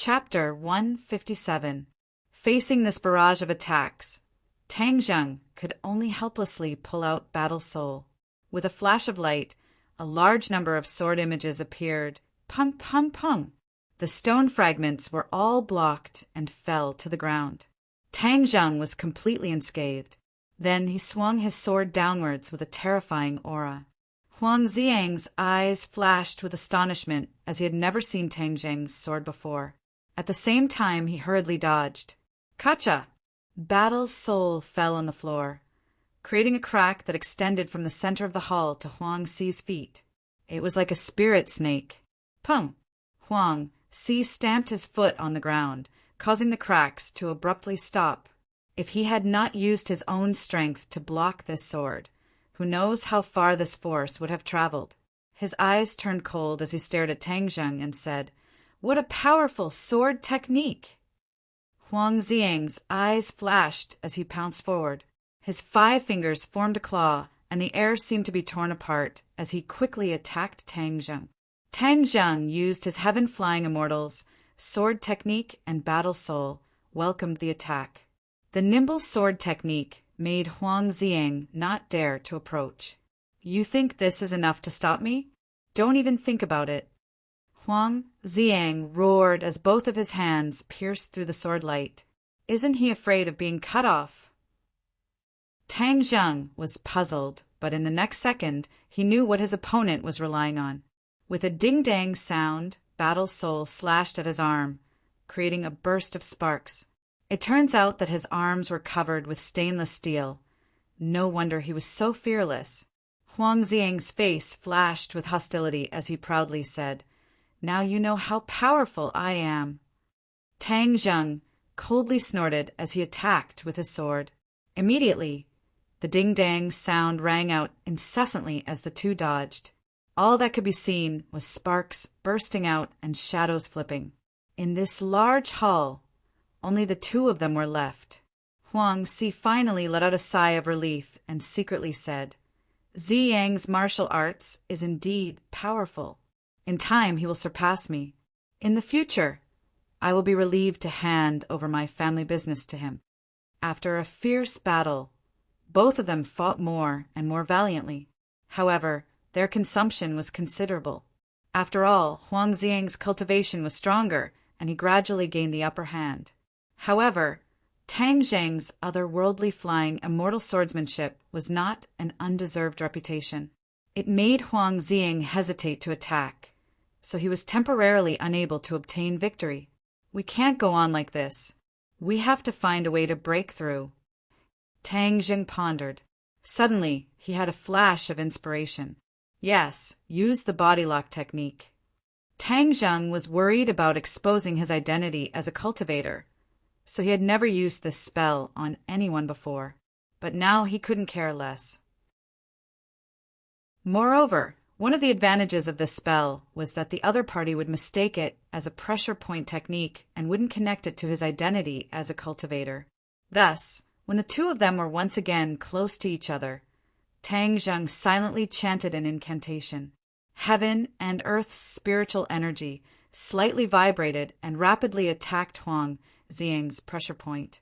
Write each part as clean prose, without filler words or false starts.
Chapter 157. Facing this barrage of attacks, Tang Zheng could only helplessly pull out Battle Soul. With a flash of light, a large number of sword images appeared. Pung, pung, pung. The stone fragments were all blocked and fell to the ground. Tang Zheng was completely unscathed. Then he swung his sword downwards with a terrifying aura. Huang Xiang's eyes flashed with astonishment as he had never seen Tang Zheng's sword before. At the same time, he hurriedly dodged. Kacha! Battle Soul fell on the floor, creating a crack that extended from the center of the hall to Huang Xi's feet. It was like a spirit snake. Pung! Huang Xi stamped his foot on the ground, causing the cracks to abruptly stop. If he had not used his own strength to block this sword, who knows how far this force would have traveled? His eyes turned cold as he stared at Tang Zheng and said, "What a powerful sword technique!" Huang Xiang's eyes flashed as he pounced forward. His 5 fingers formed a claw, and the air seemed to be torn apart as he quickly attacked Tang Zheng. Tang Zheng used his heaven-flying immortals, sword technique, and battle soul, welcomed the attack. The nimble sword technique made Huang Xiang not dare to approach. "You think this is enough to stop me? Don't even think about it." Huang Xiang roared as both of his hands pierced through the sword light. "Isn't he afraid of being cut off?" Tang Zheng was puzzled, but in the next second he knew what his opponent was relying on. With a ding-dang sound, Battle Soul slashed at his arm, creating a burst of sparks. It turns out that his arms were covered with stainless steel. No wonder he was so fearless. Huang Xiang's face flashed with hostility as he proudly said, "Now you know how powerful I am." Tang Zheng coldly snorted as he attacked with his sword. Immediately, the ding-dang sound rang out incessantly as the two dodged. All that could be seen was sparks bursting out and shadows flipping. In this large hall, only the two of them were left. Huang Xi finally let out a sigh of relief and secretly said, "Ziyang's martial arts is indeed powerful. In time he will surpass me. In the future, I will be relieved to hand over my family business to him." After a fierce battle, both of them fought more and more valiantly. However, their consumption was considerable. After all, Huang Xiang's cultivation was stronger, and he gradually gained the upper hand. However, Tang Zheng's otherworldly flying immortal swordsmanship was not an undeserved reputation. It made Huang Xiang hesitate to attack, so he was temporarily unable to obtain victory. "We can't go on like this. We have to find a way to break through." Tang Zheng pondered. Suddenly, he had a flash of inspiration. Yes, use the body lock technique. Tang Zheng was worried about exposing his identity as a cultivator, so he had never used this spell on anyone before. But now he couldn't care less. Moreover, one of the advantages of this spell was that the other party would mistake it as a pressure point technique and wouldn't connect it to his identity as a cultivator. Thus, when the two of them were once again close to each other, Tang Zheng silently chanted an incantation. Heaven and Earth's spiritual energy slightly vibrated and rapidly attacked Huang Xiang's pressure point.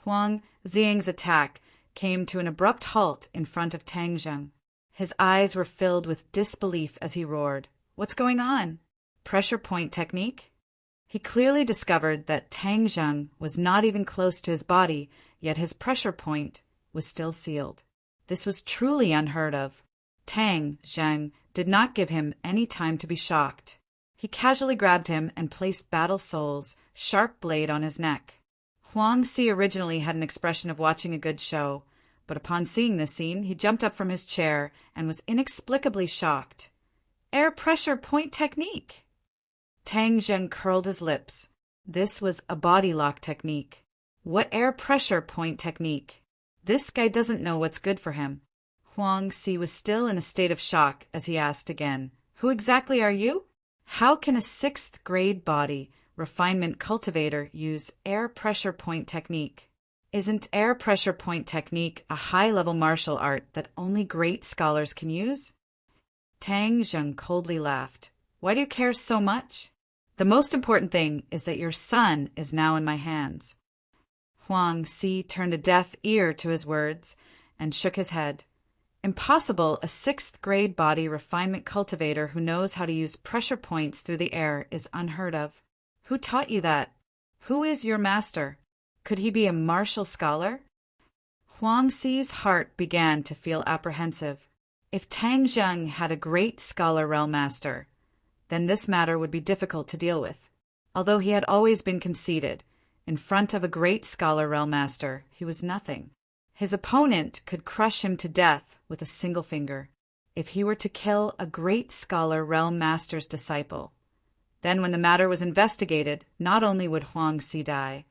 Huang Xiang's attack came to an abrupt halt in front of Tang Zheng. His eyes were filled with disbelief as he roared, "What's going on? Pressure point technique?" He clearly discovered that Tang Zheng was not even close to his body, yet his pressure point was still sealed. This was truly unheard of. Tang Zheng did not give him any time to be shocked. He casually grabbed him and placed Battle Soul's sharp blade on his neck. Huang Xi originally had an expression of watching a good show, but upon seeing this scene, he jumped up from his chair and was inexplicably shocked. "Air pressure point technique!" Tang Zheng curled his lips. This was a body lock technique. What air pressure point technique? This guy doesn't know what's good for him. Huang Xi was still in a state of shock as he asked again, "Who exactly are you? How can a 6th grade body refinement cultivator use air pressure point technique? Isn't air pressure point technique a high-level martial art that only great scholars can use?" Tang Zheng coldly laughed. "Why do you care so much?" The most important thing is that your son is now in my hands." Huang Si turned a deaf ear to his words and shook his head. Impossible, a sixth-grade body refinement cultivator who knows how to use pressure points through the air is unheard of. Who taught you that? Who is your master? Could he be a martial scholar? Huang Si's heart began to feel apprehensive. If Tang Zheng had a great scholar realm master, then this matter would be difficult to deal with. Although he had always been conceited, in front of a great scholar realm master, he was nothing. His opponent could crush him to death with a single finger. If he were to kill a great scholar realm master's disciple, then when the matter was investigated, not only would Huang Si die,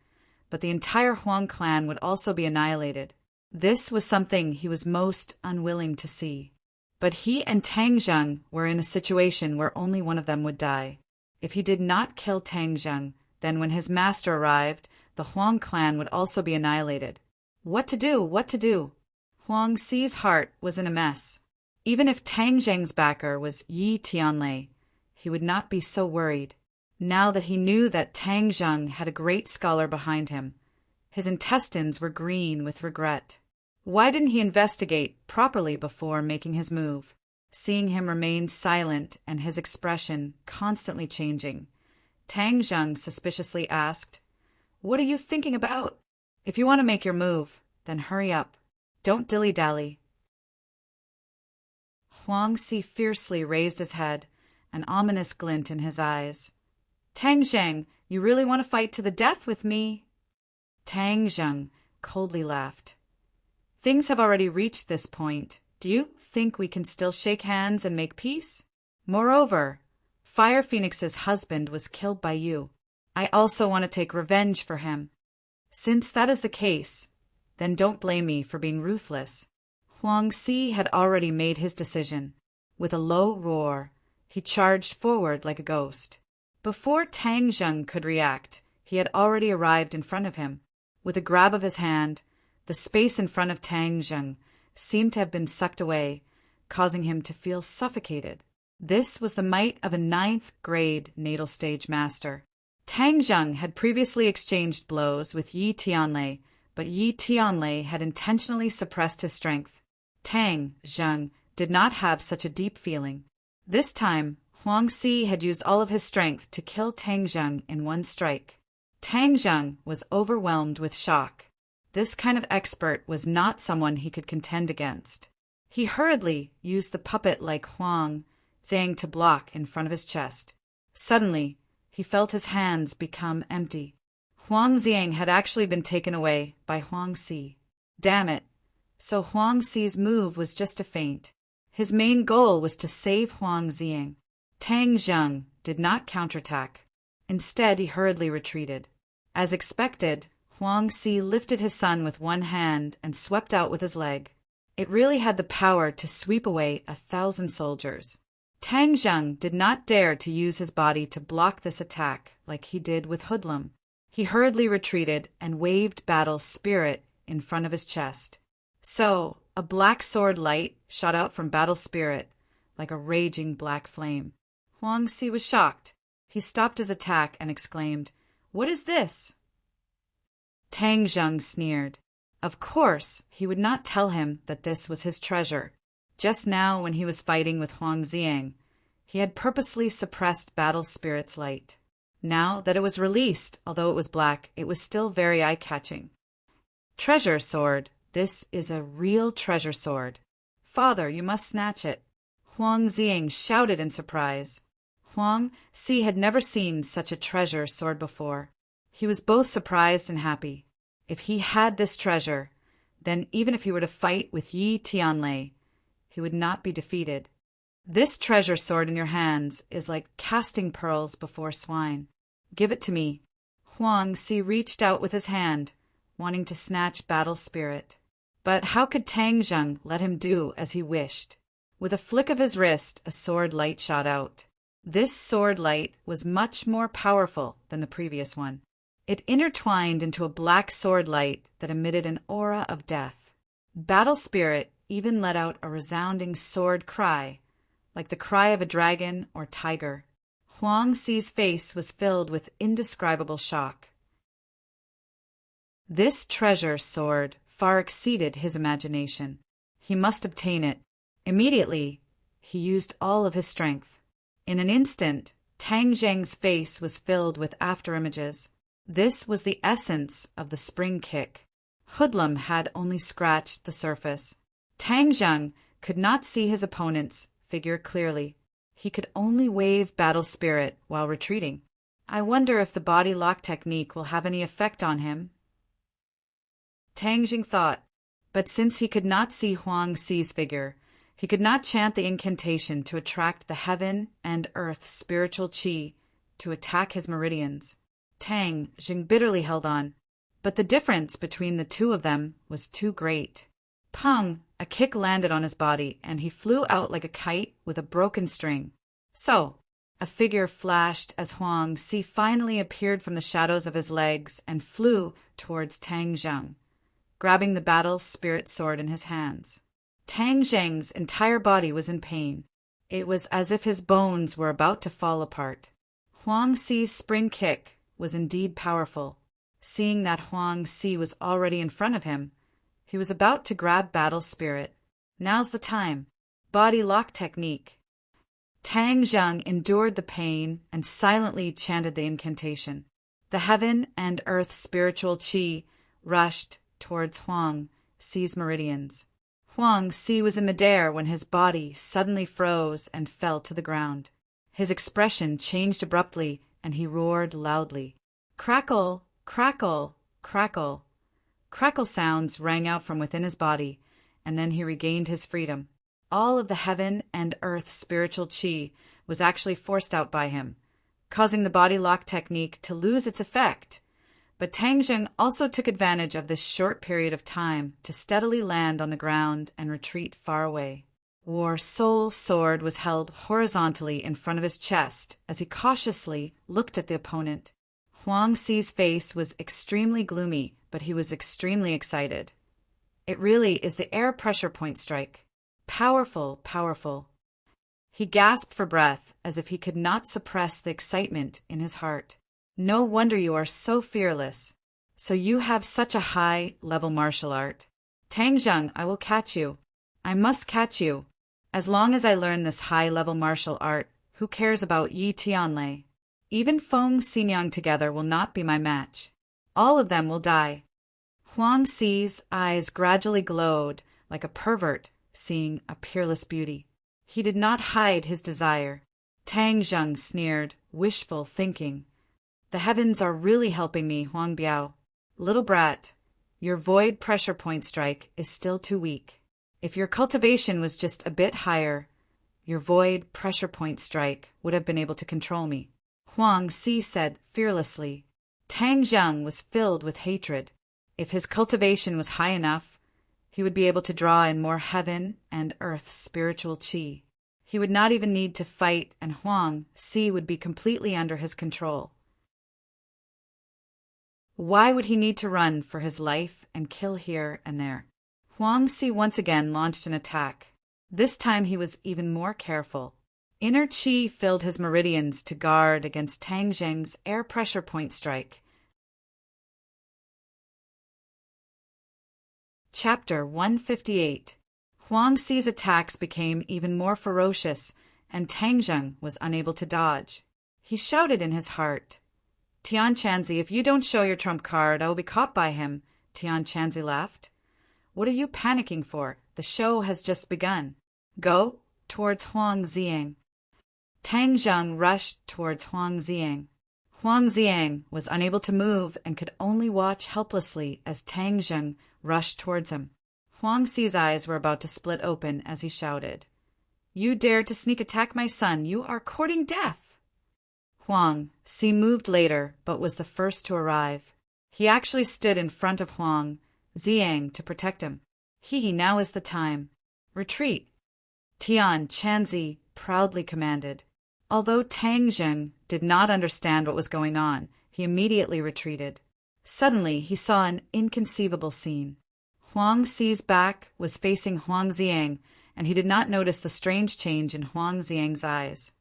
but the entire Huang clan would also be annihilated. This was something he was most unwilling to see. But he and Tang Zheng were in a situation where only one of them would die. If he did not kill Tang Zheng, then when his master arrived, the Huang clan would also be annihilated. What to do? What to do? Huang Si's heart was in a mess. Even if Tang Zheng's backer was Yi Tianlei, he would not be so worried. Now that he knew that Tang Zheng had a great scholar behind him, his intestines were green with regret. Why didn't he investigate properly before making his move? Seeing him remain silent and his expression constantly changing, Tang Zheng suspiciously asked, "What are you thinking about? If you want to make your move, then hurry up. Don't dilly-dally." Huang Si fiercely raised his head, an ominous glint in his eyes. "Tang Zheng, you really want to fight to the death with me?" Tang Zheng coldly laughed. "Things have already reached this point. Do you think we can still shake hands and make peace? Moreover, Fire Phoenix's husband was killed by you. I also want to take revenge for him. Since that is the case, then don't blame me for being ruthless." Huang Si had already made his decision. With a low roar, he charged forward like a ghost. Before Tang Zheng could react, he had already arrived in front of him. With a grab of his hand, the space in front of Tang Zheng seemed to have been sucked away, causing him to feel suffocated. This was the might of a ninth-grade natal stage master. Tang Zheng had previously exchanged blows with Yi Tianlei, but Yi Tianlei had intentionally suppressed his strength. Tang Zheng did not have such a deep feeling. This time, Huang Si had used all of his strength to kill Tang Zheng in one strike. Tang Zheng was overwhelmed with shock. This kind of expert was not someone he could contend against. He hurriedly used the puppet-like Huang Zhang to block in front of his chest. Suddenly, he felt his hands become empty. Huang Zhang had actually been taken away by Huang Si. Damn it! So Huang Si's move was just a feint. His main goal was to save Huang Zhang. Tang Zheng did not counterattack. Instead, he hurriedly retreated. As expected, Huang Si lifted his son with one hand and swept out with his leg. It really had the power to sweep away 1,000 soldiers. Tang Zheng did not dare to use his body to block this attack like he did with Hoodlum. He hurriedly retreated and waved battle spirit in front of his chest. So, a black sword light shot out from battle spirit like a raging black flame. Huang Si was shocked. He stopped his attack and exclaimed, "What is this?" Tang Zheng sneered. Of course, he would not tell him that this was his treasure. Just now, when he was fighting with Huang Zhang, he had purposely suppressed battle spirit's light. Now that it was released, although it was black, it was still very eye-catching. "Treasure sword. This is a real treasure sword. Father, you must snatch it." Huang Zhang shouted in surprise. Huang Si had never seen such a treasure sword before. He was both surprised and happy. If he had this treasure, then even if he were to fight with Yi Tianlei, he would not be defeated. This treasure sword in your hands is like casting pearls before swine. Give it to me. Huang Si reached out with his hand, wanting to snatch battle spirit. But how could Tang Zheng let him do as he wished? With a flick of his wrist, a sword light shot out. This sword light was much more powerful than the previous one. It intertwined into a black sword light that emitted an aura of death. Battle spirit even let out a resounding sword cry, like the cry of a dragon or tiger. Huang Xi's face was filled with indescribable shock. This treasure sword far exceeded his imagination. He must obtain it. Immediately, he used all of his strength. In an instant, Tang Zheng's face was filled with afterimages. This was the essence of the spring kick. Hoodlum had only scratched the surface. Tang Zheng could not see his opponent's figure clearly. He could only wave battle spirit while retreating. I wonder if the body lock technique will have any effect on him. Tang Zheng thought, but since he could not see Huang Xi's figure, he could not chant the incantation to attract the heaven and earth spiritual qi to attack his meridians. Tang Zheng bitterly held on, but the difference between the two of them was too great. Pung! A kick landed on his body, and he flew out like a kite with a broken string. So, a figure flashed as Huang Xi finally appeared from the shadows of his legs and flew towards Tang Zheng, grabbing the battle spirit sword in his hands. Tang Zheng's entire body was in pain. It was as if his bones were about to fall apart. Huang Xi's spring kick was indeed powerful. Seeing that Huang Xi was already in front of him, he was about to grab battle spirit. Now's the time. Body lock technique. Tang Zheng endured the pain and silently chanted the incantation. The heaven and earth spiritual qi rushed towards Huang Xi's meridians. Huang Xi was in midair when his body suddenly froze and fell to the ground. His expression changed abruptly, and he roared loudly. Crackle! Crackle! Crackle! Crackle sounds rang out from within his body, and then he regained his freedom. All of the heaven and earth spiritual qi was actually forced out by him, causing the body lock technique to lose its effect. But Tang Zheng also took advantage of this short period of time to steadily land on the ground and retreat far away. War Soul sword was held horizontally in front of his chest as he cautiously looked at the opponent. Huang Xi's face was extremely gloomy, but he was extremely excited. It really is the air pressure point strike. Powerful, powerful. He gasped for breath as if he could not suppress the excitement in his heart. No wonder you are so fearless. So you have such a high-level martial art. Tang Zheng, I will catch you. I must catch you. As long as I learn this high-level martial art, who cares about Yi Tianlei? Even Feng Xinyang together will not be my match. All of them will die. Huang Xi's eyes gradually glowed like a pervert seeing a peerless beauty. He did not hide his desire. Tang Zheng sneered, wishful thinking. The heavens are really helping me, Huang Biao. Little brat, your void pressure point strike is still too weak. If your cultivation was just a bit higher, your void pressure point strike would have been able to control me. Huang Xi said fearlessly. Tang Zheng was filled with hatred. If his cultivation was high enough, he would be able to draw in more heaven and earth spiritual qi. He would not even need to fight, and Huang Xi would be completely under his control. Why would he need to run for his life and kill here and there? Huang Xi once again launched an attack. This time he was even more careful. Inner qi filled his meridians to guard against Tang Zheng's air pressure point strike. Chapter 158. Huang Xi's attacks became even more ferocious, and Tang Zheng was unable to dodge. He shouted in his heart, Tian Chanzi, if you don't show your trump card, I will be caught by him. Tian Chanzi laughed. What are you panicking for? The show has just begun. Go towards Huang Xiang. Tang Zheng rushed towards Huang Xiang. Huang Xiang was unable to move and could only watch helplessly as Tang Zheng rushed towards him. Huang Xi's eyes were about to split open as he shouted, You dare to sneak attack my son, you are courting death! Huang Xi moved later, but was the first to arrive. He actually stood in front of Huang Xiang to protect him. Now is the time. Retreat! Tian Chanzi proudly commanded. Although Tang Zheng did not understand what was going on, he immediately retreated. Suddenly, he saw an inconceivable scene. Huang Xi's back was facing Huang Xiang, and he did not notice the strange change in Huang Xiang's eyes.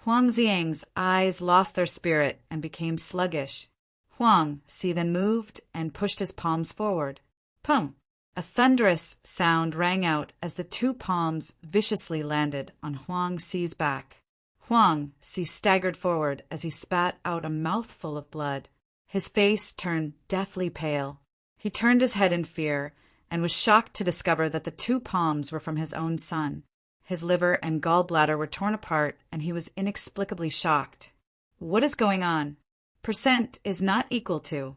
Huang Xiang's eyes lost their spirit and became sluggish. Huang Si then moved and pushed his palms forward. Pum! A thunderous sound rang out as the two palms viciously landed on Huang Si's back. Huang Si staggered forward as he spat out a mouthful of blood. His face turned deathly pale. He turned his head in fear and was shocked to discover that the two palms were from his own son. His liver and gallbladder were torn apart, and he was inexplicably shocked. What is going on? Percent is not equal to.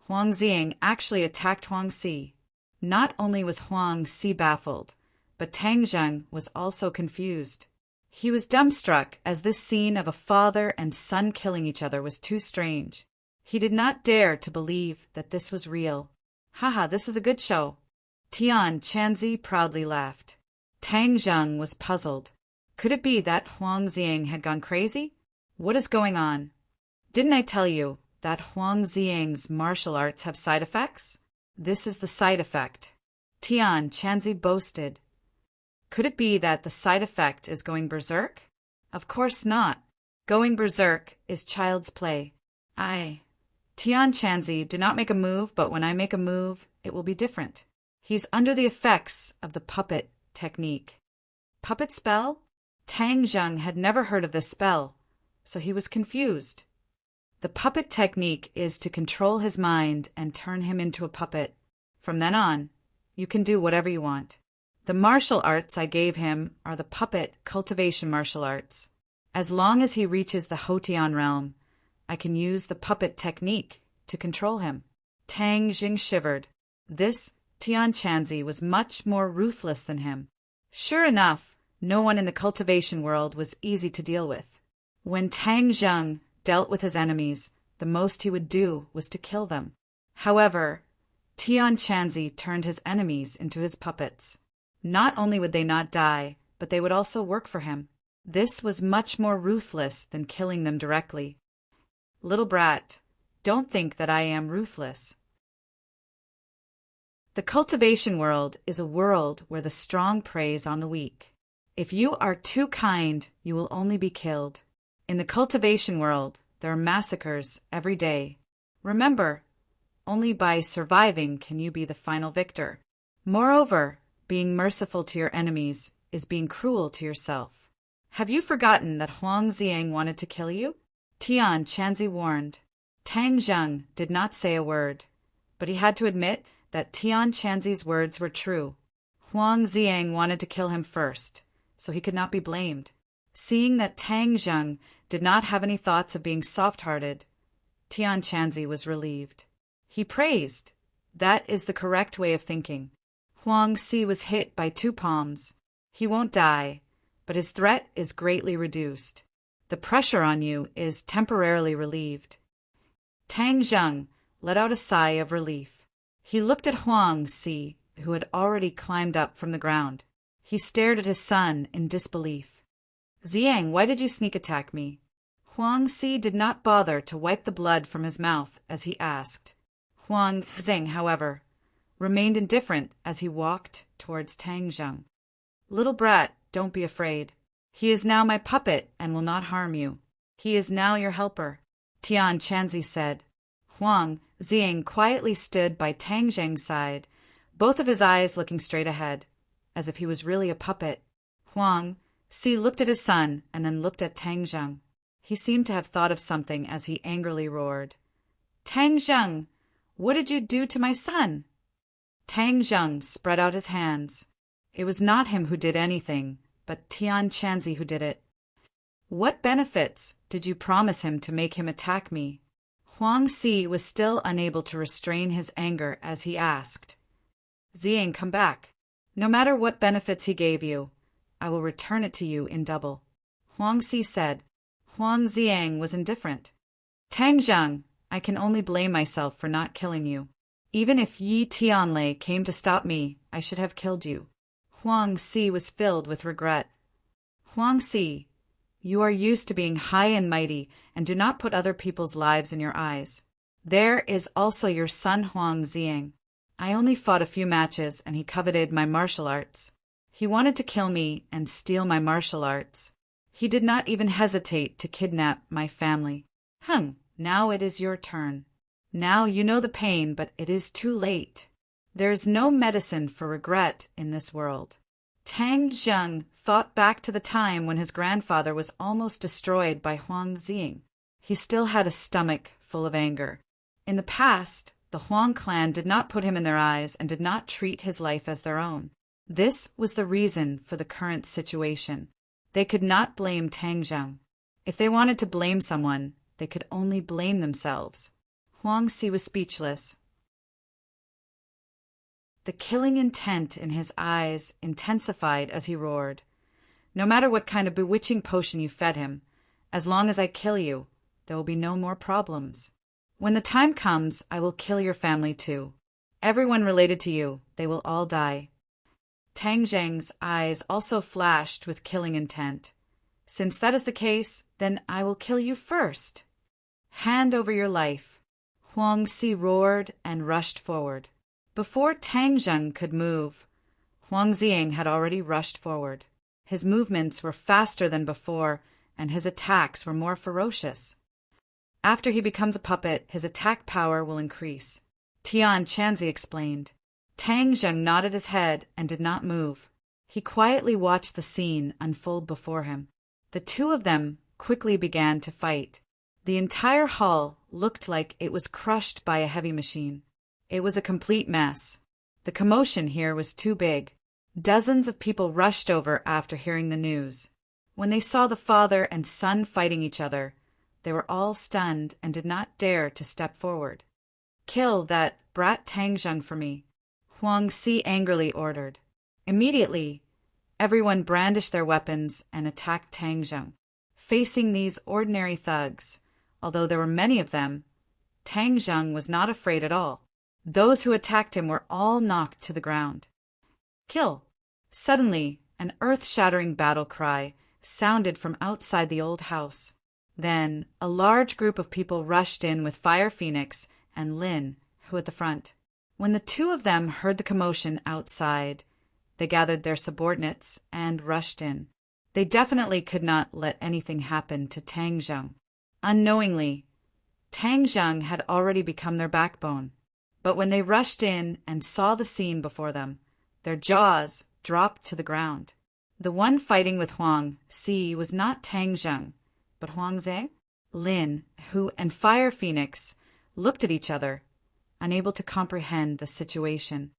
Huang Xiang actually attacked Huang Si. Not only was Huang Si baffled, but Tang Zheng was also confused. He was dumbstruck as this scene of a father and son killing each other was too strange. He did not dare to believe that this was real. Haha, this is a good show. Tian Chanzi proudly laughed. Tang Zheng was puzzled. Could it be that Huang Xiang had gone crazy? What is going on? Didn't I tell you that Huang Xiang's martial arts have side effects? This is the side effect. Tian Chanzi boasted. Could it be that the side effect is going berserk? Of course not. Going berserk is child's play. Tian Chanzi, do not make a move, but when I make a move, it will be different. He's under the effects of the puppet technique. Puppet spell? Tang Zheng had never heard of this spell, so he was confused. The puppet technique is to control his mind and turn him into a puppet. From then on, you can do whatever you want. The martial arts I gave him are the puppet cultivation martial arts. As long as he reaches the Hotian realm, I can use the puppet technique to control him. Tang Jing shivered. This Tian Chanzi was much more ruthless than him. Sure enough, no one in the cultivation world was easy to deal with. When Tang Zheng dealt with his enemies, the most he would do was to kill them. However, Tian Chanzi turned his enemies into his puppets. Not only would they not die, but they would also work for him. This was much more ruthless than killing them directly. Little brat, don't think that I am ruthless. The cultivation world is a world where the strong preys on the weak. If you are too kind, you will only be killed. In the cultivation world, there are massacres every day. Remember, only by surviving can you be the final victor. Moreover, being merciful to your enemies is being cruel to yourself. Have you forgotten that Huang Xiang wanted to kill you? Tian Chanzi warned. Tang Zheng did not say a word, but he had to admit that Tian Chanzi's words were true. Huang Xiang wanted to kill him first, so he could not be blamed. Seeing that Tang Zheng did not have any thoughts of being soft-hearted, Tian Chanzi was relieved. He praised. That is the correct way of thinking. Huang Si was hit by two palms. He won't die, but his threat is greatly reduced. The pressure on you is temporarily relieved. Tang Zheng let out a sigh of relief. He looked at Huang Si, who had already climbed up from the ground. He stared at his son in disbelief. Xiang, why did you sneak attack me? Huang Si did not bother to wipe the blood from his mouth as he asked. Huang Xiang, however, remained indifferent as he walked towards Tang Zheng. Little brat, don't be afraid. He is now my puppet and will not harm you. He is now your helper, Tian Chanzi said. Huang Xiang quietly stood by Tang Zheng's side, both of his eyes looking straight ahead, as if he was really a puppet. Huang Si looked at his son and then looked at Tang Zheng. He seemed to have thought of something as he angrily roared. Tang Zheng, what did you do to my son? Tang Zheng spread out his hands. It was not him who did anything, but Tian Chanzi who did it. What benefits did you promise him to make him attack me? Huang Si was still unable to restrain his anger as he asked. Xiang, come back. No matter what benefits he gave you, I will return it to you in double. Huang Si said. Huang Xiang was indifferent. Tang Zheng, I can only blame myself for not killing you. Even if Yi Tianlei came to stop me, I should have killed you. Huang Si was filled with regret. Huang Si, you are used to being high and mighty and do not put other people's lives in your eyes. There is also your son Huang Xiang. I only fought a few matches and he coveted my martial arts. He wanted to kill me and steal my martial arts. He did not even hesitate to kidnap my family. Now it is your turn. Now you know the pain, but it is too late. There is no medicine for regret in this world. Tang Zheng thought back to the time when his grandfather was almost destroyed by Huang Ziying. He still had a stomach full of anger. In the past, the Huang clan did not put him in their eyes and did not treat his life as their own. This was the reason for the current situation. They could not blame Tang Zheng. If they wanted to blame someone, they could only blame themselves. Huang Si was speechless. The killing intent in his eyes intensified as he roared. No matter what kind of bewitching potion you fed him, as long as I kill you, there will be no more problems. When the time comes, I will kill your family too. Everyone related to you, they will all die. Tang Zheng's eyes also flashed with killing intent. Since that is the case, then I will kill you first. Hand over your life. Huang Si roared and rushed forward. Before Tang Zheng could move, Huang Ziying had already rushed forward. His movements were faster than before, and his attacks were more ferocious. After he becomes a puppet, his attack power will increase. Tian Chanzi explained. Tang Zheng nodded his head and did not move. He quietly watched the scene unfold before him. The two of them quickly began to fight. The entire hall looked like it was crushed by a heavy machine. It was a complete mess. The commotion here was too big. Dozens of people rushed over after hearing the news. When they saw the father and son fighting each other, they were all stunned and did not dare to step forward. Kill that brat Tang Zheng for me, Huang Si angrily ordered. Immediately, everyone brandished their weapons and attacked Tang Zheng. Facing these ordinary thugs, although there were many of them, Tang Zheng was not afraid at all. Those who attacked him were all knocked to the ground. Kill! Suddenly, an earth-shattering battle cry sounded from outside the old house. Then, a large group of people rushed in with Fire Phoenix and Lin, who at the front. When the two of them heard the commotion outside, they gathered their subordinates and rushed in. They definitely could not let anything happen to Tang Zheng. Unknowingly, Tang Zheng had already become their backbone. But when they rushed in and saw the scene before them, their jaws dropped to the ground. The one fighting with Huang Si was not Tang Zheng, but Huang Ze. Lin, Hu, and Fire Phoenix looked at each other, unable to comprehend the situation.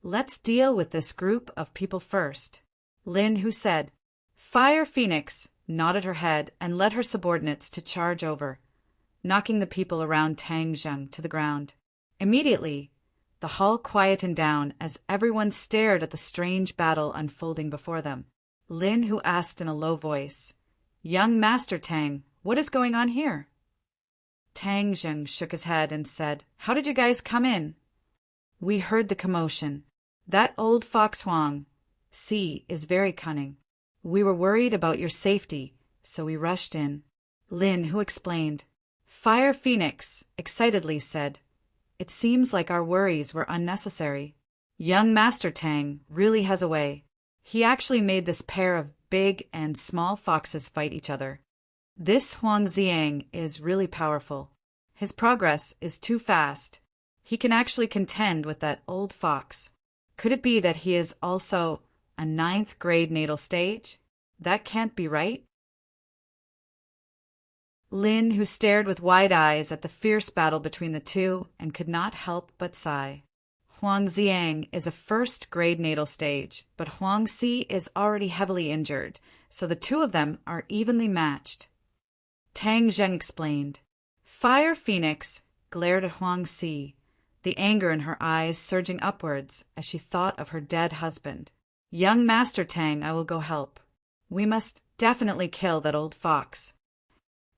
Let's deal with this group of people first, Lin Hu said. Fire Phoenix nodded her head and led her subordinates to charge over, knocking the people around Tang Zheng to the ground. Immediately, the hall quietened down as everyone stared at the strange battle unfolding before them. Lin Hu asked in a low voice, Young Master Tang, what is going on here? Tang Zheng shook his head and said, How did you guys come in? We heard the commotion. That old fox Huang Si is very cunning. We were worried about your safety, so we rushed in. Lin Hu explained. Fire Phoenix excitedly said, It seems like our worries were unnecessary. Young Master Tang really has a way. He actually made this pair of big and small foxes fight each other. This Huang Ziyang is really powerful. His progress is too fast. He can actually contend with that old fox. Could it be that he is also a 9th grade natal stage? That can't be right. Lin, who stared with wide eyes at the fierce battle between the two and could not help but sigh. Huang Ziyang is a 1st grade natal stage, but Huang Si is already heavily injured, so the two of them are evenly matched. Tang Zheng explained. Fire Phoenix glared at Huang Si, the anger in her eyes surging upwards as she thought of her dead husband. Young Master Tang, I will go help. We must definitely kill that old fox.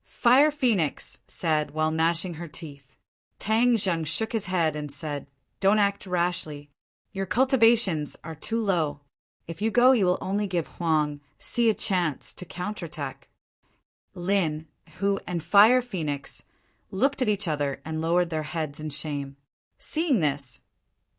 Fire Phoenix said while gnashing her teeth. Tang Zheng shook his head and said, Don't act rashly. Your cultivations are too low. If you go, you will only give Huang Si a chance to counterattack. Lin, Hu, and Fire Phoenix looked at each other and lowered their heads in shame. Seeing this,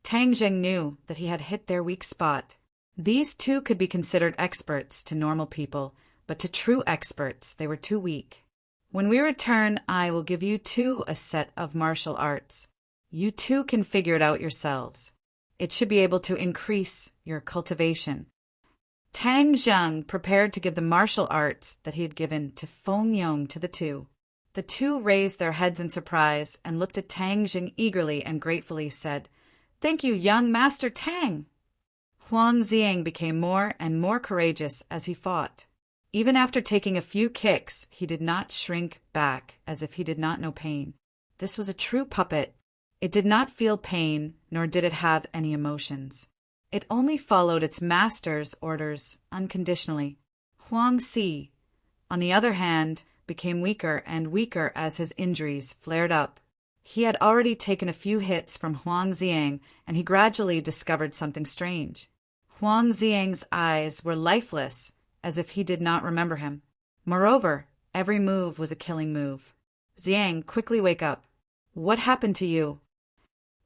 Tang Zheng knew that he had hit their weak spot. These two could be considered experts to normal people, but to true experts they were too weak. When we return, I will give you too a set of martial arts. You too can figure it out yourselves. It should be able to increase your cultivation. Tang Zheng prepared to give the martial arts that he had given to Feng Yong to the two. The two raised their heads in surprise and looked at Tang Zheng eagerly and gratefully said, "Thank you, young Master Tang." Huang Ziang became more and more courageous as he fought. Even after taking a few kicks, he did not shrink back as if he did not know pain. This was a true puppet. It did not feel pain, nor did it have any emotions. It only followed its master's orders unconditionally. Huang Si, on the other hand, became weaker and weaker as his injuries flared up. He had already taken a few hits from Huang Ziang, and he gradually discovered something strange. Huang Ziang's eyes were lifeless, as if he did not remember him. Moreover, every move was a killing move. "Ziang, quickly wake up. What happened to you?"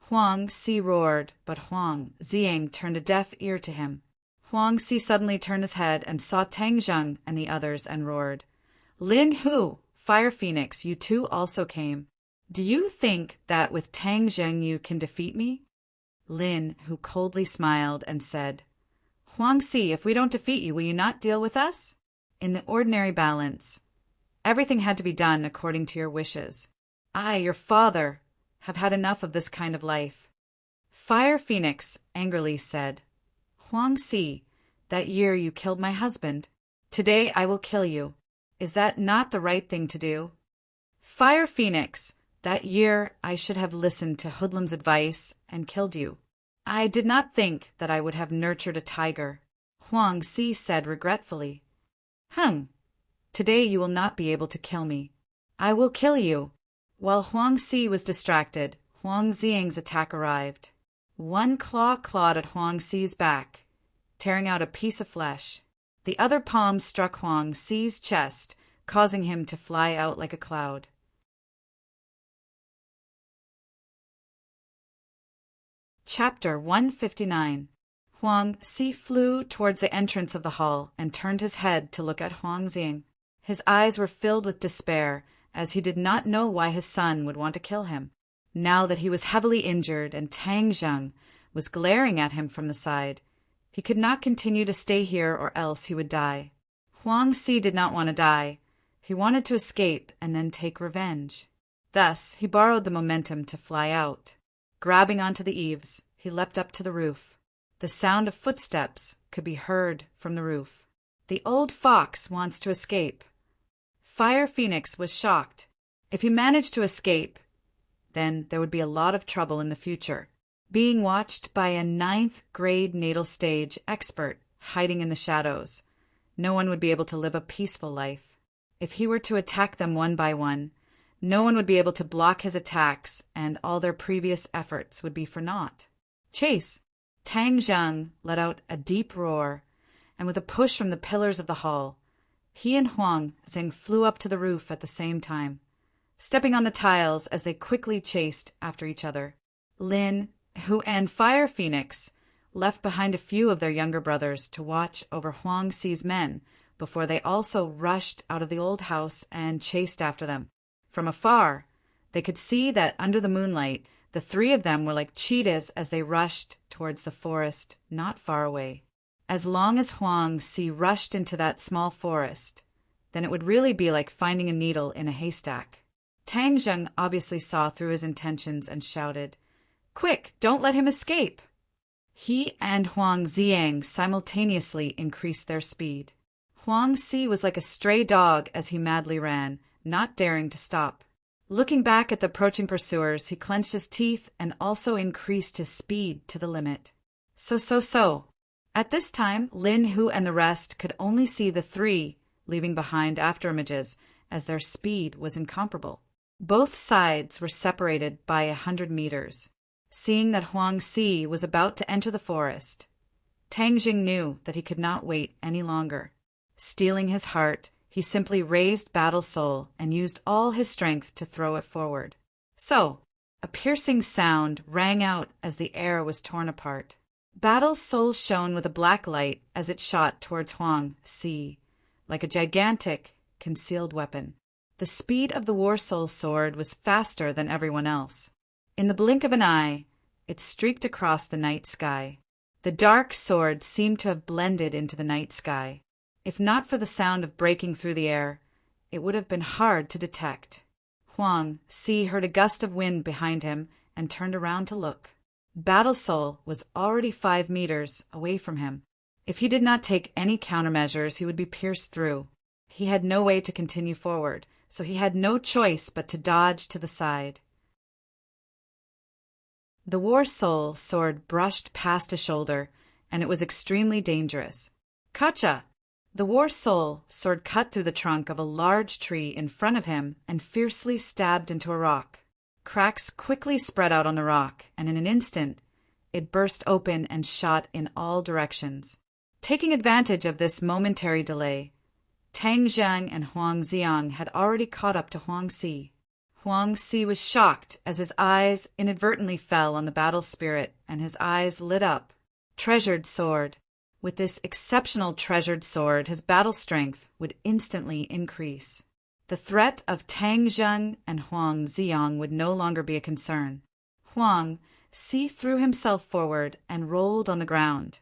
Huang Si roared, but Huang Ziang turned a deaf ear to him. Huang Si suddenly turned his head and saw Tang Zheng and the others and roared, "Lin Hu, Fire Phoenix, you too also came. Do you think that with Tang Zheng you can defeat me?" Lin Hu coldly smiled and said, "Huang Si, if we don't defeat you, will you not deal with us?" In the ordinary balance, everything had to be done according to your wishes. I, your father, have had enough of this kind of life. Fire Phoenix angrily said, "Huang Si, that year you killed my husband. Today I will kill you. Is that not the right thing to do?" Fire Phoenix, that year I should have listened to Hoodlum's advice and killed you. I did not think that I would have nurtured a tiger, Huang Si said regretfully. Today you will not be able to kill me. I will kill you. While Huang Si was distracted, Huang Ziang's attack arrived. One claw clawed at Huang Si's back, tearing out a piece of flesh. The other palm struck Huang Si's chest, causing him to fly out like a cloud. Chapter 159. Huang Si flew towards the entrance of the hall and turned his head to look at Huang Ziang. His eyes were filled with despair, as he did not know why his son would want to kill him. Now that he was heavily injured and Tang Zheng was glaring at him from the side, he could not continue to stay here or else he would die. Huang Si did not want to die. He wanted to escape and then take revenge. Thus, he borrowed the momentum to fly out. Grabbing onto the eaves, he leapt up to the roof. The sound of footsteps could be heard from the roof. The old fox wants to escape. Fire Phoenix was shocked. If he managed to escape, then there would be a lot of trouble in the future. Being watched by a 9th grade natal stage expert hiding in the shadows, no one would be able to live a peaceful life. If he were to attack them one by one, no one would be able to block his attacks, and all their previous efforts would be for naught. Chase! Tang Zheng let out a deep roar, and with a push from the pillars of the hall, he and Huang Zing flew up to the roof at the same time, stepping on the tiles as they quickly chased after each other. Lin Hu and Fire Phoenix left behind a few of their younger brothers to watch over Huang Si's men before they also rushed out of the old house and chased after them. From afar, they could see that under the moonlight, the three of them were like cheetahs as they rushed towards the forest not far away. As long as Huang Si rushed into that small forest, then it would really be like finding a needle in a haystack. Tang Zheng obviously saw through his intentions and shouted, "Quick, don't let him escape!" He and Huang Ziang simultaneously increased their speed. Huang Si was like a stray dog as he madly ran, not daring to stop. Looking back at the approaching pursuers, he clenched his teeth and also increased his speed to the limit. So. At this time, Lin Hu and the rest could only see the three leaving behind afterimages, as their speed was incomparable. Both sides were separated by 100 meters. Seeing that Huang Si was about to enter the forest, Tang Jing knew that he could not wait any longer. Steeling his heart, he simply raised Battle Soul and used all his strength to throw it forward. So, a piercing sound rang out as the air was torn apart. Battle Soul shone with a black light as it shot towards Huang Si. like a gigantic, concealed weapon. The speed of the War Soul sword was faster than everyone else. In the blink of an eye, it streaked across the night sky. The dark sword seemed to have blended into the night sky. If not for the sound of breaking through the air, it would have been hard to detect. Huang Si heard a gust of wind behind him and turned around to look. Battle Soul was already 5 meters away from him. If he did not take any countermeasures, he would be pierced through. He had no way to continue forward, so he had no choice but to dodge to the side. The War Soul sword brushed past his shoulder, and it was extremely dangerous. Kacha! The War Soul sword cut through the trunk of a large tree in front of him and fiercely stabbed into a rock. Cracks quickly spread out on the rock, and in an instant, it burst open and shot in all directions. Taking advantage of this momentary delay, Tang Zhang and Huang Xiang had already caught up to Huang Si. Huang Si was shocked as his eyes inadvertently fell on the battle spirit, and his eyes lit up. Treasured sword. With this exceptional treasured sword, his battle strength would instantly increase. The threat of Tang Zheng and Huang Xiang would no longer be a concern. Huang Si threw himself forward and rolled on the ground,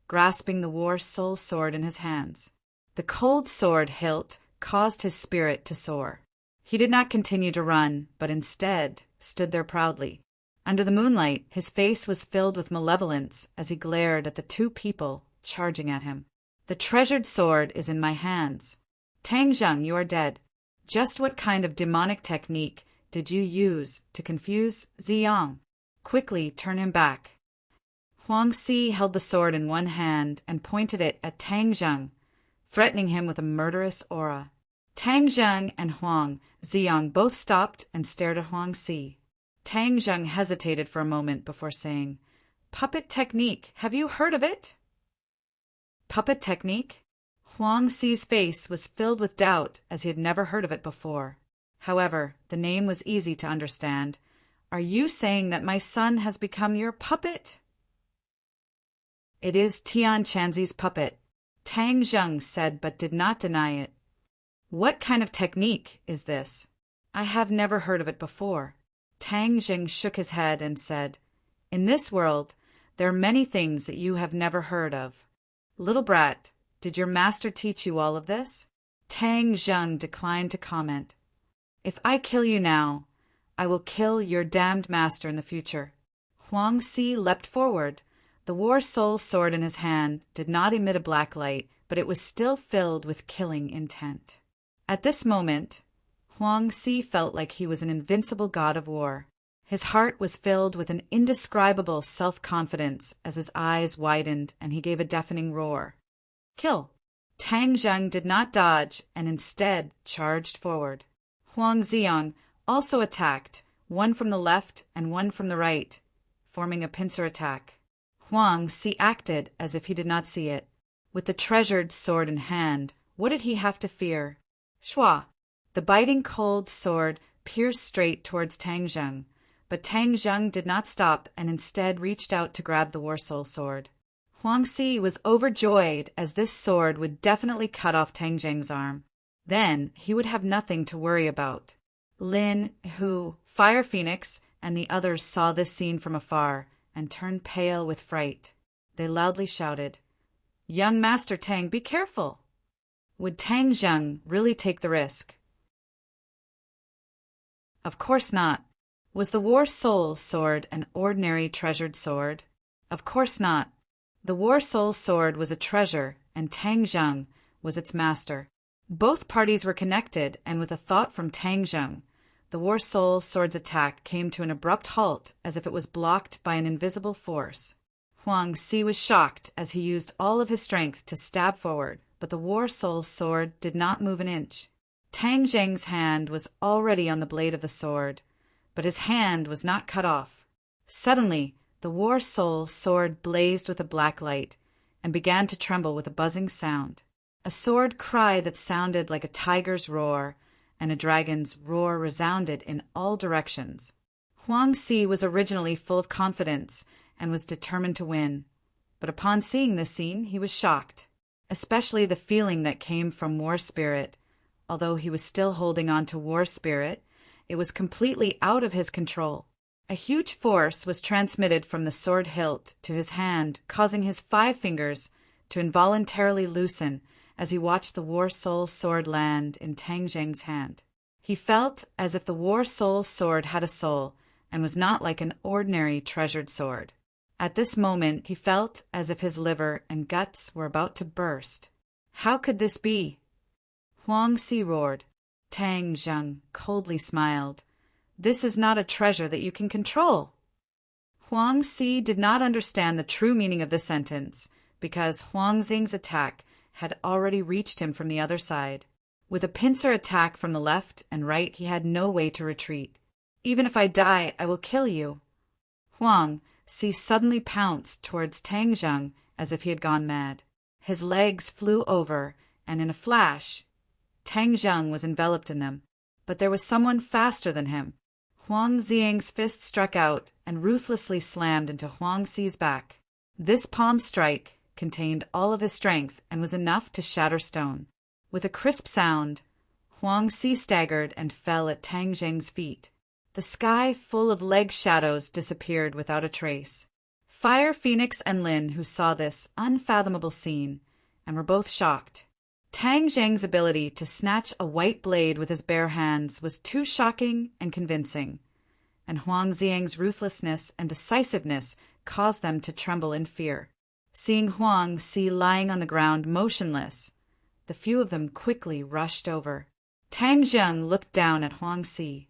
grasping the War Soul sword in his hands. The cold sword hilt caused his spirit to soar. He did not continue to run, but instead stood there proudly. Under the moonlight, his face was filled with malevolence as he glared at the 2 people charging at him. The treasured sword is in my hands. Tang Zheng, you are dead. Just what kind of demonic technique did you use to confuse Ziyang? Quickly turn him back. Huang Si held the sword in one hand and pointed it at Tang Zheng, threatening him with a murderous aura. Tang Zheng and Huang Xiang both stopped and stared at Huang Si. Tang Zheng hesitated for a moment before saying, "Puppet technique, have you heard of it?" Puppet technique? Huang Si's face was filled with doubt as he had never heard of it before. However, the name was easy to understand. Are you saying that my son has become your puppet? It is Tian Chanzi's puppet, Tang Zheng said, but did not deny it. What kind of technique is this? I have never heard of it before. Tang Zheng shook his head and said, In this world, there are many things that you have never heard of. Little brat, did your master teach you all of this? Tang Zheng declined to comment. If I kill you now, I will kill your damned master in the future. Huang Si leapt forward. The War Soul sword in his hand did not emit a black light, but it was still filled with killing intent. At this moment, Huang Si felt like he was an invincible god of war. His heart was filled with an indescribable self-confidence as his eyes widened and he gave a deafening roar. Kill! Tang Zheng did not dodge and instead charged forward. Huang Xiang also attacked, one from the left and one from the right, forming a pincer attack. Huang Si acted as if he did not see it. With the treasured sword in hand, what did he have to fear? Shua! The biting cold sword pierced straight towards Tang Zheng, but Tang Zheng did not stop and instead reached out to grab the War Soul sword. Huang Si was overjoyed as this sword would definitely cut off Tang Zheng's arm. Then he would have nothing to worry about. Lin, Hu, Fire Phoenix, and the others saw this scene from afar and turned pale with fright. They loudly shouted, Young Master Tang, be careful! Would Tang Zheng really take the risk? Of course not. Was the War Soul sword an ordinary treasured sword? Of course not. The War Soul sword was a treasure, and Tang Zheng was its master. Both parties were connected, and with a thought from Tang Zheng, the War Soul sword's attack came to an abrupt halt as if it was blocked by an invisible force. Huang Si was shocked as he used all of his strength to stab forward, but the War Soul sword did not move an inch. Tang Zheng's hand was already on the blade of the sword, but his hand was not cut off. Suddenly, the War Soul sword blazed with a black light and began to tremble with a buzzing sound. A sword cry that sounded like a tiger's roar and a dragon's roar resounded in all directions. Huang Si was originally full of confidence and was determined to win, but upon seeing this scene, he was shocked. especially the feeling that came from War Spirit. Although he was still holding on to War Spirit, it was completely out of his control. A huge force was transmitted from the sword hilt to his hand, causing his 5 fingers to involuntarily loosen as he watched the War Soul sword land in Tang Zheng's hand. He felt as if the War Soul sword had a soul and was not like an ordinary treasured sword. At this moment, he felt as if his liver and guts were about to burst. How could this be? Huang Si roared. Tang Zheng coldly smiled. This is not a treasure that you can control. Huang Si did not understand the true meaning of this sentence because Huang Xing's attack had already reached him from the other side. With a pincer attack from the left and right, he had no way to retreat. Even if I die, I will kill you. Huang Si suddenly pounced towards Tang Zheng as if he had gone mad. His legs flew over, and in a flash, Tang Zheng was enveloped in them. But there was someone faster than him. Huang Xiang's fist struck out and ruthlessly slammed into Huang Si's back. This palm strike contained all of his strength and was enough to shatter stone. With a crisp sound, Huang Si staggered and fell at Tang Zheng's feet. The sky full of leg shadows disappeared without a trace. Fire Phoenix and Lin, who saw this unfathomable scene, and were both shocked. Tang Zheng's ability to snatch a white blade with his bare hands was too shocking and convincing, and Huang Xiang's ruthlessness and decisiveness caused them to tremble in fear. Seeing Huang Si lying on the ground motionless, the few of them quickly rushed over. Tang Zheng looked down at Huang Si.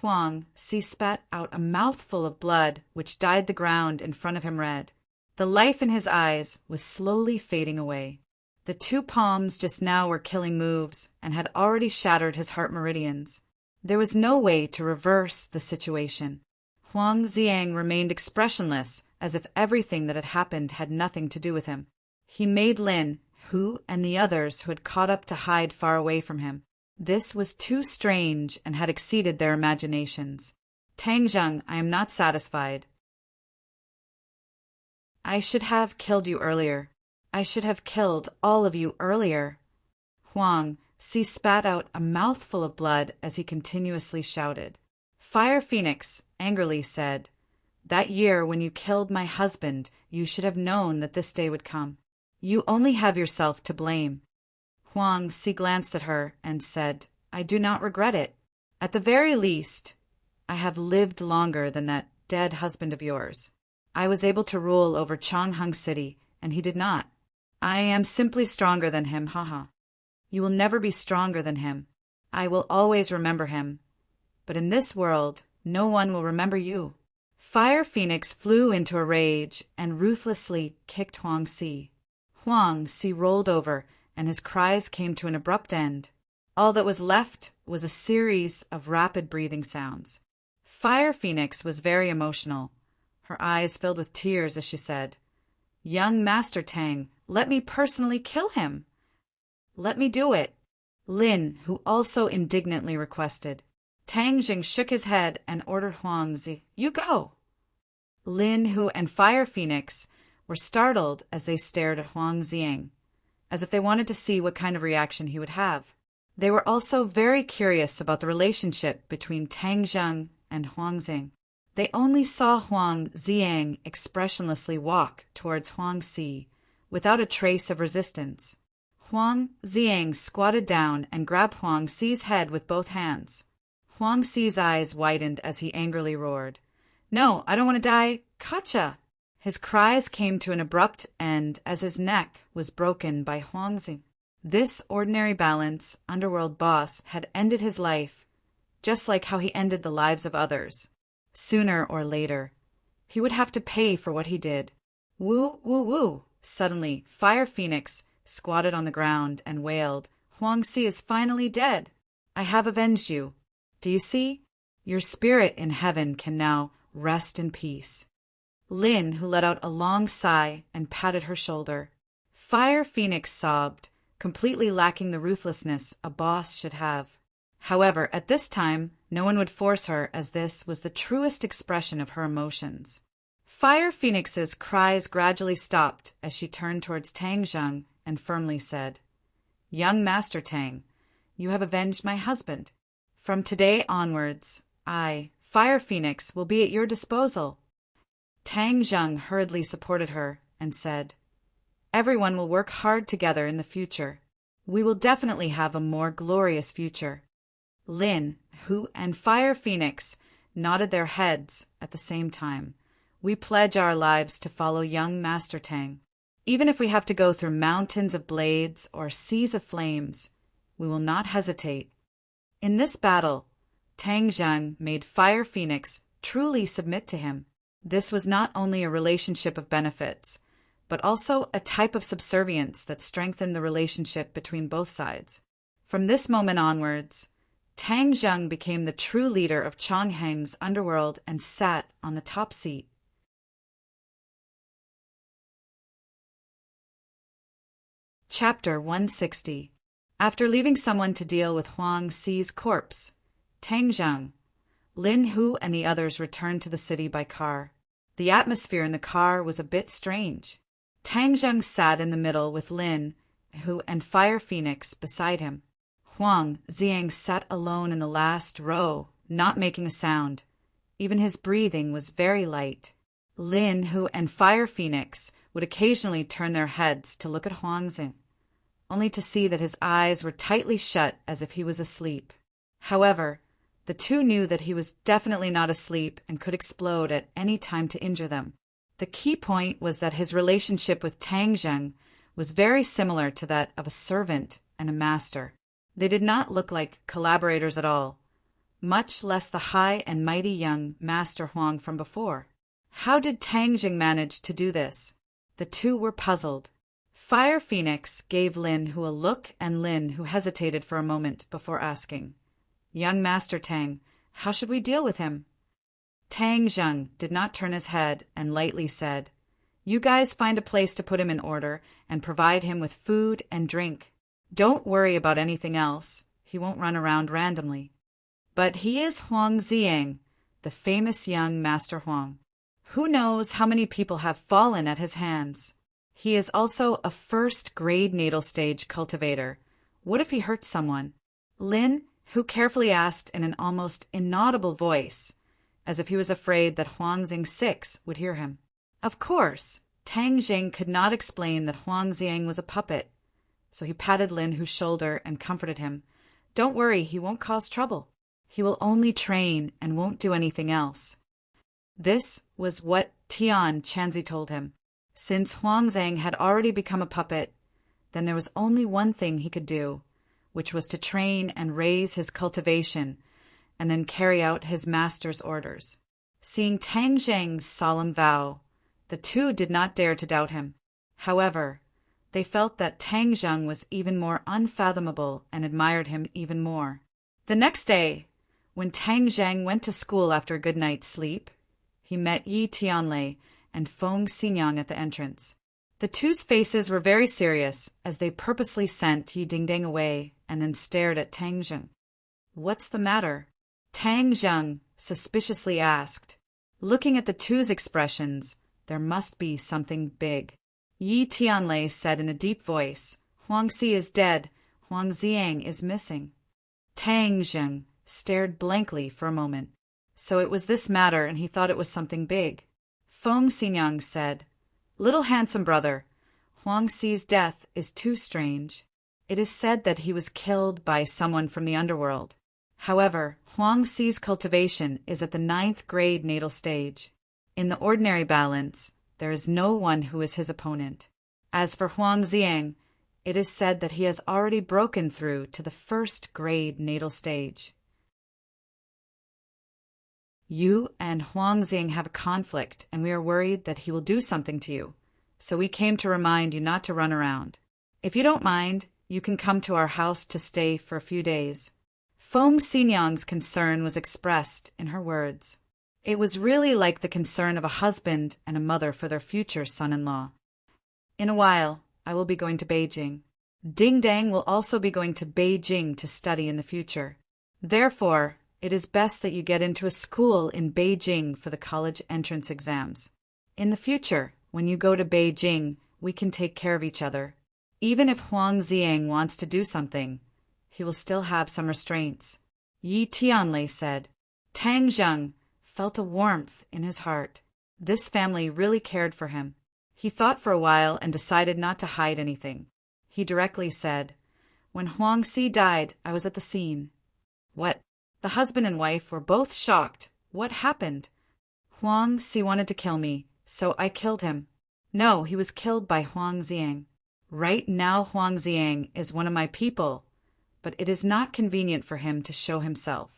Huang Si spat out a mouthful of blood which dyed the ground in front of him red. The life in his eyes was slowly fading away. The 2 palms just now were killing moves and had already shattered his heart meridians. There was no way to reverse the situation. Huang Xiang remained expressionless, as if everything that had happened had nothing to do with him. He made Lin, Hu, and the others who had caught up to hide far away from him. This was too strange and had exceeded their imaginations. Tang Zheng, I am not satisfied. I should have killed you earlier. I should have killed all of you earlier. Huang Si spat out a mouthful of blood as he continuously shouted. Fire Phoenix angrily said, That year when you killed my husband, you should have known that this day would come. You only have yourself to blame. Huang Si glanced at her and said, I do not regret it. At the very least, I have lived longer than that dead husband of yours. I was able to rule over Changheng City, and he did not. I am simply stronger than him, haha. You will never be stronger than him. I will always remember him. But in this world, no one will remember you. Fire Phoenix flew into a rage and ruthlessly kicked Huang Si. Huang Si rolled over, and his cries came to an abrupt end. All that was left was a series of rapid breathing sounds. Fire Phoenix was very emotional. Her eyes filled with tears as she said, Young Master Tang, let me personally kill him. Let me do it. Lin, who also indignantly requested. Tang Zheng shook his head and ordered Huang Si, You go. Lin, Hu, and Fire Phoenix were startled as they stared at Huang Xiang, as if they wanted to see what kind of reaction he would have. They were also very curious about the relationship between Tang Zheng and Huang Xing. They only saw Huang Xiang expressionlessly walk towards Huang Si, without a trace of resistance. Huang Xiang squatted down and grabbed Huang Si's head with both hands. Huang Si's eyes widened as he angrily roared, No, I don't want to die. Gotcha! His cries came to an abrupt end as his neck was broken by Huang Xing. This ordinary balance underworld boss had ended his life, just like how he ended the lives of others. Sooner or later, he would have to pay for what he did. Woo, woo, woo! Suddenly, Fire Phoenix squatted on the ground and wailed, Huang Si is finally dead. I have avenged you. Do you see? Your spirit in heaven can now rest in peace. Lin, who let out a long sigh and patted her shoulder. Fire Phoenix sobbed, completely lacking the ruthlessness a boss should have. However, at this time, no one would force her, as this was the truest expression of her emotions. Fire Phoenix's cries gradually stopped as she turned towards Tang Zheng and firmly said, "Young Master Tang, you have avenged my husband. From today onwards, I, Fire Phoenix, will be at your disposal." Tang Zheng hurriedly supported her and said, "Everyone will work hard together in the future. We will definitely have a more glorious future." Lin, Hu, and Fire Phoenix nodded their heads at the same time. "We pledge our lives to follow young Master Tang. Even if we have to go through mountains of blades or seas of flames, we will not hesitate." In this battle, Tang Zheng made Fire Phoenix truly submit to him. This was not only a relationship of benefits, but also a type of subservience that strengthened the relationship between both sides. From this moment onwards, Tang Zheng became the true leader of Chongheng's underworld and sat on the top seat. Chapter 160. After leaving someone to deal with Huang Xi's corpse, Tang Zheng, Lin Hu and the others returned to the city by car. The atmosphere in the car was a bit strange. Tang Zheng sat in the middle with Lin Hu and Fire Phoenix beside him. Huang Xiang sat alone in the last row, not making a sound. Even his breathing was very light. Lin Hu and Fire Phoenix would occasionally turn their heads to look at Huang Xiang, only to see that his eyes were tightly shut as if he was asleep. However, the two knew that he was definitely not asleep and could explode at any time to injure them. The key point was that his relationship with Tang Zheng was very similar to that of a servant and a master. They did not look like collaborators at all, much less the high and mighty young Master Huang from before. How did Tang Zheng manage to do this? The two were puzzled. Fire Phoenix gave Lin Hu a look, and Lin Hu hesitated for a moment before asking, "Young Master Tang, how should we deal with him?" Tang Zheng did not turn his head and lightly said, "You guys find a place to put him in order and provide him with food and drink. Don't worry about anything else. He won't run around randomly. But he is Huang Xiang, the famous young Master Huang. Who knows how many people have fallen at his hands? He is also a first-grade natal stage cultivator. What if he hurts someone?" Lin, who carefully asked in an almost inaudible voice, as if he was afraid that Huang Xiang 6 would hear him. Of course, Tang Zheng could not explain that Huang Xiang was a puppet, so he patted Lin Hu's shoulder and comforted him. "Don't worry, he won't cause trouble. He will only train and won't do anything else." This was what Tian Chanzi told him. Since Huang Xiang had already become a puppet, then there was only one thing he could do, which was to train and raise his cultivation and then carry out his master's orders. Seeing Tang Zheng's solemn vow, the two did not dare to doubt him. However, they felt that Tang Zheng was even more unfathomable and admired him even more. The next day, when Tang Zheng went to school after a good night's sleep, he met Yi Tianlei and Feng Xinyang at the entrance. The two's faces were very serious as they purposely sent Yi Dingdang away and then stared at Tang Zheng. "What's the matter?" Tang Zheng suspiciously asked. Looking at the two's expressions, there must be something big. Yi Tianlei said in a deep voice, "Huang Xi is dead. Huang Xiang is missing." Tang Zheng stared blankly for a moment. So it was this matter, and he thought it was something big. Feng Xinyang said, "Little handsome brother, Huang Xi's death is too strange. It is said that he was killed by someone from the underworld. However, Huang Xi's cultivation is at the 9th grade natal stage. In the ordinary balance, there is no one who is his opponent. As for Huang Xiang, it is said that he has already broken through to the 1st grade natal stage. You and Huang Xiang have a conflict, and we are worried that he will do something to you. So we came to remind you not to run around. If you don't mind, you can come to our house to stay for a few days." Feng Xinyang's concern was expressed in her words. It was really like the concern of a husband and a mother for their future son-in-law. "In a while, I will be going to Beijing. Ding Dang will also be going to Beijing to study in the future. Therefore, it is best that you get into a school in Beijing for the college entrance exams. In the future, when you go to Beijing, we can take care of each other. Even if Huang Ziang wants to do something, he will still have some restraints, Yi Tianlei said. Tang Zheng felt a warmth in his heart. This family really cared for him. He thought for a while and decided not to hide anything. He directly said, "When Huang Si died, I was at the scene." What? The husband and wife were both shocked. What happened? Huang Si wanted to kill me, so I killed him. No, he was killed by Huang Ziang. Right now Huang Ziang is one of my people, but it is not convenient for him to show himself,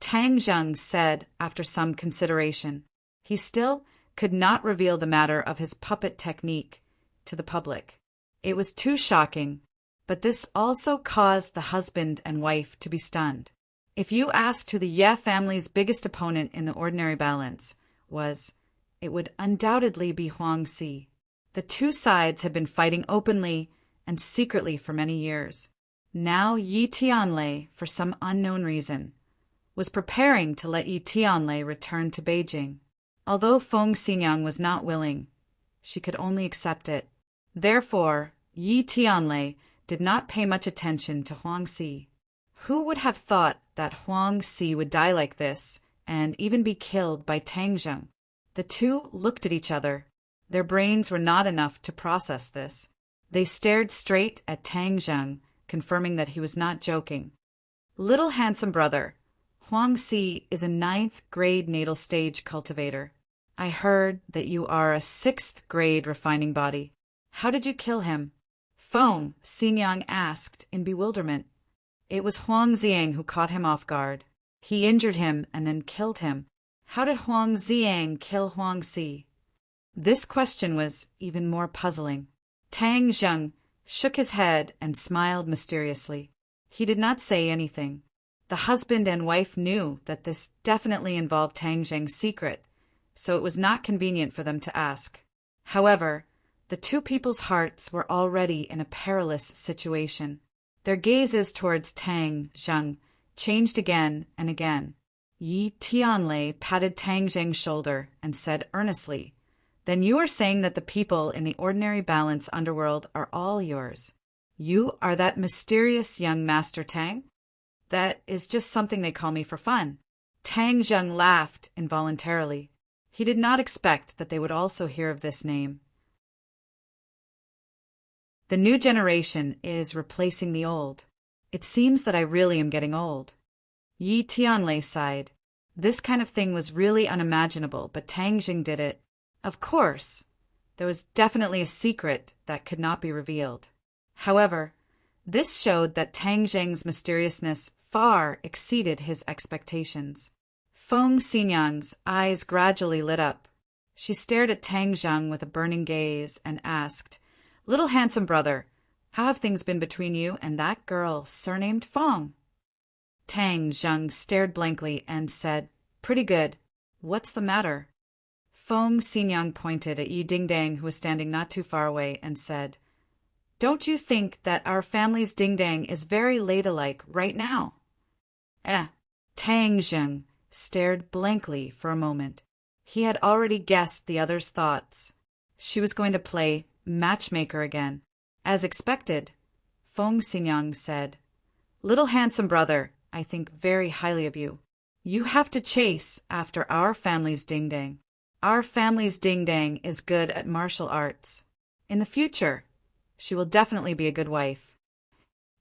Tang Zheng said after some consideration. He still could not reveal the matter of his puppet technique to the public. It was too shocking, but this also caused the husband and wife to be stunned. If you asked who the Ye family's biggest opponent in the ordinary balance was, it would undoubtedly be Huang Si. The two sides had been fighting openly and secretly for many years. Now Yi Tianlei, for some unknown reason, was preparing to let Yi Tianlei return to Beijing. Although Feng Xinyang was not willing, she could only accept it. Therefore, Yi Tianlei did not pay much attention to Huang Si. Who would have thought that Huang Si would die like this and even be killed by Tang Zheng? The two looked at each other. Their brains were not enough to process this. They stared straight at Tang Zheng, confirming that he was not joking. Little handsome brother, Huang Si is a 9th grade natal stage cultivator. I heard that you are a 6th grade refining body. How did you kill him? Feng Xinyang asked in bewilderment. It was Huang Ziang who caught him off guard. He injured him and then killed him. How did Huang Ziang kill Huang Si? This question was even more puzzling. Tang Zheng shook his head and smiled mysteriously. He did not say anything. The husband and wife knew that this definitely involved Tang Zheng's secret, so it was not convenient for them to ask. However, the two people's hearts were already in a perilous situation. Their gazes towards Tang Zheng changed again and again. Yi Tianlei patted Tang Zheng's shoulder and said earnestly, "Then you are saying that the people in the ordinary balance underworld are all yours. You are that mysterious young Master Tang? That is just something they call me for fun." Tang Zheng laughed involuntarily. He did not expect that they would also hear of this name. The new generation is replacing the old. It seems that I really am getting old. Yi Tianlei sighed. This kind of thing was really unimaginable, but Tang Zheng did it. Of course, there was definitely a secret that could not be revealed. However, this showed that Tang Zheng's mysteriousness far exceeded his expectations. Feng Xinyang's eyes gradually lit up. She stared at Tang Zheng with a burning gaze and asked, "Little handsome brother, how have things been between you and that girl surnamed Feng?" Tang Zheng stared blankly and said, "Pretty good. What's the matter?" Feng Xinyang pointed at Yi Dingdang, who was standing not too far away, and said, "Don't you think that our family's Dingdang is very ladylike right now?" Tang Zheng stared blankly for a moment. He had already guessed the other's thoughts. She was going to play matchmaker again. As expected, Feng Xinyang said, "Little handsome brother, I think very highly of you. You have to chase after our family's Dingdang. Our family's Dingdang is good at martial arts. In the future, she will definitely be a good wife."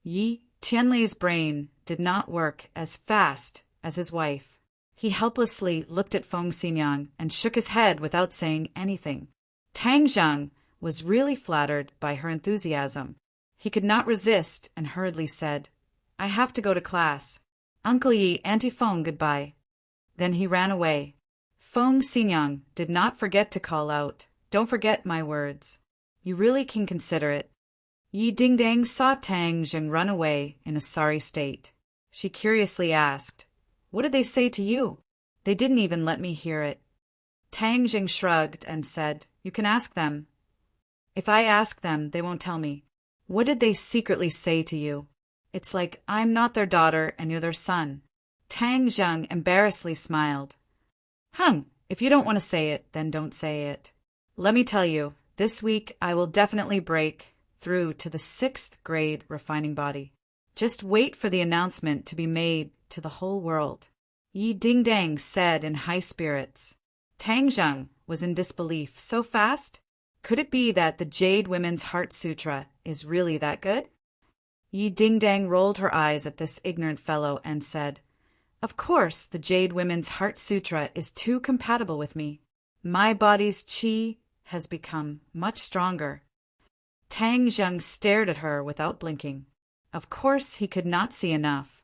Yi Tianlei's brain did not work as fast as his wife. He helplessly looked at Feng Xinyang and shook his head without saying anything. Tang Zheng was really flattered by her enthusiasm. He could not resist and hurriedly said, "I have to go to class. Uncle Yi, Auntie Feng, goodbye." Then he ran away. Feng Xinyang did not forget to call out, "Don't forget my words. You really can consider it." Yi Dingdang saw Tang Zheng run away in a sorry state. She curiously asked, "What did they say to you? They didn't even let me hear it." Tang Zheng shrugged and said, "You can ask them." "If I ask them, they won't tell me." "What did they secretly say to you? It's like I'm not their daughter and you're their son." Tang Zheng embarrassedly smiled. If you don't want to say it, then don't say it. Let me tell you, this week I will definitely break through to the 6th grade refining body. Just wait for the announcement to be made to the whole world. Yi Dingdang said in high spirits. Tang Zheng was in disbelief. So fast? Could it be that the Jade Women's Heart Sutra is really that good? Yi Dingdang rolled her eyes at this ignorant fellow and said, Of course the Jade Women's Heart Sutra is too compatible with me. My body's qi has become much stronger. Tang Zheng stared at her without blinking. Of course he could not see enough,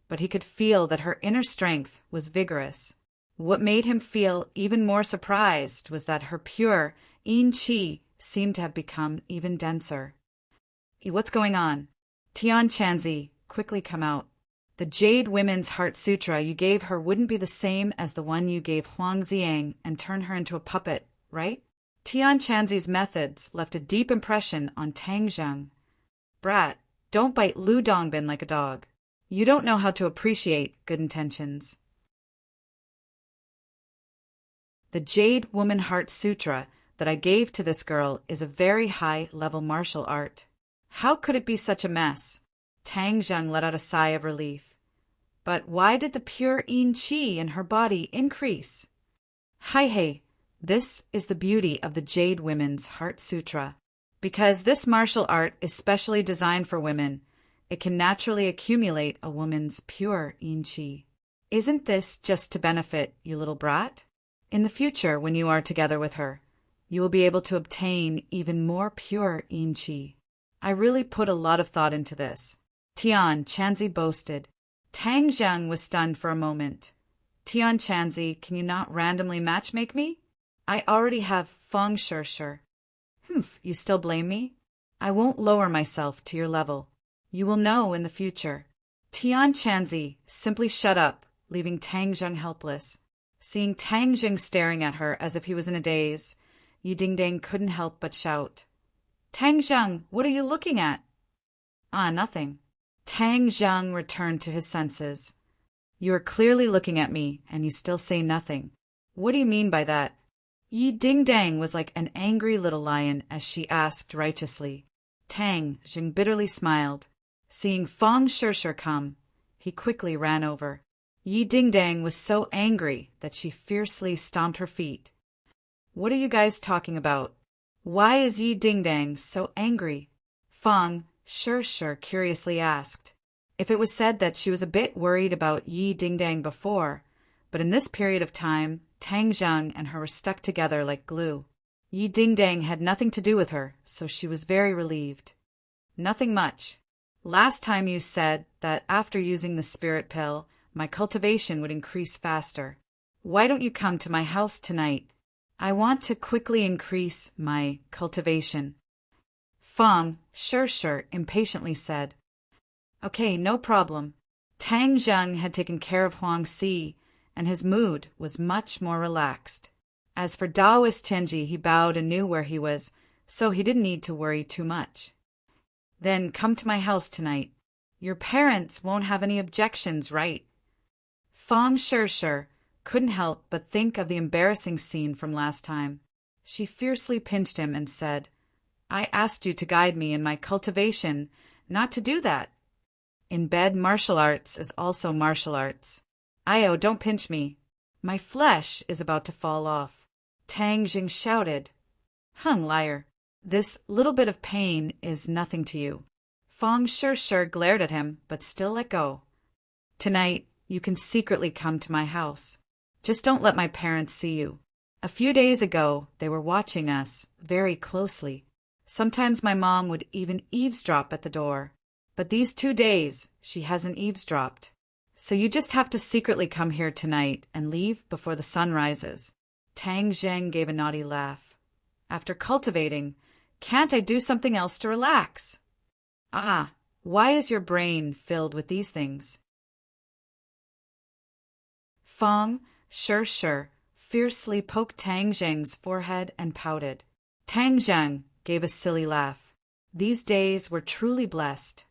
but he could feel that her inner strength was vigorous. What made him feel even more surprised was that her pure yin qi seemed to have become even denser. What's going on? Tian Chanzi, quickly come out. The Jade Women's Heart Sutra you gave her wouldn't be the same as the one you gave Huang Ziang and turned her into a puppet, right? Tian Chanzi's methods left a deep impression on Tang Zheng. Brat, don't bite Lu Dongbin like a dog. You don't know how to appreciate good intentions. The Jade Woman Heart Sutra that I gave to this girl is a very high-level martial art. How could it be such a mess? Tang Zheng let out a sigh of relief. But why did the pure yin qi in her body increase? Hey, this is the beauty of the Jade Women's Heart Sutra. Because this martial art is specially designed for women, it can naturally accumulate a woman's pure yin qi. Isn't this just to benefit you, little brat? In the future, when you are together with her, you will be able to obtain even more pure yin qi. I really put a lot of thought into this. Tian Chanzi boasted. Tang Zheng was stunned for a moment. Tian Chanzi, can you not randomly matchmake me? I already have Feng Shirshir. You still blame me? I won't lower myself to your level. You will know in the future. Tian Chanzi simply shut up, leaving Tang Zheng helpless. Seeing Tang Zheng staring at her as if he was in a daze, Yi Dingdang couldn't help but shout. Tang Zheng, what are you looking at? Nothing. Tang Zheng returned to his senses. You are clearly looking at me, and you still say nothing. What do you mean by that? Yi Dingdang was like an angry little lion as she asked righteously. Tang Zheng bitterly smiled. Seeing Feng Shirshir come, he quickly ran over. Yi Dingdang was so angry that she fiercely stomped her feet. What are you guys talking about? Why is Yi Dingdang so angry? Feng Shirshir curiously asked. If it was said that she was a bit worried about Yi Dingdang before, but in this period of time, Tang Zheng and her were stuck together like glue. Yi Dingdang had nothing to do with her, so she was very relieved. Nothing much. Last time you said that after using the spirit pill, my cultivation would increase faster. Why don't you come to my house tonight? I want to quickly increase my cultivation. Feng Shirshir impatiently said. Okay, no problem. Tang Zheng had taken care of Huang Si, and his mood was much more relaxed. As for Taoist Tianji, he bowed and knew where he was, so he didn't need to worry too much. Then come to my house tonight. Your parents won't have any objections, right? Feng Shirshir couldn't help but think of the embarrassing scene from last time. She fiercely pinched him and said, I asked you to guide me in my cultivation, not to do that. In bed, martial arts is also martial arts. Io, don't pinch me. My flesh is about to fall off. Tang Zheng shouted. Liar. This little bit of pain is nothing to you. Feng Shirshir glared at him, but still let go. Tonight, you can secretly come to my house. Just don't let my parents see you. A few days ago, they were watching us very closely. Sometimes my mom would even eavesdrop at the door. But these 2 days, she hasn't eavesdropped. So you just have to secretly come here tonight and leave before the sun rises. Tang Zheng gave a naughty laugh. After cultivating, can't I do something else to relax? Why is your brain filled with these things? Feng Shirshir fiercely poked Tang Zheng's forehead and pouted. Tang Zheng gave a silly laugh. These days were truly blessed.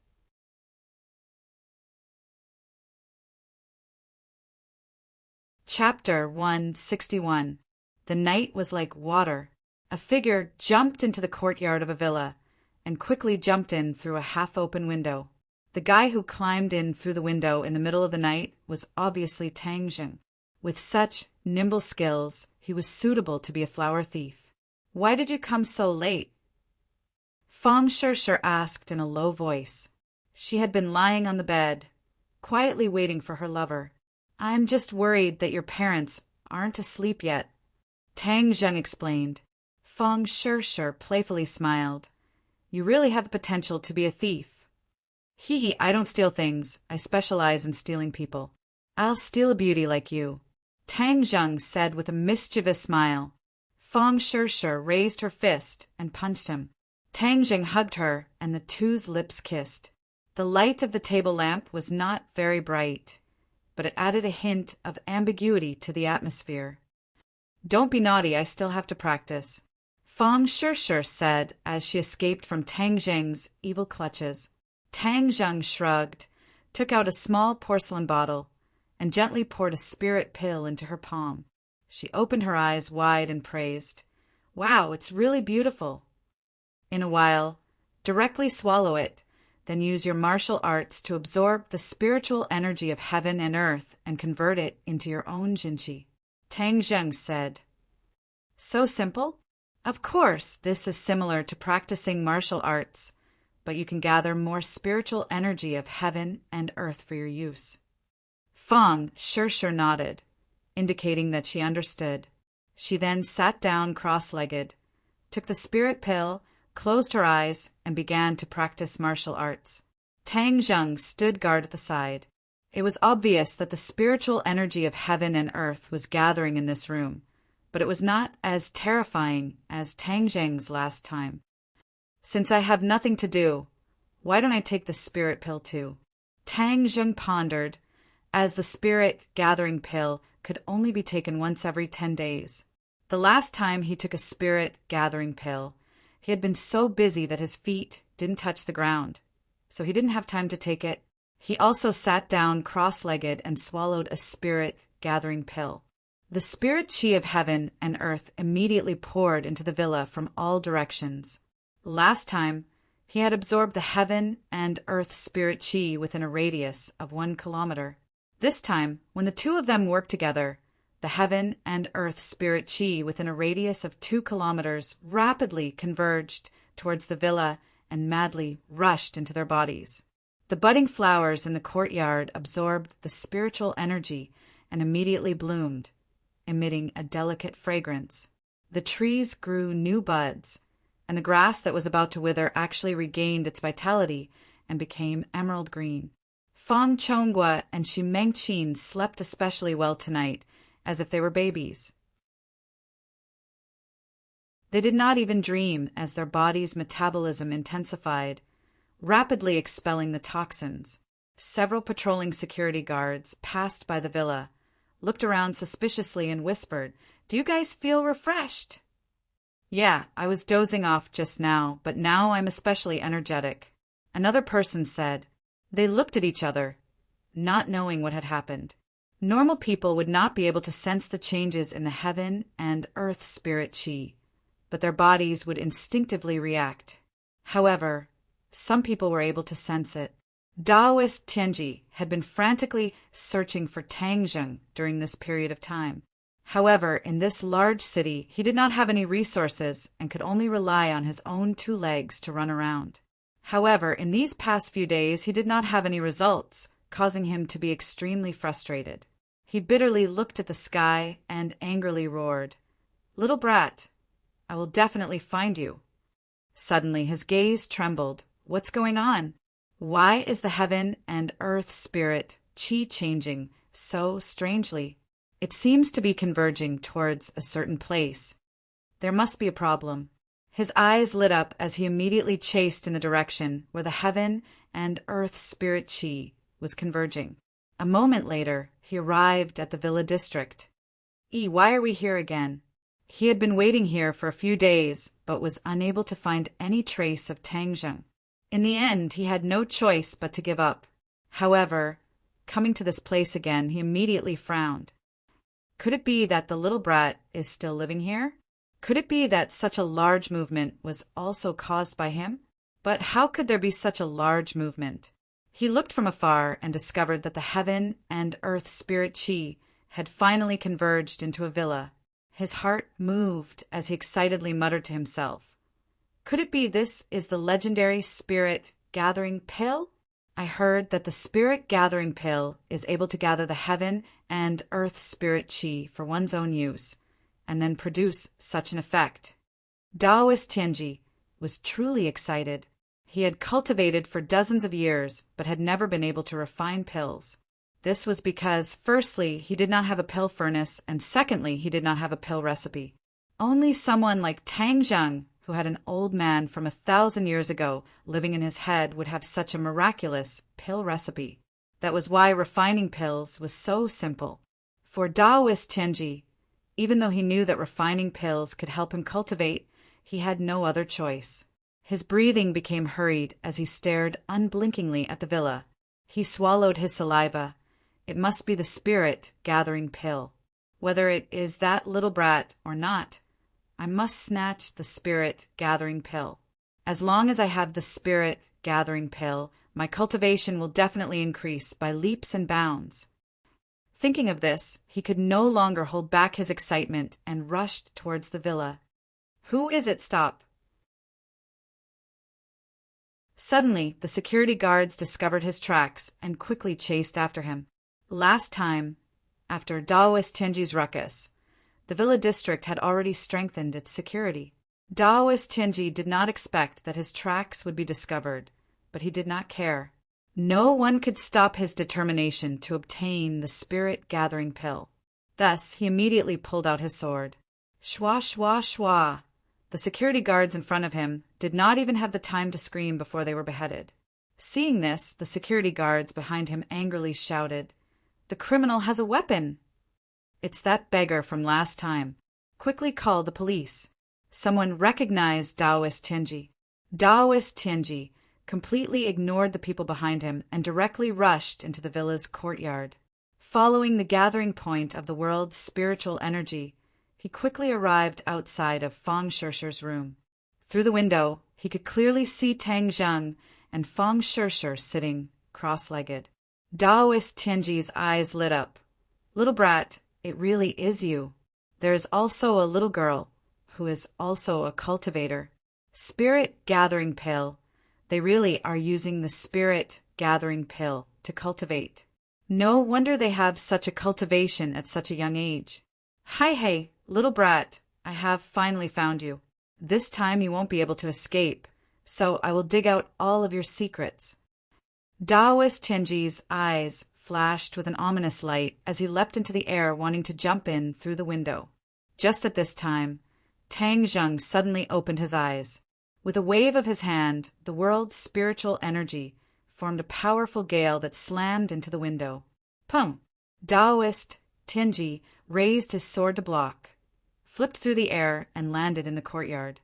Chapter 161. The night was like water. A figure jumped into the courtyard of a villa, and quickly jumped in through a half-open window. The guy who climbed in through the window in the middle of the night was obviously Tang Jing. With such nimble skills, he was suitable to be a flower thief. "Why did you come so late?" Fang Shishir asked in a low voice. She had been lying on the bed, quietly waiting for her lover. "I'm just worried that your parents aren't asleep yet," Tang Jing explained. Fang Shishir playfully smiled. "You really have the potential to be a thief." "Hee, I don't steal things. I specialize in stealing people." "I'll steal a beauty like you," Tang Jing said with a mischievous smile. Fang Shishir raised her fist and punched him. Tang Jing hugged her, and the two's lips kissed. The light of the table lamp was not very bright, but it added a hint of ambiguity to the atmosphere. "Don't be naughty, I still have to practice," Fang Shishir said as she escaped from Tang Jing's evil clutches. Tang Jing shrugged, took out a small porcelain bottle, and gently poured a spirit pill into her palm. She opened her eyes wide and praised, "Wow, it's really beautiful." "In a while, directly swallow it, then use your martial arts to absorb the spiritual energy of heaven and earth and convert it into your own jinchi," Tang Jing said. "So simple?" "Of course, this is similar to practicing martial arts, but you can gather more spiritual energy of heaven and earth for your use." Fang Shishir nodded, indicating that she understood. She then sat down cross-legged, took the spirit pill, closed her eyes, and began to practice martial arts. Tang Jing stood guard at the side. It was obvious that the spiritual energy of heaven and earth was gathering in this room, but it was not as terrifying as Tang Jing's last time. "Since I have nothing to do, why don't I take the spirit pill too?" Tang Jing pondered, as the spirit gathering pill could only be taken once every 10 days. The last time he took a spirit gathering pill, he had been so busy that his feet didn't touch the ground, so he didn't have time to take it. He also sat down cross-legged and swallowed a spirit gathering pill. The spirit chi of heaven and earth immediately poured into the villa from all directions. Last time, he had absorbed the heaven and earth spirit chi within a radius of 1 kilometer. This time, when the two of them worked together, the heaven and earth spirit chi within a radius of 2 kilometers rapidly converged towards the villa and madly rushed into their bodies. The budding flowers in the courtyard absorbed the spiritual energy and immediately bloomed, emitting a delicate fragrance. The trees grew new buds, and the grass that was about to wither actually regained its vitality and became emerald green. Fang Chonghua and Xu Mengqin slept especially well tonight, as if they were babies. They did not even dream as their body's metabolism intensified, rapidly expelling the toxins. Several patrolling security guards passed by the villa, looked around suspiciously and whispered, "Do you guys feel refreshed?" "Yeah, I was dozing off just now, but now I'm especially energetic," another person said. They looked at each other, not knowing what had happened. Normal people would not be able to sense the changes in the heaven and earth spirit chi, but their bodies would instinctively react. However, some people were able to sense it. Taoist Tianji had been frantically searching for Tang Jing during this period of time. However, in this large city, he did not have any resources and could only rely on his own 2 legs to run around. However, in these past few days, he did not have any results, causing him to be extremely frustrated. He bitterly looked at the sky and angrily roared, "Little brat, I will definitely find you." Suddenly, his gaze trembled. What's going on? Why is the heaven and earth spirit chi changing so strangely? It seems to be converging towards a certain place. There must be a problem. His eyes lit up as he immediately chased in the direction where the heaven and earth spirit chi was converging. A moment later, he arrived at the villa district. Why are we here again? He had been waiting here for a few days, but was unable to find any trace of Tang Jing. In the end, he had no choice but to give up. However, coming to this place again, he immediately frowned. Could it be that the little brat is still living here? Could it be that such a large movement was also caused by him? But how could there be such a large movement? He looked from afar and discovered that the heaven and earth spirit chi had finally converged into a villa. His heart moved as he excitedly muttered to himself, "Could it be this is the legendary spirit gathering pill? I heard that the spirit gathering pill is able to gather the heaven and earth spirit chi for one's own use, and then produce such an effect." Taoist Tianji was truly excited. He had cultivated for dozens of years, but had never been able to refine pills. This was because, firstly, he did not have a pill furnace, and secondly, he did not have a pill recipe. Only someone like Tang Zheng, who had an old man from 1,000 years ago living in his head, would have such a miraculous pill recipe. That was why refining pills was so simple. For Taoist Tianji, even though he knew that refining pills could help him cultivate, he had no other choice. His breathing became hurried as he stared unblinkingly at the villa. He swallowed his saliva. It must be the spirit gathering pill. Whether it is that little brat or not, I must snatch the spirit gathering pill. As long as I have the spirit gathering pill, my cultivation will definitely increase by leaps and bounds. Thinking of this, he could no longer hold back his excitement and rushed towards the villa. "Who is it? Stop!" Suddenly, the security guards discovered his tracks and quickly chased after him. Last time, after Taoist Tianji's ruckus, the villa district had already strengthened its security. Taoist Tianji did not expect that his tracks would be discovered, but he did not care. No one could stop his determination to obtain the spirit-gathering pill. Thus, he immediately pulled out his sword. Shwa, shwa, shwa! The security guards in front of him did not even have the time to scream before they were beheaded. Seeing this, the security guards behind him angrily shouted, "The criminal has a weapon!" "It's that beggar from last time. Quickly call the police." Someone recognized Taoist Tianji. Taoist Tianji completely ignored the people behind him and directly rushed into the villa's courtyard. Following the gathering point of the world's spiritual energy, he quickly arrived outside of Fang Shishir's room. Through the window, he could clearly see Tang Zheng and Fang Shishir sitting cross-legged. Taoist Tianji's eyes lit up. "Little brat, it really is you. There is also a little girl, who is also a cultivator. Spirit gathering pill. They really are using the spirit gathering pill to cultivate. No wonder they have such a cultivation at such a young age. Hi, hey, little brat, I have finally found you. This time you won't be able to escape, so I will dig out all of your secrets." Taoist Tianji's eyes flashed with an ominous light as he leapt into the air, wanting to jump in through the window. Just at this time, Tang Zheng suddenly opened his eyes. With a wave of his hand, the world's spiritual energy formed a powerful gale that slammed into the window. Pum! Taoist Tianji raised his sword to block, flipped through the air, and landed in the courtyard.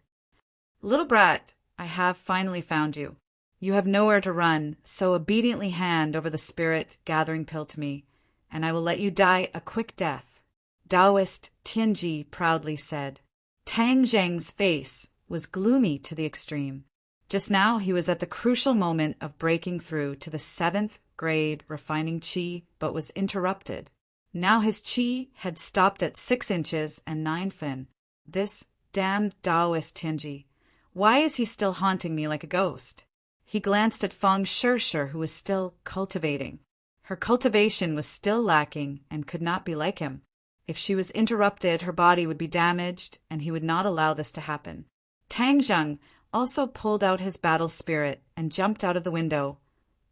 "Little brat, I have finally found you. You have nowhere to run, so obediently hand over the spirit gathering pill to me, and I will let you die a quick death," Taoist Tianji proudly said. Tang Zheng's face was gloomy to the extreme. Just now he was at the crucial moment of breaking through to the 7th grade refining qi, but was interrupted. Now his qi had stopped at 6 inches and 9 fin. This damned Taoist Tianji. Why is he still haunting me like a ghost? He glanced at Fang Shishir, who was still cultivating. Her cultivation was still lacking and could not be like him. If she was interrupted, her body would be damaged, and he would not allow this to happen. Tang Zheng also pulled out his battle spirit and jumped out of the window,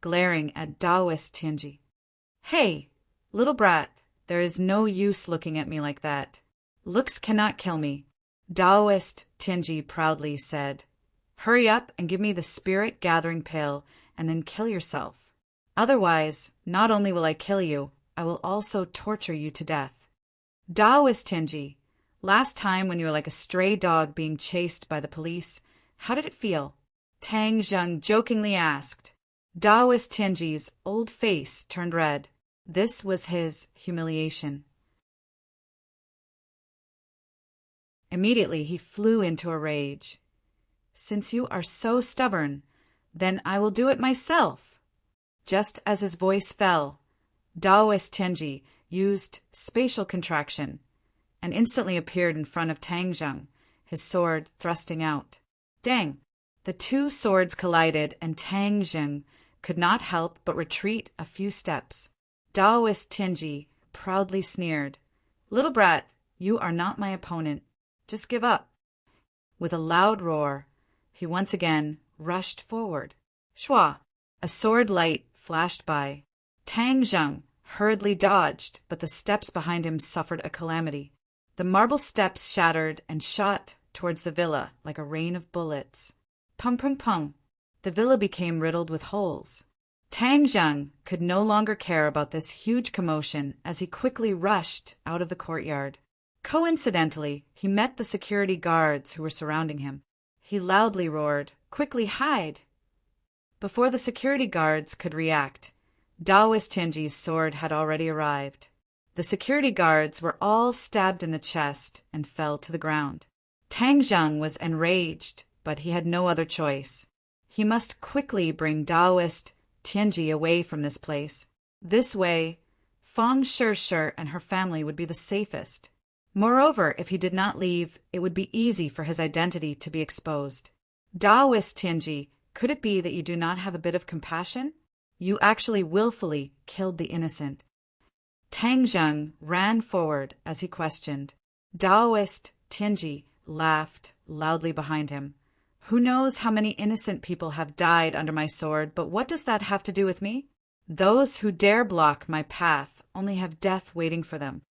glaring at Taoist Tianji. "Hey, little brat, there is no use looking at me like that. Looks cannot kill me," Taoist Tianji proudly said. "Hurry up and give me the spirit gathering pill and then kill yourself. Otherwise, not only will I kill you, I will also torture you to death." Taoist Tianji, last time when you were like a stray dog being chased by the police, how did it feel? Tang Zheng jokingly asked. Taoist Tianji's old face turned red. This was his humiliation. Immediately he flew into a rage. "Since you are so stubborn, Then I will do it myself. Just as his voice fell, Daoist Tianji used spatial contraction and instantly appeared in front of Tang Zheng, his sword thrusting out. Dang! The two swords collided, and Tang Zheng could not help but retreat a few steps. Daoist Tianji proudly sneered, "Little brat, you are not my opponent. Just give up." With a loud roar, he once again rushed forward. Shua! A sword light flashed by. Tang Zheng hurriedly dodged, but the steps behind him suffered a calamity. The marble steps shattered and shot towards the villa like a rain of bullets. Pung pung pung! The villa became riddled with holes. Tang Zheng could no longer care about this huge commotion as he quickly rushed out of the courtyard. Coincidentally, he met the security guards who were surrounding him. He loudly roared, "Quickly hide!" Before the security guards could react, Daoist Tianji's sword had already arrived. The security guards were all stabbed in the chest and fell to the ground. Tang Zheng was enraged, but he had no other choice. He must quickly bring Daoist Tianji away from this place. This way, Fang Shishir and her family would be the safest. Moreover, if he did not leave, it would be easy for his identity to be exposed. Daoist Tianji, could it be that you do not have a bit of compassion? You actually willfully killed the innocent. Tang Zheng ran forward as he questioned. Daoist Tianji laughed loudly behind him. "Who knows how many innocent people have died under my sword, but what does that have to do with me? Those who dare block my path only have death waiting for them."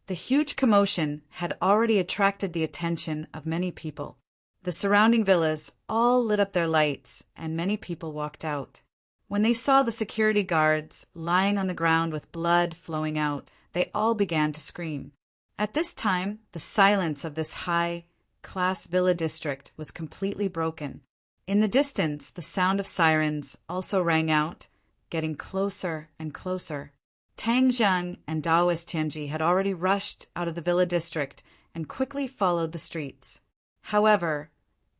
The huge commotion had already attracted the attention of many people. The surrounding villas all lit up their lights, and many people walked out. When they saw the security guards lying on the ground with blood flowing out, they all began to scream. At this time, the silence of this high-class villa district was completely broken. In the distance, the sound of sirens also rang out, getting closer and closer. Tang Zheng and Daoist Tianji had already rushed out of the villa district and quickly followed the streets. However,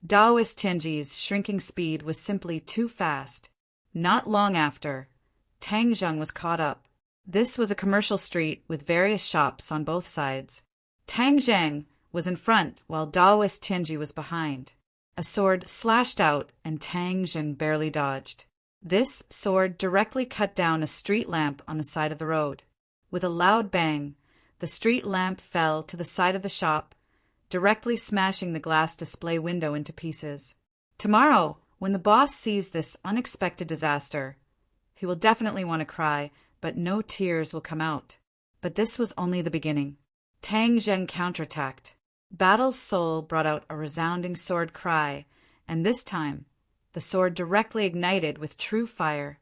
Daoist Tianji's shrinking speed was simply too fast. Not long after, Tang Zheng was caught up. This was a commercial street with various shops on both sides. Tang Zheng was in front while Daoist Tianji was behind. A sword slashed out and Tang Zheng barely dodged. This sword directly cut down a street lamp on the side of the road. With a loud bang, the street lamp fell to the side of the shop, directly smashing the glass display window into pieces. Tomorrow, when the boss sees this unexpected disaster, he will definitely want to cry, but no tears will come out. But this was only the beginning. Tang Zheng counterattacked. Battle's soul brought out a resounding sword cry, and this time, the sword directly ignited with true fire.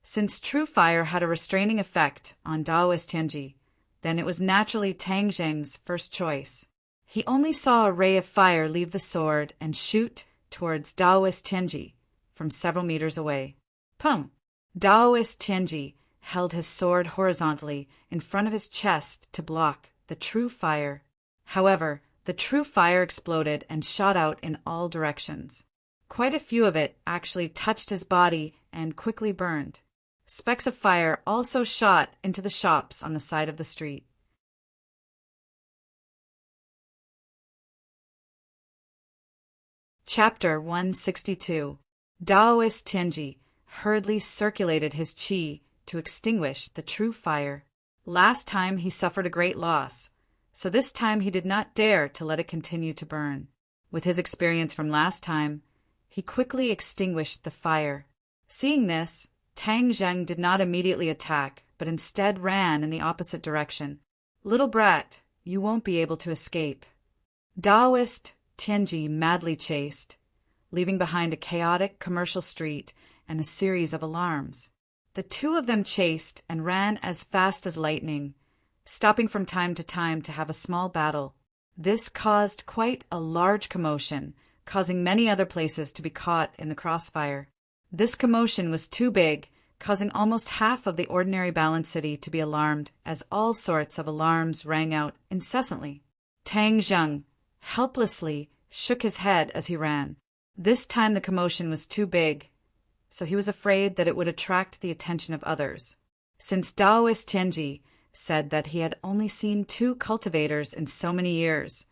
Since true fire had a restraining effect on Daoist Tianji, then it was naturally Tang Zheng's first choice. He only saw a ray of fire leave the sword and shoot towards Daoist Tianji from several meters away. Pum! Daoist Tianji held his sword horizontally in front of his chest to block the true fire. However, the true fire exploded and shot out in all directions. Quite a few of it actually touched his body and quickly burned. Specks of fire also shot into the shops on the side of the street. Chapter 162. Daoist Tianji hurriedly circulated his qi to extinguish the true fire. Last time he suffered a great loss, so this time he did not dare to let it continue to burn. With his experience from last time, he quickly extinguished the fire. Seeing this, Tang Zheng did not immediately attack, but instead ran in the opposite direction. "Little brat, you won't be able to escape." Daoist Tianji madly chased, leaving behind a chaotic commercial street and a series of alarms. The two of them chased and ran as fast as lightning, stopping from time to time to have a small battle. This caused quite a large commotion, causing many other places to be caught in the crossfire. This commotion was too big, causing almost half of the ordinary Balance City to be alarmed, as all sorts of alarms rang out incessantly. Tang Zheng helplessly shook his head as he ran. This time the commotion was too big, so he was afraid that it would attract the attention of others. Since Daoist Tianji said that he had only seen 2 cultivators in so many years,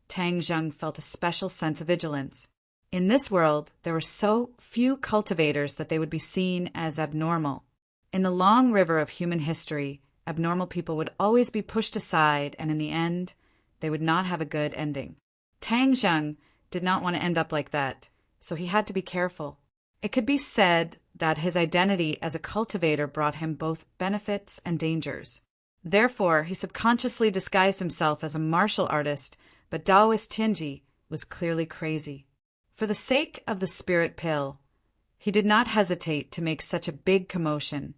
Tang Zheng felt a special sense of vigilance. In this world, there were so few cultivators that they would be seen as abnormal. In the long river of human history, abnormal people would always be pushed aside, and in the end, they would not have a good ending. Tang Zheng did not want to end up like that, so he had to be careful. It could be said that his identity as a cultivator brought him both benefits and dangers. Therefore, he subconsciously disguised himself as a martial artist, but Daoist Tianji was clearly crazy. For the sake of the spirit pill, he did not hesitate to make such a big commotion,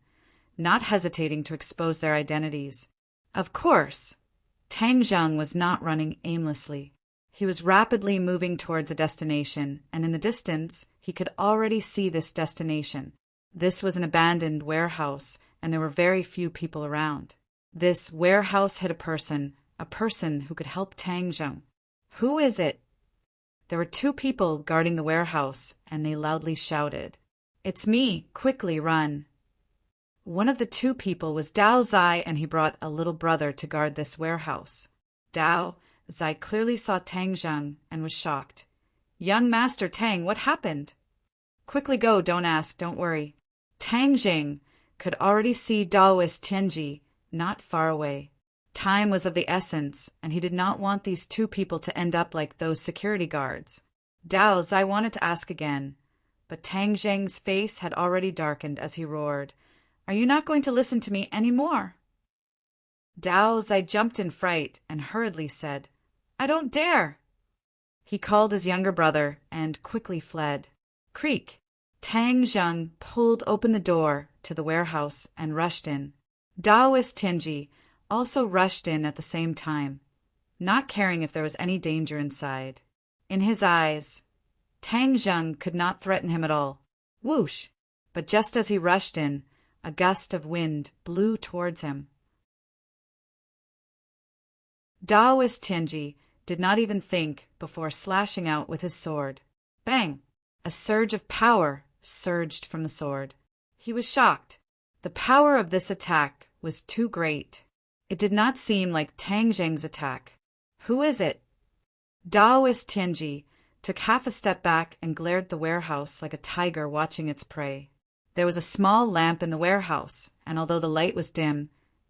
not hesitating to expose their identities. Of course, Tang Zheng was not running aimlessly. He was rapidly moving towards a destination, and in the distance, he could already see this destination. This was an abandoned warehouse, and there were very few people around. This warehouse hid a person who could help Tang Zheng. Who is it? There were 2 people guarding the warehouse, and they loudly shouted, "It's me! Quickly run!" One of the 2 people was Dao Zai, and he brought a little brother to guard this warehouse. Dao Zai clearly saw Tang Zheng and was shocked. "Young Master Tang, what happened?" "Quickly go, don't ask, don't worry." Tang Zheng could already see Daoist Tianji not far away. Time was of the essence, and he did not want these 2 people to end up like those security guards. Dao Zai wanted to ask again, but Tang Zheng's face had already darkened as he roared, "Are you not going to listen to me any more?" Dao Zai jumped in fright and hurriedly said, "I don't dare." He called his younger brother and quickly fled. Creak! Tang Zheng pulled open the door to the warehouse and rushed in. Daoist Tianji also rushed in at the same time, not caring if there was any danger inside. In his eyes, Tang Zheng could not threaten him at all. Whoosh! But just as he rushed in, a gust of wind blew towards him. Daoist Tianji did not even think before slashing out with his sword. Bang! A surge of power surged from the sword. He was shocked. The power of this attack was too great. It did not seem like Tang Zheng's attack. Who is it? Daoist Tianji took half a step back and glared at the warehouse like a tiger watching its prey. There was a small lamp in the warehouse, and although the light was dim,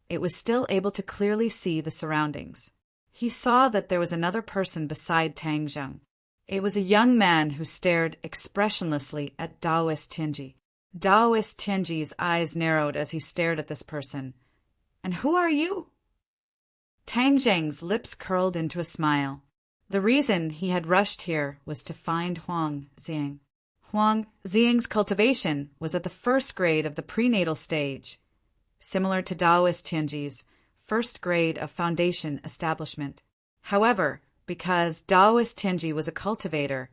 it was still able to clearly see the surroundings. He saw that there was another person beside Tang Zheng. It was a young man who stared expressionlessly at Daoist Tianji. Daoist Tianji's eyes narrowed as he stared at this person. "And who are you?" Tang Zheng's lips curled into a smile. The reason he had rushed here was to find Huang Xiang. Huang Xiang's cultivation was at the 1st grade of the prenatal stage, similar to Daoist Tianji's 1st grade of foundation establishment. However, because Daoist Tianji was a cultivator,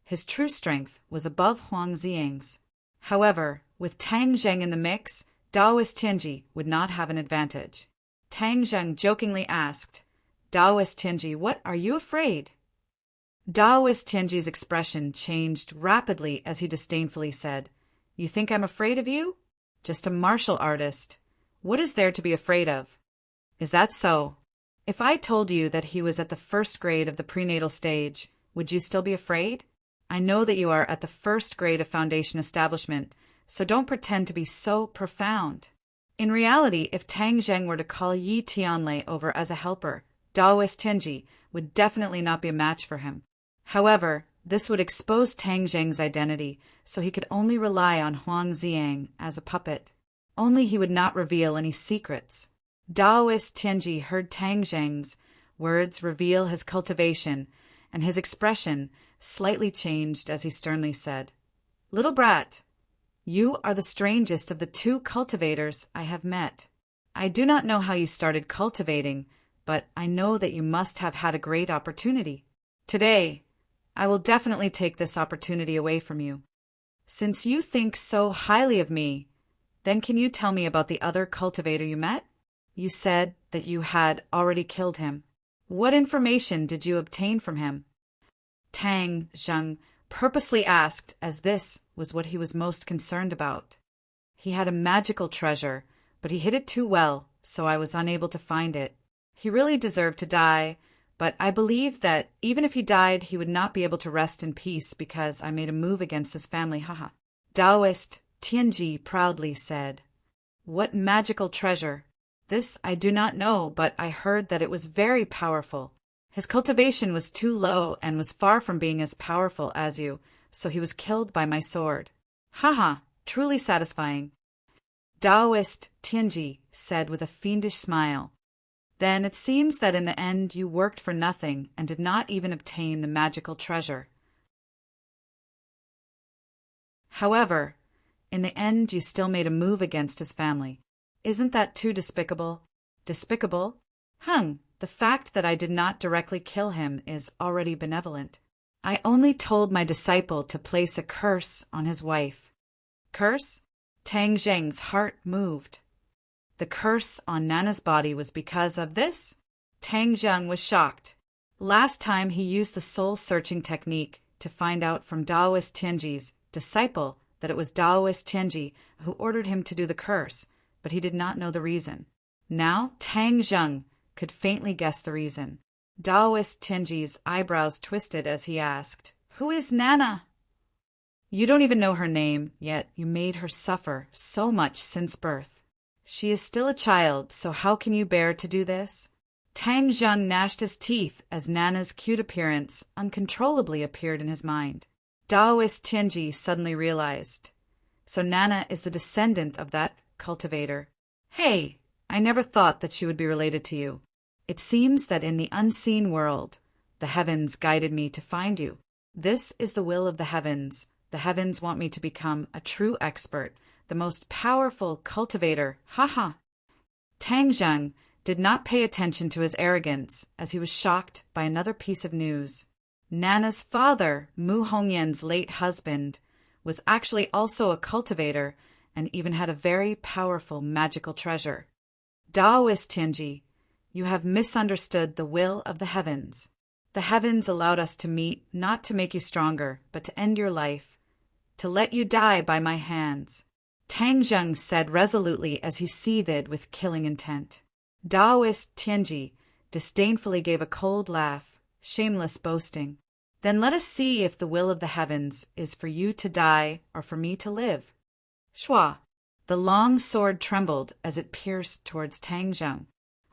his true strength was above Huang Xiang's. However, with Tang Zheng in the mix, Daoist Tianji would not have an advantage. Tang Zheng jokingly asked, "Daoist Tianji, what are you afraid?" Daoist Tianji's expression changed rapidly as he disdainfully said, "You think I'm afraid of you? Just a martial artist. What is there to be afraid of?" "Is that so? If I told you that he was at the 1st grade of the prenatal stage, would you still be afraid? I know that you are at the 1st grade of foundation establishment, so don't pretend to be so profound." In reality, if Tang Zheng were to call Yi Tianlei over as a helper, Daoist Tianji would definitely not be a match for him. However, this would expose Tang Zheng's identity, so he could only rely on Huang Xiang as a puppet. Only he would not reveal any secrets. Daoist Tianji heard Tang Zheng's words reveal his cultivation, and his expression slightly changed as he sternly said, "Little brat, you are the strangest of the 2 cultivators I have met. I do not know how you started cultivating, but I know that you must have had a great opportunity. Today, I will definitely take this opportunity away from you. Since you think so highly of me, then can you tell me about the other cultivator you met? You said that you had already killed him. What information did you obtain from him?" Tang Zheng purposely asked, as this was what he was most concerned about. He had a magical treasure, but he hid it too well, so I was unable to find it. He really deserved to die, but I believe that even if he died, he would not be able to rest in peace because I made a move against his family, haha. Taoist Tianji proudly said, "What magical treasure? This I do not know, but I heard that it was very powerful. His cultivation was too low and was far from being as powerful as you, so he was killed by my sword. Haha, truly satisfying." Taoist Tianji said with a fiendish smile, "Then it seems that in the end you worked for nothing and did not even obtain the magical treasure. However, in the end you still made a move against his family. Isn't that too despicable?" "Despicable? The fact that I did not directly kill him is already benevolent. I only told my disciple to place a curse on his wife." "Curse?" Tang Zheng's heart moved. The curse on Nana's body was because of this? Tang Zheng was shocked. Last time he used the soul-searching technique to find out from Taoist Tianji's disciple that it was Taoist Tianji who ordered him to do the curse, but he did not know the reason. Now Tang Zheng could faintly guess the reason. Taoist Tianji's eyebrows twisted as he asked, "Who is Nana?" "You don't even know her name, yet you made her suffer so much since birth. She is still a child, so how can you bear to do this?" Tang Zheng gnashed his teeth as Nana's cute appearance uncontrollably appeared in his mind. Taoist Tianji suddenly realized, "So Nana is the descendant of that cultivator. Hey, I never thought that she would be related to you. It seems that in the unseen world, the heavens guided me to find you. This is the will of the heavens. The heavens want me to become a true expert, the most powerful cultivator, haha." Tang Zheng did not pay attention to his arrogance as he was shocked by another piece of news. Nana's father, Mu Hongyan's late husband, was actually also a cultivator and even had a very powerful magical treasure. Taoist Tianji, you have misunderstood the will of the heavens. The heavens allowed us to meet not to make you stronger, but to end your life, to let you die by my hands," Tang Zheng said resolutely as he seethed with killing intent. Taoist Tianji disdainfully gave a cold laugh, shameless boasting. "Then let us see if the will of the heavens is for you to die or for me to live." Shua! The long sword trembled as it pierced towards Tang Zheng.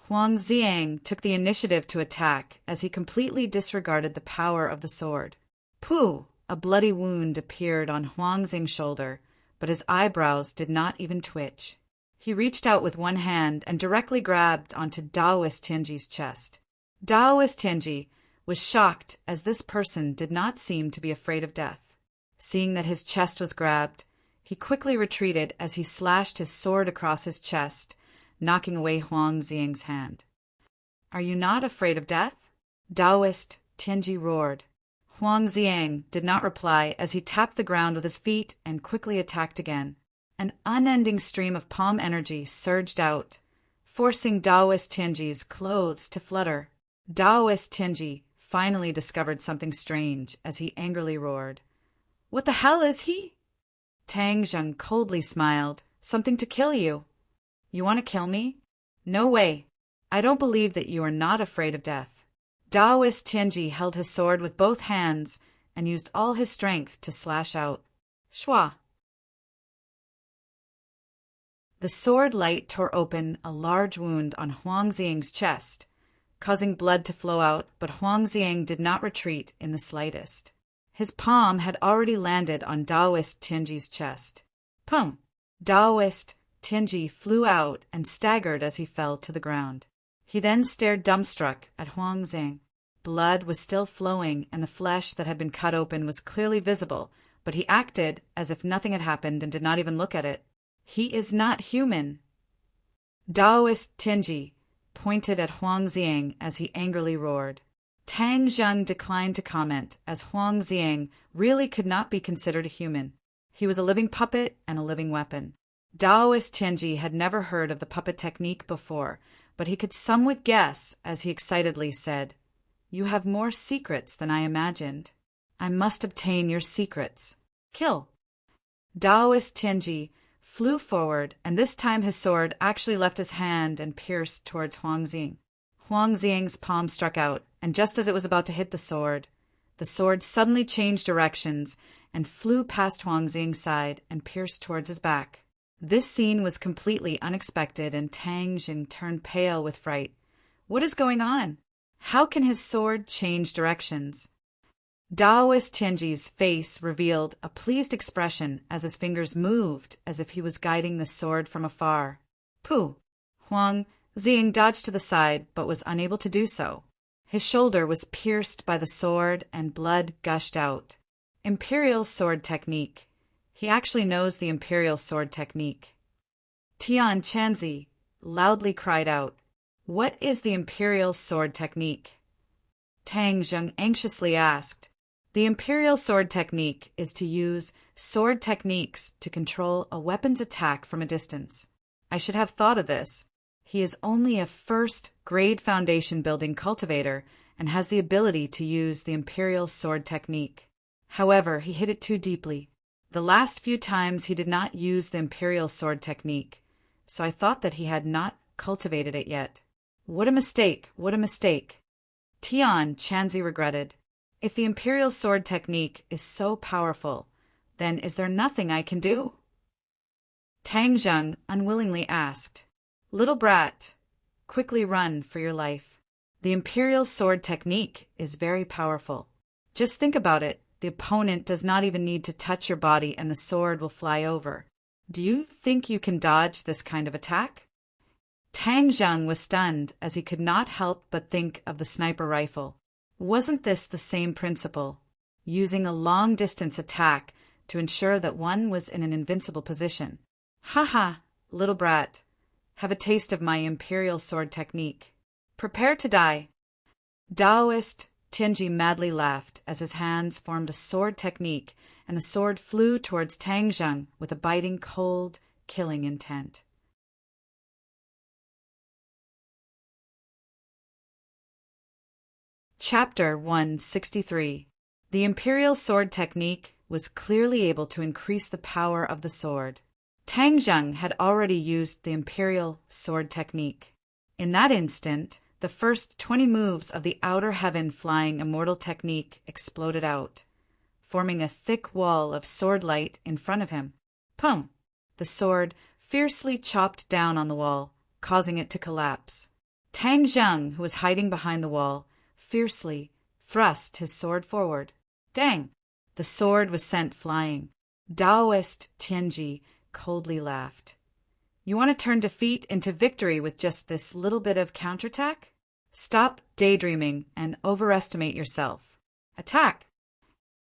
Huang Xiang took the initiative to attack as he completely disregarded the power of the sword. Pooh! A bloody wound appeared on Huang Xiang's shoulder, but his eyebrows did not even twitch. He reached out with one hand and directly grabbed onto Taoist Tianji's chest. Taoist Tianji was shocked as this person did not seem to be afraid of death. Seeing that his chest was grabbed, he quickly retreated as he slashed his sword across his chest, knocking away Huang Xiang's hand. "Are you not afraid of death?" Taoist Tianji roared. Huang Xiang did not reply as he tapped the ground with his feet and quickly attacked again. An unending stream of palm energy surged out, forcing Taoist Tianji's clothes to flutter. Taoist Tianji finally discovered something strange as he angrily roared, "What the hell is he?" Tang Zheng coldly smiled. "Something to kill you." "You want to kill me?" "No way. I don't believe that you are not afraid of death." Taoist Tianji held his sword with both hands and used all his strength to slash out. Shua! The sword light tore open a large wound on Huang Xiang's chest, causing blood to flow out, but Huang Xiang did not retreat in the slightest. His palm had already landed on Taoist Tianji's chest. Pum! Taoist Tianji flew out and staggered as he fell to the ground. He then stared dumbstruck at Huang Xiang. Blood was still flowing and the flesh that had been cut open was clearly visible, but he acted as if nothing had happened and did not even look at it. "He is not human." Taoist Tianji pointed at Huang Xiang as he angrily roared. Tang Zheng declined to comment as Huang Xiang really could not be considered a human. He was a living puppet and a living weapon. Taoist Tianji had never heard of the puppet technique before, but he could somewhat guess as he excitedly said, "You have more secrets than I imagined." I must obtain your secrets. Kill. Daoist Tianji flew forward, and this time his sword actually left his hand and pierced towards Huang Ziying. Huang Ziying's palm struck out, and just as it was about to hit the sword suddenly changed directions and flew past Huang Ziying's side and pierced towards his back. This scene was completely unexpected, and Tang Jing turned pale with fright. What is going on? How can his sword change directions? Daoist Tianji's face revealed a pleased expression as his fingers moved as if he was guiding the sword from afar. Pooh! Huang Ziying dodged to the side but was unable to do so. His shoulder was pierced by the sword and blood gushed out. Imperial sword technique. He actually knows the imperial sword technique. Tian Chanzi loudly cried out, "What is the imperial sword technique?" Tang Zheng anxiously asked. The imperial sword technique is to use sword techniques to control a weapon's attack from a distance. I should have thought of this. He is only a first-grade foundation-building cultivator and has the ability to use the imperial sword technique. However, he hit it too deeply. The last few times he did not use the imperial sword technique, so I thought that he had not cultivated it yet. What a mistake! What a mistake! Tian Chanzi regretted. If the imperial sword technique is so powerful, then is there nothing I can do? Tang Zheng unwillingly asked. Little brat, quickly run for your life. The imperial sword technique is very powerful. Just think about it. The opponent does not even need to touch your body and the sword will fly over. Do you think you can dodge this kind of attack? Tang Zheng was stunned as he could not help but think of the sniper rifle. Wasn't this the same principle? Using a long-distance attack to ensure that one was in an invincible position. Ha, little brat. Have a taste of my imperial sword technique. Prepare to die. Daoist Tianji madly laughed as his hands formed a sword technique and the sword flew towards Tang Zheng with a biting, cold, killing intent. Chapter 163. The imperial sword technique was clearly able to increase the power of the sword. Tang Zheng had already used the imperial sword technique. In that instant, the first 20 moves of the outer heaven flying immortal technique exploded out, forming a thick wall of sword light in front of him. Pum! The sword fiercely chopped down on the wall, causing it to collapse. Tang Zheng, who was hiding behind the wall, fiercely thrust his sword forward. Dang! The sword was sent flying. Daoist Tianji coldly laughed. You want to turn defeat into victory with just this little bit of counterattack? Stop daydreaming and overestimate yourself. Attack!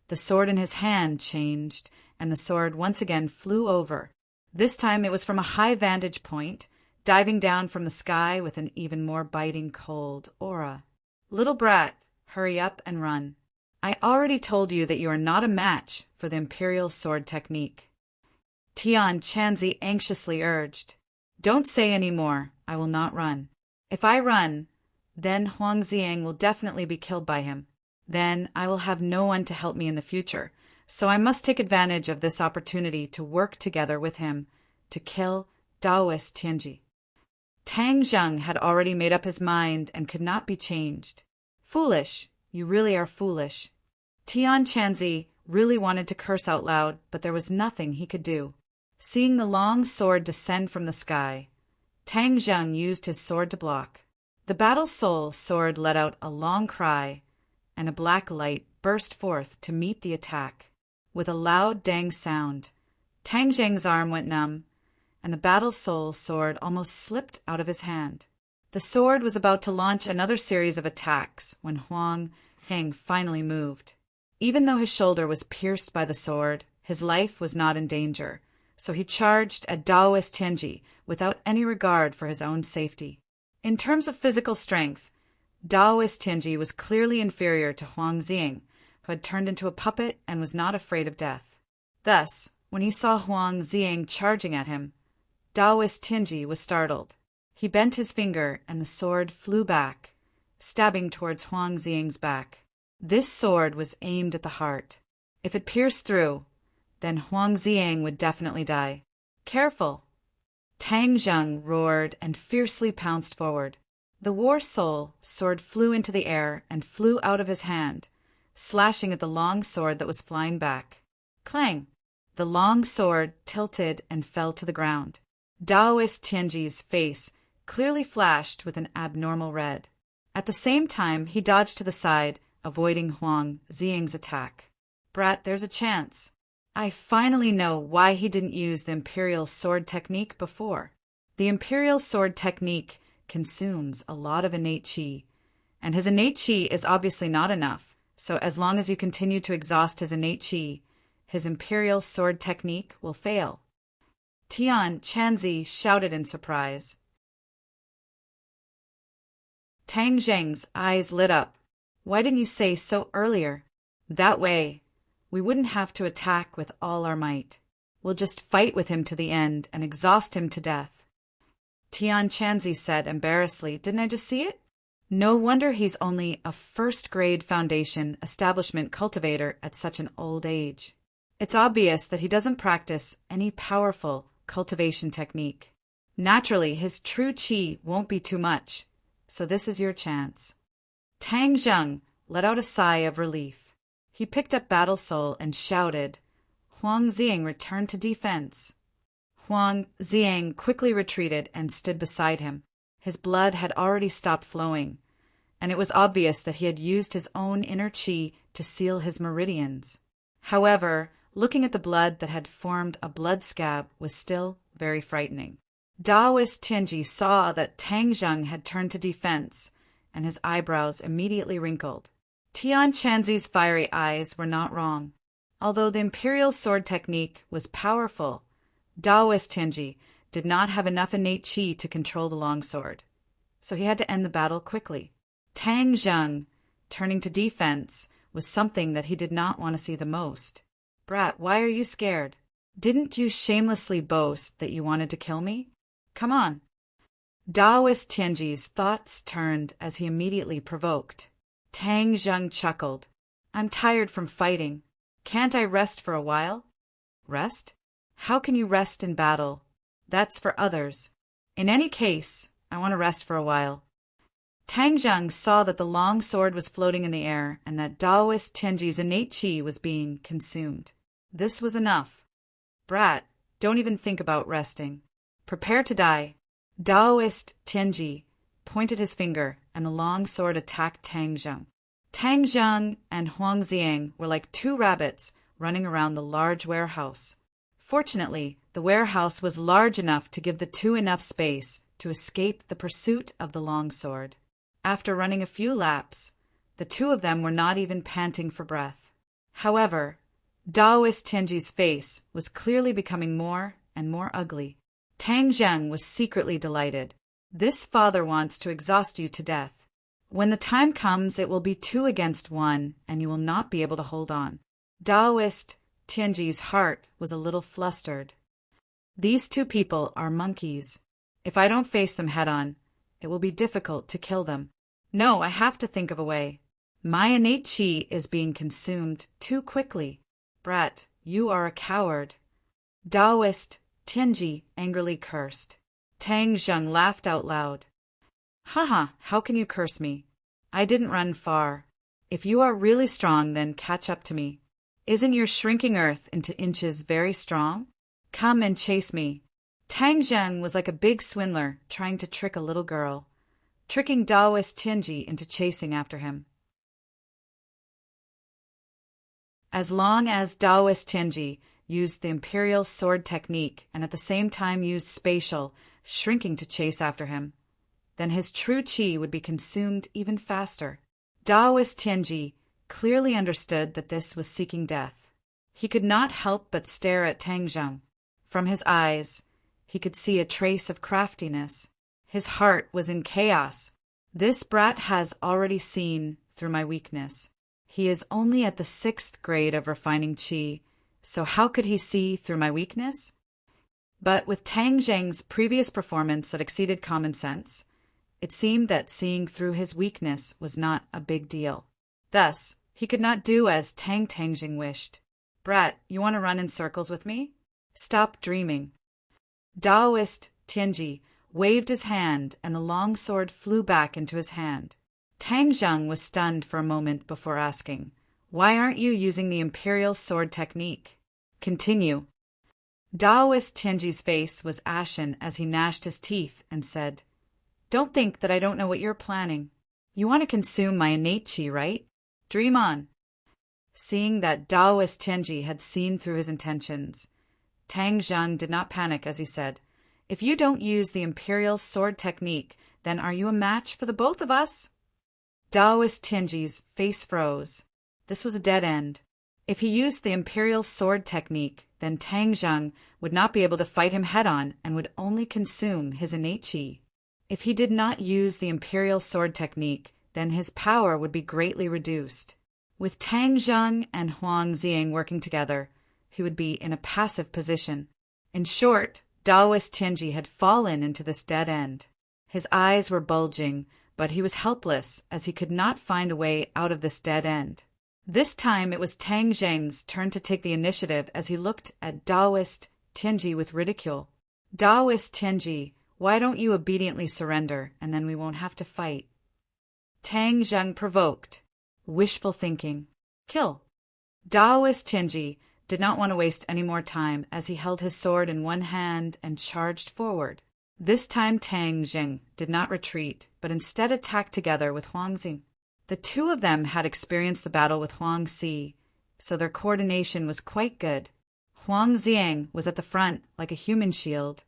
The sword in his hand changed, and the sword once again flew over. This time it was from a high vantage point, diving down from the sky with an even more biting cold aura. Little brat, hurry up and run. I already told you that you are not a match for the imperial sword technique. Tian Chanzi anxiously urged. Don't say any more. I will not run. If I run, then Huang Ziying will definitely be killed by him. Then I will have no one to help me in the future, so I must take advantage of this opportunity to work together with him to kill Daoist Tianji. Tang Zheng had already made up his mind and could not be changed. Foolish. You really are foolish. Tian Chanzi really wanted to curse out loud, but there was nothing he could do. Seeing the long sword descend from the sky, Tang Zheng used his sword to block. The Battle Soul sword let out a long cry, and a black light burst forth to meet the attack. With a loud dang sound, Tang Zheng's arm went numb, and the Battle Soul sword almost slipped out of his hand. The sword was about to launch another series of attacks when Huang Heng finally moved. Even though his shoulder was pierced by the sword, his life was not in danger, so he charged at Daoist Tianji without any regard for his own safety. In terms of physical strength, Daoist Tianji was clearly inferior to Huang Ziying, who had turned into a puppet and was not afraid of death. Thus, when he saw Huang Ziying charging at him, Daoist Tianji was startled. He bent his finger and the sword flew back, stabbing towards Huang Ziying's back. This sword was aimed at the heart. If it pierced through, then Huang Ziang would definitely die. Careful! Tang Zheng roared and fiercely pounced forward. The war soul sword flew into the air and flew out of his hand, slashing at the long sword that was flying back. Clang! The long sword tilted and fell to the ground. Daoist Tianji's face clearly flashed with an abnormal red. At the same time, he dodged to the side, avoiding Huang Ziang's attack. Brat, there's a chance. I finally know why he didn't use the Imperial Sword technique before. The Imperial Sword technique consumes a lot of innate qi, and his innate qi is obviously not enough, so as long as you continue to exhaust his innate qi, his Imperial Sword technique will fail. Tian Chanzi shouted in surprise. Tang Zheng's eyes lit up. Why didn't you say so earlier? That way, we wouldn't have to attack with all our might. We'll just fight with him to the end and exhaust him to death. Tian Chanzi said embarrassedly, didn't I just see it? No wonder he's only a first-grade foundation establishment cultivator at such an old age. It's obvious that he doesn't practice any powerful cultivation technique. Naturally, his true qi won't be too much, so this is your chance. Tang Zheng let out a sigh of relief. He picked up Battle Soul and shouted. Huang Ziang returned to defense. Huang Ziang quickly retreated and stood beside him. His blood had already stopped flowing, and it was obvious that he had used his own inner qi to seal his meridians. However, looking at the blood that had formed a blood scab was still very frightening. Daoist Tianji saw that Tang Zheng had turned to defense, and his eyebrows immediately wrinkled. Tian Chanzi's fiery eyes were not wrong. Although the Imperial Sword technique was powerful, Daoist Tianji did not have enough innate qi to control the longsword, so he had to end the battle quickly. Tang Zheng, turning to defense, was something that he did not want to see the most. Brat, why are you scared? Didn't you shamelessly boast that you wanted to kill me? Come on. Daoist Tianji's thoughts turned as he immediately provoked. Tang Zheng chuckled. I'm tired from fighting. Can't I rest for a while? Rest? How can you rest in battle? That's for others. In any case, I want to rest for a while. Tang Zheng saw that the long sword was floating in the air and that Daoist Tianji's innate qi was being consumed. This was enough. Brat, don't even think about resting. Prepare to die. Daoist Tianji pointed his finger, and the long sword attacked Tang Zheng. Tang Zheng and Huang Ziang were like two rabbits running around the large warehouse. Fortunately, the warehouse was large enough to give the two enough space to escape the pursuit of the long sword. After running a few laps, the two of them were not even panting for breath. However, Daoist Tianji's face was clearly becoming more and more ugly. Tang Zheng was secretly delighted. This father wants to exhaust you to death. When the time comes, it will be 2 against 1, and you will not be able to hold on. Daoist Tianji's heart was a little flustered. These two people are monkeys. If I don't face them head-on, it will be difficult to kill them. No, I have to think of a way. My innate qi is being consumed too quickly. Brat, you are a coward. Daoist Tianji angrily cursed. Tang Zheng laughed out loud. Haha, how can you curse me? I didn't run far. If you are really strong, then catch up to me. Isn't your shrinking earth into inches very strong? Come and chase me. Tang Zheng was like a big swindler trying to trick a little girl, tricking Daoist Tianji into chasing after him. As long as Daoist Tianji used the Imperial Sword technique and at the same time used spatial, shrinking to chase after him, then his true qi would be consumed even faster. Daoist Tianji clearly understood that this was seeking death. He could not help but stare at Tang Zheng. From his eyes, he could see a trace of craftiness. His heart was in chaos. This brat has already seen through my weakness. He is only at the 6th grade of refining qi, so how could he see through my weakness? But with Tang Zheng's previous performance that exceeded common sense, it seemed that seeing through his weakness was not a big deal. Thus, He could not do as Tangjing wished. "Brat, you want to run in circles with me? Stop dreaming." Taoist Tianji waved his hand, and the long sword flew back into his hand. Tangjing was stunned for a moment before asking, "Why aren't you using the imperial sword technique?" "Continue." Taoist Tianji's face was ashen as he gnashed his teeth and said, "Don't think that I don't know what you're planning. You want to consume my innate qi, right? Dream on." Seeing that Taoist Tianji had seen through his intentions, Tang Zhang did not panic as he said, "If you don't use the imperial sword technique, then are you a match for the both of us?" Taoist Tianji's face froze. This was a dead end. If he used the imperial sword technique, then Tang Zhang would not be able to fight him head-on and would only consume his innate qi. If he did not use the imperial sword technique, then his power would be greatly reduced. With Tang Zhang and Huang Xiang working together, he would be in a passive position. In short, Taoist Tianji had fallen into this dead end. His eyes were bulging, but he was helpless as he could not find a way out of this dead end. This time it was Tang Zheng's turn to take the initiative as he looked at Taoist Tianji with ridicule. "Taoist Tianji, why don't you obediently surrender, and then we won't have to fight?" Tang Zheng provoked. Wishful thinking. Kill. Taoist Tianji did not want to waste any more time as he held his sword in one hand and charged forward. This time Tang Zheng did not retreat, but instead attacked together with Huang Xing. The two of them had experienced the battle with Huang Xi, so their coordination was quite good. Huang Xiang was at the front like a human shield,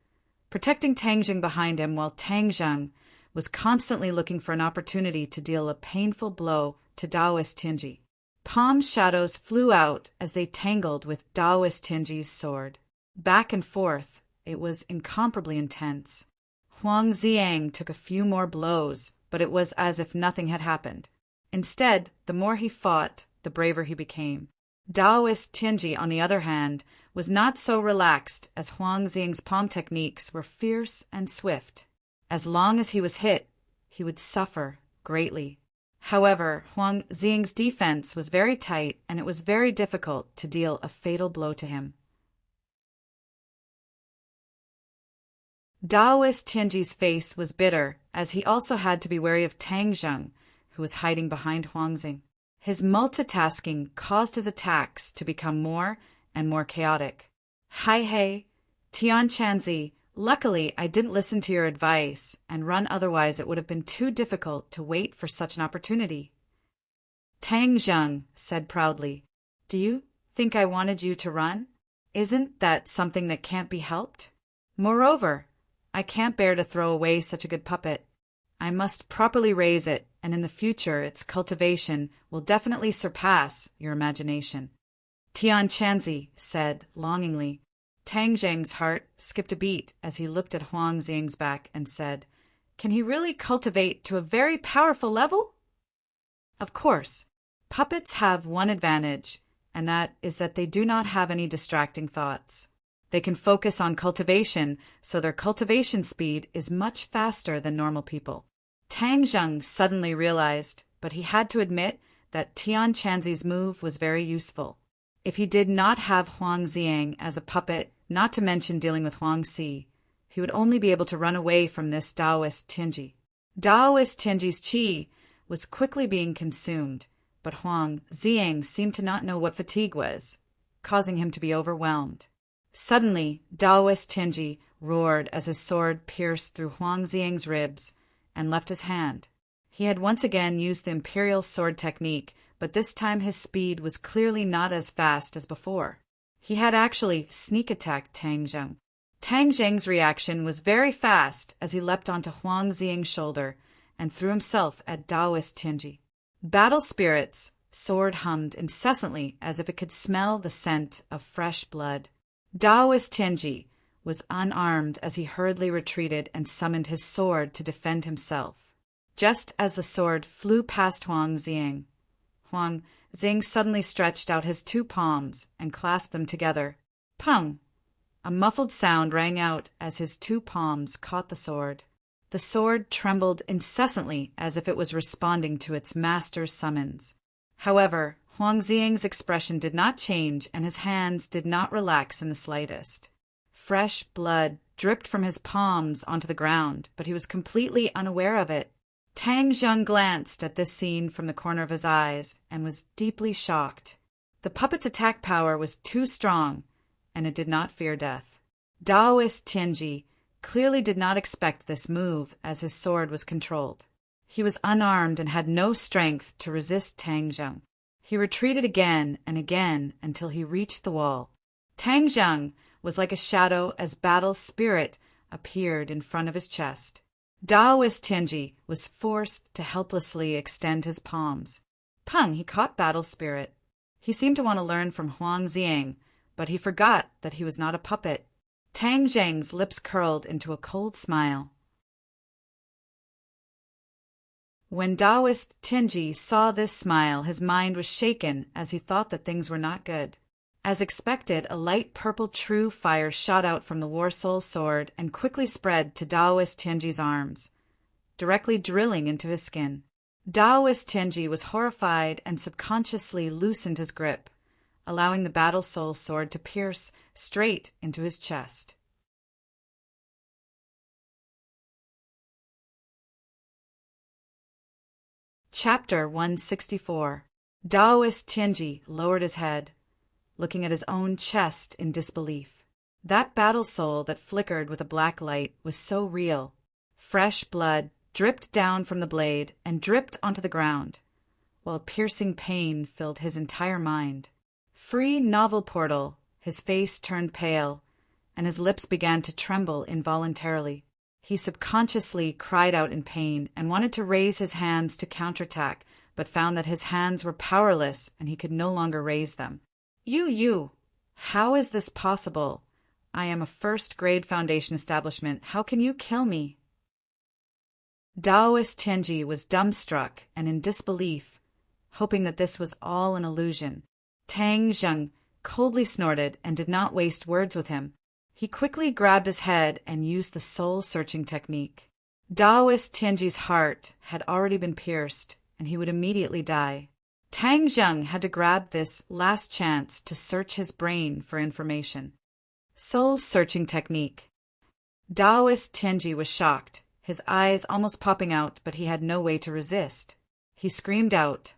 protecting Tang Zheng behind him, while Tang Zheng was constantly looking for an opportunity to deal a painful blow to Taoist Tianji. Palm shadows flew out as they tangled with Taoist Tianji's sword. Back and forth, it was incomparably intense. Huang Xiang took a few more blows, but it was as if nothing had happened. Instead, the more he fought, the braver he became. Taoist Tianji, on the other hand, was not so relaxed as Huang Xiang's palm techniques were fierce and swift. As long as he was hit, he would suffer greatly. However, Huang Xiang's defense was very tight, and it was very difficult to deal a fatal blow to him. Taoist Tianji's face was bitter, as he also had to be wary of Tang Zheng, who was hiding behind Huang Xing. His multitasking caused his attacks to become more and more chaotic. "Hey, Tian Chanzi, luckily I didn't listen to your advice and run, otherwise it would have been too difficult to wait for such an opportunity." Tang Zheng said proudly, "Do you think I wanted you to run? Isn't that something that can't be helped? Moreover, I can't bear to throw away such a good puppet. I must properly raise it, and in the future its cultivation will definitely surpass your imagination." Tian Chanzi said longingly. Tang Zheng's heart skipped a beat as he looked at Huang Xiang's back and said, "Can he really cultivate to a very powerful level?" Of course, puppets have one advantage, and that is that they do not have any distracting thoughts. They can focus on cultivation, so their cultivation speed is much faster than normal people. Tang Zheng suddenly realized, but he had to admit, that Tian Chanzi's move was very useful. If he did not have Huang Xiang as a puppet, not to mention dealing with Huang Xi, he would only be able to run away from this Taoist Tianji. Taoist Tianji's qi was quickly being consumed, but Huang Xiang seemed to not know what fatigue was, causing him to be overwhelmed. Suddenly, Taoist Tianji roared as his sword pierced through Huang Xiang's ribs and left his hand. He had once again used the imperial sword technique, but this time his speed was clearly not as fast as before. He had actually sneak attacked Tang Zheng. Tang Zheng's reaction was very fast as he leapt onto Huang Xiang's shoulder and threw himself at Taoist Tianji. Battle Spirit's sword hummed incessantly as if it could smell the scent of fresh blood. Taoist Tianji was unarmed as he hurriedly retreated and summoned his sword to defend himself. Just as the sword flew past Huang Xiang suddenly stretched out his two palms and clasped them together. Pung! A muffled sound rang out as his two palms caught the sword. The sword trembled incessantly as if it was responding to its master's summons. However, Huang Ziyang's expression did not change and his hands did not relax in the slightest. Fresh blood dripped from his palms onto the ground, but he was completely unaware of it. Tang Zheng glanced at this scene from the corner of his eyes and was deeply shocked. The puppet's attack power was too strong, and it did not fear death. Daoist Tianji clearly did not expect this move as his sword was controlled. He was unarmed and had no strength to resist Tang Zheng. He retreated again and again until he reached the wall. Tang Zheng was like a shadow as Battle's spirit appeared in front of his chest. Daoist Tianji was forced to helplessly extend his palms. Peng, he caught Battle's spirit. He seemed to want to learn from Huang Ziyang, but he forgot that he was not a puppet. Tang Zheng's lips curled into a cold smile. When Daoist Tianji saw this smile, his mind was shaken as he thought that things were not good. As expected, a light purple true fire shot out from the War Soul sword and quickly spread to Daoist Tianji's arms, directly drilling into his skin. Daoist Tianji was horrified and subconsciously loosened his grip, allowing the Battle Soul sword to pierce straight into his chest. Chapter 164. Daoist Tianji lowered his head, looking at his own chest in disbelief. That battle soul that flickered with a black light was so real. Fresh blood dripped down from the blade and dripped onto the ground, while piercing pain filled his entire mind. Free novel portal, his face turned pale, and his lips began to tremble involuntarily. He subconsciously cried out in pain and wanted to raise his hands to counterattack, but found that his hands were powerless and he could no longer raise them. You, how is this possible? I am a first-grade foundation establishment. How can you kill me? Daoist Tianji was dumbstruck and in disbelief, hoping that this was all an illusion. Tang Zheng coldly snorted and did not waste words with him. He quickly grabbed his head and used the soul-searching technique. Daoist Tianji's heart had already been pierced, and he would immediately die. Tang Zheng had to grab this last chance to search his brain for information. Soul-searching technique. Daoist Tianji was shocked, his eyes almost popping out, but he had no way to resist. He screamed out.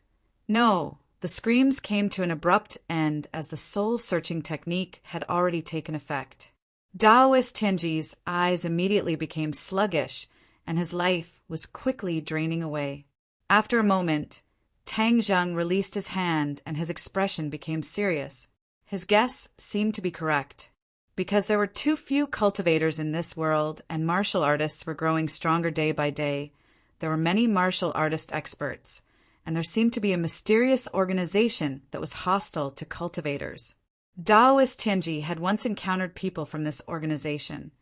No, the screams came to an abrupt end as the soul-searching technique had already taken effect. Daoist Tianji's eyes immediately became sluggish, and his life was quickly draining away. After a moment, Tang Zheng released his hand and his expression became serious. His guess seemed to be correct. Because there were too few cultivators in this world and martial artists were growing stronger day by day, there were many martial artist experts, and there seemed to be a mysterious organization that was hostile to cultivators. Daoist Tianji had once encountered people from this organization,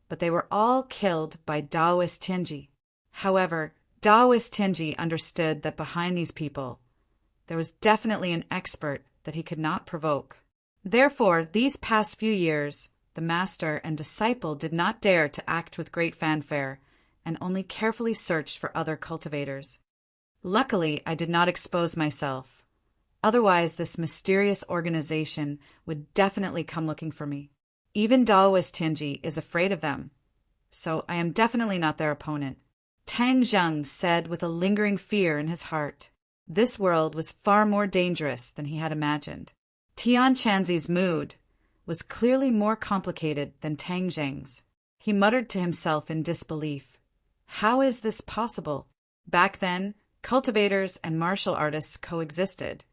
but they were all killed by Daoist Tianji. However, Daoist Tianji understood that behind these people, there was definitely an expert that he could not provoke. Therefore, these past few years, the master and disciple did not dare to act with great fanfare and only carefully searched for other cultivators. Luckily, I did not expose myself. Otherwise, this mysterious organization would definitely come looking for me. Even Daoist Tianji is afraid of them, so I am definitely not their opponent. Tang Zheng said with a lingering fear in his heart. This world was far more dangerous than he had imagined. Tian Chanzi's mood was clearly more complicated than Tang Zheng's. He muttered to himself in disbelief. How is this possible? Back then, cultivators and martial artists coexisted,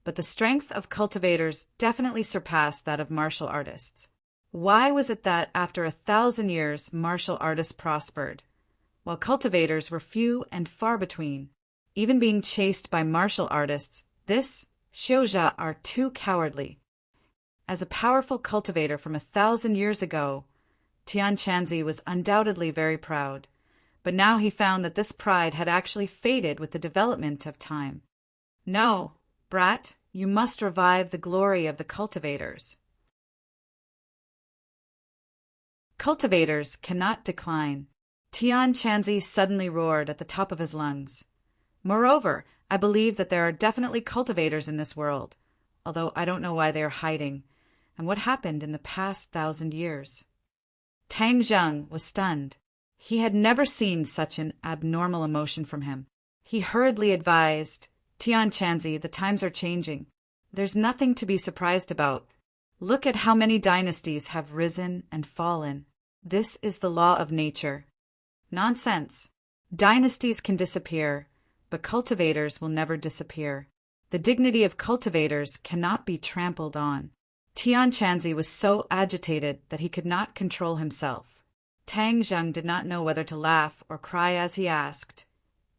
but the strength of cultivators definitely surpassed that of martial artists. Why was it that after 1,000 years martial artists prospered, while cultivators were few and far between? Even being chased by martial artists, this Xiuzha are too cowardly. As a powerful cultivator from 1,000 years ago, Tian Chanzi was undoubtedly very proud, but now he found that this pride had actually faded with the development of time. No, brat, you must revive the glory of the cultivators. Cultivators cannot decline. Tian Chanzi suddenly roared at the top of his lungs. Moreover, I believe that there are definitely cultivators in this world, although I don't know why they are hiding, and what happened in the past 1,000 years. Tang Zheng was stunned. He had never seen such an abnormal emotion from him. He hurriedly advised, Tian Chanzi, the times are changing. There's nothing to be surprised about. Look at how many dynasties have risen and fallen. This is the law of nature. Nonsense. Dynasties can disappear, but cultivators will never disappear. The dignity of cultivators cannot be trampled on. Tian Chanzi was so agitated that he could not control himself. Tang Zheng did not know whether to laugh or cry as he asked,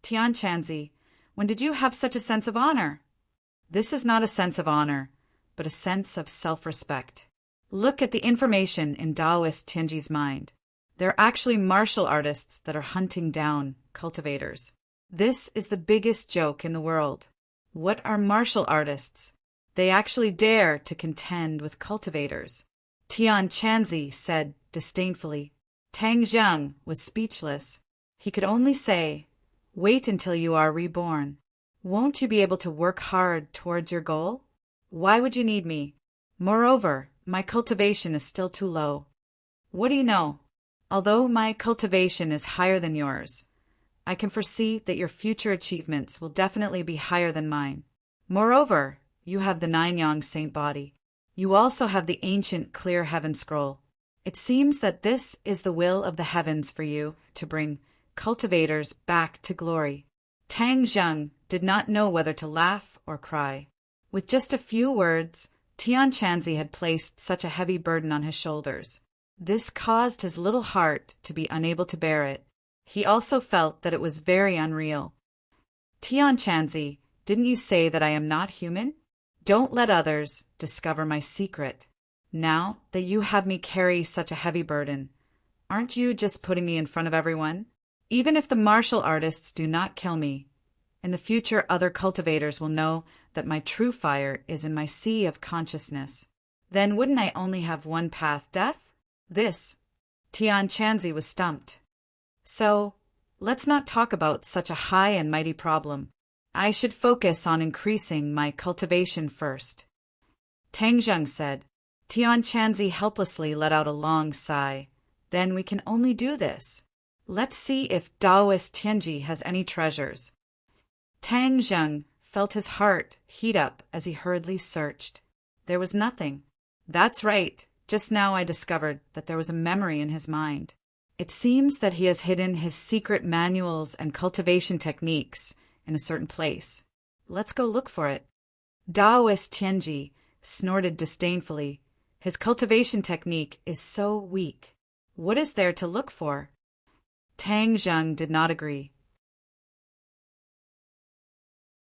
Tian Chanzi, when did you have such a sense of honor? This is not a sense of honor, but a sense of self-respect. Look at the information in Taoist Tianji's mind. There are actually martial artists that are hunting down cultivators. This is the biggest joke in the world. What are martial artists? They actually dare to contend with cultivators. Tian Chanzi said disdainfully. Tang Zheng was speechless. He could only say, wait until you are reborn. Won't you be able to work hard towards your goal? Why would you need me? Moreover, my cultivation is still too low. What do you know? Although my cultivation is higher than yours, I can foresee that your future achievements will definitely be higher than mine. Moreover, you have the Nine-Yang Saint body. You also have the ancient clear heaven scroll. It seems that this is the will of the heavens for you to bring cultivators back to glory. Tang Zheng did not know whether to laugh or cry. With just a few words, Tian Chanzi had placed such a heavy burden on his shoulders. This caused his little heart to be unable to bear it. He also felt that it was very unreal. Tian Chanzi, didn't you say that I am not human? Don't let others discover my secret. Now that you have me carry such a heavy burden, aren't you just putting me in front of everyone? Even if the martial artists do not kill me, in the future other cultivators will know that my true fire is in my sea of consciousness. Then wouldn't I only have one path, death? This. Tian Chanzi was stumped. So, let's not talk about such a high and mighty problem. I should focus on increasing my cultivation first. Tang Zheng said. Tian Chanzi helplessly let out a long sigh. Then we can only do this. Let's see if Taoist Tianji has any treasures. Tang Zheng felt his heart heat up as he hurriedly searched. There was nothing. That's right. Just now I discovered that there was a memory in his mind. It seems that he has hidden his secret manuals and cultivation techniques in a certain place. Let's go look for it. Taoist Tianji snorted disdainfully. His cultivation technique is so weak. What is there to look for? Tang Zheng did not agree.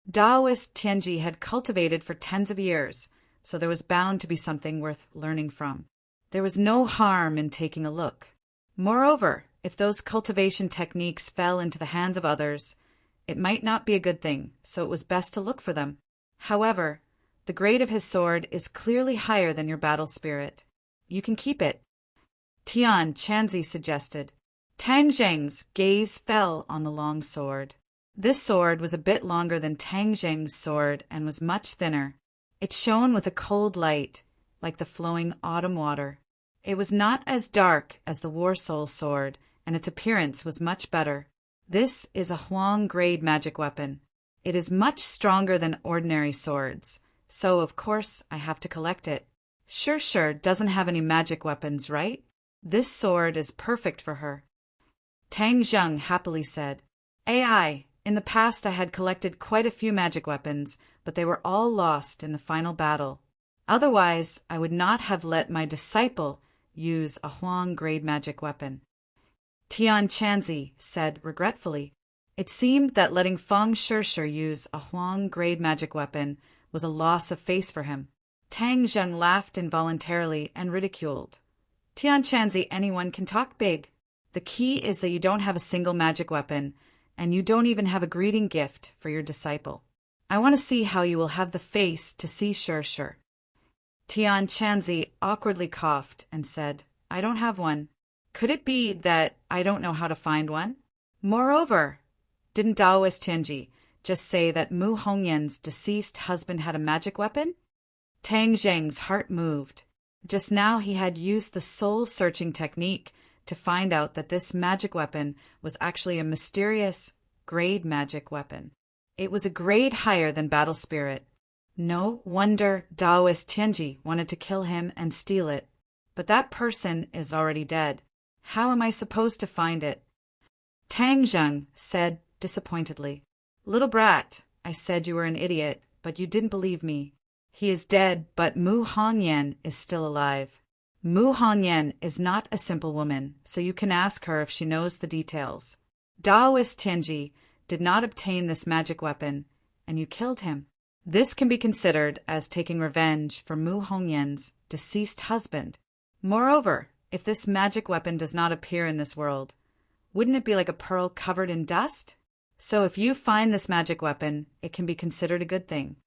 Taoist Tianji had cultivated for tens of years, so there was bound to be something worth learning from. There was no harm in taking a look. Moreover, if those cultivation techniques fell into the hands of others, it might not be a good thing, so it was best to look for them. However, the grade of his sword is clearly higher than your battle spirit. You can keep it. Tian Chanzi suggested. Tang Zheng's gaze fell on the long sword. This sword was a bit longer than Tang Zheng's sword and was much thinner. It shone with a cold light, like the flowing autumn water. It was not as dark as the War Soul sword, and its appearance was much better. This is a Huang grade magic weapon. It is much stronger than ordinary swords, so of course I have to collect it. Sure doesn't have any magic weapons, right? This sword is perfect for her. Tang Zheng happily said, AI, in the past I had collected quite a few magic weapons, but they were all lost in the final battle. Otherwise, I would not have let my disciple use a Huang grade magic weapon. Tian Chanzi said regretfully. It seemed that letting Feng Shishir use a Huang grade magic weapon was a loss of face for him. Tang Zheng laughed involuntarily and ridiculed. Tian Chanzi, anyone can talk big. The key is that you don't have a single magic weapon, and you don't even have a greeting gift for your disciple. I want to see how you will have the face to see Shishir. Tian Chanzi awkwardly coughed and said, I don't have one. Could it be that I don't know how to find one? Moreover, didn't Taoist Tianji, just say that Mu Hongyan's deceased husband had a magic weapon? Tang Zheng's heart moved. Just now he had used the soul-searching technique to find out that this magic weapon was actually a mysterious grade magic weapon. It was a grade higher than Battle Spirit. No wonder Daoist Tianji wanted to kill him and steal it. But that person is already dead. How am I supposed to find it? Tang Zheng said disappointedly. Little brat, I said you were an idiot, but you didn't believe me. He is dead, but Mu Hongyan is still alive. Mu Hongyan is not a simple woman, so you can ask her if she knows the details. Daoist Tianji did not obtain this magic weapon, and you killed him. This can be considered as taking revenge for Mu Hongyan's deceased husband. Moreover, if this magic weapon does not appear in this world, wouldn't it be like a pearl covered in dust? So if you find this magic weapon, it can be considered a good thing.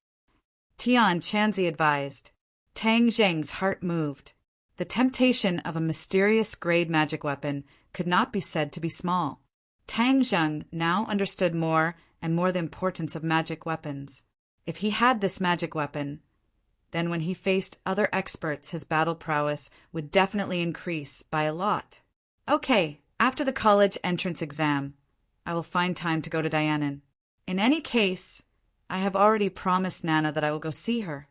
Tian Chanzi advised. Tang Zheng's heart moved. The temptation of a mysterious grade magic weapon could not be said to be small. Tang Zheng now understood more and more the importance of magic weapons. If he had this magic weapon, then when he faced other experts, his battle prowess would definitely increase by a lot. Okay, after the college entrance exam, I will find time to go to Dianan. In any case, I have already promised Nana that I will go see her.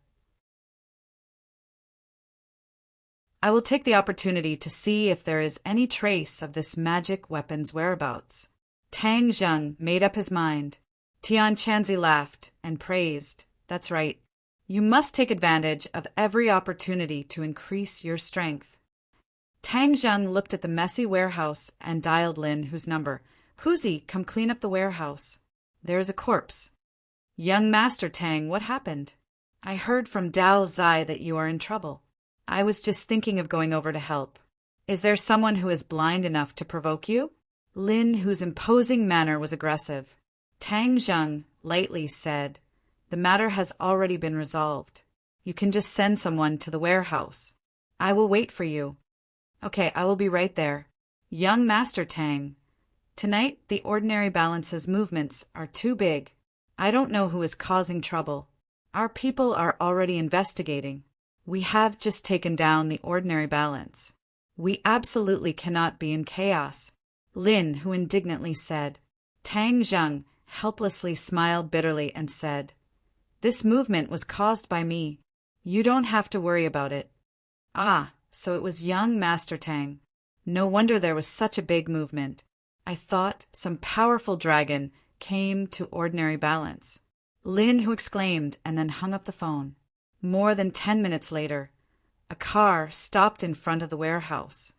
I will take the opportunity to see if there is any trace of this magic weapon's whereabouts. Tang Zheng made up his mind. Tian Chanzi laughed and praised. That's right. You must take advantage of every opportunity to increase your strength. Tang Zheng looked at the messy warehouse and dialed Lin Hu's number. Huzi, come clean up the warehouse. There is a corpse. Young Master Tang, what happened? I heard from Dao Zai that you are in trouble. I was just thinking of going over to help. Is there someone who is blind enough to provoke you? Lin Hu's imposing manner was aggressive. Tang Zheng lightly said, the matter has already been resolved. You can just send someone to the warehouse. I will wait for you. Okay, I will be right there. Young Master Tang, tonight the ordinary balance's movements are too big. I don't know who is causing trouble. Our people are already investigating. We have just taken down the ordinary balance. We absolutely cannot be in chaos. Lin Hu indignantly said. Tang Zheng helplessly smiled bitterly and said, this movement was caused by me. You don't have to worry about it. Ah, so it was young Master Tang. No wonder there was such a big movement. I thought some powerful dragon came to ordinary balance. Lin Hu exclaimed and then hung up the phone. More than 10 minutes later, a car stopped in front of the warehouse.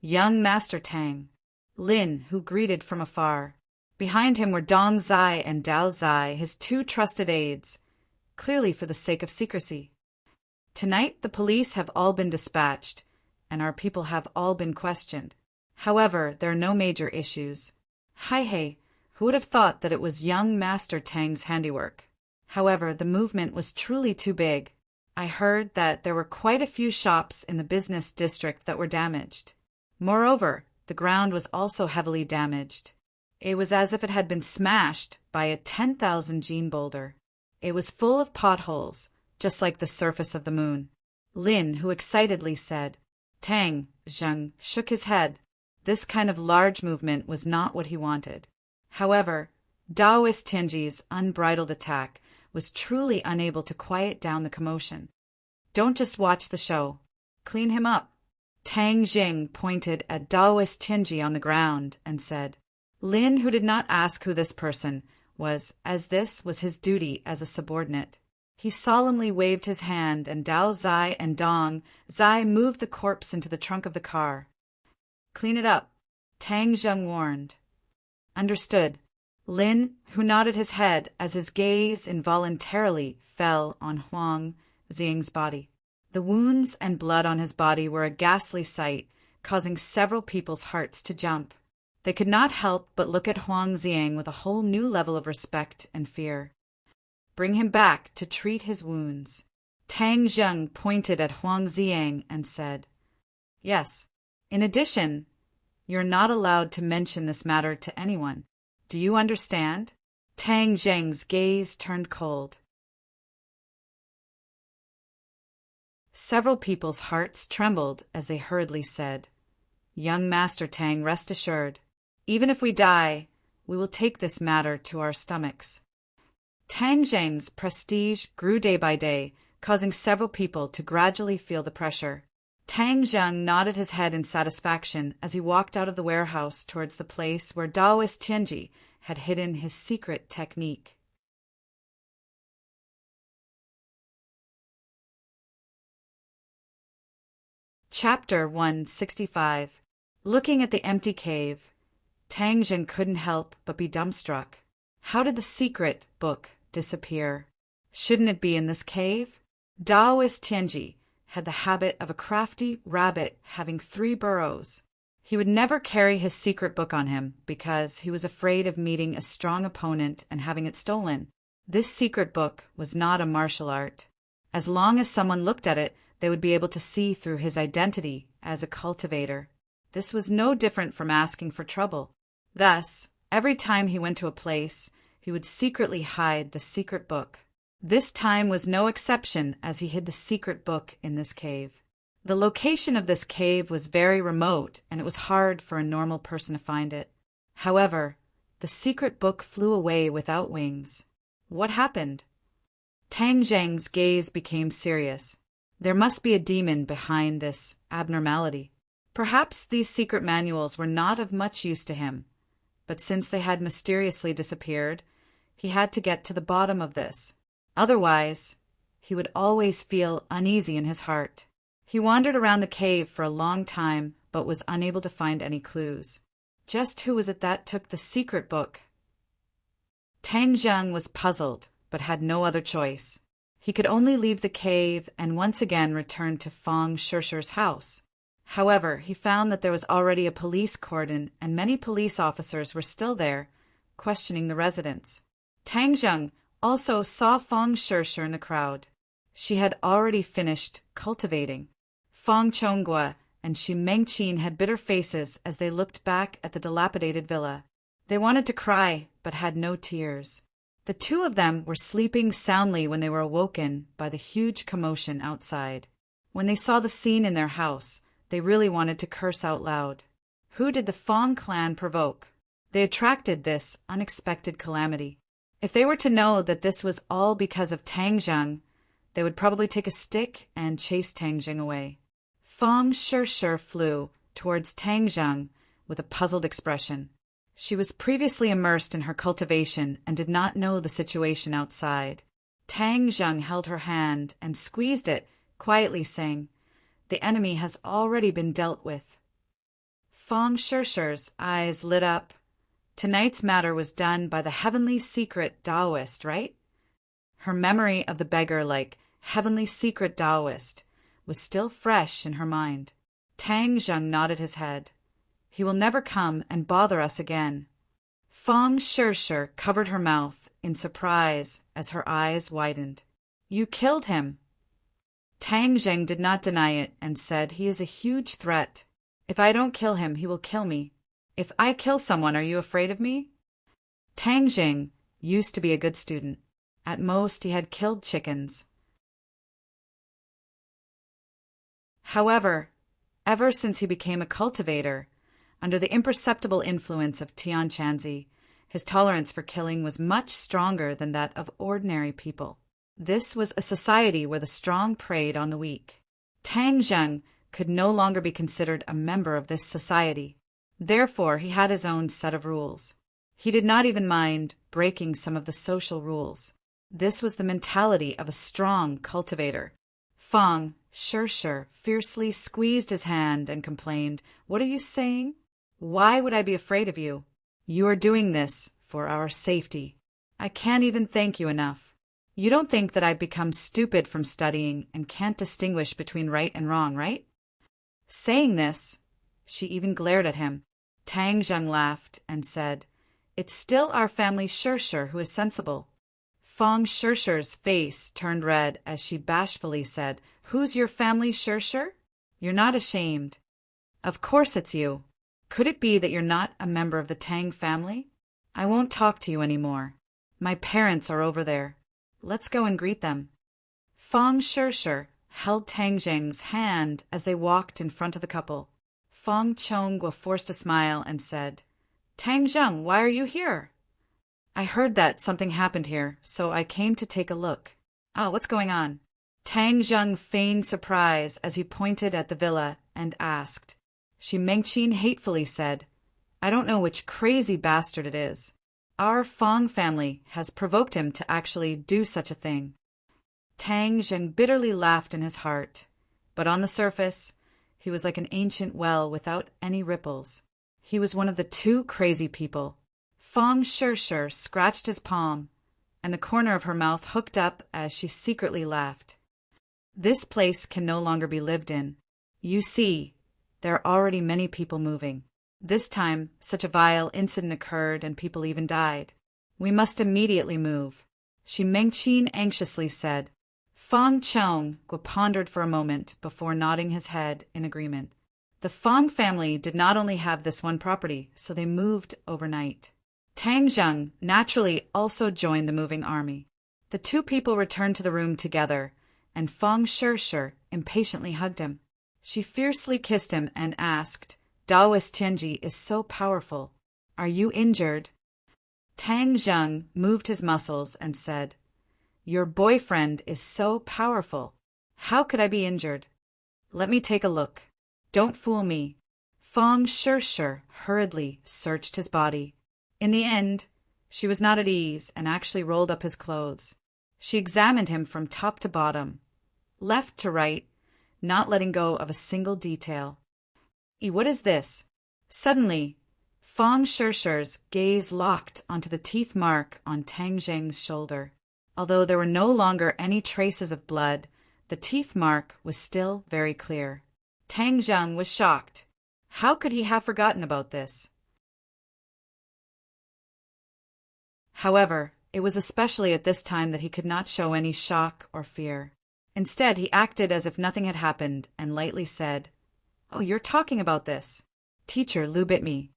Young Master Tang. Lin Hu greeted from afar. Behind him were Dong Zai and Dao Zai, his two trusted aides, clearly for the sake of secrecy. Tonight the police have all been dispatched, and our people have all been questioned. However, there are no major issues. Hey, who would have thought that it was young Master Tang's handiwork? However, the movement was truly too big. I heard that there were quite a few shops in the business district that were damaged. Moreover, the ground was also heavily damaged. It was as if it had been smashed by a 10,000 gene boulder. It was full of potholes, just like the surface of the moon. Lin Hu excitedly said. Tang Zheng shook his head. This kind of large movement was not what he wanted. However, Daoist Tianji's unbridled attack was truly unable to quiet down the commotion. Don't just watch the show. Clean him up. Tang Jing pointed at Daoist Tianji on the ground and said. Lin, who did not ask who this person was, as this was his duty as a subordinate. He solemnly waved his hand, and Dao Zai and Dong Zai moved the corpse into the trunk of the car. Clean it up, Tang Zheng warned. Understood. Lin, who nodded his head as his gaze involuntarily fell on Huang Ziying's body. The wounds and blood on his body were a ghastly sight, causing several people's hearts to jump. They could not help but look at Huang Ziying with a whole new level of respect and fear. Bring him back to treat his wounds. Tang Zheng pointed at Huang Ziying and said, Yes. In addition, you're not allowed to mention this matter to anyone. Do you understand? Tang Zheng's gaze turned cold. Several people's hearts trembled as they hurriedly said, "Young Master Tang, rest assured. Even if we die, we will take this matter to our stomachs." Tang Zheng's prestige grew day by day, causing several people to gradually feel the pressure. Tang Zheng nodded his head in satisfaction as he walked out of the warehouse towards the place where Daoist Tianji had hidden his secret technique. Chapter 165. Looking at the empty cave, Tang Zhen couldn't help but be dumbstruck. How did the secret book disappear? Shouldn't it be in this cave? Daoist Tianji had the habit of a crafty rabbit having 3 burrows. He would never carry his secret book on him because he was afraid of meeting a strong opponent and having it stolen. This secret book was not a martial art. As long as someone looked at it, they would be able to see through his identity as a cultivator. This was no different from asking for trouble. Thus, every time he went to a place, he would secretly hide the secret book. This time was no exception as he hid the secret book in this cave. The location of this cave was very remote, and it was hard for a normal person to find it. However, the secret book flew away without wings. What happened? Tang Zheng's gaze became serious. There must be a demon behind this abnormality. Perhaps these secret manuals were not of much use to him, but since they had mysteriously disappeared, he had to get to the bottom of this. Otherwise, he would always feel uneasy in his heart. He wandered around the cave for a long time, but was unable to find any clues. Just who was it that took the secret book? Tang Zheng was puzzled, but had no other choice. He could only leave the cave and once again return to Fang Shishi's house. However, he found that there was already a police cordon and many police officers were still there, questioning the residents. Tang Zheng also saw Fang Shishi in the crowd. She had already finished cultivating. Fang Chonghua and Xu Mengqin had bitter faces as they looked back at the dilapidated villa. They wanted to cry, but had no tears. The 2 of them were sleeping soundly when they were awoken by the huge commotion outside. When they saw the scene in their house, they really wanted to curse out loud. Who did the Fang clan provoke? They attracted this unexpected calamity. If they were to know that this was all because of Tang Zheng, they would probably take a stick and chase Tang Zheng away. Fang Shishi flew towards Tang Zheng with a puzzled expression. She was previously immersed in her cultivation and did not know the situation outside. Tang Zheng held her hand and squeezed it, quietly saying, "The enemy has already been dealt with." Fang Shishi's eyes lit up. Tonight's matter was done by the heavenly secret Taoist, right? Her memory of the beggar-like heavenly secret Taoist was still fresh in her mind. Tang Zheng nodded his head. "He will never come and bother us again." Fang Shishi covered her mouth in surprise as her eyes widened. "You killed him." Tang Zheng did not deny it and said, "He is a huge threat. If I don't kill him, he will kill me. If I kill someone, are you afraid of me?" Tang Zheng used to be a good student. At most, he had killed chickens. However, ever since he became a cultivator, under the imperceptible influence of Tianchanzi, his tolerance for killing was much stronger than that of ordinary people. This was a society where the strong preyed on the weak. Tang Zheng could no longer be considered a member of this society. Therefore, he had his own set of rules. He did not even mind breaking some of the social rules. This was the mentality of a strong cultivator. Fang Shishi fiercely squeezed his hand and complained, "What are you saying? Why would I be afraid of you? You are doing this for our safety. I can't even thank you enough. You don't think that I've become stupid from studying and can't distinguish between right and wrong, right?" Saying this, she even glared at him. Tang Zheng laughed and said, "It's still our family Shishi who is sensible." Fang Shishi's face turned red as she bashfully said, "Who's your family Shishi? You're not ashamed." "Of course it's you. Could it be that you're not a member of the Tang family? I won't talk to you anymore." My parents are over there. Let's go and greet them. Fang Shishir held Tang Zheng's hand as they walked in front of the couple. Fang Chongguo forced a smile and said, Tang Zheng, why are you here? I heard that something happened here, so I came to take a look. Oh, what's going on? Tang Zheng feigned surprise as he pointed at the villa and asked. Shi Mengqin hatefully said, I don't know which crazy bastard it is. Our Fang family has provoked him to actually do such a thing. Tang Zheng bitterly laughed in his heart, but on the surface, he was like an ancient well without any ripples. He was one of the two crazy people. Fang Shishir scratched his palm, and the corner of her mouth hooked up as she secretly laughed. This place can no longer be lived in. You see, there are already many people moving. This time, such a vile incident occurred and people even died. We must immediately move, Shi Mengqin anxiously said. Fang Chongguo pondered for a moment before nodding his head in agreement. The Fang family did not only have this one property, so they moved overnight. Tang Zheng naturally also joined the moving army. The two people returned to the room together, and Fang Shishir impatiently hugged him. She fiercely kissed him and asked, Daoist Tianji is so powerful. Are you injured? Tang Zheng moved his muscles and said, Your boyfriend is so powerful. How could I be injured? Let me take a look. Don't fool me. Fang Shishir hurriedly searched his body. In the end, she was not at ease and actually rolled up his clothes. She examined him from top to bottom, left to right, not letting go of a single detail. What is this? Suddenly, Fang Shishir's gaze locked onto the teeth mark on Tang Zheng's shoulder. Although there were no longer any traces of blood, the teeth mark was still very clear. Tang Zheng was shocked. How could he have forgotten about this? However, it was especially at this time that he could not show any shock or fear. Instead, he acted as if nothing had happened and lightly said, Oh, you're talking about this. Teacher Lu bit me.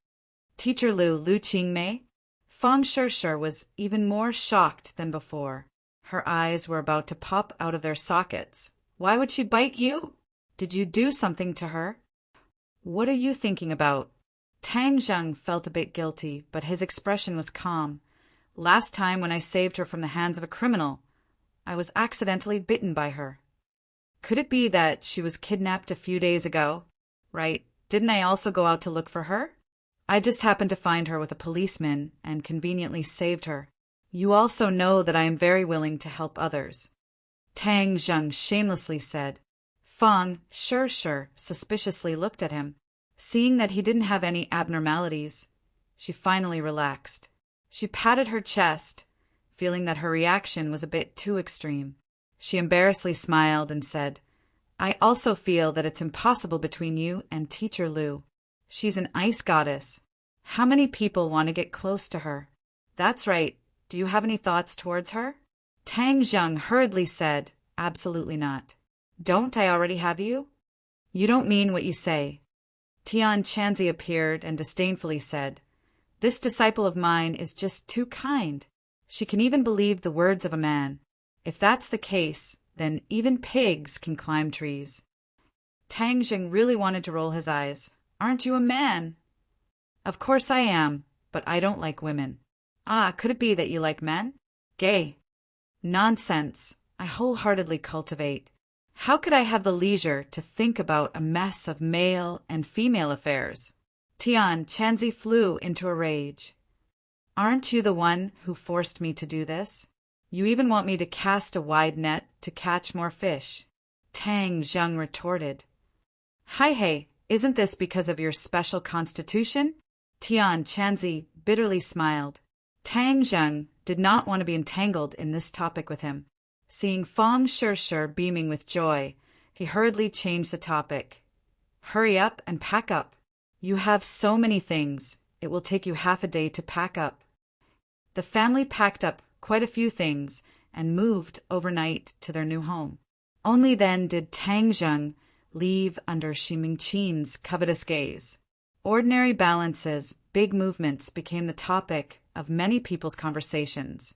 Teacher Lu Qingmei? Fang Shishir was even more shocked than before. Her eyes were about to pop out of their sockets. Why would she bite you? Did you do something to her? What are you thinking about? Tang Zheng felt a bit guilty, but his expression was calm. Last time when I saved her from the hands of a criminal, I was accidentally bitten by her. Could it be that she was kidnapped a few days ago? Right, didn't I also go out to look for her? I just happened to find her with a policeman and conveniently saved her. You also know that I am very willing to help others. Tang Zheng shamelessly said. Fang Shishir suspiciously looked at him. Seeing that he didn't have any abnormalities, she finally relaxed. She patted her chest, feeling that her reaction was a bit too extreme. She embarrassedly smiled and said, I also feel that it's impossible between you and Teacher Lu. She's an ice goddess. How many people want to get close to her? That's right. Do you have any thoughts towards her? Tang Zheng hurriedly said, Absolutely not. Don't I already have you? You don't mean what you say. Tian Chanzi appeared and disdainfully said, This disciple of mine is just too kind. She can even believe the words of a man. If that's the case, then even pigs can climb trees. Tang Zheng really wanted to roll his eyes. Aren't you a man? Of course I am, but I don't like women. Ah, could it be that you like men? Gay. Nonsense. I wholeheartedly cultivate. How could I have the leisure to think about a mess of male and female affairs? Tian Chanzi flew into a rage. Aren't you the one who forced me to do this? You even want me to cast a wide net to catch more fish. Tang Zheng retorted. Hey, isn't this because of your special constitution? Tian Chanzi bitterly smiled. Tang Zheng did not want to be entangled in this topic with him. Seeing Fang Shishir beaming with joy, he hurriedly changed the topic. Hurry up and pack up. You have so many things, it will take you half a day to pack up. The family packed up quite a few things and moved overnight to their new home. Only then did Tang Zheng leave under Shi Mengqin's covetous gaze. Ordinary balances, big movements became the topic of many people's conversations.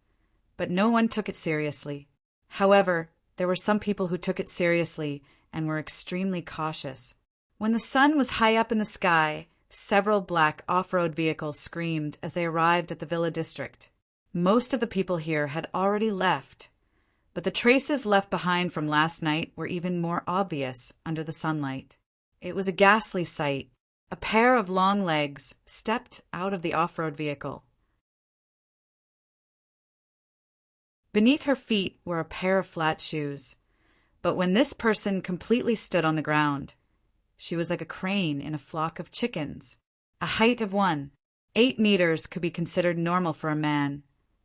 but no one took it seriously. However, there were some people who took it seriously and were extremely cautious. When the sun was high up in the sky, several black off-road vehicles screamed as they arrived at the villa district. Most of the people here had already left, but the traces left behind from last night were even more obvious under the sunlight. It was a ghastly sight. A pair of long legs stepped out of the off-road vehicle. Beneath her feet were a pair of flat shoes, but when this person completely stood on the ground, she was like a crane in a flock of chickens. A height of 8 meters could be considered normal for a man,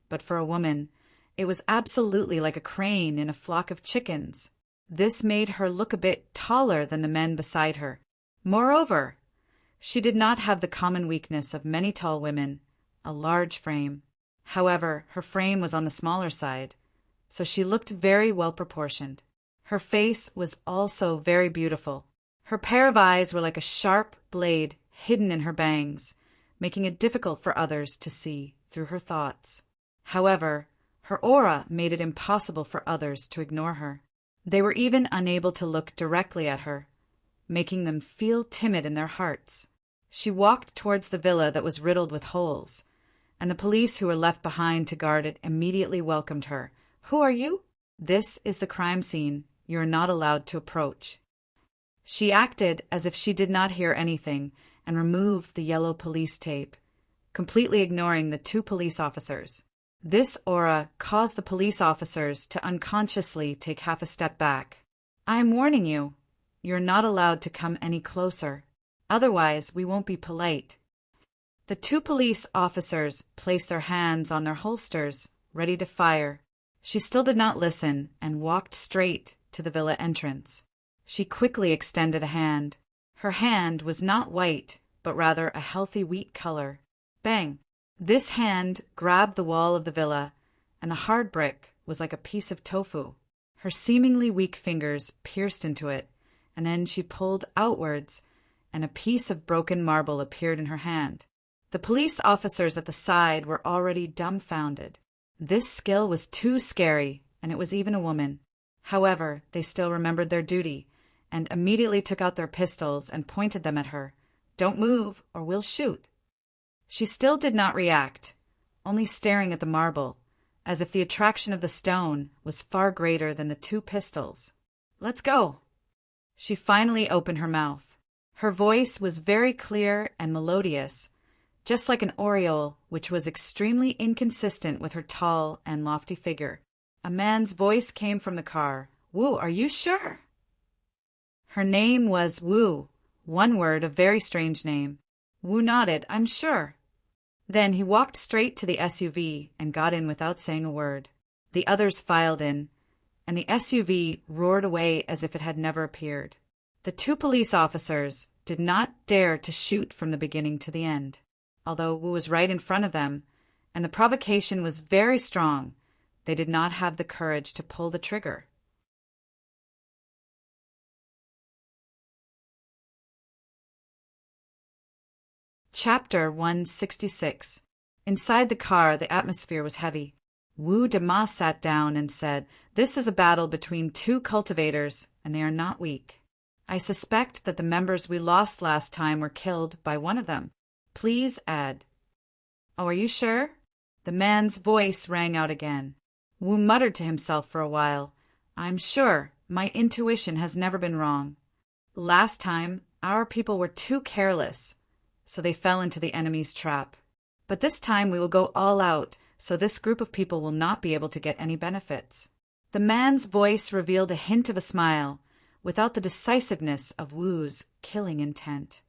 but for a woman, it was absolutely like a crane in a flock of chickens. This made her look a bit taller than the men beside her. Moreover, she did not have the common weakness of many tall women, a large frame. However, her frame was on the smaller side, so she looked very well proportioned. Her face was also very beautiful. Her pair of eyes were like a sharp blade hidden in her bangs, making it difficult for others to see through her thoughts. However, her aura made it impossible for others to ignore her. They were even unable to look directly at her, making them feel timid in their hearts. She walked towards the villa that was riddled with holes, and the police who were left behind to guard it immediately welcomed her. "Who are you?" "This is the crime scene. You are not allowed to approach." She acted as if she did not hear anything and removed the yellow police tape, completely ignoring the 2 police officers. This aura caused the police officers to unconsciously take half a step back. "I am warning you. You're not allowed to come any closer. Otherwise, we won't be polite." The 2 police officers placed their hands on their holsters, ready to fire. She still did not listen and walked straight to the villa entrance. She quickly extended a hand. Her hand was not white, but rather a healthy wheat color. Bang! This hand grabbed the wall of the villa, and the hard brick was like a piece of tofu. Her seemingly weak fingers pierced into it, and then she pulled outwards, and a piece of broken marble appeared in her hand. The police officers at the side were already dumbfounded. This skill was too scary, and it was even a woman. However, they still remembered their duty, and immediately took out their pistols and pointed them at her. "Don't move, or we'll shoot." She still did not react, only staring at the marble, as if the attraction of the stone was far greater than the 2 pistols. "Let's go." She finally opened her mouth. Her voice was very clear and melodious, just like an aureole, which was extremely inconsistent with her tall and lofty figure. A man's voice came from the car. "Wu, are you sure?" Her name was Wu, one word, a very strange name. Wu nodded. "I'm sure." Then he walked straight to the SUV and got in without saying a word. The others filed in, and the SUV roared away as if it had never appeared. The 2 police officers did not dare to shoot from the beginning to the end, although Wu was right in front of them, and the provocation was very strong. They did not have the courage to pull the trigger. Chapter 166. Inside the car, the atmosphere was heavy. Wu Dema sat down and said, "This is a battle between 2 cultivators, and they are not weak. I suspect that the members we lost last time were killed by one of them. Please add." "Oh, are you sure?" The man's voice rang out again. Wu muttered to himself for a while. "I'm sure. My intuition has never been wrong. Last time, our people were too careless, so they fell into the enemy's trap. But this time we will go all out, so this group of people will not be able to get any benefits." The man's voice revealed a hint of a smile, without the decisiveness of Wu's killing intent.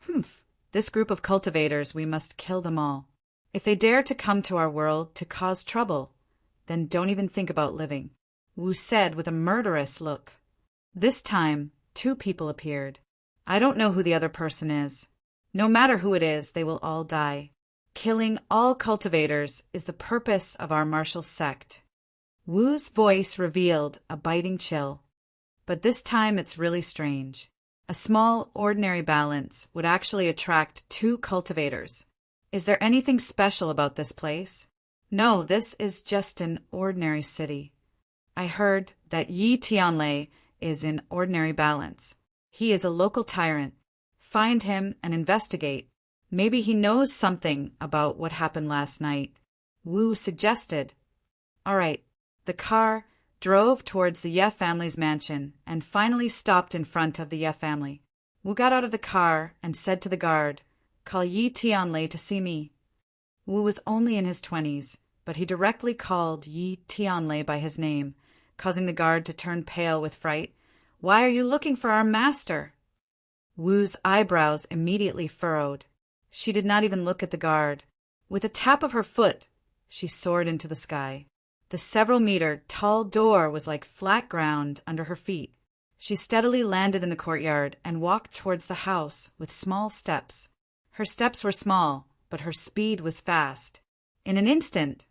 "Humph, this group of cultivators, we must kill them all. If they dare to come to our world to cause trouble, then don't even think about living," Wu said with a murderous look. This time, 2 people appeared. "I don't know who the other person is. No matter who it is, they will all die. Killing all cultivators is the purpose of our martial sect." Wu's voice revealed a biting chill. But this time it's really strange. A small, ordinary balance would actually attract 2 cultivators. Is there anything special about this place? No, this is just an ordinary city. I heard that Yi Tianlei is in ordinary balance. He is a local tyrant. Find him and investigate. Maybe he knows something about what happened last night. Wu suggested. All right. The car drove towards the Ye family's mansion and finally stopped in front of the Ye family. Wu got out of the car and said to the guard, "Call Yi Tianlei to see me." Wu was only in his 20s, but he directly called Yi Tianlei by his name, causing the guard to turn pale with fright. "Why are you looking for our master?" Wu's eyebrows immediately furrowed. She did not even look at the guard. With a tap of her foot, she soared into the sky. The several-meter tall door was like flat ground under her feet. She steadily landed in the courtyard and walked towards the house with small steps. Her steps were small, but her speed was fast. In an instant,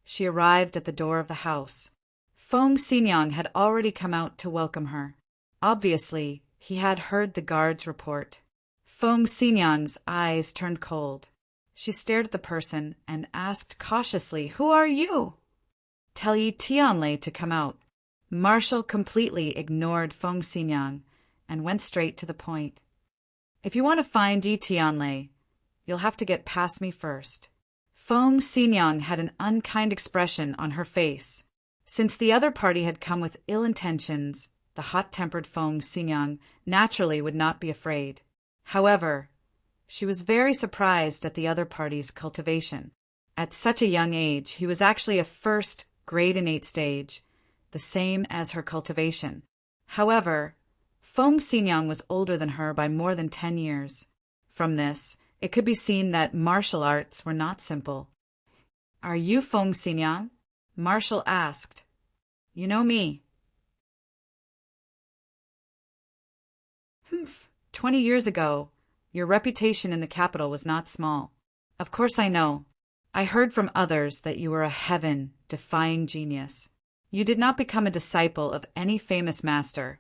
she arrived at the door of the house. Feng Xinjiang had already come out to welcome her. Obviously, he had heard the guard's report. Feng Xinjiang's eyes turned cold. She stared at the person and asked cautiously, "Who are you?" "Tell Yi Tianlei to come out." Marshall completely ignored Feng Xinjiang and went straight to the point. "If you want to find Yi Tianlei, you'll have to get past me first." Feng Xinjiang had an unkind expression on her face. Since the other party had come with ill intentions, the hot-tempered Feng Xinjiang naturally would not be afraid. However, she was very surprised at the other party's cultivation. At such a young age, he was actually a first grade innate stage, the same as her cultivation. However, Feng Xinjiang was older than her by more than 10 years. From this, it could be seen that martial arts were not simple. "Are you Feng Xinjiang?" Marshall asked. "You know me." 20 years ago, your reputation in the capital was not small. Of course I know. I heard from others that you were a heaven-defying genius. You did not become a disciple of any famous master,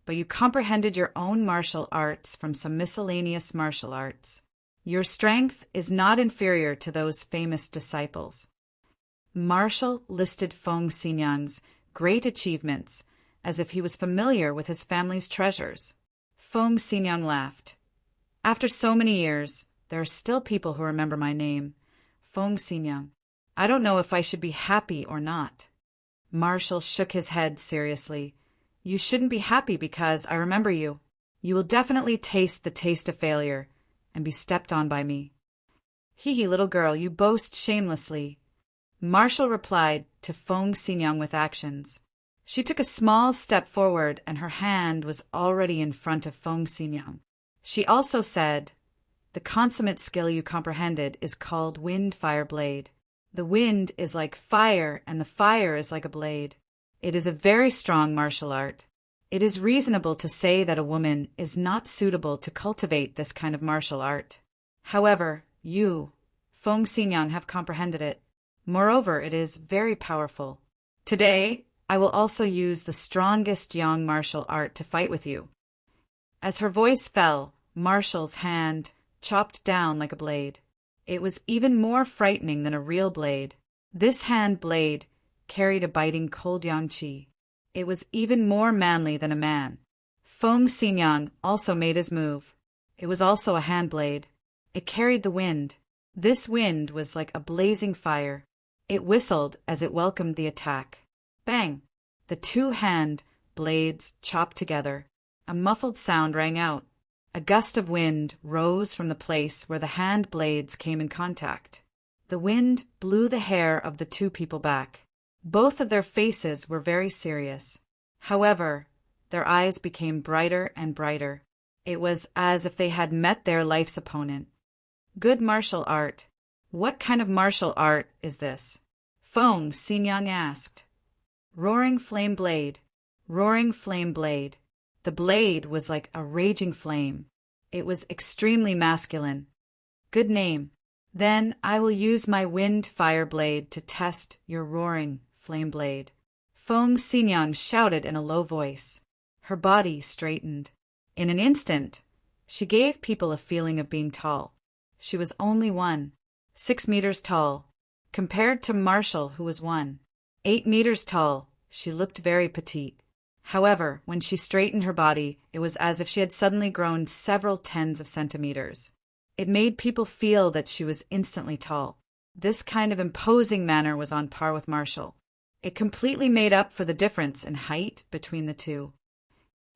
but you comprehended your own martial arts from some miscellaneous martial arts. Your strength is not inferior to those famous disciples. Marshall listed Feng Xinjiang's great achievements as if he was familiar with his family's treasures. Feng Xinjiang laughed. "After so many years, there are still people who remember my name. Feng Xinjiang. I don't know if I should be happy or not." Marshall shook his head seriously. "You shouldn't be happy because I remember you. You will definitely taste the taste of failure and be stepped on by me." "Hee, little girl, you boast shamelessly." Marshall replied to Feng Xinjiang with actions. She took a small step forward and her hand was already in front of Feng Xinjiang. She also said, "The consummate skill you comprehended is called Wind Fire Blade. The wind is like fire and the fire is like a blade. It is a very strong martial art. It is reasonable to say that a woman is not suitable to cultivate this kind of martial art. However, you, Feng Xinjiang, have comprehended it. Moreover, it is very powerful. Today, I will also use the strongest yang martial art to fight with you." As her voice fell, Marshall's hand chopped down like a blade. It was even more frightening than a real blade. This hand blade carried a biting cold yang qi. It was even more manly than a man. Feng Xinjiang also made his move. It was also a hand blade. It carried the wind. This wind was like a blazing fire. It whistled as it welcomed the attack. Bang! The two hand blades chopped together. A muffled sound rang out. A gust of wind rose from the place where the hand blades came in contact. The wind blew the hair of the two people back. Both of their faces were very serious. However, their eyes became brighter and brighter. It was as if they had met their life's opponent. "Good martial art. What kind of martial art is this?" Feng Xinjiang asked. "Roaring flame blade. Roaring flame blade." The blade was like a raging flame. It was extremely masculine. "Good name. Then I will use my wind fire blade to test your roaring flame blade." Feng Xinjiang shouted in a low voice. Her body straightened. In an instant, she gave people a feeling of being tall. She was only 6 meters tall. Compared to Marshall, who was 8 meters tall, she looked very petite. However, when she straightened her body, it was as if she had suddenly grown several tens of centimeters. It made people feel that she was instantly tall. This kind of imposing manner was on par with Marshall. It completely made up for the difference in height between the two.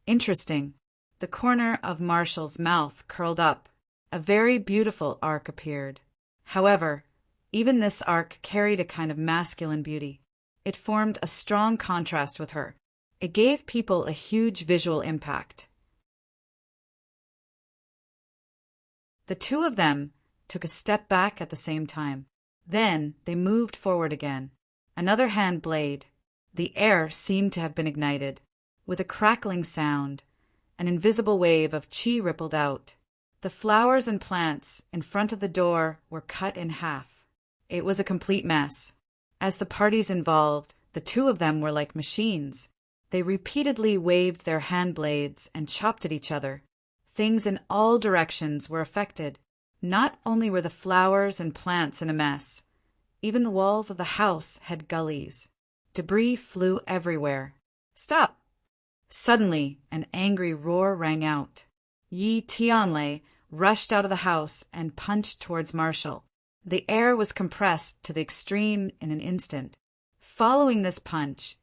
Interesting. The corner of Marshall's mouth curled up. A very beautiful arc appeared. However, even this arc carried a kind of masculine beauty. It formed a strong contrast with her. It gave people a huge visual impact. The two of them took a step back at the same time. Then they moved forward again. Another hand blade. The air seemed to have been ignited. With a crackling sound, an invisible wave of chi rippled out. The flowers and plants in front of the door were cut in half. It was a complete mess. As the parties involved, the two of them were like machines. They repeatedly waved their hand blades and chopped at each other. Things in all directions were affected. Not only were the flowers and plants in a mess, even the walls of the house had gullies. Debris flew everywhere. Stop! Suddenly, an angry roar rang out. Yi Tianlei rushed out of the house and punched towards Marshall. The air was compressed to the extreme in an instant. Following this punch,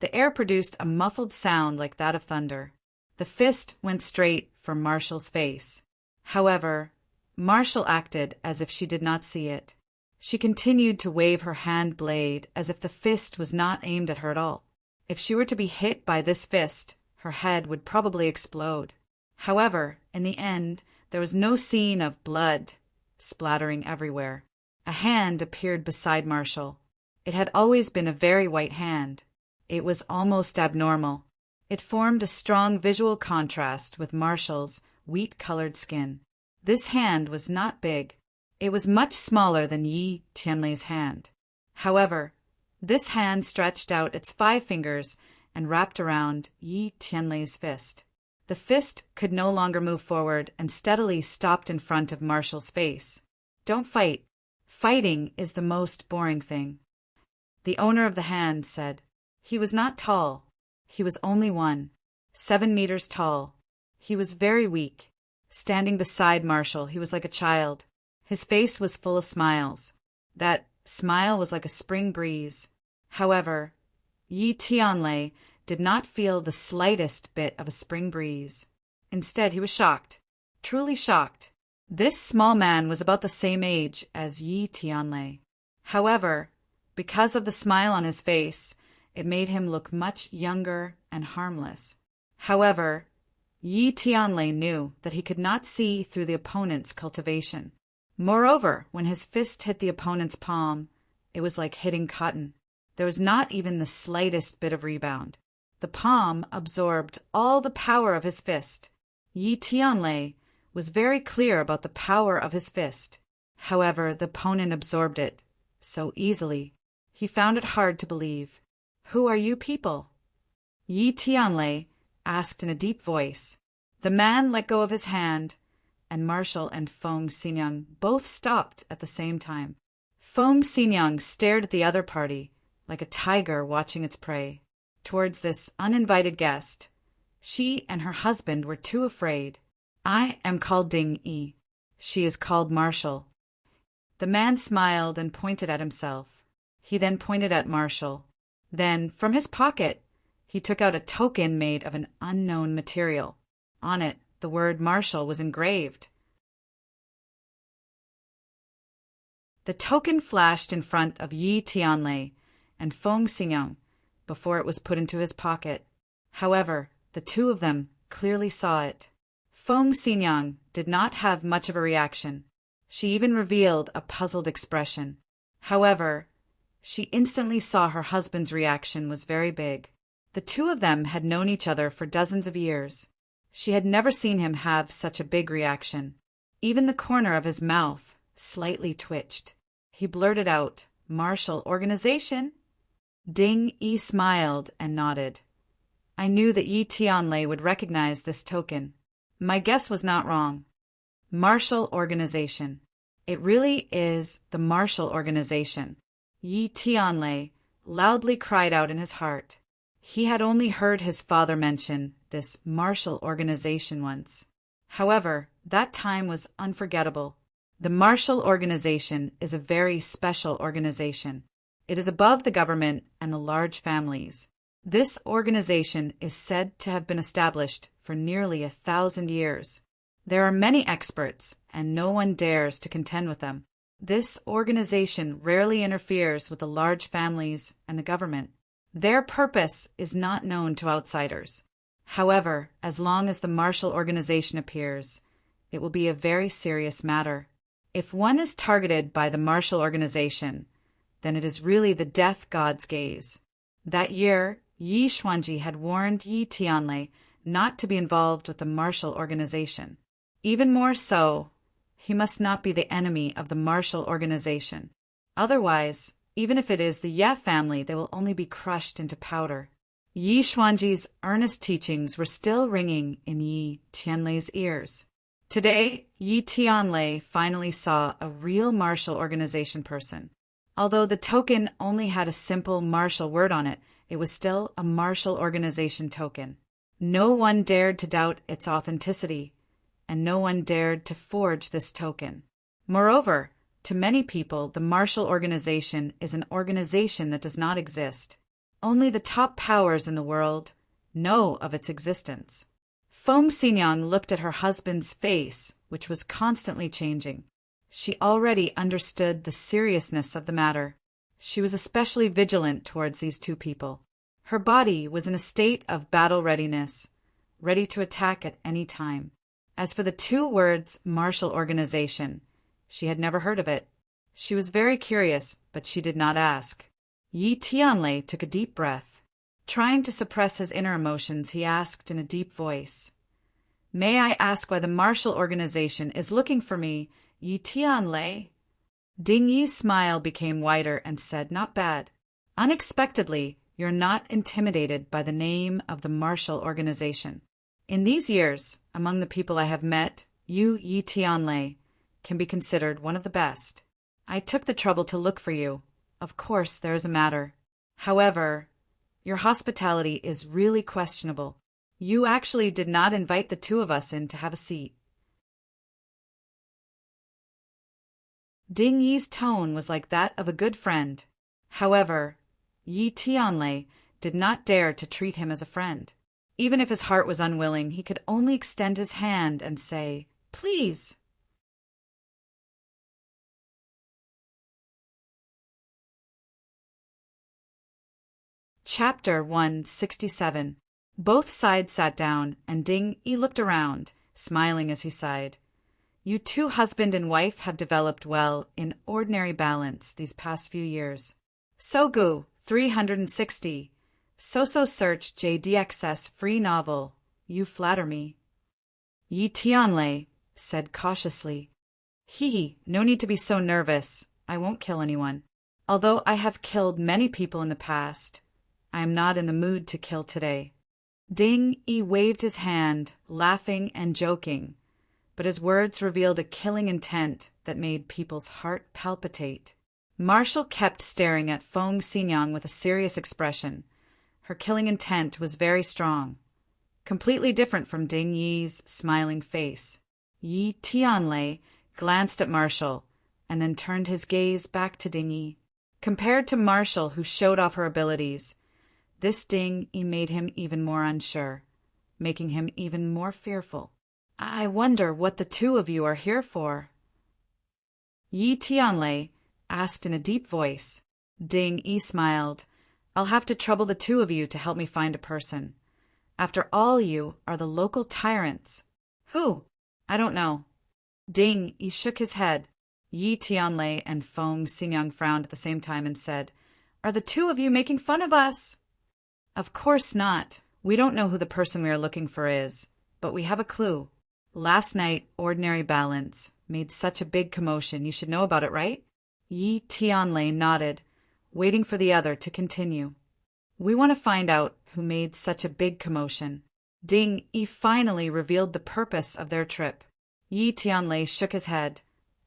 the air produced a muffled sound like that of thunder. The fist went straight for Marshall's face. However, Marshall acted as if she did not see it. She continued to wave her hand blade as if the fist was not aimed at her at all. If she were to be hit by this fist, her head would probably explode. However, in the end, there was no scene of blood splattering everywhere. A hand appeared beside Marshall. It had always been a very white hand. It was almost abnormal. It formed a strong visual contrast with Marshall's wheat-colored skin. This hand was not big. It was much smaller than Yi Tianlei's hand. However, this hand stretched out its 5 fingers and wrapped around Yi Tianlei's fist. The fist could no longer move forward and steadily stopped in front of Marshall's face. Don't fight. Fighting is the most boring thing. The owner of the hand said. He was not tall. He was only 7 meters tall. He was very weak. Standing beside Marshall, he was like a child. His face was full of smiles. That smile was like a spring breeze. However, Yi Tianlei did not feel the slightest bit of a spring breeze. Instead, he was shocked, truly shocked. This small man was about the same age as Yi Tianlei. However, because of the smile on his face, it made him look much younger and harmless. However, Yi Tianlei knew that he could not see through the opponent's cultivation. Moreover, when his fist hit the opponent's palm, it was like hitting cotton. There was not even the slightest bit of rebound. The palm absorbed all the power of his fist. Yi Tianlei was very clear about the power of his fist. However, the opponent absorbed it so easily. He found it hard to believe. Who are you people? Yi Tianlei asked in a deep voice. The man let go of his hand, and Marshall and Feng Xingyang both stopped at the same time. Feng Xingyang stared at the other party, like a tiger watching its prey. Towards this uninvited guest, she and her husband were too afraid. I am called Ding Yi. She is called Marshall. The man smiled and pointed at himself. He then pointed at Marshall. Then, from his pocket, he took out a token made of an unknown material. On it, the word Marshall was engraved. The token flashed in front of Yi Tianlei and Feng Xingyang before it was put into his pocket. However, the two of them clearly saw it. Feng Xingyang did not have much of a reaction. She even revealed a puzzled expression. However, she instantly saw her husband's reaction was very big. The two of them had known each other for dozens of years. She had never seen him have such a big reaction. Even the corner of his mouth slightly twitched. He blurted out, "Marshall Organization?" Ding Yi smiled and nodded. I knew that Yi Tianlei would recognize this token. My guess was not wrong. Marshall Organization. It really is the Marshall Organization. Yi Tianlei loudly cried out in his heart. He had only heard his father mention this martial organization once. However, that time was unforgettable. The martial organization is a very special organization. It is above the government and the large families. This organization is said to have been established for nearly 1,000 years. There are many experts, and no one dares to contend with them. This organization rarely interferes with the large families and the government. Their purpose is not known to outsiders. However, as long as the martial organization appears, it will be a very serious matter. If one is targeted by the martial organization, then it is really the death god's gaze. That year, Yi Xuanji had warned Yi Tianlei not to be involved with the martial organization. Even more so, he must not be the enemy of the martial organization. Otherwise, even if it is the Ye family, they will only be crushed into powder. Yi Xuanji's earnest teachings were still ringing in Yi Tianlei's ears. Today, Yi Tianlei finally saw a real martial organization person. Although the token only had a simple martial word on it, it was still a martial organization token. No one dared to doubt its authenticity, and no one dared to forge this token. Moreover, to many people, the martial organization is an organization that does not exist. Only the top powers in the world know of its existence. Feng Xinyang looked at her husband's face, which was constantly changing. She already understood the seriousness of the matter. She was especially vigilant towards these two people. Her body was in a state of battle readiness, ready to attack at any time. As for the two words martial organization, she had never heard of it. She was very curious, but she did not ask. Yi Tianlei took a deep breath. Trying to suppress his inner emotions, he asked in a deep voice, "May I ask why the martial organization is looking for me, Yi Tianlei?" Ding Yi's smile became wider and said, "Not bad. Unexpectedly, you're not intimidated by the name of the martial organization. In these years, among the people I have met, you, Yi Tianlei, can be considered one of the best. I took the trouble to look for you. Of course, there is a matter. However, your hospitality is really questionable. You actually did not invite the two of us in to have a seat." Ding Yi's tone was like that of a good friend. However, Yi Tianlei did not dare to treat him as a friend. Even if his heart was unwilling, he could only extend his hand and say, "Please." Chapter 167. Both sides sat down, and Ding Yi looked around, smiling as he sighed. "You two husband and wife have developed well in ordinary balance these past few years. Sogu 360. So search JDXS free novel. You flatter me." Yi Tianlei said cautiously, No need to be so nervous. I won't kill anyone. Although I have killed many people in the past, I am not in the mood to kill today." Ding Yi waved his hand, laughing and joking, but his words revealed a killing intent that made people's heart palpitate. Marshall kept staring at Feng Xinyang with a serious expression. Her killing intent was very strong, completely different from Ding Yi's smiling face. Yi Tianlei glanced at Marshall and then turned his gaze back to Ding Yi. Compared to Marshall, who showed off her abilities, this Ding Yi made him even more unsure, making him even more fearful. "I wonder what the two of you are here for?" Yi Tianlei asked in a deep voice. Ding Yi smiled. "I'll have to trouble the two of you to help me find a person. After all, you are the local tyrants." "Who?" "I don't know." Ding Yi shook his head. Yi Tianlei and Feng Xinyang frowned at the same time and said, "Are the two of you making fun of us?" "Of course not. We don't know who the person we are looking for is, but we have a clue. Last night, Ordinary Balance made such a big commotion. You should know about it, right?" Yi Tianlei nodded, waiting for the other to continue. "We want to find out who made such a big commotion." Ding Yi finally revealed the purpose of their trip. Yi Tianlei shook his head.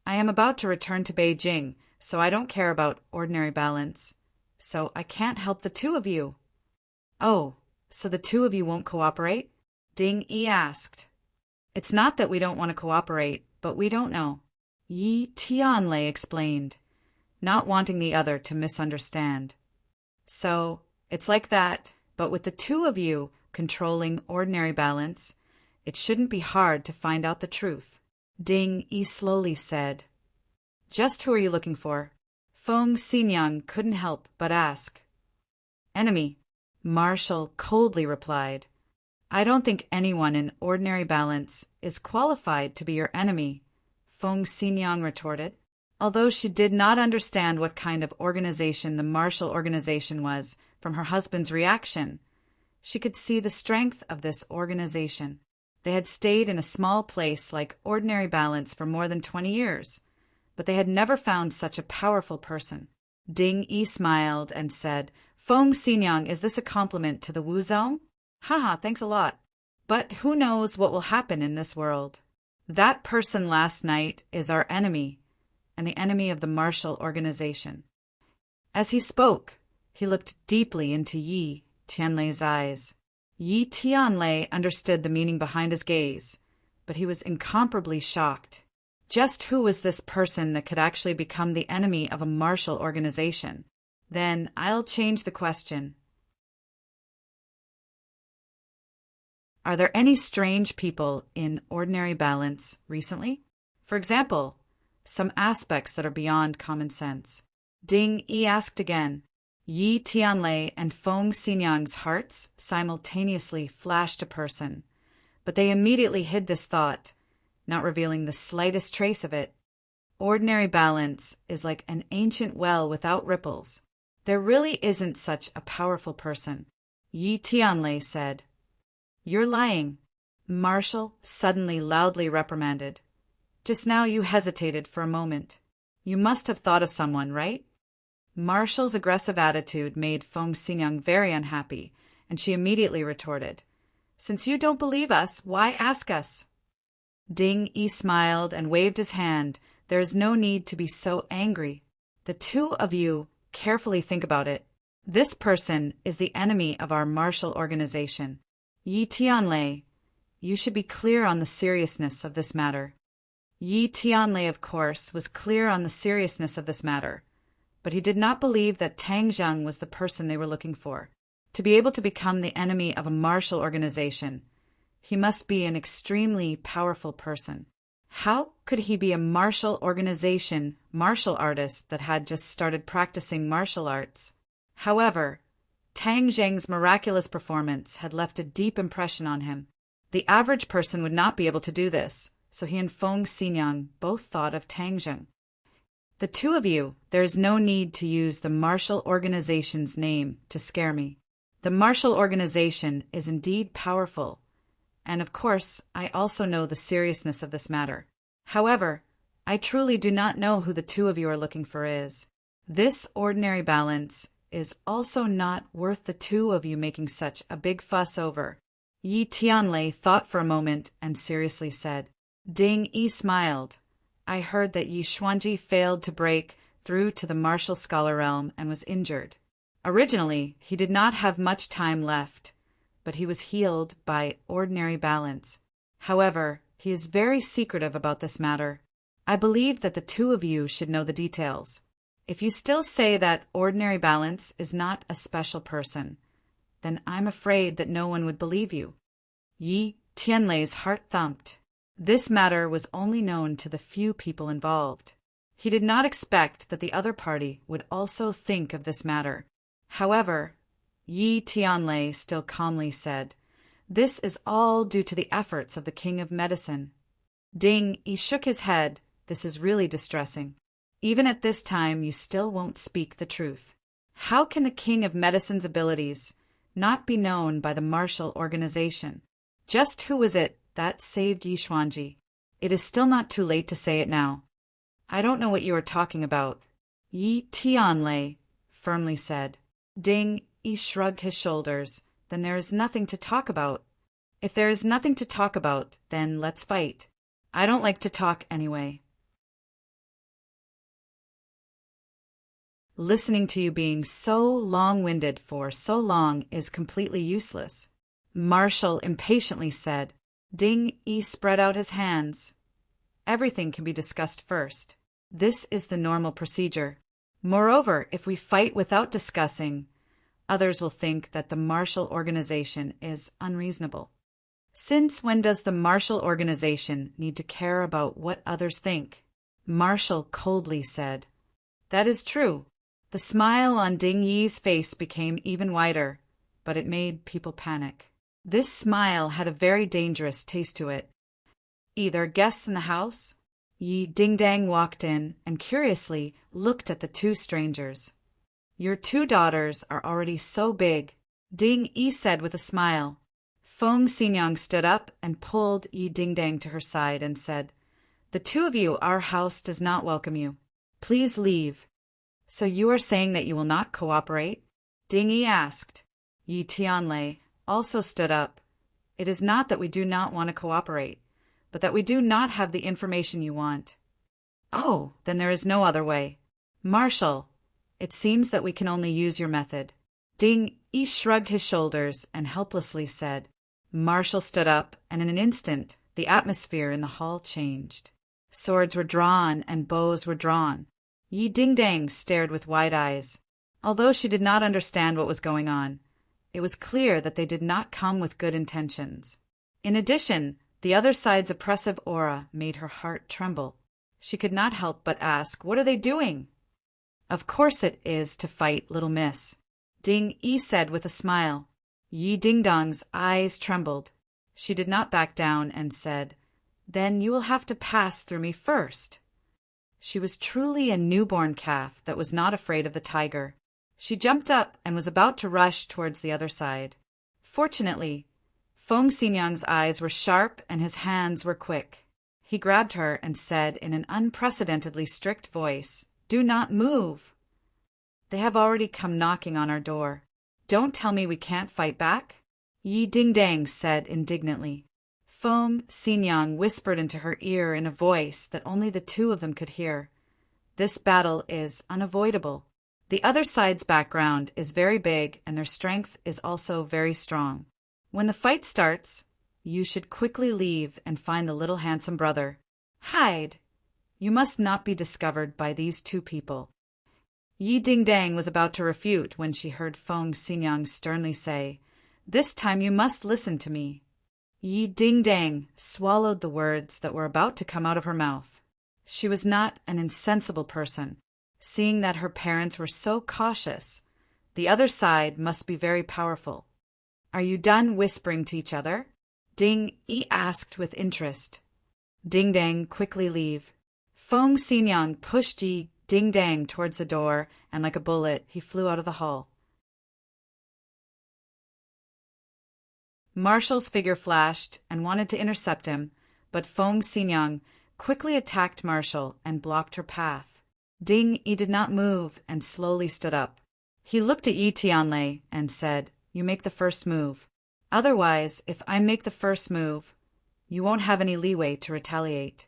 "I am about to return to Beijing, so I don't care about ordinary balance. So I can't help the two of you. Oh, so the two of you won't cooperate? Ding Yi asked. It's not that we don't want to cooperate, but we don't know. Yi Tianlei explained, not wanting the other to misunderstand. So, it's like that, but with the two of you controlling ordinary balance, it shouldn't be hard to find out the truth. Ding Yi slowly said. Just who are you looking for? Feng Xinyang couldn't help but ask. Enemy, Marshall coldly replied. I don't think anyone in ordinary balance is qualified to be your enemy, Feng Xinyang retorted. Although she did not understand what kind of organization the Marshall organization was from her husband's reaction, she could see the strength of this organization. They had stayed in a small place like ordinary balance for more than 20 years, but they had never found such a powerful person. Ding Yi smiled and said, Feng Xinyang, is this a compliment to the Wuzhong? Haha, thanks a lot. But who knows what will happen in this world? That person last night is our enemy, and the enemy of the Marshall organization. As he spoke, he looked deeply into Yi Tianlei's eyes. Yi Tianlei understood the meaning behind his gaze, but he was incomparably shocked. Just who was this person that could actually become the enemy of a Marshall organization? Then I'll change the question. Are there any strange people in ordinary balance recently? For example, some aspects that are beyond common sense. Ding Yi asked again. Yi Tianlei and Feng Xinyang's hearts simultaneously flashed a person, but they immediately hid this thought, not revealing the slightest trace of it. Ordinary balance is like an ancient well without ripples. There really isn't such a powerful person, Yi Tianlei said. You're lying, Marshall suddenly loudly reprimanded. Just now you hesitated for a moment. You must have thought of someone, right? Marshall's aggressive attitude made Feng Xinyang very unhappy, and she immediately retorted, Since you don't believe us, why ask us? Ding Yi smiled and waved his hand. There is no need to be so angry. The two of you carefully think about it. This person is the enemy of our Marshall organization. Yi Tianlei, you should be clear on the seriousness of this matter. Yi Tianlei, of course, was clear on the seriousness of this matter, but he did not believe that Tang Zheng was the person they were looking for. To be able to become the enemy of a Marshall organization, he must be an extremely powerful person. How could he be a Marshall organization martial artist that had just started practicing martial arts? However, Tang Zheng's miraculous performance had left a deep impression on him. The average person would not be able to do this, so he and Feng Xinyang both thought of Tang Zheng. The two of you, there is no need to use the Marshall organization's name to scare me. The Marshall organization is indeed powerful, and of course, I also know the seriousness of this matter. However, I truly do not know who the two of you are looking for is. This ordinary balance is also not worth the two of you making such a big fuss over. Yi Tianlei thought for a moment and seriously said. Ding Yi smiled. I heard that Yi Xuanji failed to break through to the martial scholar realm and was injured. Originally, he did not have much time left, but he was healed by ordinary balance. However, he is very secretive about this matter. I believe that the two of you should know the details. If you still say that ordinary balance is not a special person, then I'm afraid that no one would believe you. Yi Tianlei's heart thumped. This matter was only known to the few people involved. He did not expect that the other party would also think of this matter. However, Yi Tianlei still calmly said, This is all due to the efforts of the King of Medicine. Ding Yi shook his head. This is really distressing. Even at this time, you still won't speak the truth. How can the King of Medicine's abilities not be known by the Marshall organization? Just who was it that saved Yi Xuanji? It is still not too late to say it now. I don't know what you are talking about, Yi Tianlei firmly said. Ding Yi shrugged his shoulders. Then there is nothing to talk about. If there is nothing to talk about, then let's fight. I don't like to talk anyway. Listening to you being so long-winded for so long is completely useless. Marshall impatiently said. Ding Yi spread out his hands. Everything can be discussed first. This is the normal procedure. Moreover, if we fight without discussing, others will think that the Marshall Organization is unreasonable. Since when does the Marshall Organization need to care about what others think? Marshall coldly said. That is true. The smile on Ding Yi's face became even wider, but it made people panic. This smile had a very dangerous taste to it. Either guests in the house? Yi Ding-dang walked in and curiously looked at the two strangers. Your two daughters are already so big, Ding Yi said with a smile. Feng Xinyang stood up and pulled Yi Ding-dang to her side and said, The two of you, our house does not welcome you. Please leave. So you are saying that you will not cooperate? Ding Yi asked. Yi Tianlei also stood up. It is not that we do not want to cooperate, but that we do not have the information you want. Oh, then there is no other way. Marshall, it seems that we can only use your method. Ding Yi shrugged his shoulders and helplessly said. Marshall stood up, and in an instant, the atmosphere in the hall changed. Swords were drawn and bows were drawn. Yi Ding-dang stared with wide eyes. Although she did not understand what was going on, it was clear that they did not come with good intentions. In addition, the other side's oppressive aura made her heart tremble. She could not help but ask, What are they doing? Of course it is to fight, little miss, Ding Yi said with a smile. Yi Ding-dong's eyes trembled. She did not back down and said, Then you will have to pass through me first. She was truly a newborn calf that was not afraid of the tiger. She jumped up and was about to rush towards the other side. Fortunately, Feng Xinyang's eyes were sharp and his hands were quick. He grabbed her and said in an unprecedentedly strict voice, Do not move. They have already come knocking on our door. Don't tell me we can't fight back? Yi Ding-dang said indignantly. Feng Xinyang whispered into her ear in a voice that only the two of them could hear. This battle is unavoidable. The other side's background is very big and their strength is also very strong. When the fight starts, you should quickly leave and find the little handsome brother. Hide! You must not be discovered by these two people. Yi Ding-dang was about to refute when she heard Feng Xinyang sternly say, This time you must listen to me. Yi Ding-dang swallowed the words that were about to come out of her mouth. She was not an insensible person. Seeing that her parents were so cautious, the other side must be very powerful. Are you done whispering to each other? Ding Yi asked with interest. Ding-dang, quickly leave. Feng Xinyang pushed Yi Ding-dang towards the door, and like a bullet, he flew out of the hall. Marshall's figure flashed and wanted to intercept him, but Feng Xinyang quickly attacked Marshall and blocked her path. Ding Yi did not move and slowly stood up. He looked at Yi Tianlei and said, You make the first move. Otherwise, if I make the first move, you won't have any leeway to retaliate.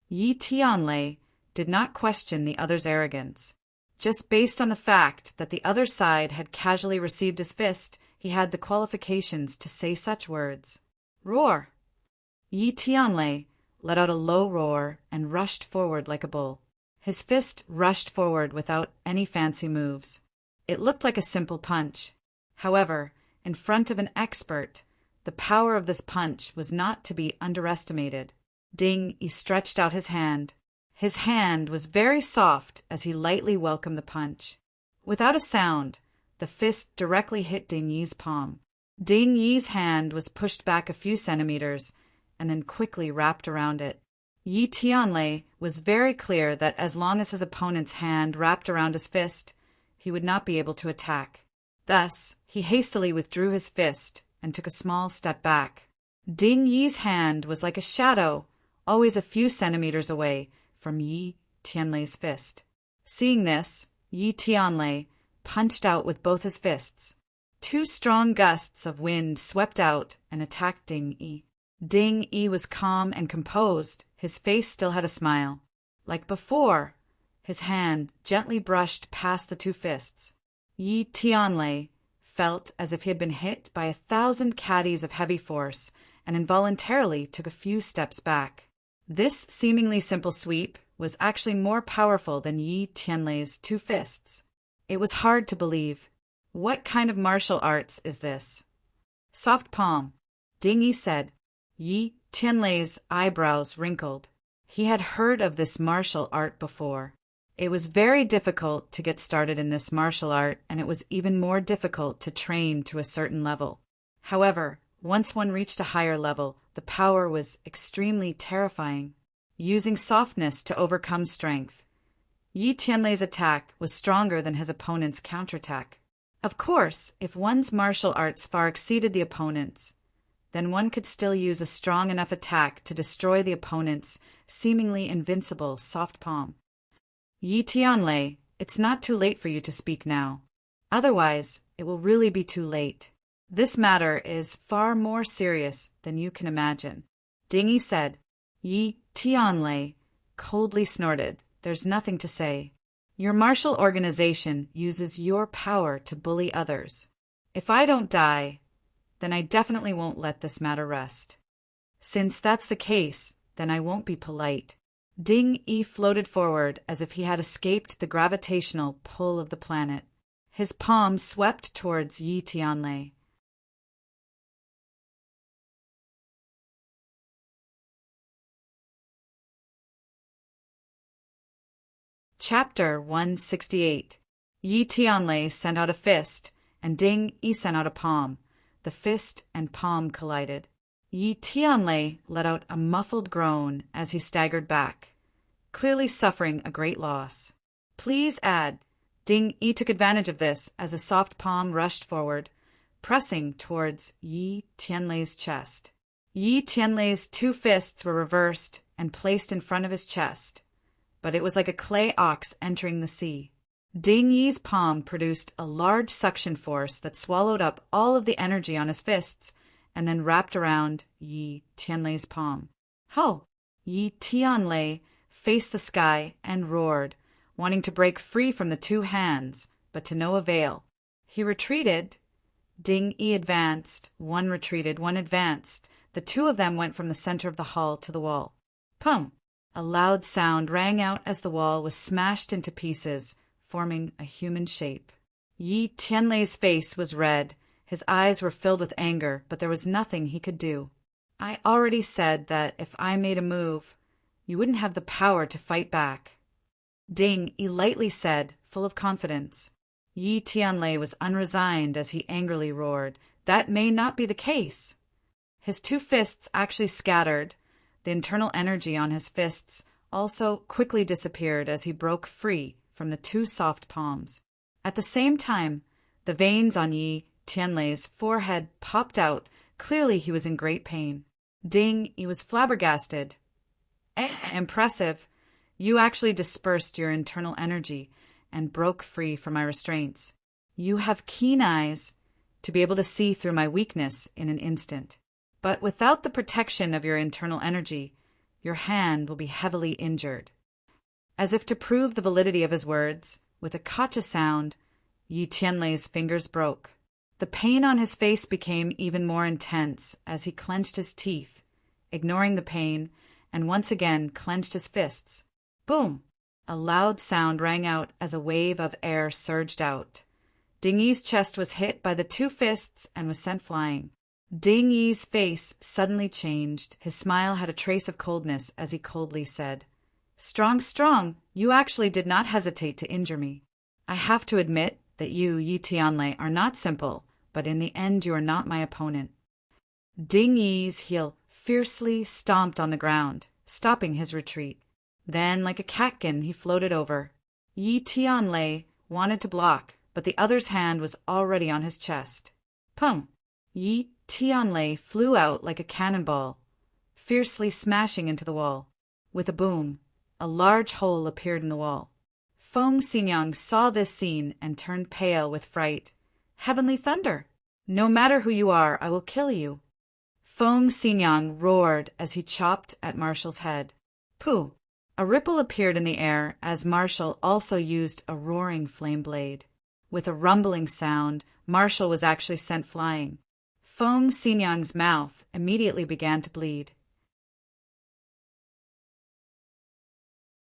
Yi Tianlei did not question the other's arrogance. Just based on the fact that the other side had casually received his fist, he had the qualifications to say such words. Roar! Yi Tianlei let out a low roar and rushed forward like a bull. His fist rushed forward without any fancy moves. It looked like a simple punch. However, in front of an expert, the power of this punch was not to be underestimated. Ding Yi stretched out his hand. His hand was very soft as he lightly welcomed the punch. Without a sound, the fist directly hit Ding Yi's palm. Ding Yi's hand was pushed back a few centimeters and then quickly wrapped around it. Yi Tianlei was very clear that as long as his opponent's hand wrapped around his fist, he would not be able to attack. Thus, he hastily withdrew his fist and took a small step back. Ding Yi's hand was like a shadow, always a few centimeters away from Yi Tianlei's fist. Seeing this, Yi Tianlei punched out with both his fists. Two strong gusts of wind swept out and attacked Ding Yi. Ding Yi was calm and composed. His face still had a smile. Like before, His hand gently brushed past the two fists. Yi Tianlei felt as if he had been hit by 1,000 caddies of heavy force and involuntarily took a few steps back. This seemingly simple sweep was actually more powerful than Yi Tianlei's two fists. It was hard to believe. What kind of martial arts is this? Soft palm, Ding Yi said. Yi Tianlei's eyebrows wrinkled. He had heard of this martial art before. It was very difficult to get started in this martial art, and it was even more difficult to train to a certain level. However, once one reached a higher level, the power was extremely terrifying. Using softness to overcome strength. Yi Tianlei's attack was stronger than his opponent's counterattack. Of course, if one's martial arts far exceeded the opponent's, then one could still use a strong enough attack to destroy the opponent's seemingly invincible soft palm. Yi Tianlei, it's not too late for you to speak now. Otherwise, it will really be too late. This matter is far more serious than you can imagine. Ding Yi said. Yi Tianlei coldly snorted. There's nothing to say. Your martial organization uses your power to bully others. If I don't die, then I definitely won't let this matter rest. Since that's the case, then I won't be polite. Ding Yi floated forward as if he had escaped the gravitational pull of the planet. His palm swept towards Yi Tianlei. Chapter 168. Yi Tianlei sent out a fist, and Ding Yi sent out a palm. The fist and palm collided. Yi Tianlei let out a muffled groan as he staggered back, clearly suffering a great loss. Please add. Ding Yi took advantage of this as a soft palm rushed forward, pressing towards Yi Tianlei's chest. Yi Tianlei's two fists were reversed and placed in front of his chest, but it was like a clay ox entering the sea. Ding Yi's palm produced a large suction force that swallowed up all of the energy on his fists and then wrapped around Yi Tianlei's palm. Ho! Yi Tianlei faced the sky and roared, wanting to break free from the two hands, but to no avail. He retreated. Ding Yi advanced. One retreated, one advanced. The two of them went from the center of the hall to the wall. Pum! A loud sound rang out as the wall was smashed into pieces, forming a human shape. Yi Tianlei's face was red. His eyes were filled with anger, but there was nothing he could do. I already said that if I made a move, you wouldn't have the power to fight back. Ding Yi lightly said, full of confidence. Yi Tianlei was unresigned as he angrily roared. That may not be the case. His two fists actually scattered. The internal energy on his fists also quickly disappeared as he broke free from the two soft palms. At the same time, the veins on Yi Tianlei's forehead popped out. Clearly he was in great pain. Ding Yi was flabbergasted. Impressive. You actually dispersed your internal energy and broke free from my restraints. You have keen eyes to be able to see through my weakness in an instant. But without the protection of your internal energy, your hand will be heavily injured. As if to prove the validity of his words, with a gotcha sound, Yi Tianlei's fingers broke. The pain on his face became even more intense as he clenched his teeth, ignoring the pain, and once again clenched his fists. Boom! A loud sound rang out as a wave of air surged out. Ding Yi's chest was hit by the two fists and was sent flying. Ding Yi's face suddenly changed. His smile had a trace of coldness as he coldly said, Strong, strong, you actually did not hesitate to injure me. I have to admit that you, Yi Tianlei, are not simple, but in the end you are not my opponent. Ding Yi's heel fiercely stomped on the ground, stopping his retreat. Then, like a catkin, he floated over. Yi Tianlei wanted to block, but the other's hand was already on his chest. Pum! Yi Tianlei flew out like a cannonball, fiercely smashing into the wall. With a boom, a large hole appeared in the wall. Feng Xingyang saw this scene and turned pale with fright. Heavenly thunder! No matter who you are, I will kill you. Feng Xingyang roared as he chopped at Marshall's head. Pooh! A ripple appeared in the air as Marshall also used a roaring flame blade. With a rumbling sound, Marshall was actually sent flying. Feng Xinyang's mouth immediately began to bleed.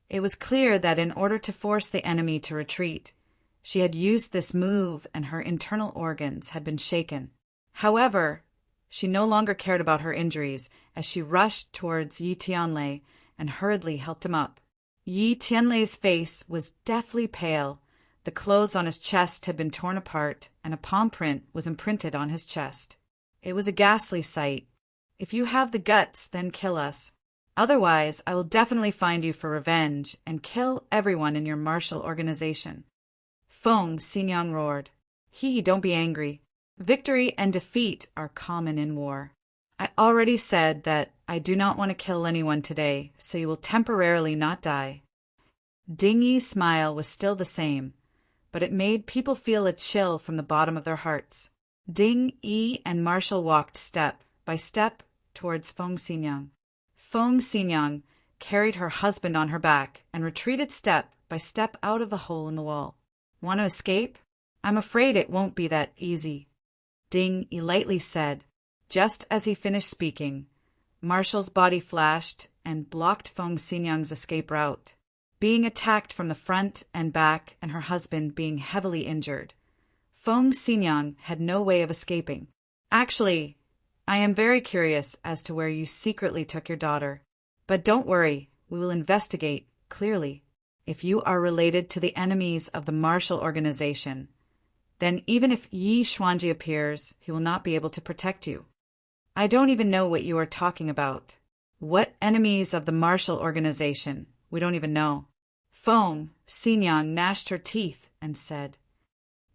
It was clear that in order to force the enemy to retreat, she had used this move and her internal organs had been shaken. However, she no longer cared about her injuries as she rushed towards Yi Tianlei and hurriedly helped him up. Yi Tianlei's face was deathly pale. The clothes on his chest had been torn apart, and a palm print was imprinted on his chest. It was a ghastly sight. "If you have the guts, then kill us. Otherwise, I will definitely find you for revenge and kill everyone in your martial organization." Feng Xinyang roared. Don't be angry. Victory and defeat are common in war. I already said that I do not want to kill anyone today, so you will temporarily not die. Ding Yi's smile was still the same, but it made people feel a chill from the bottom of their hearts. Ding Yi and Marshall walked step by step towards Feng Xinyang. Feng Xinyang carried her husband on her back and retreated step by step out of the hole in the wall. "Want to escape? I'm afraid it won't be that easy," Ding Yi lightly said. Just as he finished speaking, Marshall's body flashed and blocked Feng Xinyang's escape route. Being attacked from the front and back and her husband being heavily injured, Feng Xinyang had no way of escaping. "Actually, I am very curious as to where you secretly took your daughter. But don't worry, we will investigate clearly. If you are related to the enemies of the martial organization, then even if Yi Xuanji appears, he will not be able to protect you." "I don't even know what you are talking about." "What enemies of the martial organization? We don't even know." Feng Xinyang gnashed her teeth and said,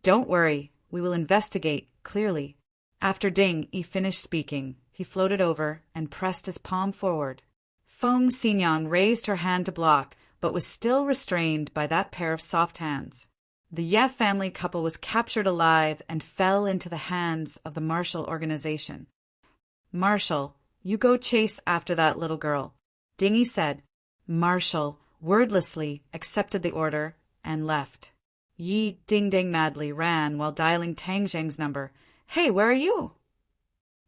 "Don't worry, we will investigate clearly." After Ding Yi finished speaking, he floated over and pressed his palm forward. Feng Xinyang raised her hand to block, but was still restrained by that pair of soft hands. The Ye family couple was captured alive and fell into the hands of the martial organization. "Marshall, you go chase after that little girl," Ding Yi said. Marshall wordlessly accepted the order and left. Yi Ding madly ran while dialing Tang Zheng's number. "Hey, where are you?"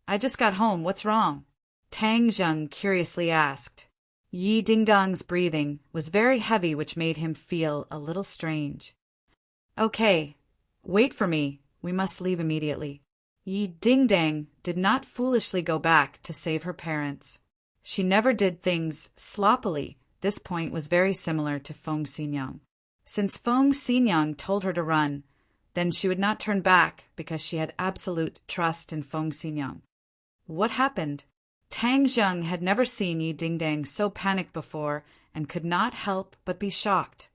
"I just got home. What's wrong?" Tang Zheng curiously asked. Yi Dingdong's breathing was very heavy, which made him feel a little strange. "Okay, wait for me. We must leave immediately." Yi Dingdang did not foolishly go back to save her parents. She never did things sloppily. This point was very similar to Feng Xinyang. Since Feng Xinyang told her to run, then she would not turn back because she had absolute trust in Feng Xinyang. What happened? Tang Zheng had never seen Yi Dingdang so panicked before and could not help but be shocked.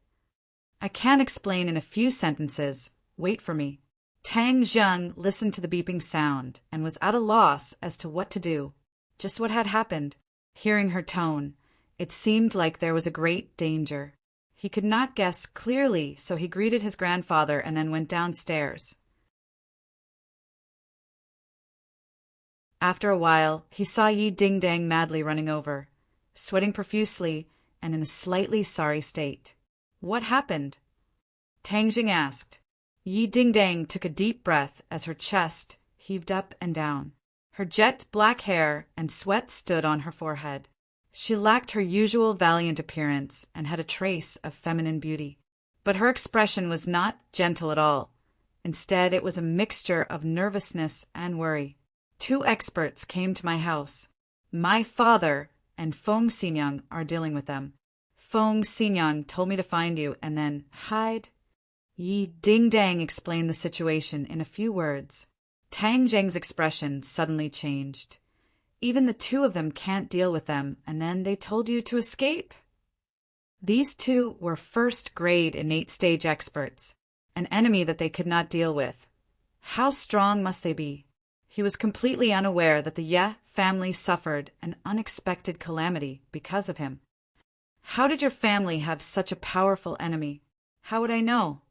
"I can't explain in a few sentences. Wait for me." Tang Zheng listened to the beeping sound and was at a loss as to what to do. Just what had happened? Hearing her tone, it seemed like there was a great danger. He could not guess clearly, so he greeted his grandfather and then went downstairs. After a while, he saw Yi Dingdang madly running over, sweating profusely and in a slightly sorry state. "What happened?" Tang Jing asked. Yi Dingdang took a deep breath as her chest heaved up and down. Her jet black hair and sweat stood on her forehead. She lacked her usual valiant appearance and had a trace of feminine beauty. But her expression was not gentle at all. Instead, it was a mixture of nervousness and worry. "Two experts came to my house. My father and Feng Xinyang are dealing with them. Feng Xinyang told me to find you and then hide." Yi Dingdang explained the situation in a few words. Tang Zheng's expression suddenly changed. "Even the two of them can't deal with them, and then they told you to escape?" These two were first-grade innate stage experts, an enemy that they could not deal with. How strong must they be? He was completely unaware that the Ye family suffered an unexpected calamity because of him. "How did your family have such a powerful enemy?" "How would I know?"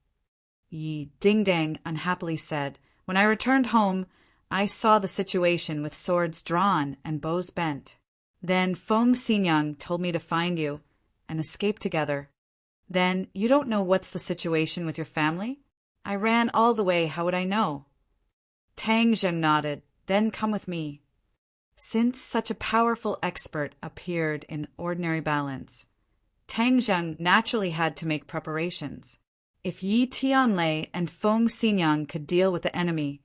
Yi Dingdang unhappily said. "When I returned home, I saw the situation with swords drawn and bows bent. Then Feng Xinyang told me to find you, and escape together. Then you don't know what's the situation with your family? I ran all the way, how would I know? Tang Zheng nodded. Then come with me. Since such a powerful expert appeared in ordinary balance, Tang Zheng naturally had to make preparations. If Yi Tianlei and Feng Xinyang could deal with the enemy,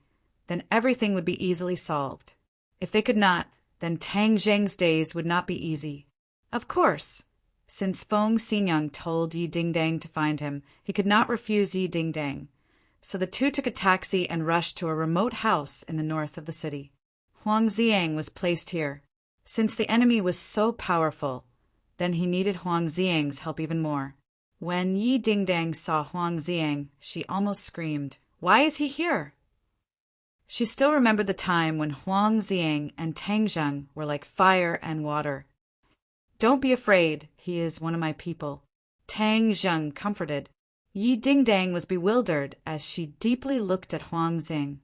then everything would be easily solved. If they could not, then Tang Zheng's days would not be easy. Of course, since Feng Xinyang told Yi Dingdang to find him, he could not refuse Yi Dingdang. So the two took a taxi and rushed to a remote house in the north of the city. Huang Ziang was placed here. Since the enemy was so powerful, then he needed Huang Ziang's help even more. When Yi Dingdang saw Huang Ziang, she almost screamed, "Why is he here?" She still remembered the time when Huang Ziang and Tang Zheng were like fire and water. "Don't be afraid, he is one of my people," Tang Zheng comforted. Yi Dingdang was bewildered as she deeply looked at Huang Zing,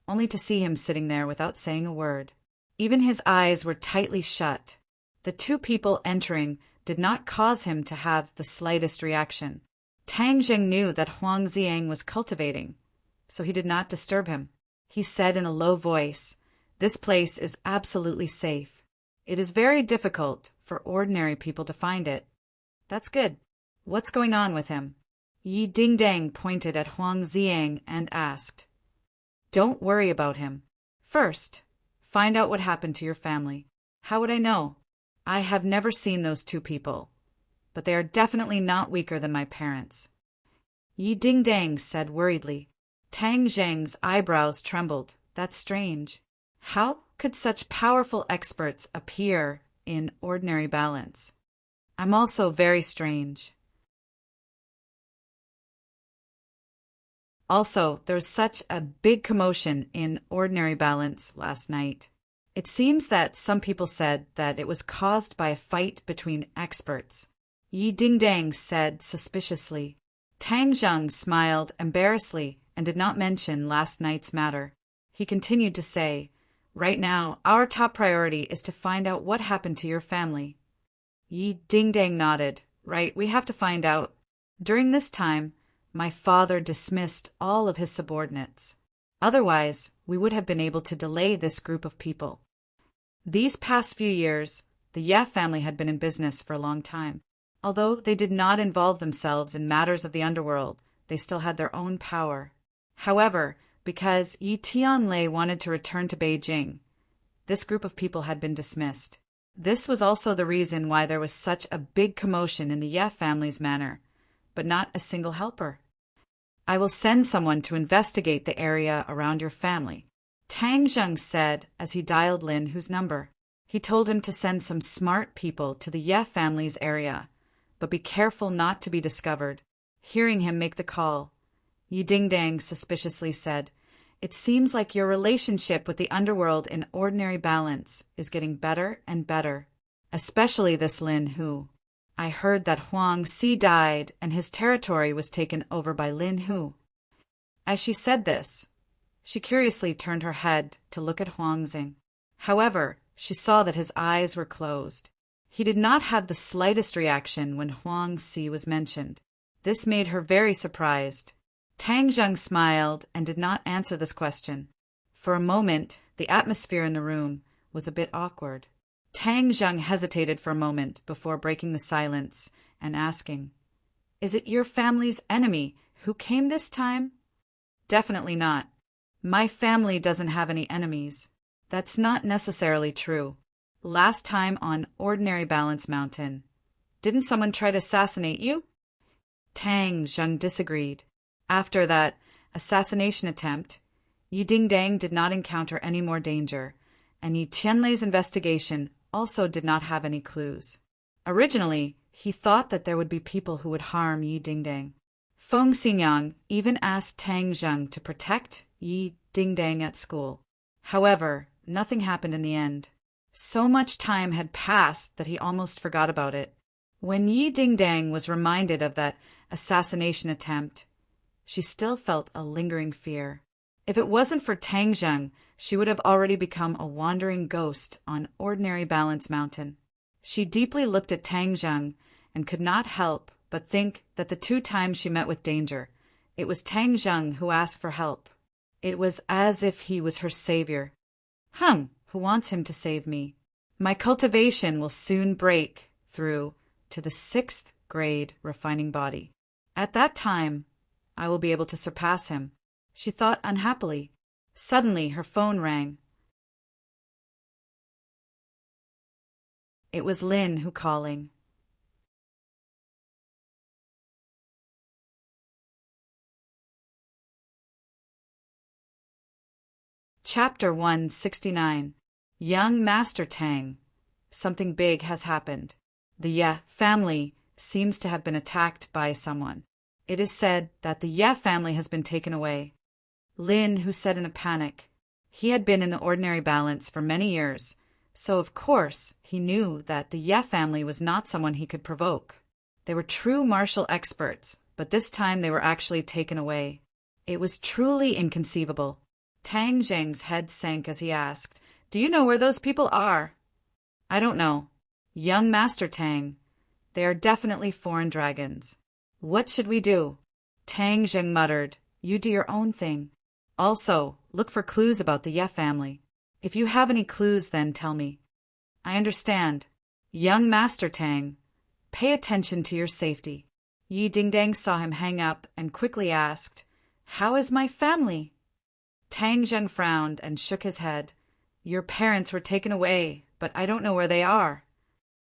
only to see him sitting there without saying a word. Even his eyes were tightly shut. The two people entering did not cause him to have the slightest reaction. Tang Zheng knew that Huang Ziang was cultivating, so he did not disturb him. He said in a low voice, "This place is absolutely safe. It is very difficult for ordinary people to find it." "That's good. What's going on with him?" Yi Dingdang pointed at Huang Ziang and asked. "Don't worry about him. First, find out what happened to your family." "How would I know? I have never seen those two people, but they are definitely not weaker than my parents." Yi Dingdang said worriedly. Tang Zheng's eyebrows trembled. "That's strange. How could such powerful experts appear in ordinary balance? I'm also very strange. Also, there was such a big commotion in ordinary balance last night. It seems that some people said that it was caused by a fight between experts." Yi Dingdang said suspiciously. Tang Zheng smiled embarrassedly and did not mention last night's matter. He continued to say, "Right now, our top priority is to find out what happened to your family." Yi Dingdang nodded. "Right, we have to find out. During this time, my father dismissed all of his subordinates. Otherwise, we would have been able to delay this group of people. These past few years, the Ye family had been in business for a long time. Although they did not involve themselves in matters of the underworld, they still had their own power. However, because Yi Tianlei wanted to return to Beijing, this group of people had been dismissed. This was also the reason why there was such a big commotion in the Ye family's manor, but not a single helper. I will send someone to investigate the area around your family," Tang Zheng said as he dialed Lin Hu's number. He told him to send some smart people to the Ye family's area, but be careful not to be discovered. Hearing him make the call, Yi Dingdang suspiciously said, "It seems like your relationship with the underworld in ordinary balance is getting better and better, especially this Lin Hu. I heard that Huang Si died and his territory was taken over by Lin Hu." As she said this, she curiously turned her head to look at Huang Zing. However, she saw that his eyes were closed. He did not have the slightest reaction when Huang Si was mentioned. This made her very surprised. Tang Zheng smiled and did not answer this question. For a moment, the atmosphere in the room was a bit awkward. Tang Zheng hesitated for a moment before breaking the silence and asking, "Is it your family's enemy who came this time?" "Definitely not. My family doesn't have any enemies." "That's not necessarily true. Last time on Ordinary Balance Mountain, didn't someone try to assassinate you?" Tang Zheng disagreed. After that assassination attempt, Yi Dingdang did not encounter any more danger, and Yi Tianlei's investigation also did not have any clues. Originally, he thought that there would be people who would harm Yi Dingdang. Feng Xinyang even asked Tang Zheng to protect Yi Dingdang at school. However, nothing happened in the end. So much time had passed that he almost forgot about it. When Yi Dingdang was reminded of that assassination attempt, she still felt a lingering fear. If it wasn't for Tang Zheng, she would have already become a wandering ghost on Ordinary Balance Mountain. She deeply looked at Tang Zheng and could not help but think that the 2 times she met with danger, it was Tang Zheng who asked for help. It was as if he was her savior. Who wants him to save me? My cultivation will soon break through to the 6th grade refining body. At that time, I will be able to surpass him, she thought unhappily. Suddenly, her phone rang. It was Lin who calling. Chapter 169. Young Master Tang. Something big has happened. The Ye family seems to have been attacked by someone. It is said that the Ye family has been taken away. Lin, who said in a panic, he had been in the ordinary balance for many years, so of course he knew that the Ye family was not someone he could provoke. They were true martial experts, but this time they were actually taken away. It was truly inconceivable. Tang Zheng's head sank as he asked, "Do you know where those people are?" "I don't know. Young Master Tang. They are definitely foreign dragons." "What should we do?" Tang Zheng muttered, "You do your own thing. Also, look for clues about the Ye family. If you have any clues, then tell me." "I understand. Young Master Tang, pay attention to your safety." Yi Dingdang saw him hang up and quickly asked, "How is my family?" Tang Zheng frowned and shook his head. "Your parents were taken away, but I don't know where they are."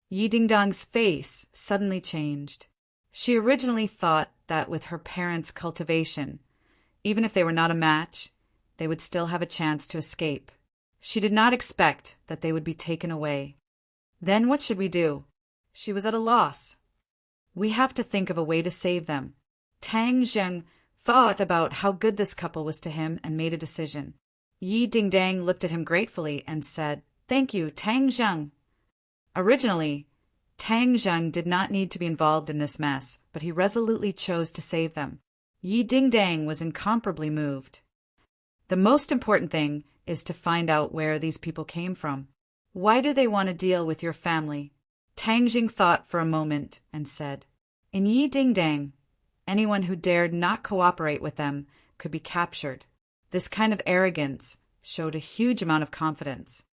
Yi Dingdang's face suddenly changed. She originally thought that with her parents' cultivation, even if they were not a match, they would still have a chance to escape. She did not expect that they would be taken away. Then what should we do? She was at a loss. We have to think of a way to save them. Tang Zheng thought about how good this couple was to him and made a decision. Yi Dingdang looked at him gratefully and said, "Thank you, Tang Zheng." Originally, Tang Zheng did not need to be involved in this mess, but he resolutely chose to save them. Yi Dingdang was incomparably moved. The most important thing is to find out where these people came from. Why do they want to deal with your family? Tang Zheng thought for a moment and said, "In Yi Dingdang, anyone who dared not cooperate with them could be captured." This kind of arrogance showed a huge amount of confidence.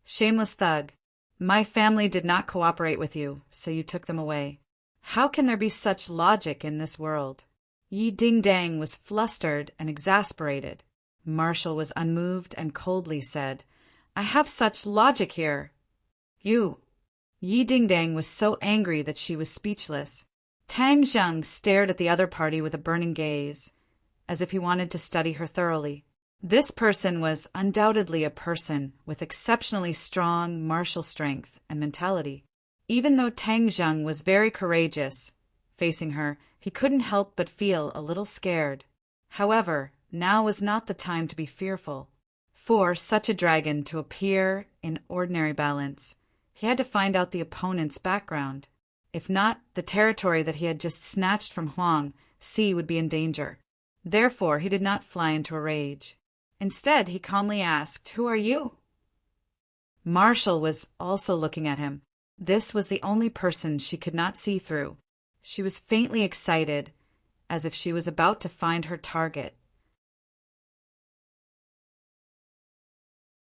"Shameless thug, my family did not cooperate with you, so you took them away. How can there be such logic in this world?" Yi Dingdang was flustered and exasperated. Marshall was unmoved and coldly said, "I have such logic here." "You." Yi Dingdang was so angry that she was speechless. Tang Zheng stared at the other party with a burning gaze, as if he wanted to study her thoroughly. This person was undoubtedly a person with exceptionally strong martial strength and mentality. Even though Tang Zheng was very courageous, facing her, he couldn't help but feel a little scared. However, now was not the time to be fearful. For such a dragon to appear in ordinary balance, he had to find out the opponent's background. If not, the territory that he had just snatched from Huang Si would be in danger. Therefore, he did not fly into a rage. Instead, he calmly asked, "Who are you?" Marshall was also looking at him. This was the only person she could not see through. She was faintly excited, as if she was about to find her target.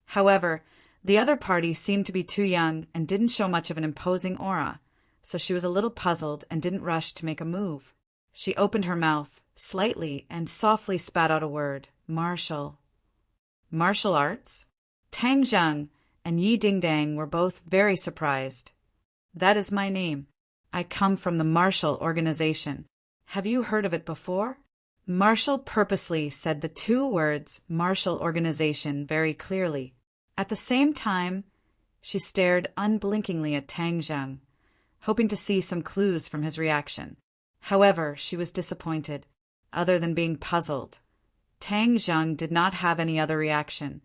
However, the other party seemed to be too young and didn't show much of an imposing aura, so she was a little puzzled and didn't rush to make a move. She opened her mouth slightly and softly spat out a word, "Martial." Martial arts? Tang Zheng and Yi Dingdang were both very surprised. "That is my name. I come from the Martial Organization. Have you heard of it before?" Martial purposely said the 2 words Martial Organization very clearly. At the same time, she stared unblinkingly at Tang Zheng, hoping to see some clues from his reaction. However, she was disappointed. Other than being puzzled, Tang Zheng did not have any other reaction.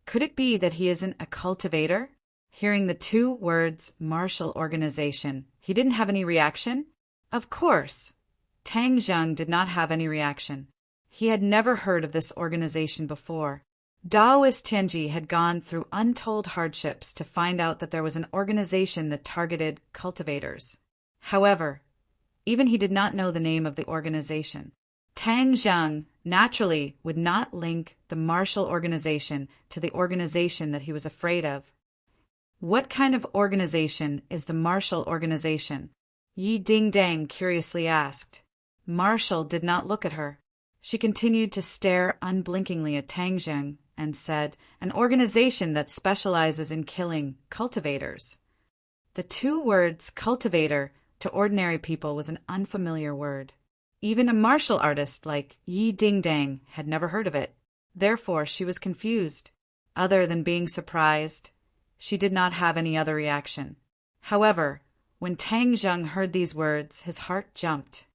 Could it be that he isn't a cultivator? Hearing the 2 words Martial Organization, he didn't have any reaction? Of course, Tang Zheng did not have any reaction. He had never heard of this organization before. Daoist Tianji had gone through untold hardships to find out that there was an organization that targeted cultivators. However, even he did not know the name of the organization. Tang Zheng naturally would not link the martial organization to the organization that he was afraid of. What kind of organization is the martial organization? Yi Dingdang curiously asked. Martial did not look at her. She continued to stare unblinkingly at Tang Zheng and said, an organization that specializes in killing cultivators. The two words cultivator to ordinary people was an unfamiliar word. Even a martial artist like Yi Dingdang had never heard of it. Therefore, she was confused. Other than being surprised, she did not have any other reaction. However, when Tang Zheng heard these words, his heart jumped.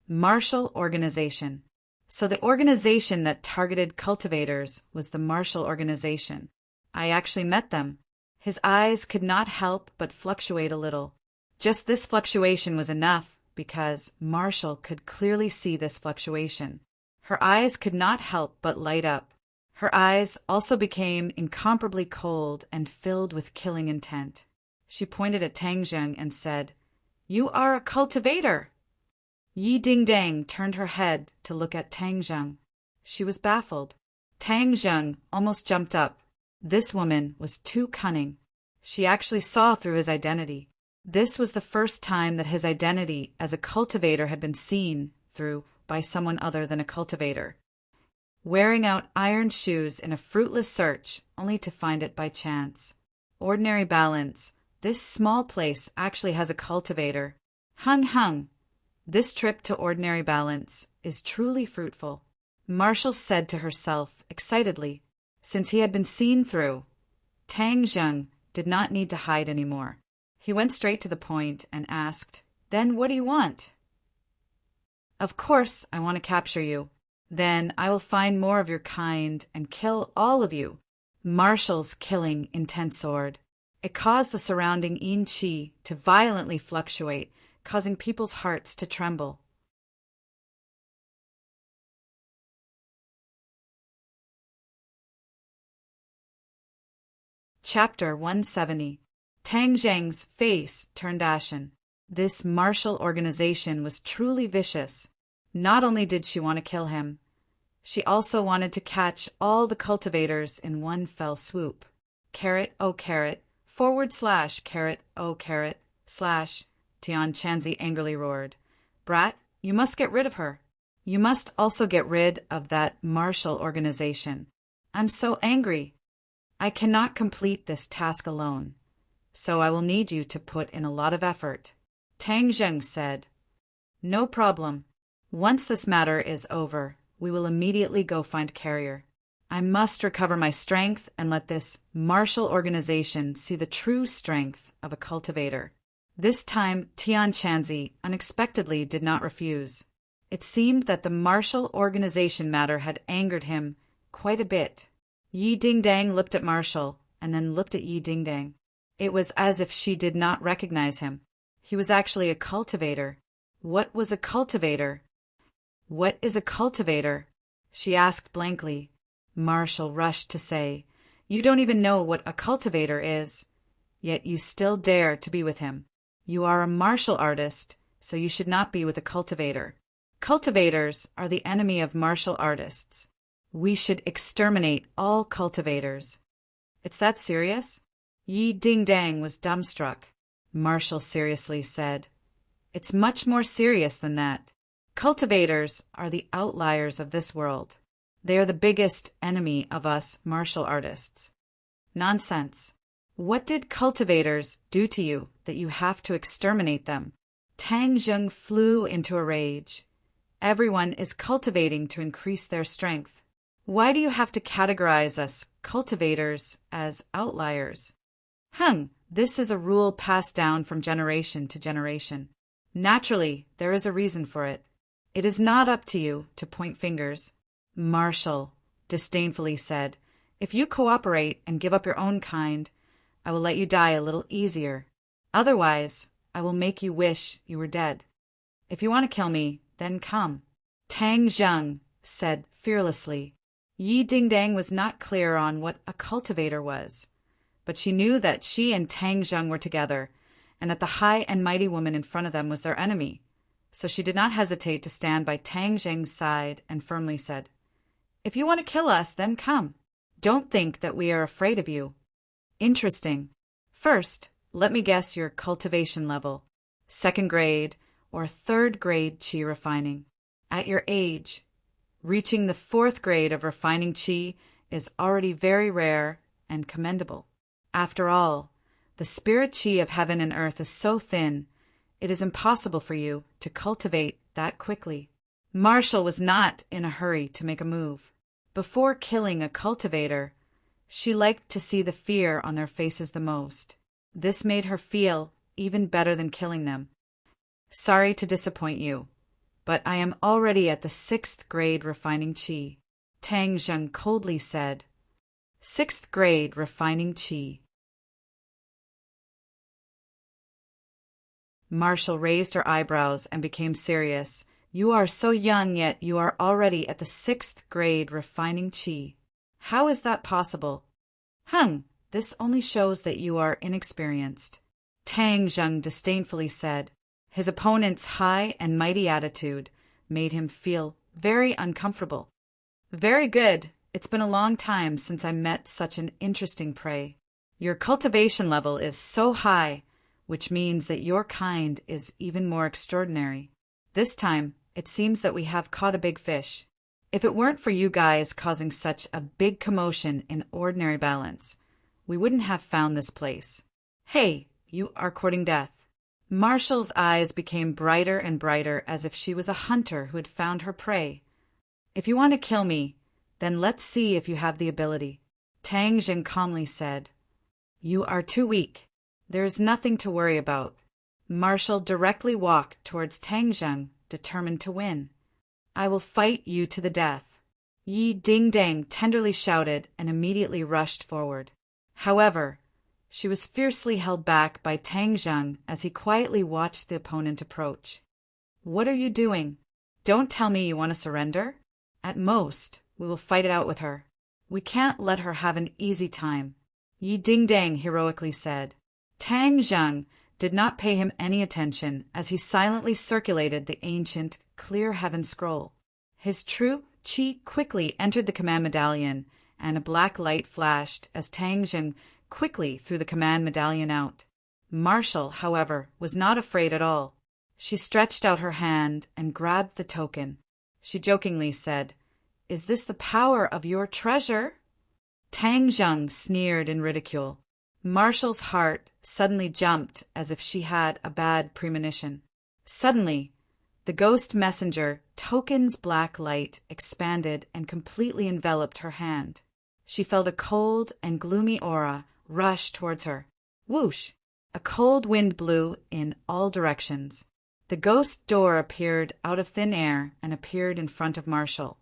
Martial organization. So the organization that targeted cultivators was the martial organization. I actually met them. His eyes could not help but fluctuate a little. Just this fluctuation was enough, because Marshall could clearly see this fluctuation. Her eyes could not help but light up. Her eyes also became incomparably cold and filled with killing intent. She pointed at Tang Zheng and said, "You are a cultivator!" Yi Dingdang turned her head to look at Tang Zheng. She was baffled. Tang Zheng almost jumped up. This woman was too cunning. She actually saw through his identity. This was the first time that his identity as a cultivator had been seen through by someone other than a cultivator. Wearing out iron shoes in a fruitless search, only to find it by chance. Ordinary balance. This small place actually has a cultivator. Hung. This trip to ordinary balance is truly fruitful. Marshall said to herself excitedly, since he had been seen through. Tang Zheng did not need to hide anymore. He went straight to the point and asked, "Then what do you want?" "Of course, I want to capture you. Then I will find more of your kind and kill all of you." Marshall's killing intent soared. It caused the surrounding yin qi to violently fluctuate, causing people's hearts to tremble. Chapter 170. Tang Zheng's face turned ashen. This martial organization was truly vicious. Not only did she want to kill him, she also wanted to catch all the cultivators in one fell swoop. Caret, oh caret, /caret, oh caret, / Tian Chanzi angrily roared. "Brat, you must get rid of her. You must also get rid of that martial organization. I'm so angry. I cannot complete this task alone, so I will need you to put in a lot of effort." Tang Zheng said, "No problem. Once this matter is over, we will immediately go find Carrier. I must recover my strength and let this martial organization see the true strength of a cultivator." This time, Tian Chanzi unexpectedly did not refuse. It seemed that the martial organization matter had angered him quite a bit. Yi Dingdang looked at Marshall and then looked at Yi Dingdang. It was as if she did not recognize him. He was actually a cultivator. What was a cultivator? "What is a cultivator?" she asked blankly. Marshall rushed to say, "You don't even know what a cultivator is, yet you still dare to be with him. You are a martial artist, so you should not be with a cultivator. Cultivators are the enemy of martial artists. We should exterminate all cultivators." "It's that serious?" Yi Dingdang was dumbstruck. Marshall seriously said, "It's much more serious than that. Cultivators are the outliers of this world. They are the biggest enemy of us martial artists." "Nonsense. What did cultivators do to you that you have to exterminate them?" Tang Zheng flew into a rage. "Everyone is cultivating to increase their strength. Why do you have to categorize us cultivators as outliers?" This is a rule passed down from generation to generation. Naturally, there is a reason for it. It is not up to you to point fingers. Marshall disdainfully said, "If you cooperate and give up your own kind, I will let you die a little easier. Otherwise, I will make you wish you were dead. If you want to kill me, then come." Tang Zheng said fearlessly. Yi Dingdang was not clear on what a cultivator was, but she knew that she and Tang Zheng were together, and that the high and mighty woman in front of them was their enemy. So she did not hesitate to stand by Tang Zheng's side and firmly said, "If you want to kill us, then come. Don't think that we are afraid of you." Interesting. First, let me guess your cultivation level. 2nd grade or 3rd grade qi refining. At your age, reaching the 4th grade of refining qi is already very rare and commendable. After all, the spirit qi of heaven and earth is so thin, it is impossible for you to cultivate that quickly. Marshall was not in a hurry to make a move. Before killing a cultivator, she liked to see the fear on their faces the most. This made her feel even better than killing them. "Sorry to disappoint you, but I am already at the 6th grade refining qi," Tang Zheng coldly said. 6th grade refining qi. Marshall raised her eyebrows and became serious. "You are so young, yet you are already at the 6th grade refining qi. How is that possible?" This only shows that you are inexperienced," Tang Zheng disdainfully said. His opponent's high and mighty attitude made him feel very uncomfortable. "Very good. It's been a long time since I met such an interesting prey. Your cultivation level is so high, which means that your kind is even more extraordinary. This time, it seems that we have caught a big fish. If it weren't for you guys causing such a big commotion in ordinary balance, we wouldn't have found this place. Hey, you are courting death." Marshall's eyes became brighter and brighter as if she was a hunter who had found her prey. "If you want to kill me, then let's see if you have the ability," Tang Zheng calmly said. "You are too weak. There is nothing to worry about." Marshall directly walked towards Tang Zheng, determined to win. "I will fight you to the death," Yi Ding-dang tenderly shouted and immediately rushed forward. However, she was fiercely held back by Tang Zheng as he quietly watched the opponent approach. "What are you doing? Don't tell me you want to surrender? At most, we will fight it out with her. We can't let her have an easy time," Yi Ding-dang heroically said. Tang Zheng did not pay him any attention as he silently circulated the ancient Clear Heaven Scroll. His true qi quickly entered the command medallion, and a black light flashed as Tang Zheng quickly threw the command medallion out. Marshall, however, was not afraid at all. She stretched out her hand and grabbed the token. She jokingly said, "Is this the power of your treasure?" Tang Zheng sneered in ridicule. Marshall's heart suddenly jumped as if she had a bad premonition. Suddenly, the ghost messenger token's black light expanded and completely enveloped her hand. She felt a cold and gloomy aura rush towards her. Whoosh! A cold wind blew in all directions. The ghost door appeared out of thin air and appeared in front of Marshall.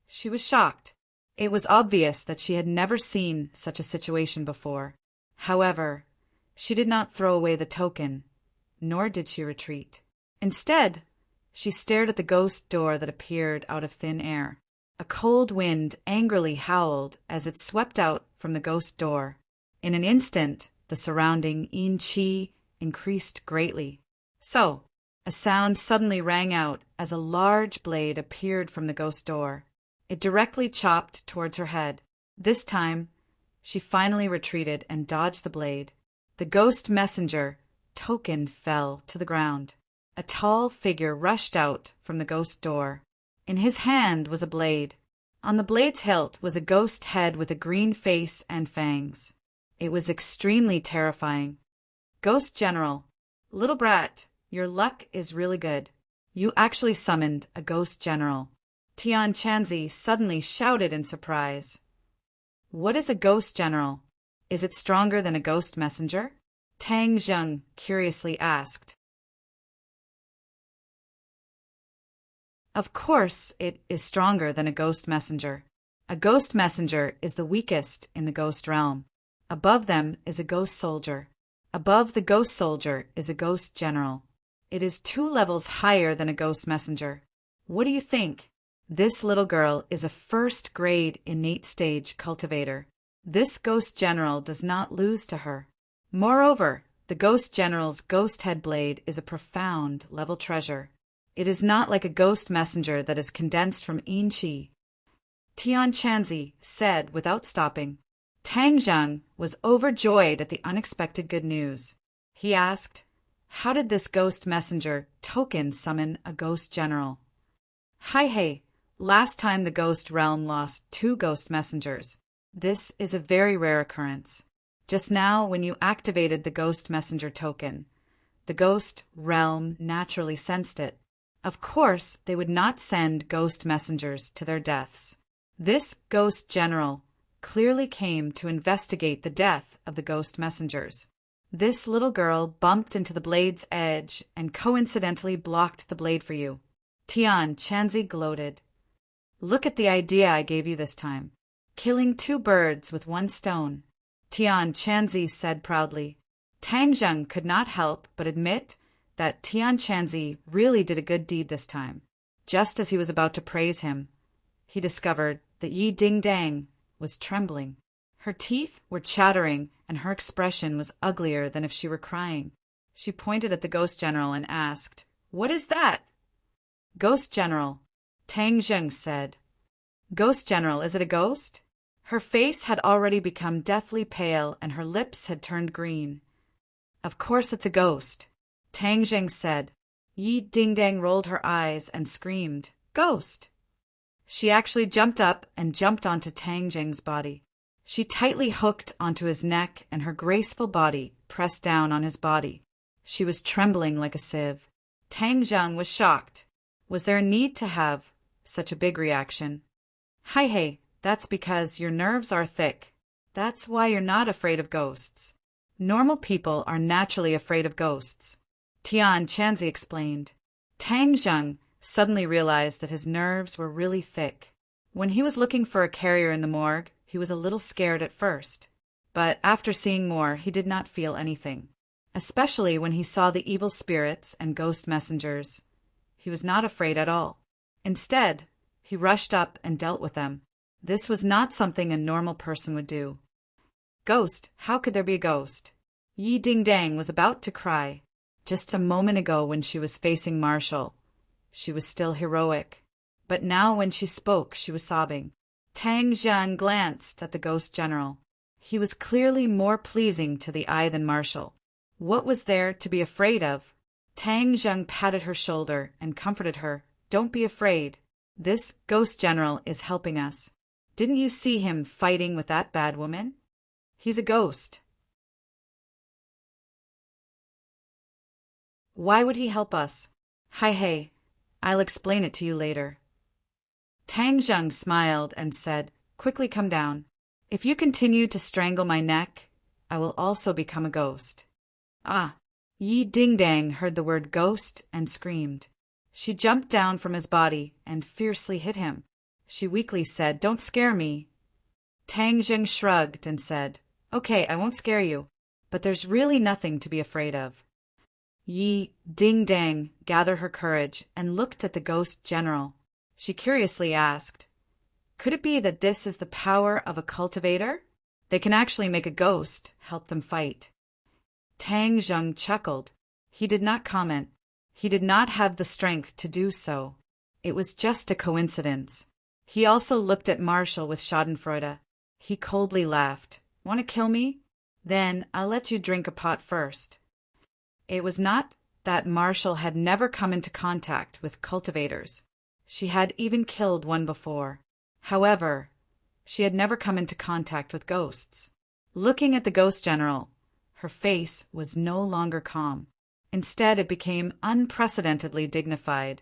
She was shocked. It was obvious that she had never seen such a situation before. However, she did not throw away the token, nor did she retreat. Instead, she stared at the ghost door that appeared out of thin air. A cold wind angrily howled as it swept out from the ghost door. In an instant, the surrounding yin qi increased greatly. So, a sound suddenly rang out as a large blade appeared from the ghost door. It directly chopped towards her head. This time, she finally retreated and dodged the blade. The ghost messenger, token, fell to the ground. A tall figure rushed out from the ghost door. In his hand was a blade. On the blade's hilt was a ghost head with a green face and fangs. It was extremely terrifying. "Ghost General, little brat, your luck is really good. You actually summoned a ghost general," Tian Chanzi suddenly shouted in surprise. "What is a ghost general? Is it stronger than a ghost messenger?" Tang Zheng curiously asked. Of course it is stronger than a ghost messenger. A ghost messenger is the weakest in the ghost realm. Above them is a ghost soldier. Above the ghost soldier is a ghost general. It is 2 levels higher than a ghost messenger. What do you think? This little girl is a 1st grade innate stage cultivator. This ghost general does not lose to her. Moreover, The ghost general's ghost head blade is a profound level treasure. It is not like a ghost messenger that is condensed from yin qi. Tian Chanzi said without stopping. Tang Zheng was overjoyed at the unexpected good news. He asked, how did this ghost messenger token summon a ghost general? Hey, last time the ghost realm lost 2 ghost messengers. This is a very rare occurrence. Just now, when you activated the ghost messenger token, the ghost realm naturally sensed it. Of course, they would not send ghost messengers to their deaths. This ghost general clearly came to investigate the death of the ghost messengers. This little girl bumped into the blade's edge and coincidentally blocked the blade for you. Tian Chanzi gloated. Look at the idea I gave you this time. Killing 2 birds with 1 stone. Tian Chanzi said proudly. Tang Zheng could not help but admit that Tian Chanzi really did a good deed this time. Just as he was about to praise him, he discovered that Yi Ding Dang was trembling. Her teeth were chattering, and her expression was uglier than if she were crying. She pointed at the ghost general and asked, "What is that?" "Ghost general," Tang Zheng said. "Ghost general, is it a ghost?" Her face had already become deathly pale, and her lips had turned green. "Of course it's a ghost," Tang Zheng said. Yi Ding Dang rolled her eyes and screamed, "Ghost!" She actually jumped up and jumped onto Tang Zheng's body. She tightly hooked onto his neck, and her graceful body pressed down on his body. She was trembling like a sieve. Tang Zheng was shocked. Was there a need to have such a big reaction? Hey, that's because your nerves are thick. That's why you're not afraid of ghosts. Normal people are naturally afraid of ghosts, Tian Chanzi explained. Tang Zheng suddenly realized that his nerves were really thick. When he was looking for a carrier in the morgue, he was a little scared at first. But after seeing more, he did not feel anything. Especially when he saw the evil spirits and ghost messengers. He was not afraid at all. Instead, he rushed up and dealt with them. This was not something a normal person would do. Ghost? How could there be a ghost? Yi Ding Dang was about to cry. Just a moment ago when she was facing Marshall, she was still heroic. But now when she spoke, she was sobbing. Tang Zheng glanced at the ghost general. He was clearly more pleasing to the eye than Marshall. What was there to be afraid of? Tang Zheng patted her shoulder and comforted her. Don't be afraid. This ghost general is helping us. Didn't you see him fighting with that bad woman? He's a ghost. Why would he help us? Hey, I'll explain it to you later. Tang Zheng smiled and said, quickly come down. If you continue to strangle my neck, I will also become a ghost. Ah! Yi Ding Dang heard the word ghost and screamed. She jumped down from his body and fiercely hit him. She weakly said, don't scare me. Tang Zheng shrugged and said, okay, I won't scare you, but there's really nothing to be afraid of. Yi Ding Dang gathered her courage and looked at the ghost general. She curiously asked, could it be that this is the power of a cultivator? They can actually make a ghost help them fight. Tang Zheng chuckled. He did not comment. He did not have the strength to do so. It was just a coincidence. He also looked at Marshall with schadenfreude. He coldly laughed. Want to kill me? Then I'll let you drink a pot first. It was not that Marshall had never come into contact with cultivators. She had even killed one before. However, she had never come into contact with ghosts. Looking at the ghost general, her face was no longer calm. Instead, it became unprecedentedly dignified.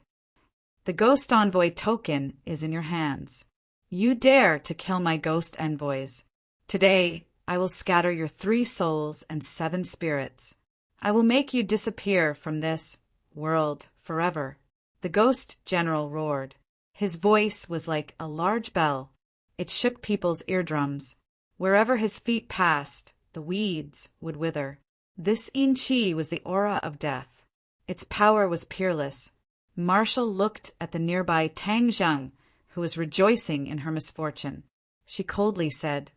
The ghost envoy token is in your hands. You dare to kill my ghost envoys. Today, I will scatter your 3 souls and 7 spirits. I will make you disappear from this world forever. The ghost general roared. His voice was like a large bell. It shook people's eardrums. Wherever his feet passed, the weeds would wither. This yin qi was the aura of death. Its power was peerless. Marshall looked at the nearby Tang Zheng, who was rejoicing in her misfortune. She coldly said,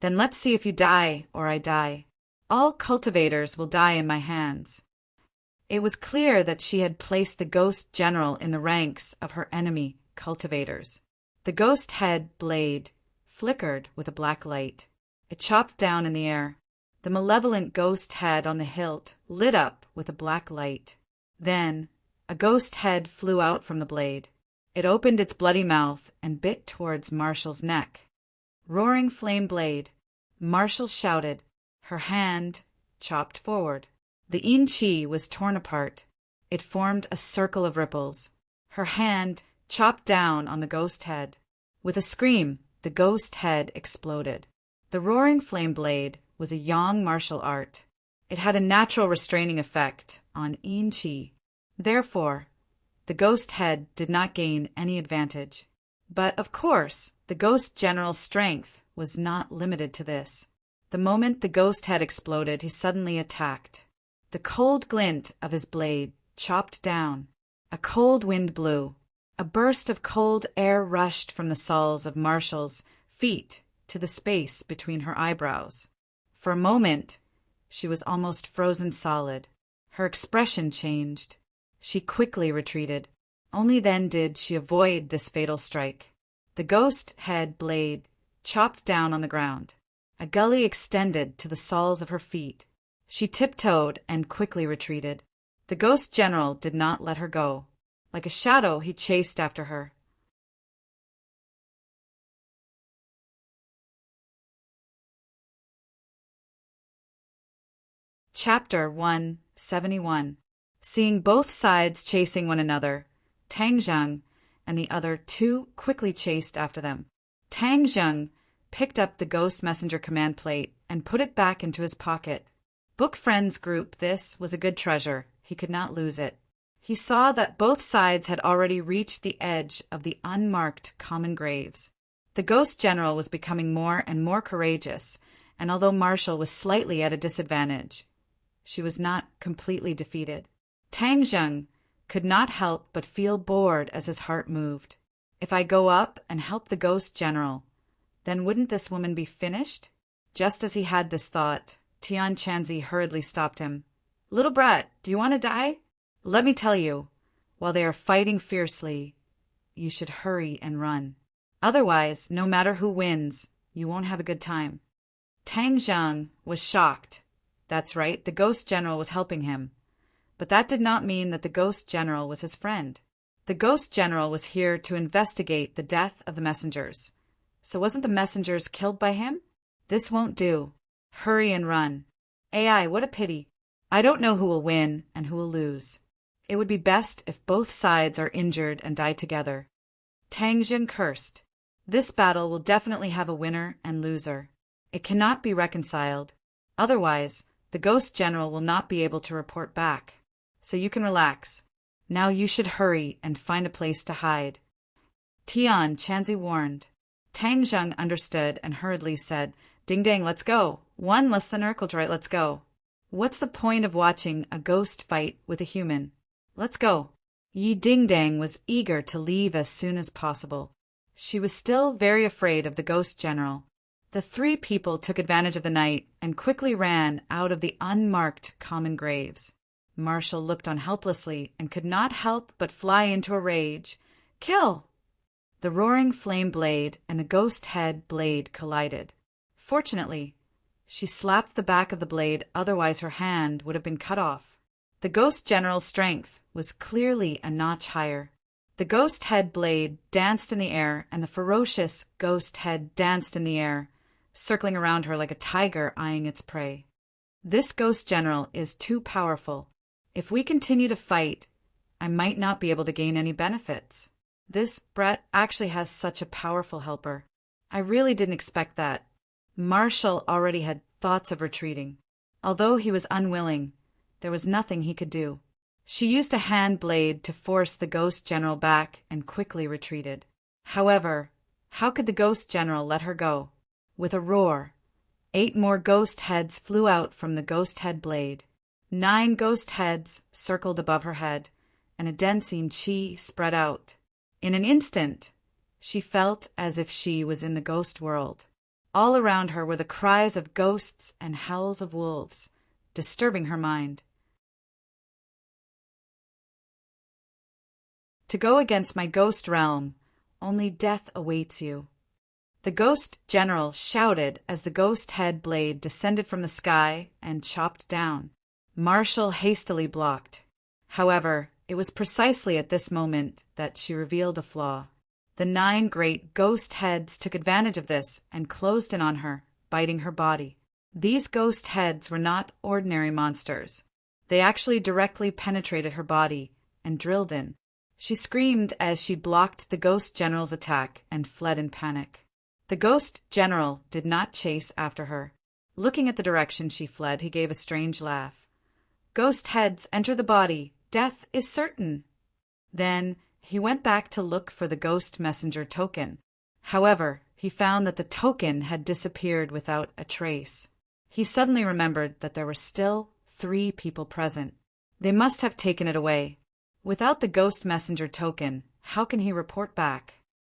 then let's see if you die or I die. All cultivators will die in my hands." It was clear that she had placed the ghost general in the ranks of her enemy cultivators. The ghost head blade flickered with a black light. It chopped down in the air. The malevolent ghost head on the hilt lit up with a black light. Then a ghost head flew out from the blade. It opened its bloody mouth and bit towards Marshall's neck. Roaring flame blade, Marshall shouted. Her hand chopped forward. The Yin-Chi was torn apart. It formed a circle of ripples. Her hand chopped down on the ghost head. With a scream, the ghost head exploded. The roaring flame blade was a Yang martial art. It had a natural restraining effect on Yin-Chi. Therefore, the ghost head did not gain any advantage. But, of course, the ghost general's strength was not limited to this. The moment the ghost head exploded, he suddenly attacked. The cold glint of his blade chopped down. A cold wind blew. A burst of cold air rushed from the soles of Marshall's feet to the space between her eyebrows. For a moment, she was almost frozen solid. Her expression changed. She quickly retreated. Only then did she avoid this fatal strike. The ghost head blade chopped down on the ground. A gully extended to the soles of her feet. She tiptoed and quickly retreated. The ghost general did not let her go. Like a shadow, he chased after her. Chapter 171. Seeing both sides chasing one another, Tang Zheng and the other two quickly chased after them. Tang Zheng picked up the ghost messenger command plate and put it back into his pocket. Book Friends Group, this was a good treasure. He could not lose it. He saw that both sides had already reached the edge of the unmarked common graves. The ghost general was becoming more and more courageous, and although Marshall was slightly at a disadvantage, she was not completely defeated. Tang Zheng could not help but feel bored as his heart moved. If I go up and help the ghost general, then wouldn't this woman be finished? Just as he had this thought, Tian Chanzi hurriedly stopped him. "Little brat, do you want to die? Let me tell you, while they are fighting fiercely, you should hurry and run. Otherwise, no matter who wins, you won't have a good time." Tang Zheng was shocked. That's right, the ghost general was helping him. But that did not mean that the ghost general was his friend. The ghost general was here to investigate the death of the messengers. So wasn't the messengers killed by him? This won't do. Hurry and run. AI, what a pity. I don't know who will win and who will lose. It would be best if both sides are injured and die together. Tang Zheng cursed. This battle will definitely have a winner and loser. It cannot be reconciled. Otherwise, the ghost general will not be able to report back. So you can relax. Now you should hurry and find a place to hide. Tian Chanzi warned. Tang Zheng understood and hurriedly said, "Ding dang, let's go. One less than Urkeldroit, let's go. What's the point of watching a ghost fight with a human? Let's go." Yi Ding Dang was eager to leave as soon as possible. She was still very afraid of the ghost general. The three people took advantage of the night and quickly ran out of the unmarked common graves. Marshall looked on helplessly and could not help but fly into a rage. "Kill!" The roaring flame blade and the ghost head blade collided. Fortunately, she slapped the back of the blade, otherwise her hand would have been cut off. The ghost general's strength was clearly a notch higher. The ghost head blade danced in the air, and the ferocious ghost head danced in the air, circling around her like a tiger eyeing its prey. This ghost general is too powerful. If we continue to fight, I might not be able to gain any benefits. This Brett actually has such a powerful helper. I really didn't expect that. Marshall already had thoughts of retreating. Although he was unwilling, there was nothing he could do. She used a hand blade to force the ghost general back and quickly retreated. However, how could the ghost general let her go? With a roar, 8 more ghost heads flew out from the ghost head blade. 9 ghost heads circled above her head, and a dancing chi spread out. In an instant, she felt as if she was in the ghost world. All around her were the cries of ghosts and howls of wolves, disturbing her mind. To go against my ghost realm, only death awaits you. The ghost general shouted as the ghost head blade descended from the sky and chopped down. Marshall hastily blocked. However, it was precisely at this moment that she revealed a flaw. The 9 great ghost heads took advantage of this and closed in on her, biting her body. These ghost heads were not ordinary monsters. They actually directly penetrated her body and drilled in. She screamed as she blocked the ghost general's attack and fled in panic. The ghost general did not chase after her. Looking at the direction she fled, he gave a strange laugh. Ghost heads enter the body. Death is certain. Then he went back to look for the ghost messenger token. However, he found that the token had disappeared without a trace. He suddenly remembered that there were still 3 people present. They must have taken it away. Without the ghost messenger token, how can he report back?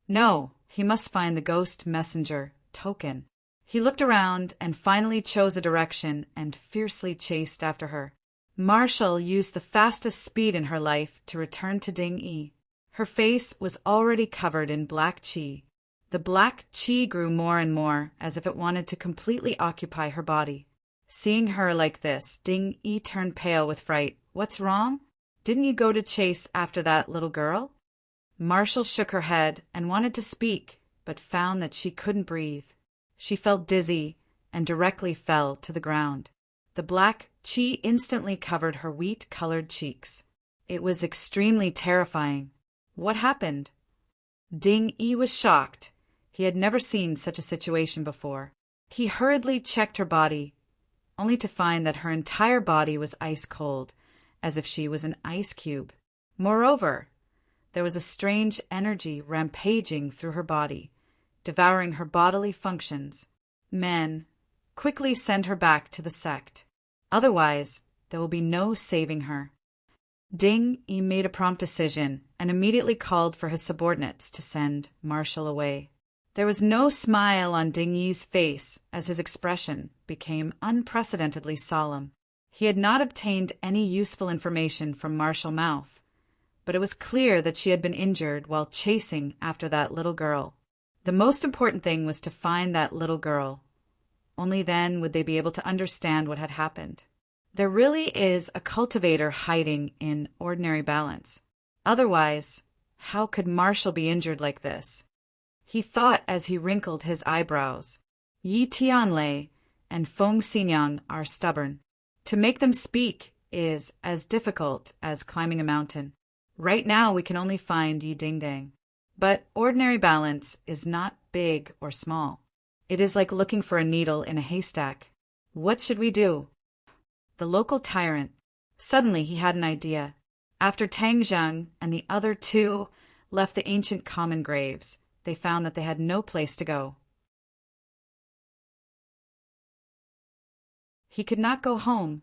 No, he must find the ghost messenger token. He looked around and finally chose a direction and fiercely chased after her. Marshall used the fastest speed in her life to return to Ding-yi. Her face was already covered in black qi. The black qi grew more and more, as if it wanted to completely occupy her body. Seeing her like this, Ding-yi turned pale with fright. What's wrong? Didn't you go to chase after that little girl? Marshall shook her head and wanted to speak, but found that she couldn't breathe. She felt dizzy and directly fell to the ground. The black qi instantly covered her wheat-colored cheeks. It was extremely terrifying. What happened? Ding-yi was shocked. He had never seen such a situation before. He hurriedly checked her body, only to find that her entire body was ice cold, as if she was an ice cube. Moreover, there was a strange energy rampaging through her body, devouring her bodily functions. Men, quickly send her back to the sect. Otherwise, there will be no saving her. Ding-yi made a prompt decision and immediately called for his subordinates to send Marshall away. There was no smile on Ding-yi's face as his expression became unprecedentedly solemn. He had not obtained any useful information from Marshall Mouth, but it was clear that she had been injured while chasing after that little girl. The most important thing was to find that little girl. Only then would they be able to understand what had happened. There really is a cultivator hiding in ordinary balance. Otherwise, how could Marshall be injured like this? He thought as he wrinkled his eyebrows. Yi Tianlei and Feng Xinyang are stubborn. To make them speak is as difficult as climbing a mountain. Right now we can only find Yi Dingdang. But ordinary balance is not big or small. It is like looking for a needle in a haystack. What should we do? The local tyrant. Suddenly he had an idea. After Tang Zheng and the other 2 left the ancient common graves, they found that they had no place to go. He could not go home,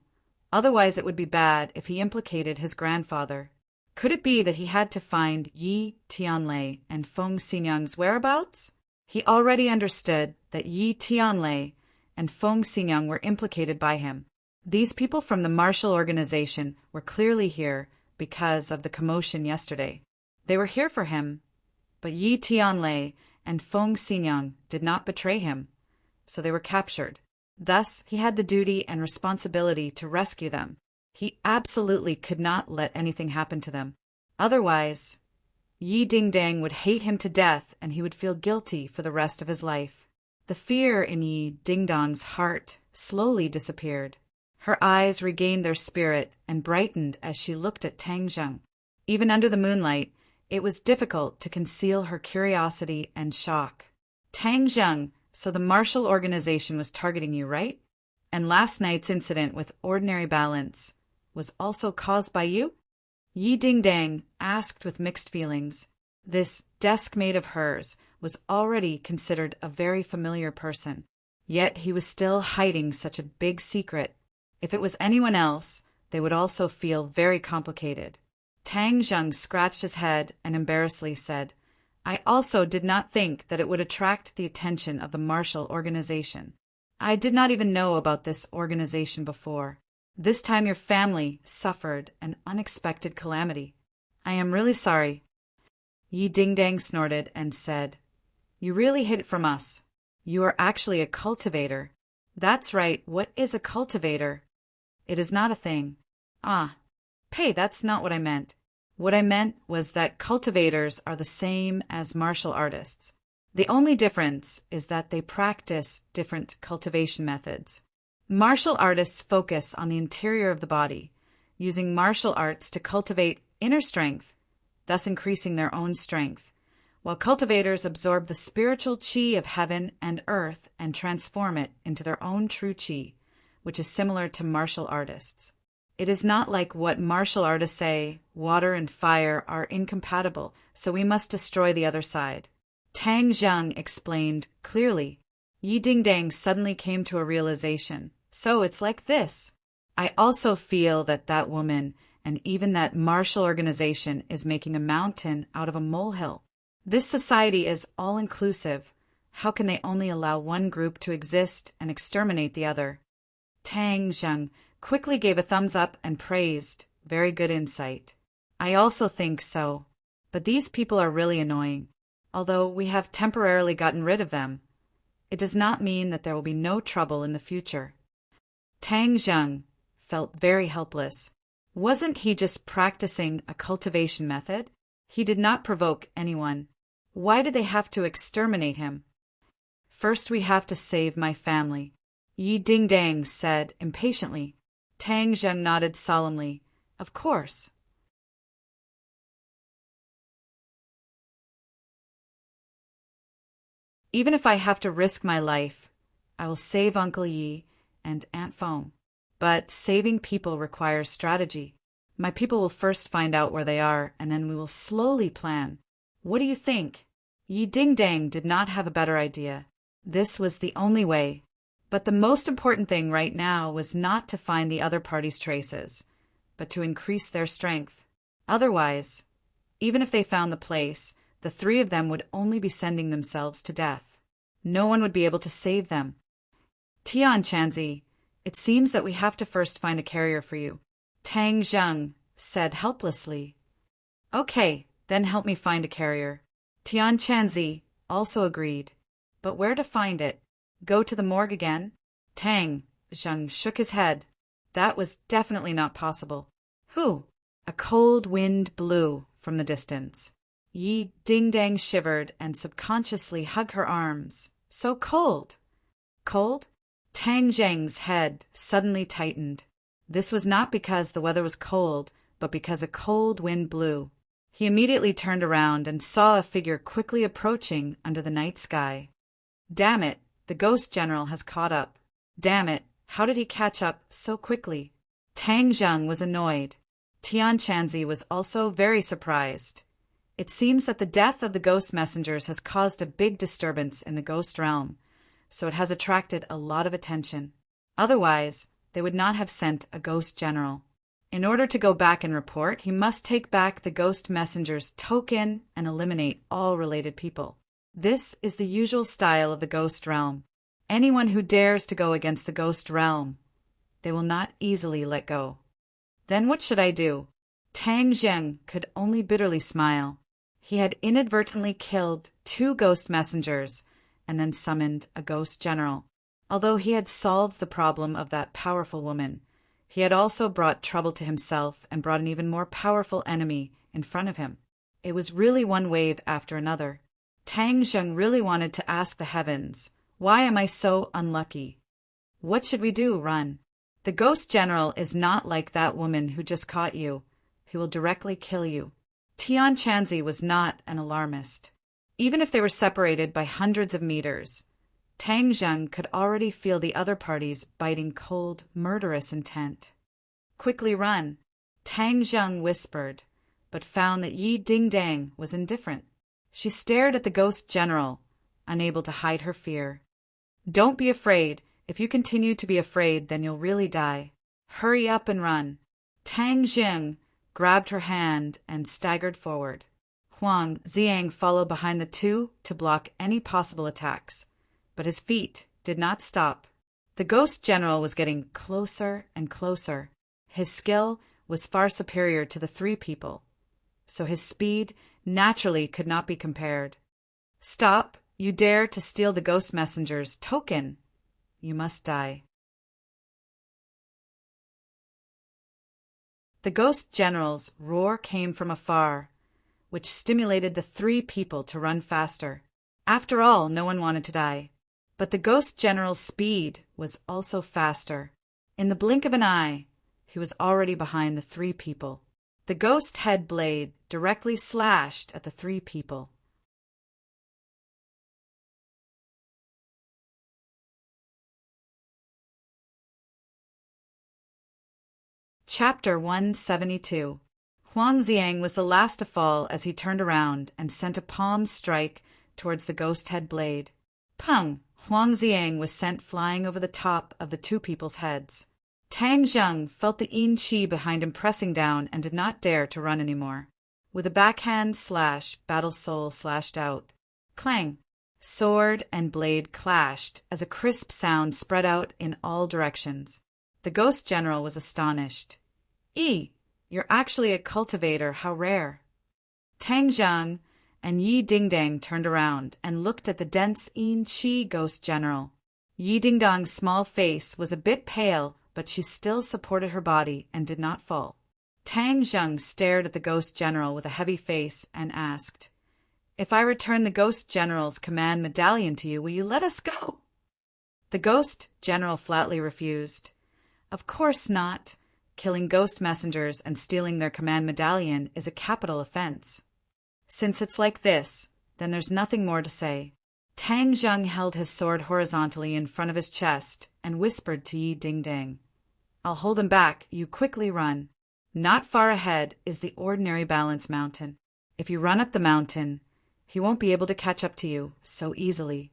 otherwise it would be bad if he implicated his grandfather. Could it be that he had to find Yi Tianlei and Feng Xinyang's whereabouts? He already understood that Yi Tianlei and Feng Xinyang were implicated by him. These people from the Marshall organization were clearly here because of the commotion yesterday. They were here for him, but Yi Tianlei and Feng Xinyang did not betray him, so they were captured. Thus, he had the duty and responsibility to rescue them. He absolutely could not let anything happen to them. Otherwise, Yi Dingdang would hate him to death and he would feel guilty for the rest of his life. The fear in Yi Dingdang's heart slowly disappeared. Her eyes regained their spirit and brightened as she looked at Tang Zheng. Even under the moonlight, it was difficult to conceal her curiosity and shock. Tang Zheng, so the Marshall organization was targeting you, right? And last night's incident with ordinary balance was also caused by you? Yi Dingdang asked with mixed feelings. This desk mate of hers was already considered a very familiar person, yet he was still hiding such a big secret. If it was anyone else, they would also feel very complicated. Tang Zheng scratched his head and embarrassedly said, I also did not think that it would attract the attention of the Marshall Organization. I did not even know about this organization before. This time your family suffered an unexpected calamity. I am really sorry. Yi Ding-Dang snorted and said, You really hid it from us. You are actually a cultivator. That's right, what is a cultivator? It is not a thing. Ah, Pei, that's not what I meant. What I meant was that cultivators are the same as martial artists. The only difference is that they practice different cultivation methods. Martial artists focus on the interior of the body, using martial arts to cultivate inner strength, thus increasing their own strength, while cultivators absorb the spiritual qi of heaven and earth and transform it into their own true qi, which is similar to martial artists. It is not like what martial artists say, water and fire are incompatible, so we must destroy the other side. Tang Zheng explained clearly. Yi Ding-Dang suddenly came to a realization. So it's like this. I also feel that that woman and even that martial organization is making a mountain out of a molehill. This society is all-inclusive. How can they only allow one group to exist and exterminate the other? Tang Zheng quickly gave a thumbs up and praised. Very good insight. I also think so. But these people are really annoying. Although we have temporarily gotten rid of them, it does not mean that there will be no trouble in the future. Tang Zheng felt very helpless. Wasn't he just practicing a cultivation method? He did not provoke anyone. Why did they have to exterminate him? First we have to save my family, Yi Ding-Dang said impatiently. Tang Zheng nodded solemnly. Of course. Even if I have to risk my life, I will save Uncle Yi and Aunt Foam. But saving people requires strategy. My people will first find out where they are, and then we will slowly plan. What do you think? Yi Ding-Dang did not have a better idea. This was the only way. But the most important thing right now was not to find the other party's traces, but to increase their strength. Otherwise, even if they found the place, the three of them would only be sending themselves to death. No one would be able to save them. Tian Chanzi, it seems that we have to first find a carrier for you, Tang Zheng said helplessly. Okay, then help me find a carrier. Tian Chanzi also agreed. But where to find it? Go to the morgue again? Tang Zheng shook his head. That was definitely not possible. Who? A cold wind blew from the distance. Yi Ding-Dang shivered and subconsciously hugged her arms. So cold. Cold? Tang Zheng's head suddenly tightened. This was not because the weather was cold, but because a cold wind blew. He immediately turned around and saw a figure quickly approaching under the night sky. Damn it, the ghost general has caught up. Damn it, how did he catch up so quickly? Tang Zheng was annoyed. Tian Chanzi was also very surprised. It seems that the death of the ghost messengers has caused a big disturbance in the ghost realm, so it has attracted a lot of attention. Otherwise, they would not have sent a ghost general. In order to go back and report, he must take back the ghost messenger's token and eliminate all related people. This is the usual style of the ghost realm. Anyone who dares to go against the ghost realm, they will not easily let go. Then what should I do? Tang Zheng could only bitterly smile. He had inadvertently killed 2 ghost messengers and then summoned a ghost general. Although he had solved the problem of that powerful woman, he had also brought trouble to himself and brought an even more powerful enemy in front of him. It was really one wave after another. Tang Zheng really wanted to ask the heavens, why am I so unlucky? What should we do, Run? The ghost general is not like that woman who just caught you. He will directly kill you. Tian Chanzi was not an alarmist. Even if they were separated by hundreds of meters, Tang Zheng could already feel the other party's biting cold, murderous intent. Quickly run, Tang Zheng whispered, but found that Yi Ding-Dang was indifferent. She stared at the ghost general, unable to hide her fear. Don't be afraid. If you continue to be afraid, then you'll really die. Hurry up and run. Tang Zheng grabbed her hand and staggered forward. Huang Ziang followed behind the two to block any possible attacks, but his feet did not stop. The ghost general was getting closer and closer. His skill was far superior to the three people, so his speed naturally could not be compared. "Stop! You dare to steal the ghost messenger's token! You must die." The ghost general's roar came from afar, which stimulated the three people to run faster. After all, no one wanted to die. But the ghost general's speed was also faster. In the blink of an eye, he was already behind the three people. The ghost head blade directly slashed at the three people. Chapter 172. Huang Ziang was the last to fall as he turned around and sent a palm strike towards the ghost head blade. Pung! Huang Ziang was sent flying over the top of the two people's heads. Tang Zheng felt the yin qi behind him pressing down and did not dare to run anymore. With a backhand slash, Battle Soul slashed out. Clang! Sword and blade clashed as a crisp sound spread out in all directions. The ghost general was astonished. You're actually a cultivator, how rare. Tang Zheng and Yi Dingdang turned around and looked at the dense yin qi ghost general. Yi Dingdang's small face was a bit pale, but she still supported her body and did not fall. Tang Zheng stared at the ghost general with a heavy face and asked, "If I return the ghost general's command medallion to you, will you let us go?" The ghost general flatly refused. Of course not. Killing ghost messengers and stealing their command medallion is a capital offense. Since it's like this, then there's nothing more to say. Tang Zheng held his sword horizontally in front of his chest and whispered to Yi Dingdang, "I'll hold him back, you quickly run. Not far ahead is the ordinary balance mountain. If you run up the mountain, he won't be able to catch up to you so easily."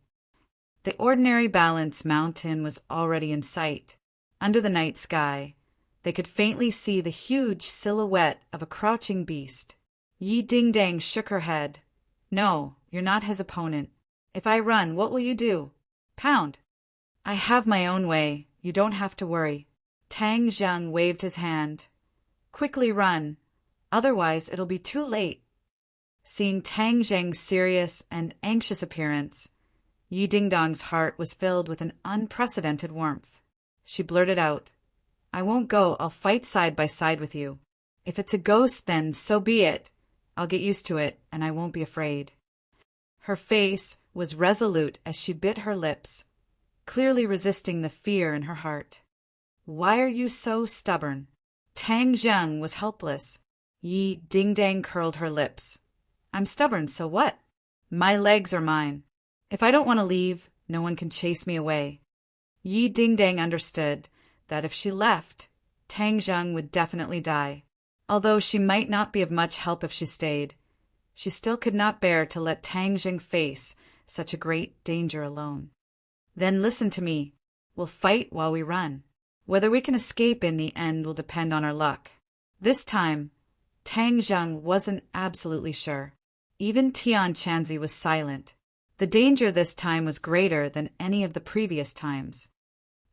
The ordinary balance mountain was already in sight. Under the night sky, they could faintly see the huge silhouette of a crouching beast. Yi Dingdang shook her head. "No, you're not his opponent. If I run, what will you do? Pound." "I have my own way. You don't have to worry." Tang Zheng waved his hand. "Quickly run. Otherwise, it'll be too late." Seeing Tang Zheng's serious and anxious appearance, Yi Dingdang's heart was filled with an unprecedented warmth. She blurted out, "I won't go. I'll fight side by side with you. If it's a ghost, then so be it. I'll get used to it, and I won't be afraid." Her face was resolute as she bit her lips, clearly resisting the fear in her heart. "Why are you so stubborn?" Tang Zheng was helpless. Yi Dingdang curled her lips. "I'm stubborn, so what? My legs are mine. If I don't want to leave, no one can chase me away." Yi Dingdang understood that if she left, Tang Zheng would definitely die. Although she might not be of much help if she stayed, she still could not bear to let Tang Zheng face such a great danger alone. "Then listen to me. We'll fight while we run. Whether we can escape in the end will depend on our luck." This time, Tang Zheng wasn't absolutely sure. Even Tian Chanzi was silent. The danger this time was greater than any of the previous times.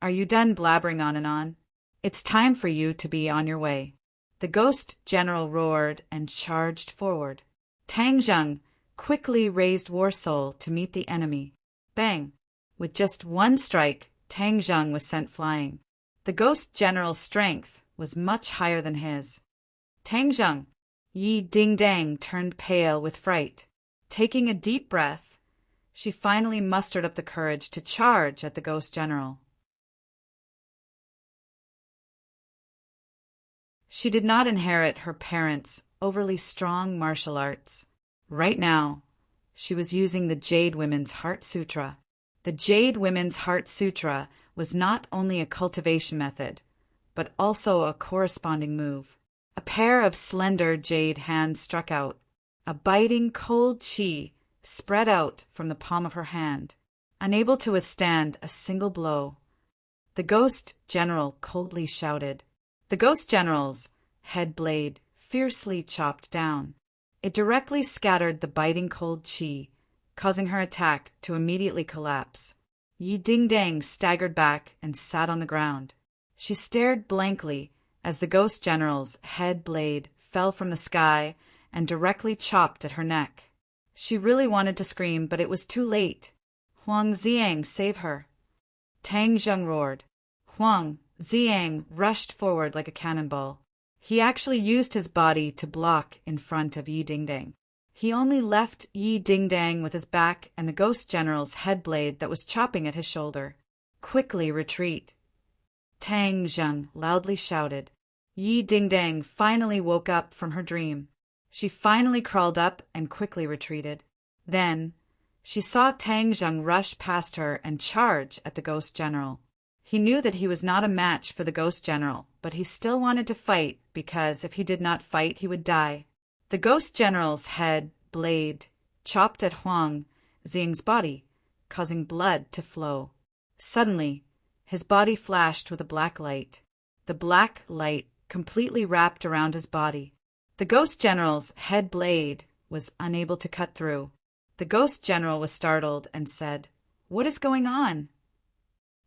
"Are you done blabbering on and on? It's time for you to be on your way." The ghost general roared and charged forward. Tang Zheng quickly raised War Soul to meet the enemy. Bang! With just one strike, Tang Zheng was sent flying. The ghost general's strength was much higher than his. "Tang Zheng!" Yi Dingdang turned pale with fright. Taking a deep breath, she finally mustered up the courage to charge at the ghost general. She did not inherit her parents' overly strong martial arts. Right now, she was using the Jade Women's Heart Sutra. The Jade Women's Heart Sutra was not only a cultivation method, but also a corresponding move. A pair of slender jade hands struck out. A biting cold chi spread out from the palm of her hand. Unable to withstand a single blow, the ghost general coldly shouted. The ghost general's head blade fiercely chopped down. It directly scattered the biting cold qi, causing her attack to immediately collapse. Yi Dingdang staggered back and sat on the ground. She stared blankly as the ghost general's head blade fell from the sky and directly chopped at her neck. She really wanted to scream, but it was too late. Huang Ziang, save her! Tang Zheng roared. Huang Ziang rushed forward like a cannonball. He actually used his body to block in front of Yi Dingdang. He only left Yi Dingdang with his back and the ghost general's head blade that was chopping at his shoulder. Quickly retreat! Tang Zheng loudly shouted. Yi Dingdang finally woke up from her dream. She finally crawled up and quickly retreated. Then, she saw Tang Zheng rush past her and charge at the ghost general. He knew that he was not a match for the ghost general, but he still wanted to fight because if he did not fight, he would die. The ghost general's head blade chopped at Huang Ziang's body, causing blood to flow. Suddenly, his body flashed with a black light. The black light completely wrapped around his body. The ghost general's head blade was unable to cut through. The ghost general was startled and said, "What is going on?"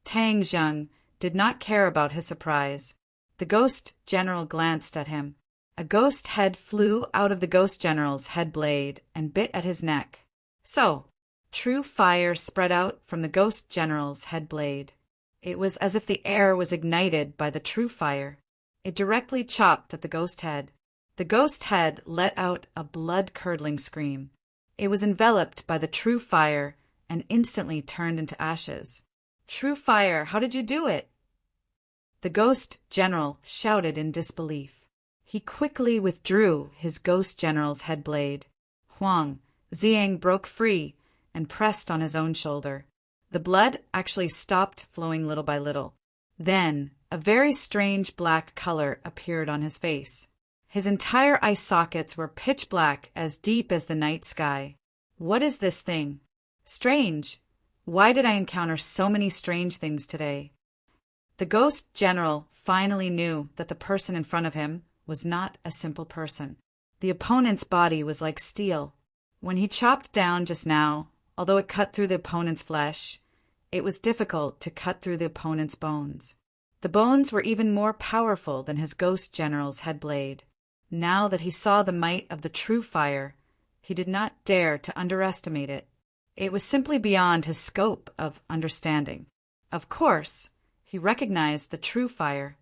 Tang Zheng did not care about his surprise. The ghost general glanced at him. A ghost head flew out of the ghost general's head blade and bit at his neck. So, true fire spread out from the ghost general's head blade. It was as if the air was ignited by the true fire. It directly chopped at the ghost head. The ghost head let out a blood-curdling scream. It was enveloped by the true fire and instantly turned into ashes. "True fire, how did you do it?" The ghost general shouted in disbelief. He quickly withdrew his ghost general's head blade. Huang Ziang broke free and pressed on his own shoulder. The blood actually stopped flowing little by little. Then, a very strange black color appeared on his face. His entire eye sockets were pitch black, as deep as the night sky. What is this thing? Strange. Why did I encounter so many strange things today? The ghost general finally knew that the person in front of him was not a simple person. The opponent's body was like steel. When he chopped down just now, although it cut through the opponent's flesh, it was difficult to cut through the opponent's bones. The bones were even more powerful than his ghost general's head blade. Now that he saw the might of the true fire, he did not dare to underestimate it. It was simply beyond his scope of understanding. Of course, he recognized the true fire.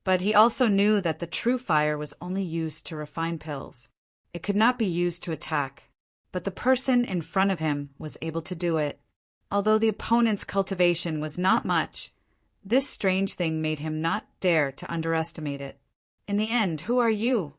But he also knew that the true fire was only used to refine pills. It could not be used to attack. But the person in front of him was able to do it. Although the opponent's cultivation was not much, this strange thing made him not dare to underestimate it. In the end, who are you?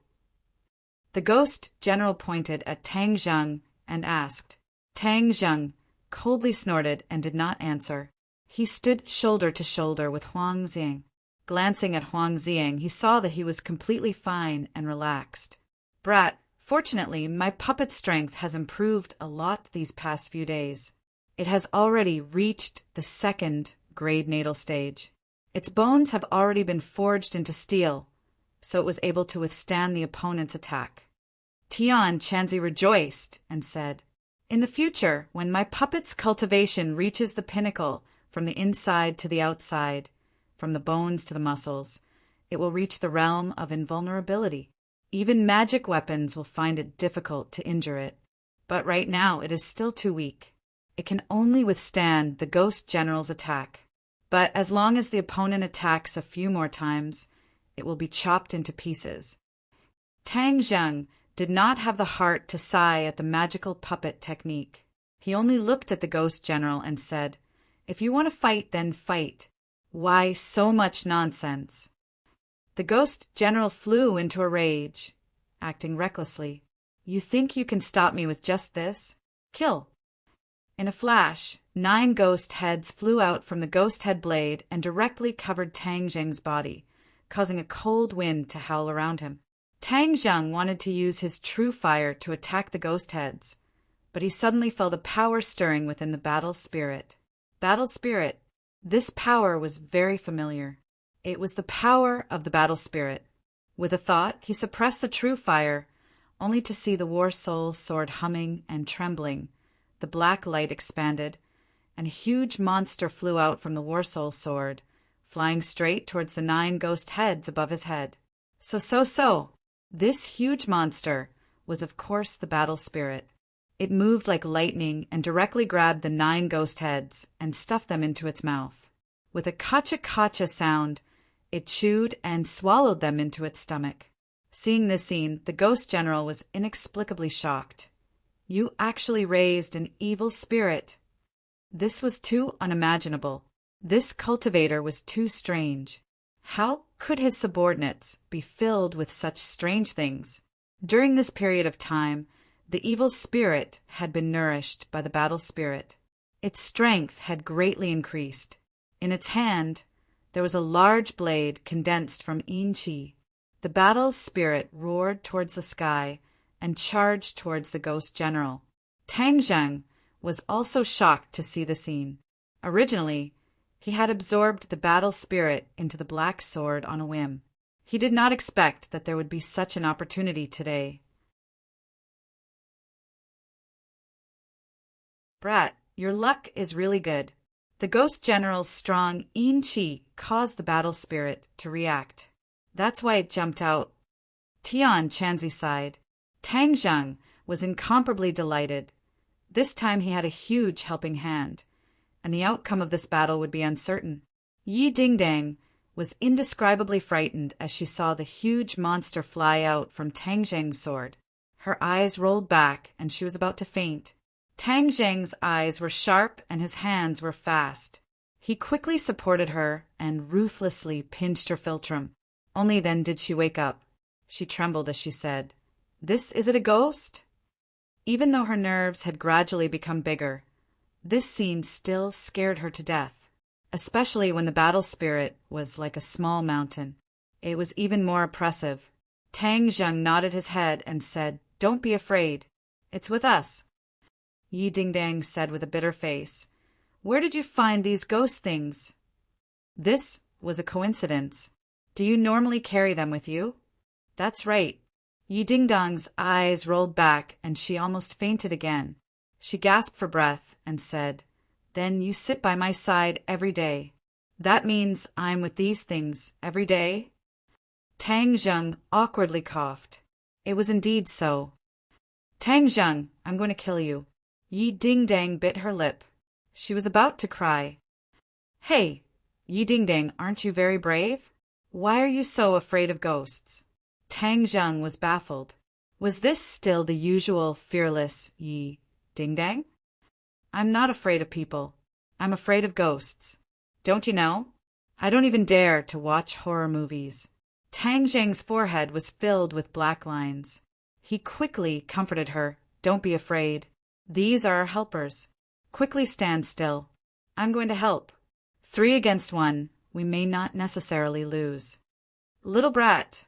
The ghost general pointed at Tang Zheng and asked. Tang Zheng coldly snorted and did not answer. He stood shoulder to shoulder with Huang Ziang. Glancing at Huang Ziang, he saw that he was completely fine and relaxed. "Brat, fortunately, my puppet strength has improved a lot these past few days. It has already reached the 2nd grade natal stage. Its bones have already been forged into steel, so it was able to withstand the opponent's attack." Tian Chanzi rejoiced and said, "In the future, when my puppet's cultivation reaches the pinnacle from the inside to the outside, from the bones to the muscles, it will reach the realm of invulnerability. Even magic weapons will find it difficult to injure it. But right now it is still too weak. It can only withstand the ghost general's attack. But as long as the opponent attacks a few more times, it will be chopped into pieces." Tang Zheng did not have the heart to sigh at the magical puppet technique. He only looked at the ghost general and said, "If you want to fight, then fight. Why so much nonsense?" The ghost general flew into a rage, acting recklessly. "You think you can stop me with just this? Kill!" In a flash, 9 ghost heads flew out from the ghost head blade and directly covered Tang Zheng's body, causing a cold wind to howl around him. Tang Zheng wanted to use his true fire to attack the ghost heads, but he suddenly felt a power stirring within the battle spirit. Battle spirit. This power was very familiar. It was the power of the battle spirit. With a thought, he suppressed the true fire, only to see the war soul sword humming and trembling. The black light expanded, and a huge monster flew out from the war soul sword, flying straight towards the 9 ghost heads above his head. So. This huge monster was, of course, the battle spirit. It moved like lightning and directly grabbed the 9 ghost heads and stuffed them into its mouth. With a kacha-kacha sound, it chewed and swallowed them into its stomach. Seeing this scene, the ghost general was inexplicably shocked. You actually raised an evil spirit. This was too unimaginable. This cultivator was too strange. How could his subordinates be filled with such strange things? During this period of time, the evil spirit had been nourished by the battle spirit. Its strength had greatly increased. In its hand, there was a large blade condensed from yin qi. The battle spirit roared towards the sky and charged towards the ghost general. Tang Zheng was also shocked to see the scene. Originally, he had absorbed the battle spirit into the black sword on a whim. He did not expect that there would be such an opportunity today. Brat, your luck is really good. The ghost general's strong yin qi caused the battle spirit to react. That's why it jumped out. Tian Chanzi sighed. Tang Zheng was incomparably delighted. This time he had a huge helping hand, and the outcome of this battle would be uncertain. Yi Dingdang was indescribably frightened as she saw the huge monster fly out from Tang Zheng's sword. Her eyes rolled back, and she was about to faint. Tang Zheng's eyes were sharp and his hands were fast. He quickly supported her and ruthlessly pinched her philtrum. Only then did she wake up. She trembled as she said, Is it a ghost?" Even though her nerves had gradually become bigger, this scene still scared her to death, especially when the battle spirit was like a small mountain. It was even more oppressive. Tang Zheng nodded his head and said, "Don't be afraid. It's with us." Yi Dingdang said with a bitter face, "Where did you find these ghost things?" This was a coincidence. "Do you normally carry them with you?" "That's right." Yi Dingdang's eyes rolled back and she almost fainted again. She gasped for breath and said, "Then you sit by my side every day. That means I'm with these things every day?" Tang Zheng awkwardly coughed. It was indeed so. "Tang Zheng, I'm going to kill you." Yi Dingdang bit her lip. She was about to cry. "Hey, Yi Dingdang, aren't you very brave? Why are you so afraid of ghosts?" Tang Zheng was baffled. Was this still the usual fearless Yi Dingdang? "I'm not afraid of people. I'm afraid of ghosts. Don't you know? I don't even dare to watch horror movies." Tang Zheng's forehead was filled with black lines. He quickly comforted her. "Don't be afraid. These are our helpers. Quickly stand still. I'm going to help. 3 against 1, we may not necessarily lose. Little brat,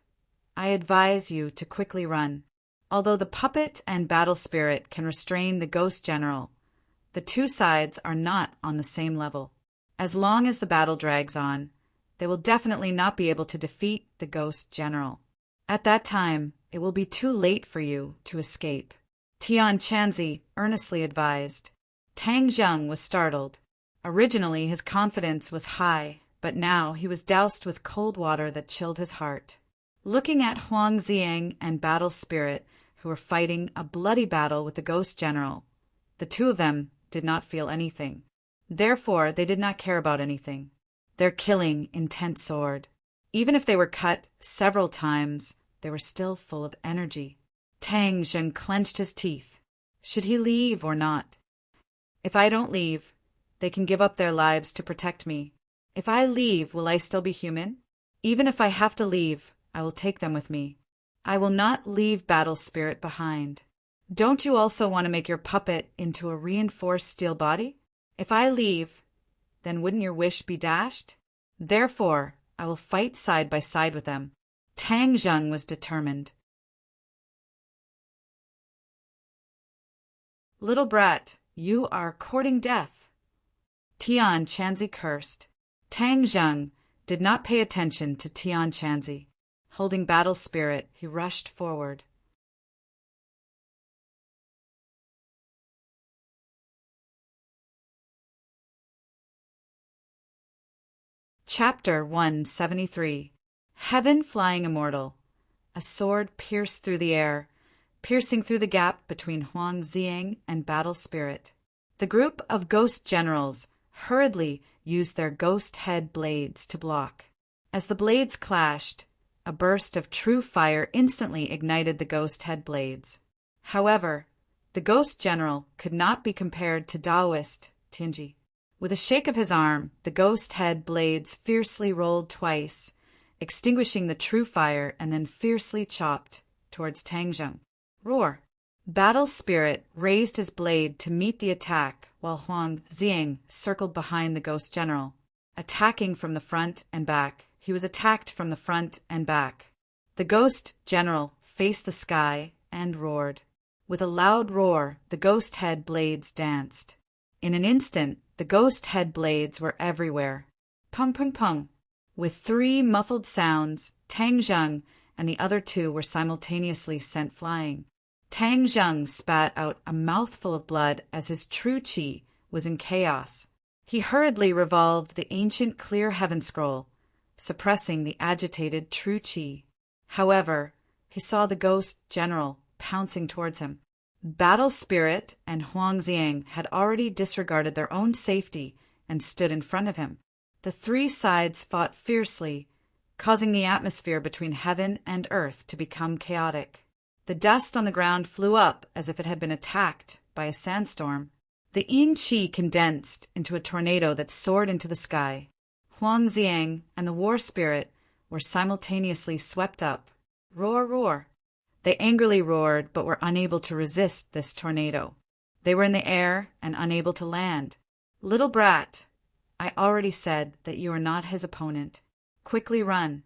I advise you to quickly run. Although the puppet and battle spirit can restrain the ghost general, the two sides are not on the same level. As long as the battle drags on, they will definitely not be able to defeat the ghost general. At that time, it will be too late for you to escape," Tian Chanzi earnestly advised. Tang Zheng was startled. Originally, his confidence was high, but now he was doused with cold water that chilled his heart. Looking at Huang Ziang and Battle Spirit, who were fighting a bloody battle with the ghost general, the two of them did not feel anything. Therefore, they did not care about anything. Their killing intent sword. Even if they were cut several times, they were still full of energy. Tang Zheng clenched his teeth. Should he leave or not? If I don't leave, they can give up their lives to protect me. If I leave, will I still be human? Even if I have to leave, I will take them with me. I will not leave Battle Spirit behind. Don't you also want to make your puppet into a reinforced steel body? If I leave, then wouldn't your wish be dashed? Therefore, I will fight side by side with them." Tang Zheng was determined. "Little brat, you are courting death." Tian Chanzi cursed. Tang Zheng did not pay attention to Tian Chanzi. Holding battle spirit, he rushed forward. Chapter 173. Heaven Flying Immortal. A sword pierced through the air, piercing through the gap between Huang Ziang and Battle Spirit. The group of ghost generals hurriedly used their ghost head blades to block. As the blades clashed, a burst of true fire instantly ignited the ghost head blades. However, the ghost general could not be compared to Taoist Tianji. With a shake of his arm, the ghost head blades fiercely rolled twice, extinguishing the true fire, and then fiercely chopped towards Tang Zheng. Roar! Battle Spirit raised his blade to meet the attack, while Huang Ziang circled behind the ghost general. Attacking from the front and back, he was attacked from the front and back. The ghost general faced the sky and roared. With a loud roar, the ghost head blades danced. In an instant, the ghost head blades were everywhere. Pung pung pung. With 3 muffled sounds, Tang Zheng and the other 2 were simultaneously sent flying. Tang Zheng spat out a mouthful of blood as his true qi was in chaos. He hurriedly revolved the ancient clear heaven scroll, suppressing the agitated true qi. However, he saw the ghost general pouncing towards him. Battle Spirit and Huang Ziang had already disregarded their own safety and stood in front of him. The 3 sides fought fiercely, causing the atmosphere between heaven and earth to become chaotic. The dust on the ground flew up as if it had been attacked by a sandstorm. The Yin Qi condensed into a tornado that soared into the sky. Huang Ziang and the War Spirit were simultaneously swept up. Roar, roar! They angrily roared, but were unable to resist this tornado. They were in the air and unable to land. Little brat, I already said that you are not his opponent. Quickly run.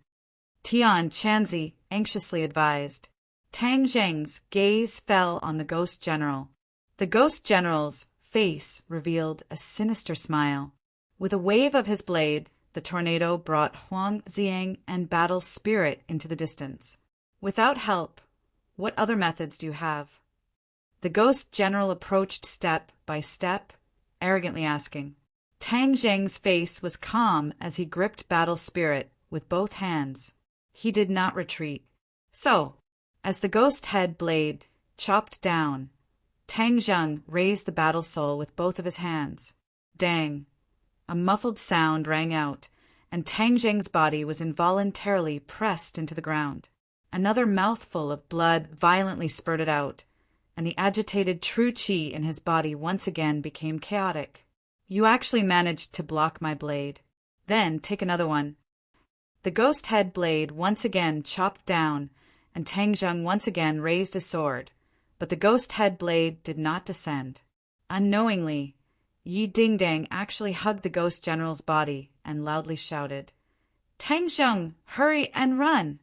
Tian Chanzi anxiously advised. Tang Zheng's gaze fell on the ghost general. The ghost general's face revealed a sinister smile. With a wave of his blade, the tornado brought Huang Ziang and Battle Spirit into the distance. Without help, what other methods do you have? The ghost general approached step by step, arrogantly asking. Tang Zheng's face was calm as he gripped Battle Spirit with both hands. He did not retreat. So, as the ghost head blade chopped down, Tang Zheng raised the battle soul with both of his hands. Dang! A muffled sound rang out, and Tang Zheng's body was involuntarily pressed into the ground. Another mouthful of blood violently spurted out, and the agitated true qi in his body once again became chaotic. You actually managed to block my blade. Then take another one. The ghost head blade once again chopped down, and Tang Zheng once again raised his sword, but the ghost head blade did not descend. Unknowingly, Yi Dingdang actually hugged the ghost general's body and loudly shouted, Tang Zheng, hurry and run!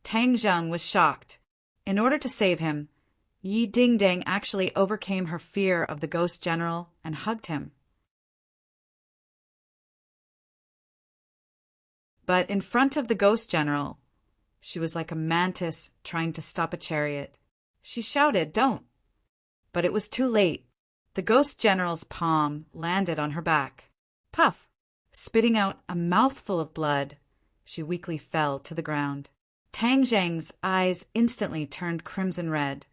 Tang Zheng was shocked. In order to save him, Yi Dingdang actually overcame her fear of the ghost general and hugged him. But in front of the ghost general, she was like a mantis trying to stop a chariot. She shouted, don't! But it was too late. The ghost general's palm landed on her back. Puff! Spitting out a mouthful of blood, she weakly fell to the ground. Tang Zheng's eyes instantly turned crimson red.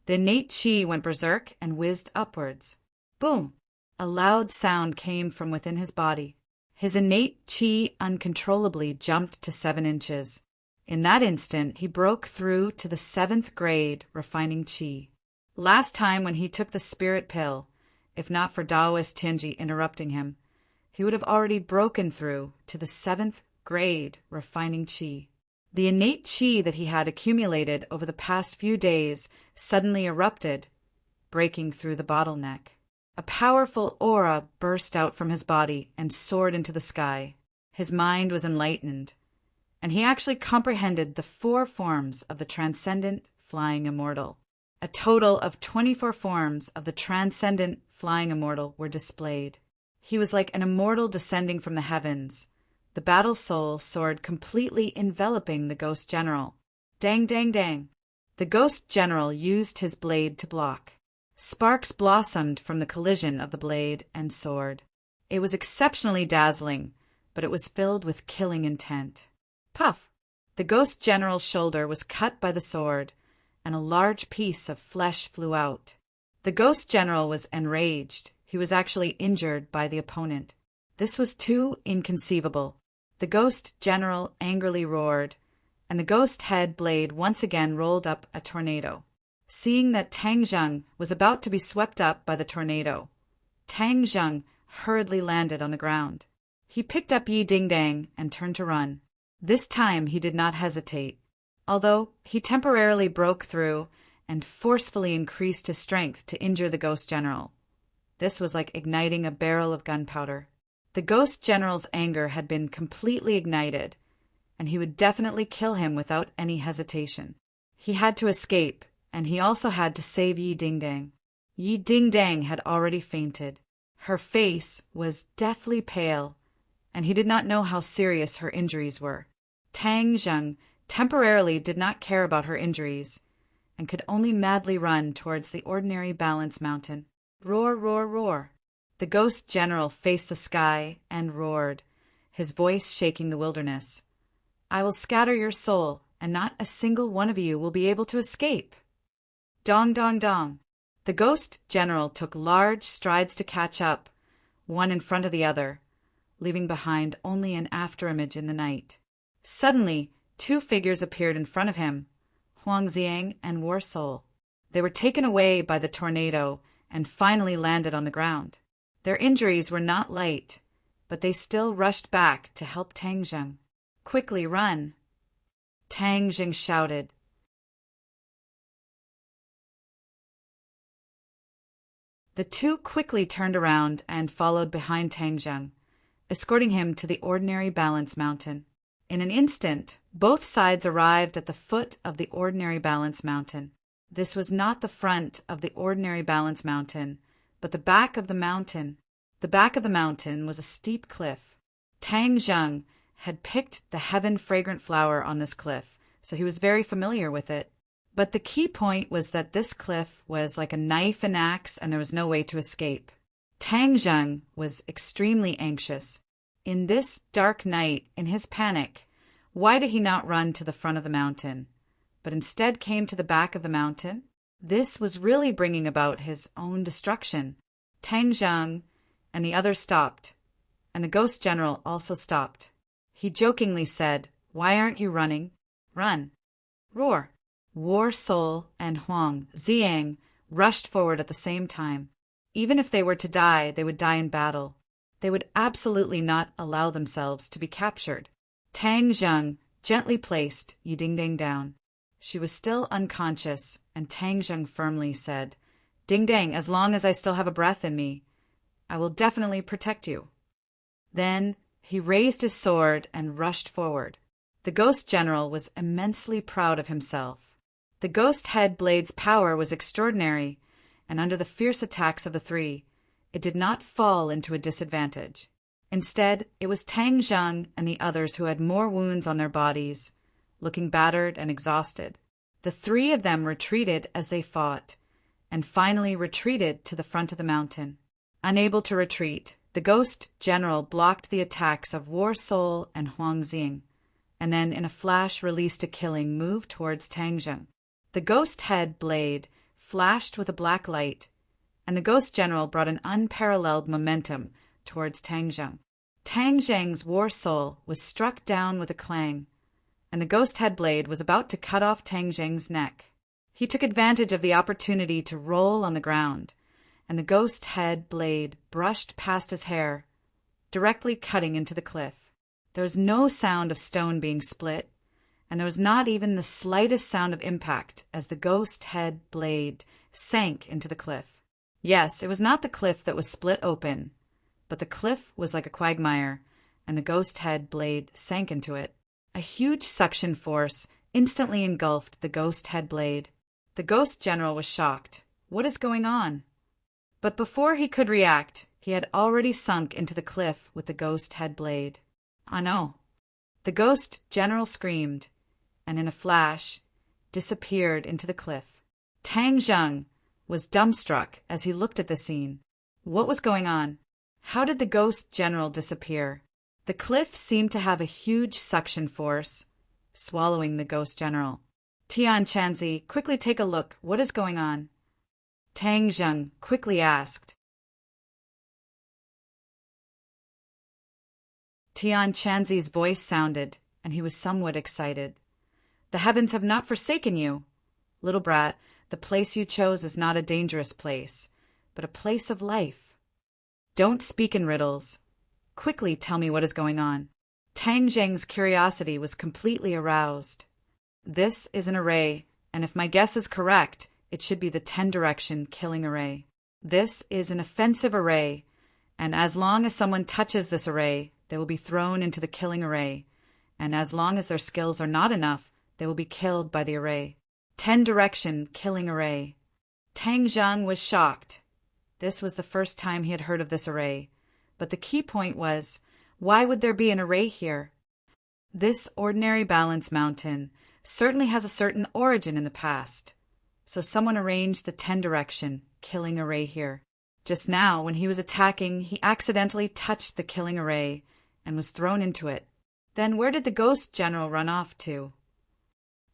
The innate qi went berserk and whizzed upwards. Boom! A loud sound came from within his body. His innate qi uncontrollably jumped to 7 inches. In that instant, he broke through to the 7th grade refining qi. Last time when he took the spirit pill, if not for Taoist Tianji interrupting him, he would have already broken through to the 7th grade refining qi. The innate qi that he had accumulated over the past few days suddenly erupted, breaking through the bottleneck. A powerful aura burst out from his body and soared into the sky. His mind was enlightened, and he actually comprehended the 4 forms of the transcendent flying immortal. A total of 24 forms of the transcendent flying immortal were displayed. He was like an immortal descending from the heavens, the battle soul soared, completely enveloping the ghost general. Dang, dang, dang. The ghost general used his blade to block. Sparks blossomed from the collision of the blade and sword. It was exceptionally dazzling, but it was filled with killing intent. Puff! The ghost general's shoulder was cut by the sword, and a large piece of flesh flew out. The ghost general was enraged. He was actually injured by the opponent. This was too inconceivable. The ghost general angrily roared, and the ghost head blade once again rolled up a tornado. Seeing that Tang Zheng was about to be swept up by the tornado, Tang Zheng hurriedly landed on the ground. He picked up Yi Dingdang and turned to run. This time he did not hesitate, although he temporarily broke through and forcefully increased his strength to injure the ghost general. This was like igniting a barrel of gunpowder. The ghost general's anger had been completely ignited, and he would definitely kill him without any hesitation. He had to escape, and he also had to save Yi Dingdang. Yi Dingdang had already fainted. Her face was deathly pale, and he did not know how serious her injuries were. Tang Zheng temporarily did not care about her injuries, and could only madly run towards the ordinary balance mountain. Roar, roar, roar. The ghost general faced the sky and roared, his voice shaking the wilderness. I will scatter your soul, and not a single one of you will be able to escape. Dong, dong, dong. The ghost general took large strides to catch up, one in front of the other, leaving behind only an afterimage in the night. Suddenly, two figures appeared in front of him, Huang Xiang and War Soul. They were taken away by the tornado and finally landed on the ground. Their injuries were not light, but they still rushed back to help Tang Zheng. Quickly, run! Tang Zheng shouted. The two quickly turned around and followed behind Tang Zheng, escorting him to the ordinary balance mountain. In an instant, both sides arrived at the foot of the ordinary balance mountain. This was not the front of the ordinary balance mountain, but the back of the mountain. The back of the mountain was a steep cliff. Tang Zheng had picked the heaven-fragrant flower on this cliff, so he was very familiar with it. But the key point was that this cliff was like a knife and axe, and there was no way to escape. Tang Zheng was extremely anxious. In this dark night, in his panic, why did he not run to the front of the mountain, but instead came to the back of the mountain? This was really bringing about his own destruction. Tang Zheng and the others stopped, and the ghost general also stopped. He jokingly said, "Why aren't you running? Run! Roar!" War Soul and Huang Xiang rushed forward at the same time. Even if they were to die, they would die in battle. They would absolutely not allow themselves to be captured. Tang Zheng gently placed Yi Dingdang down. She was still unconscious, and Tang Zheng firmly said, "Dingdang, as long as I still have a breath in me, I will definitely protect you." Then he raised his sword and rushed forward. The ghost general was immensely proud of himself. The ghost head blade's power was extraordinary, and under the fierce attacks of the three, it did not fall into a disadvantage. Instead, it was Tang Zheng and the others who had more wounds on their bodies, looking battered and exhausted. The three of them retreated as they fought, and finally retreated to the front of the mountain. Unable to retreat, the ghost general blocked the attacks of War Soul and Huang Xiang, and then in a flash released a killing move towards Tang Zheng. The ghost head blade flashed with a black light, and the ghost general brought an unparalleled momentum towards Tang Zheng. Tang Zheng's War Soul was struck down with a clang, and the ghost head blade was about to cut off Tang Zheng's neck. He took advantage of the opportunity to roll on the ground, and the ghost head blade brushed past his hair, directly cutting into the cliff. There was no sound of stone being split, and there was not even the slightest sound of impact as the ghost head blade sank into the cliff. Yes, it was not the cliff that was split open, but the cliff was like a quagmire, and the ghost head blade sank into it. A huge suction force instantly engulfed the ghost head blade. The ghost general was shocked. What is going on? But before he could react, he had already sunk into the cliff with the ghost head blade. "Ah, no." The ghost general screamed, and in a flash, disappeared into the cliff. Tang Zheng was dumbstruck as he looked at the scene. What was going on? How did the ghost general disappear? The cliff seemed to have a huge suction force, swallowing the ghost general. Tian Chanzi, quickly take a look. What is going on? Tang Zheng quickly asked. Tian Chanzi's voice sounded, and he was somewhat excited. The heavens have not forsaken you. Little brat, the place you chose is not a dangerous place, but a place of life. Don't speak in riddles. Quickly tell me what is going on. Tang Zheng's curiosity was completely aroused. This is an array, and if my guess is correct, it should be the 10-direction killing array. This is an offensive array, and as long as someone touches this array, they will be thrown into the killing array, and as long as their skills are not enough, they will be killed by the array. 10-direction killing array. Tang Zheng was shocked. This was the first time he had heard of this array, but the key point was, why would there be an array here? This ordinary balance mountain certainly has a certain origin in the past, so someone arranged the 10-direction killing array here. Just now, when he was attacking, he accidentally touched the killing array and was thrown into it. Then where did the ghost general run off to?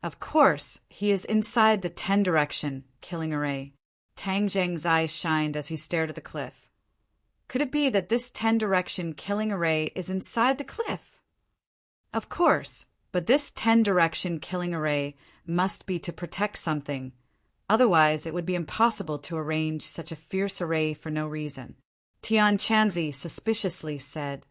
Of course, he is inside the 10-direction killing array. Tang Zheng's eyes shined as he stared at the cliff. Could it be that this 10-direction killing array is inside the cliff? Of course, but this 10-direction killing array must be to protect something. Otherwise, it would be impossible to arrange such a fierce array for no reason. Tian Chanzi suspiciously said,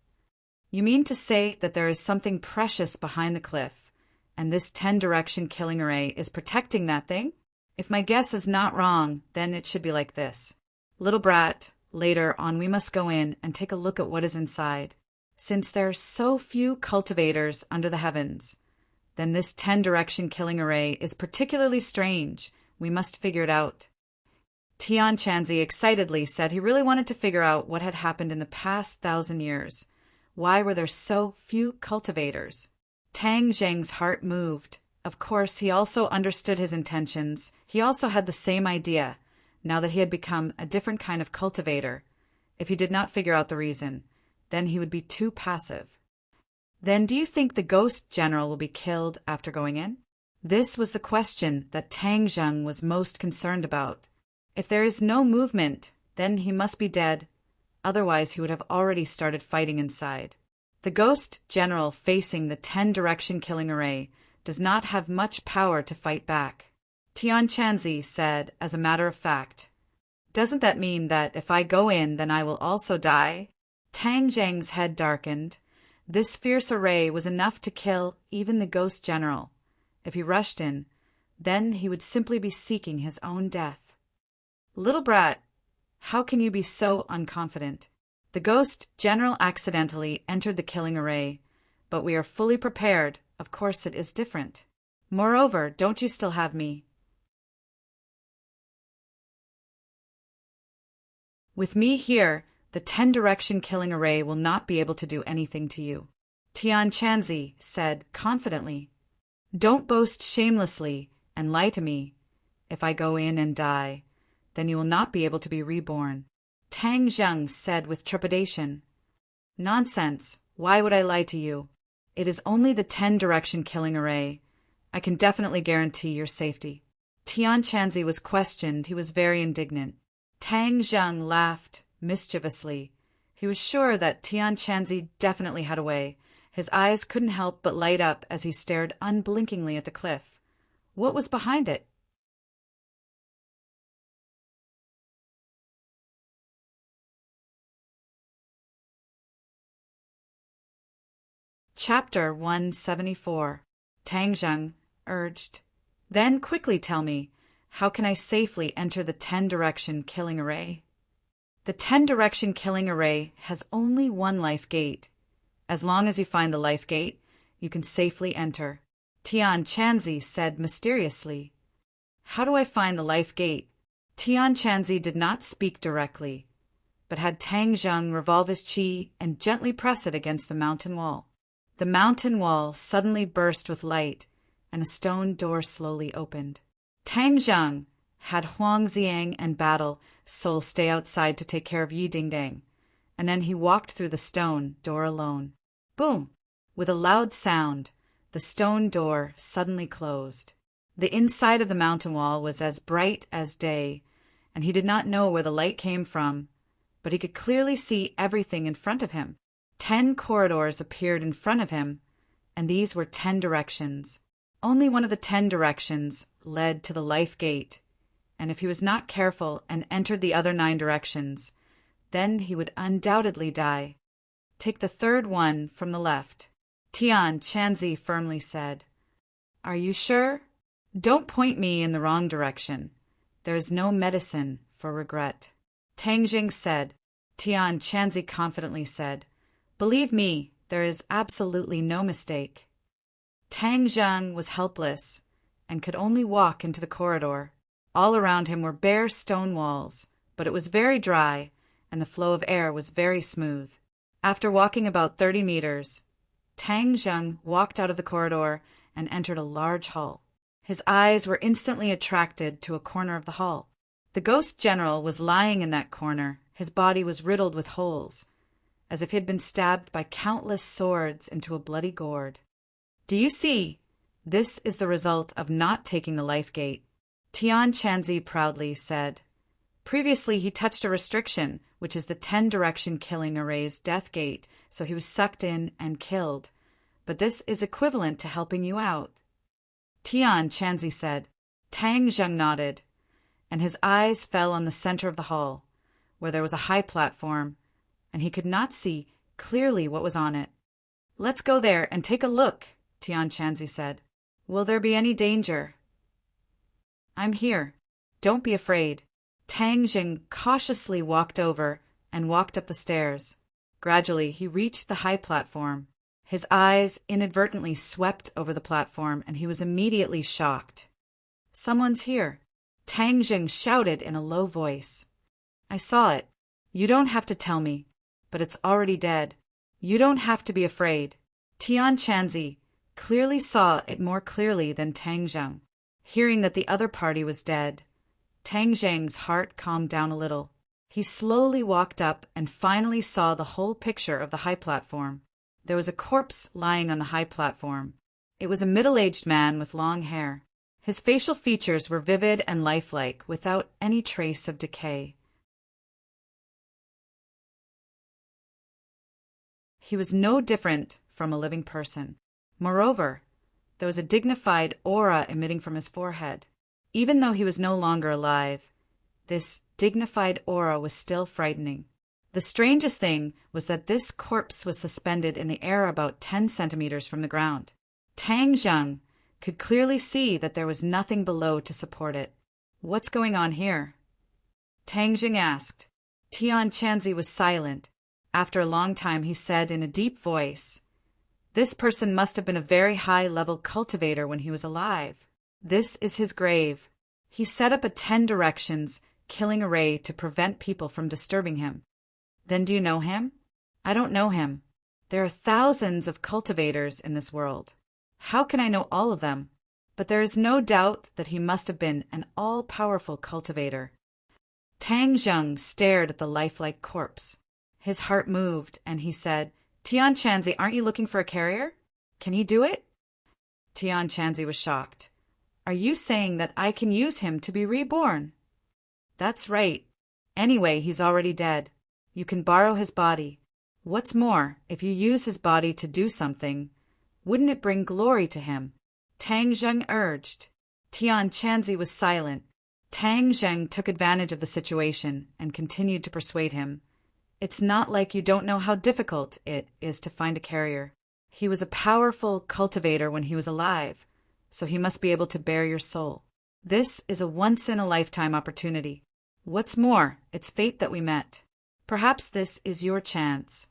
"You mean to say that there is something precious behind the cliff, and this 10-direction killing array is protecting that thing? If my guess is not wrong, then it should be like this. Little brat, later on we must go in and take a look at what is inside. Since there are so few cultivators under the heavens, then this 10-direction killing array is particularly strange. We must figure it out." Tian Chanzi excitedly said he really wanted to figure out what had happened in the past 1,000 years. Why were there so few cultivators? Tang Zheng's heart moved. Of course, he also understood his intentions. He also had the same idea, now that he had become a different kind of cultivator. If he did not figure out the reason, then he would be too passive. Then do you think the ghost general will be killed after going in? This was the question that Tang Zheng was most concerned about. If there is no movement, then he must be dead. Otherwise, he would have already started fighting inside. The ghost general facing the 10-direction killing array does not have much power to fight back. Tian Chanzi said, as a matter of fact, "Doesn't that mean that if I go in, then I will also die?" Tang Zheng's head darkened. This fierce array was enough to kill even the ghost general. If he rushed in, then he would simply be seeking his own death. "Little brat, how can you be so unconfident? The ghost general accidentally entered the killing array, but we are fully prepared. Of course it is different. Moreover, don't you still have me? With me here, the 10-direction killing array will not be able to do anything to you," Tian Chanzi said confidently. "Don't boast shamelessly and lie to me. If I go in and die, then you will not be able to be reborn." Tang Zheng said with trepidation, "Nonsense. Why would I lie to you? It is only the 10-direction killing array. I can definitely guarantee your safety." Tian Chanzi was questioned. He was very indignant. Tang Zheng laughed mischievously. He was sure that Tian Chanzi definitely had a way. His eyes couldn't help but light up as he stared unblinkingly at the cliff. What was behind it? Chapter 174. Tang Zheng urged, "Then quickly tell me, how can I safely enter the 10-direction killing array?" The 10-direction killing array has only one life gate. As long as you find the life gate, you can safely enter. Tian Chanzi said mysteriously. "How do I find the life gate?" Tian Chanzi did not speak directly, but had Tang Zheng revolve his chi and gently press it against the mountain wall. The mountain wall suddenly burst with light, and a stone door slowly opened. Tang Zhang had Huang Xiang and Battle Soul stay outside to take care of Yi Dingdang, and then he walked through the stone door alone. Boom! With a loud sound, the stone door suddenly closed. The inside of the mountain wall was as bright as day, and he did not know where the light came from, but he could clearly see everything in front of him. 10 corridors appeared in front of him, and these were 10 directions. Only one of the 10 directions led to the life gate, and if he was not careful and entered the other 9 directions, then he would undoubtedly die. Take the third one from the left. Tian Chanzi firmly said. Are you sure? Don't point me in the wrong direction. There is no medicine for regret. Tang Jing said. Tian Chanzi confidently said. Believe me, there is absolutely no mistake. Tang Zhang was helpless and could only walk into the corridor. All around him were bare stone walls, but it was very dry, and the flow of air was very smooth. After walking about 30 meters, Tang Zhang walked out of the corridor and entered a large hall. His eyes were instantly attracted to a corner of the hall. The ghost general was lying in that corner. His body was riddled with holes, as if he had been stabbed by countless swords into a bloody gourd. Do you see? This is the result of not taking the life gate, Tian Chanzi proudly said. Previously, he touched a restriction, which is the 10-direction killing array's death gate, so he was sucked in and killed. But this is equivalent to helping you out. Tian Chanzi said. Tang Zheng nodded, and his eyes fell on the center of the hall, where there was a high platform, and he could not see clearly what was on it. Let's go there and take a look, Tian Chanzi said. Will there be any danger? I'm here. Don't be afraid. Tang Jing cautiously walked over and walked up the stairs. Gradually, he reached the high platform. His eyes inadvertently swept over the platform, and he was immediately shocked. Someone's here. Tang Jing shouted in a low voice. I saw it. You don't have to tell me, but it's already dead. You don't have to be afraid. Tian Chanzi clearly saw it more clearly than Tang Zheng. Hearing that the other party was dead, Tang Zheng's heart calmed down a little. He slowly walked up and finally saw the whole picture of the high platform. There was a corpse lying on the high platform. It was a middle-aged man with long hair. His facial features were vivid and lifelike, without any trace of decay. He was no different from a living person. Moreover, there was a dignified aura emitting from his forehead. Even though he was no longer alive, this dignified aura was still frightening. The strangest thing was that this corpse was suspended in the air about 10 centimeters from the ground. Tang Zheng could clearly see that there was nothing below to support it. What's going on here? Tang Jing asked. Tian Chanzi was silent. After a long time, he said in a deep voice, This person must have been a very high-level cultivator when he was alive. This is his grave. He set up a 10 directions killing array to prevent people from disturbing him. Then do you know him? I don't know him. There are thousands of cultivators in this world. How can I know all of them? But there is no doubt that he must have been an all-powerful cultivator. Tang Zheng stared at the lifelike corpse. His heart moved, and he said, Tian Chanzi, aren't you looking for a carrier? Can he do it? Tian Chanzi was shocked. Are you saying that I can use him to be reborn? That's right. Anyway, he's already dead. You can borrow his body. What's more, if you use his body to do something, wouldn't it bring glory to him? Tang Zheng urged. Tian Chanzi was silent. Tang Zheng took advantage of the situation and continued to persuade him. It's not like you don't know how difficult it is to find a carrier. He was a powerful cultivator when he was alive, so he must be able to bear your soul. This is a once-in-a-lifetime opportunity. What's more, it's fate that we met. Perhaps this is your chance.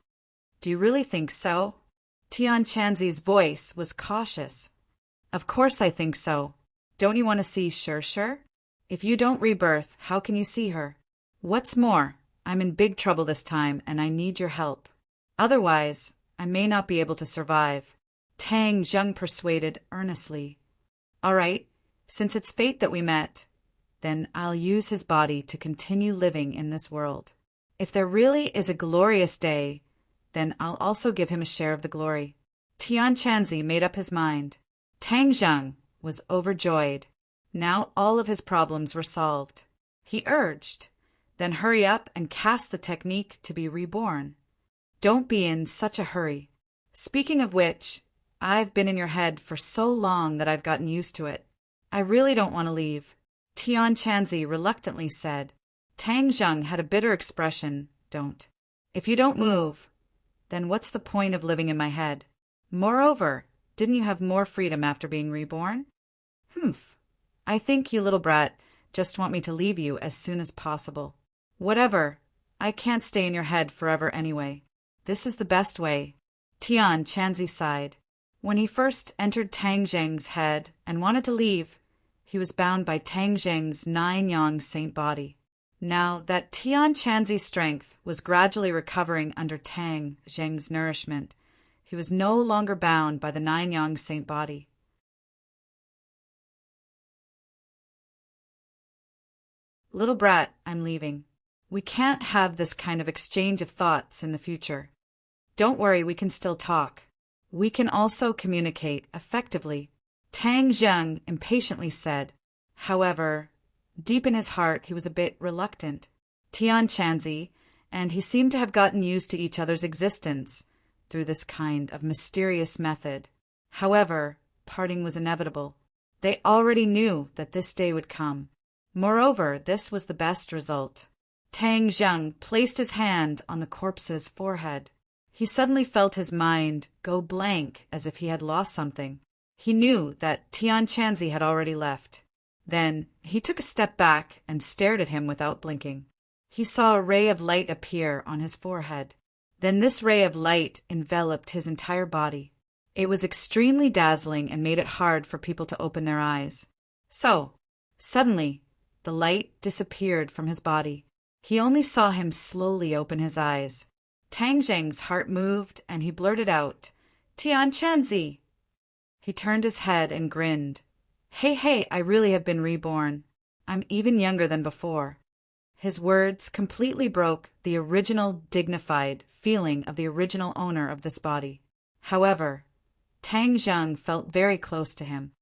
Do you really think so? Tian Chanzi's voice was cautious. Of course I think so. Don't you want to see Sure? If you don't rebirth, how can you see her? What's more, I'm in big trouble this time and I need your help. Otherwise, I may not be able to survive. Tang Zheng persuaded earnestly. All right, since it's fate that we met, then I'll use his body to continue living in this world. If there really is a glorious day, then I'll also give him a share of the glory. Tian Chanzi made up his mind. Tang Zheng was overjoyed. Now all of his problems were solved. He urged, then hurry up and cast the technique to be reborn. Don't be in such a hurry. Speaking of which, I've been in your head for so long that I've gotten used to it. I really don't want to leave. Tian Chanzi reluctantly said. Tang Zheng had a bitter expression. Don't. If you don't move, then what's the point of living in my head? Moreover, didn't you have more freedom after being reborn? Humph. I think you little brat just want me to leave you as soon as possible. Whatever. I can't stay in your head forever anyway. This is the best way. Tian Chanzi sighed. When he first entered Tang Zheng's head and wanted to leave, he was bound by Tang Zheng's 9-yang saint body. Now that Tian Chanzi's strength was gradually recovering under Tang Zheng's nourishment, he was no longer bound by the 9-yang saint body. Little brat, I'm leaving. We can't have this kind of exchange of thoughts in the future. Don't worry, we can still talk. We can also communicate effectively. Tang Zheng impatiently said. However, deep in his heart he was a bit reluctant. Tian Chanzi and he seemed to have gotten used to each other's existence through this kind of mysterious method. However, parting was inevitable. They already knew that this day would come. Moreover, this was the best result. Tang Zheng placed his hand on the corpse's forehead. He suddenly felt his mind go blank as if he had lost something. He knew that Tian Chanzi had already left. Then he took a step back and stared at him without blinking. He saw a ray of light appear on his forehead. Then this ray of light enveloped his entire body. It was extremely dazzling and made it hard for people to open their eyes. So, suddenly, the light disappeared from his body. He only saw him slowly open his eyes. Tang Zheng's heart moved, and he blurted out, Tian Chanzi! He turned his head and grinned. Hey, I really have been reborn. I'm even younger than before. His words completely broke the original dignified feeling of the original owner of this body. However, Tang Zheng felt very close to him.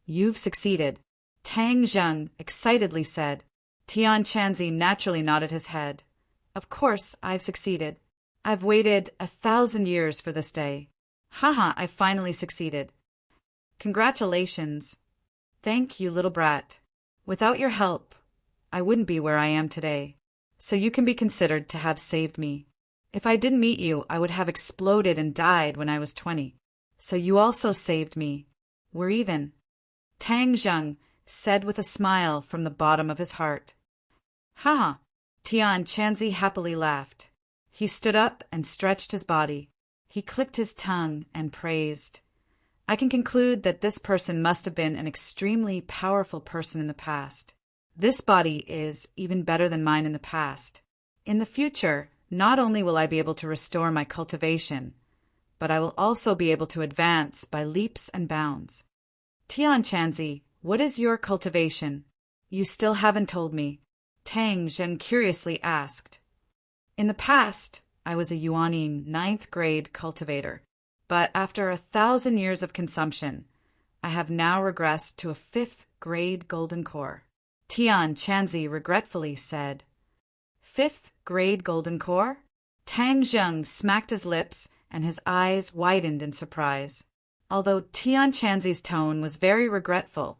You've succeeded, Tang Zheng excitedly said. Tian Chanzi naturally nodded his head. Of course, I've succeeded. I've waited 1,000 years for this day. Haha, I finally succeeded. Congratulations. Thank you, little brat. Without your help, I wouldn't be where I am today. So you can be considered to have saved me. If I didn't meet you, I would have exploded and died when I was 20. So you also saved me. We're even. Tang Zheng said with a smile from the bottom of his heart. Haha. Tian Chanzi happily laughed. He stood up and stretched his body. He clicked his tongue and praised. I can conclude that this person must have been an extremely powerful person in the past. This body is even better than mine in the past. In the future, not only will I be able to restore my cultivation, but I will also be able to advance by leaps and bounds. Tian Chanzi, what is your cultivation? You still haven't told me. Tang Zheng curiously asked. In the past, I was a Yuaning 9th grade cultivator, but after 1,000 years of consumption, I have now regressed to a 5th grade golden core. Tian Chanzi regretfully said. 5th grade golden core? Tang Zheng smacked his lips and his eyes widened in surprise. Although Tian Chanzi's tone was very regretful,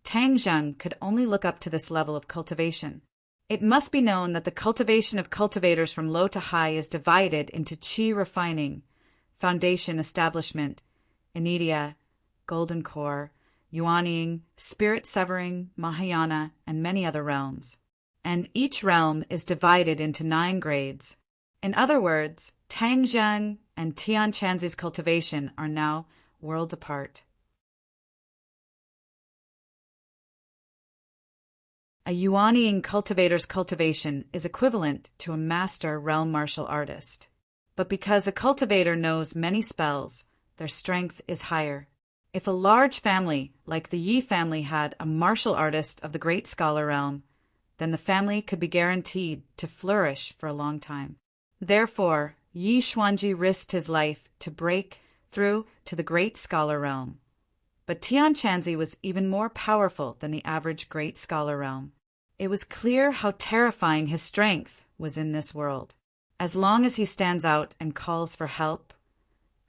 Tang Zheng could only look up to this level of cultivation. It must be known that the cultivation of cultivators from low to high is divided into qi refining, foundation establishment, Anidia, golden core, Yuaning, spirit severing, Mahayana, and many other realms. And each realm is divided into 9 grades. In other words, Tang Zheng and Tian Chanzi's cultivation are now worlds apart. A Yuaning cultivator's cultivation is equivalent to a master realm martial artist. but because a cultivator knows many spells, their strength is higher. If a large family, like the Yi family, had a martial artist of the great scholar realm, then the family could be guaranteed to flourish for a long time. Therefore, Yi Xuanji risked his life to break through to the great scholar realm. But Tian Chanzi was even more powerful than the average great scholar realm. It was clear how terrifying his strength was in this world. As long as he stands out and calls for help,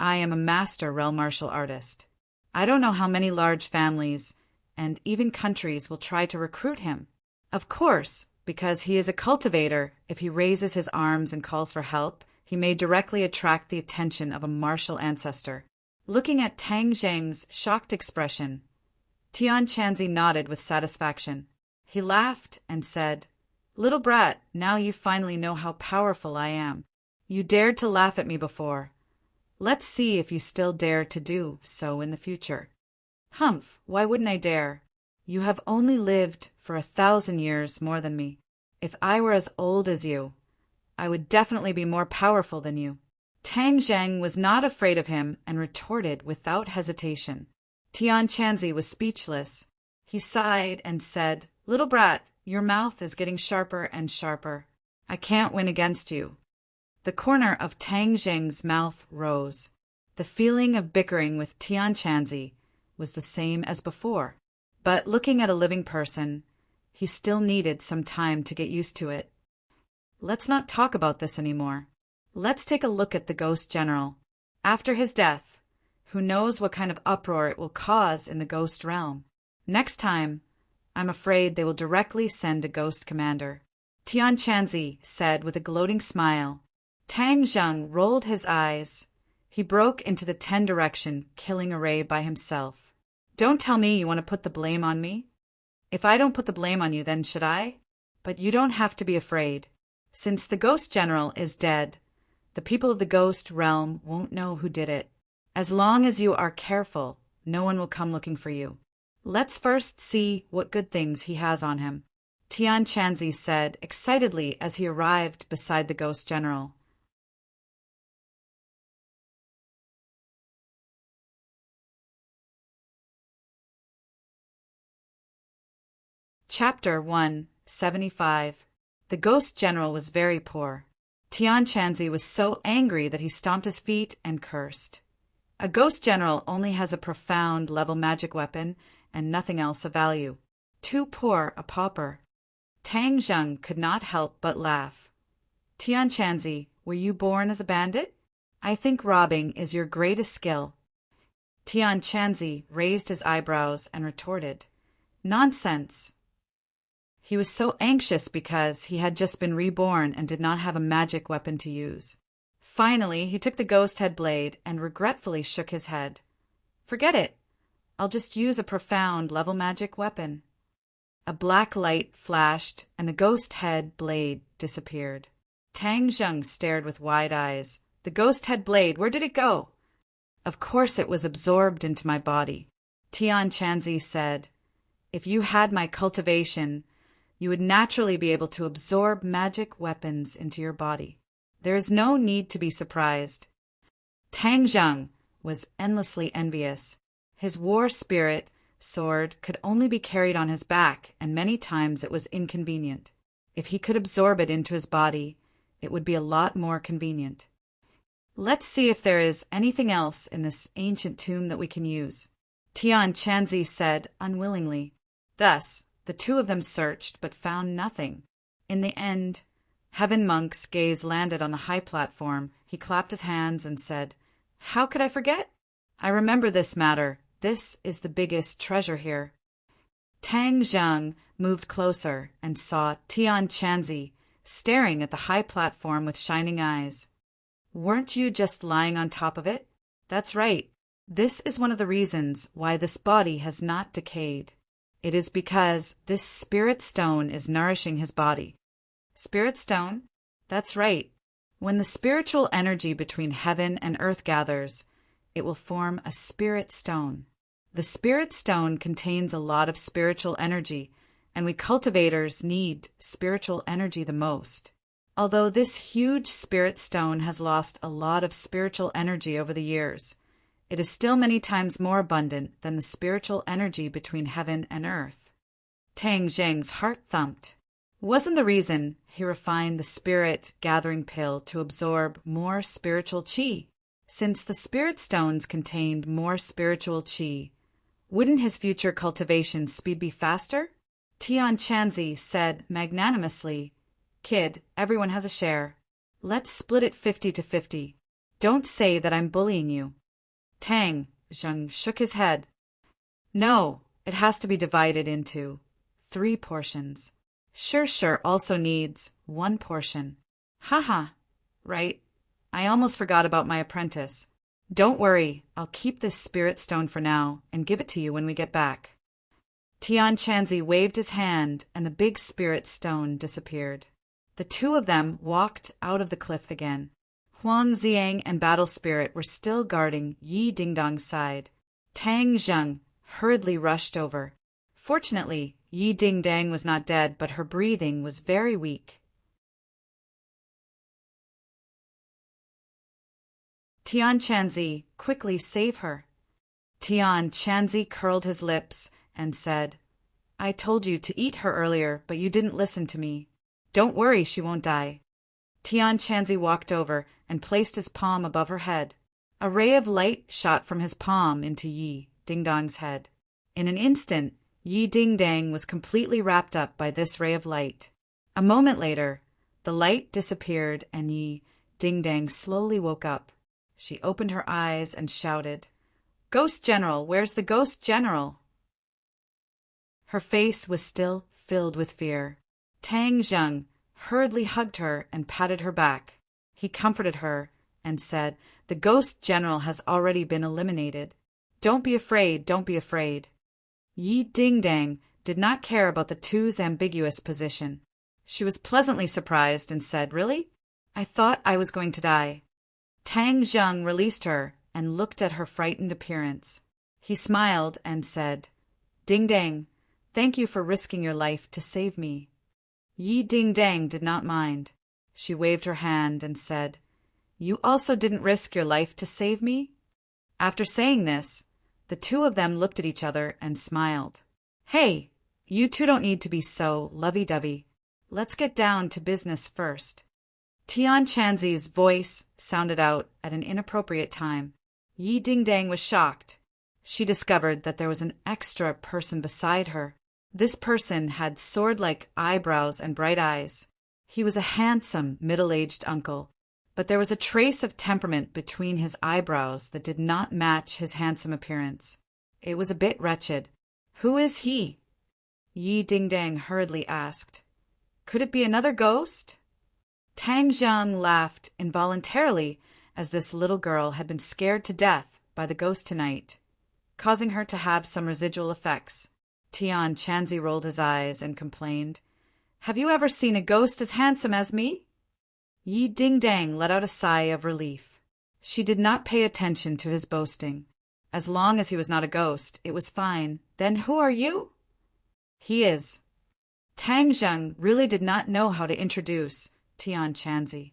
I am a master realm martial artist. I don't know how many large families and even countries will try to recruit him. Of course, because he is a cultivator, if he raises his arms and calls for help, he may directly attract the attention of a martial ancestor. Looking at Tang Zheng's shocked expression, Tian Chanzi nodded with satisfaction. He laughed and said, "Little brat, now you finally know how powerful I am. You dared to laugh at me before. Let's see if you still dare to do so in the future." "Humph, why wouldn't I dare? You have only lived for 1,000 years more than me. If I were as old as you, I would definitely be more powerful than you." Tang Zheng was not afraid of him and retorted without hesitation. Tian Chanzi was speechless. He sighed and said, "Little brat, your mouth is getting sharper and sharper. I can't win against you." The corner of Tang Zheng's mouth rose. The feeling of bickering with Tian Chanzi was the same as before. But looking at a living person, he still needed some time to get used to it. Let's not talk about this anymore. Let's take a look at the Ghost General. After his death, who knows what kind of uproar it will cause in the Ghost realm. Next time, I'm afraid they will directly send a Ghost Commander. Tian Chanzi said with a gloating smile. Tang Zheng rolled his eyes. He broke into the 10-direction killing array by himself. "Don't tell me you want to put the blame on me. If I don't put the blame on you, then should I? But you don't have to be afraid. Since the Ghost General is dead, the people of the Ghost realm won't know who did it. As long as you are careful, no one will come looking for you. Let's first see what good things he has on him," Tian Chanzi said excitedly as he arrived beside the Ghost General. Chapter 175. The Ghost General was very poor. Tian Chanzi was so angry that he stomped his feet and cursed. A Ghost General only has a profound level magic weapon and nothing else of value. Too poor a pauper. Tang Zheng could not help but laugh. "Tian Chanzi, were you born as a bandit? I think robbing is your greatest skill." Tian Chanzi raised his eyebrows and retorted, "Nonsense." He was so anxious because he had just been reborn and did not have a magic weapon to use. Finally, he took the ghost head blade and regretfully shook his head. "Forget it. I'll just use a profound level magic weapon." A black light flashed and the ghost head blade disappeared. Tang Zheng stared with wide eyes. "The ghost head blade, where did it go?" "Of course it was absorbed into my body." Tian Chanzi said, "If you had my cultivation, you would naturally be able to absorb magic weapons into your body. There is no need to be surprised." Tang Zheng was endlessly envious. His war spirit sword could only be carried on his back, and many times it was inconvenient. If he could absorb it into his body, it would be a lot more convenient. "Let's see if there is anything else in this ancient tomb that we can use," Tian Chanzi said unwillingly. Thus, the two of them searched but found nothing. In the end, Heaven Monk's gaze landed on a high platform. He clapped his hands and said, "How could I forget? I remember this matter. This is the biggest treasure here." Tang Zheng moved closer and saw Tian Chanzi staring at the high platform with shining eyes. "Weren't you just lying on top of it?" "That's right. This is one of the reasons why this body has not decayed. It is because this spirit stone is nourishing his body." "Spirit stone?" "That's right. When the spiritual energy between heaven and earth gathers, it will form a spirit stone. The spirit stone contains a lot of spiritual energy, and we cultivators need spiritual energy the most. Although this huge spirit stone has lost a lot of spiritual energy over the years, it is still many times more abundant than the spiritual energy between heaven and earth. Tang Zheng's heart thumped. Wasn't the reason he refined the spirit-gathering pill to absorb more spiritual qi? Since the spirit stones contained more spiritual qi, wouldn't his future cultivation speed be faster? Tian Chanzi said magnanimously, "Kid, everyone has a share. Let's split it 50-50. Don't say that I'm bullying you." Tang Zheng shook his head. "No, it has to be divided into 3 portions. Sure also needs 1 portion." Haha, right. I almost forgot about my apprentice. Don't worry, I'll keep this spirit stone for now and give it to you when we get back. Tian Chanzi waved his hand and the big spirit stone disappeared. The 2 of them walked out of the cliff again. Huang Ziang and Battle Spirit were still guarding Yi Dingdong's side. Tang Zheng hurriedly rushed over. Fortunately, Yi Dingdang was not dead, but her breathing was very weak. Tian Chanzi, quickly save her. Tian Chanzi curled his lips and said, "I told you to eat her earlier, but you didn't listen to me. Don't worry, she won't die." Tian Chanzi walked over and placed his palm above her head. A ray of light shot from his palm into Yi Dingdong's head. In an instant, Yi Dingdang was completely wrapped up by this ray of light. A moment later, the light disappeared and Yi Dingdang slowly woke up. She opened her eyes and shouted, "Ghost General, where's the Ghost General?" Her face was still filled with fear. Tang Zheng hurriedly hugged her and patted her back. He comforted her and said, "The Ghost General has already been eliminated. Don't be afraid, don't be afraid." Yi Dingdang did not care about the 2's ambiguous position. She was pleasantly surprised and said, "Really? I thought I was going to die." Tang Zheng released her and looked at her frightened appearance. He smiled and said, "Dingdang, thank you for risking your life to save me." Yi Dingdang did not mind. She waved her hand and said, "You also didn't risk your life to save me?" After saying this, the 2 of them looked at each other and smiled. "Hey, you 2 don't need to be so lovey-dovey. Let's get down to business first." Tian Chanzi's voice sounded out at an inappropriate time. Yi Dingdang was shocked. She discovered that there was an extra person beside her. This person had sword-like eyebrows and bright eyes. He was a handsome, middle-aged uncle, but there was a trace of temperament between his eyebrows that did not match his handsome appearance. It was a bit wretched. "Who is he?" Yi Dingdang hurriedly asked. "Could it be another ghost?" Tang Zheng laughed involuntarily, as this little girl had been scared to death by the ghost tonight, causing her to have some residual effects. Tian Chanzi rolled his eyes and complained, "Have you ever seen a ghost as handsome as me?" Yi Dingdang let out a sigh of relief. She did not pay attention to his boasting. As long as he was not a ghost, it was fine. "Then who are you?" "He is." Tang Zheng really did not know how to introduce Tian Chanzi.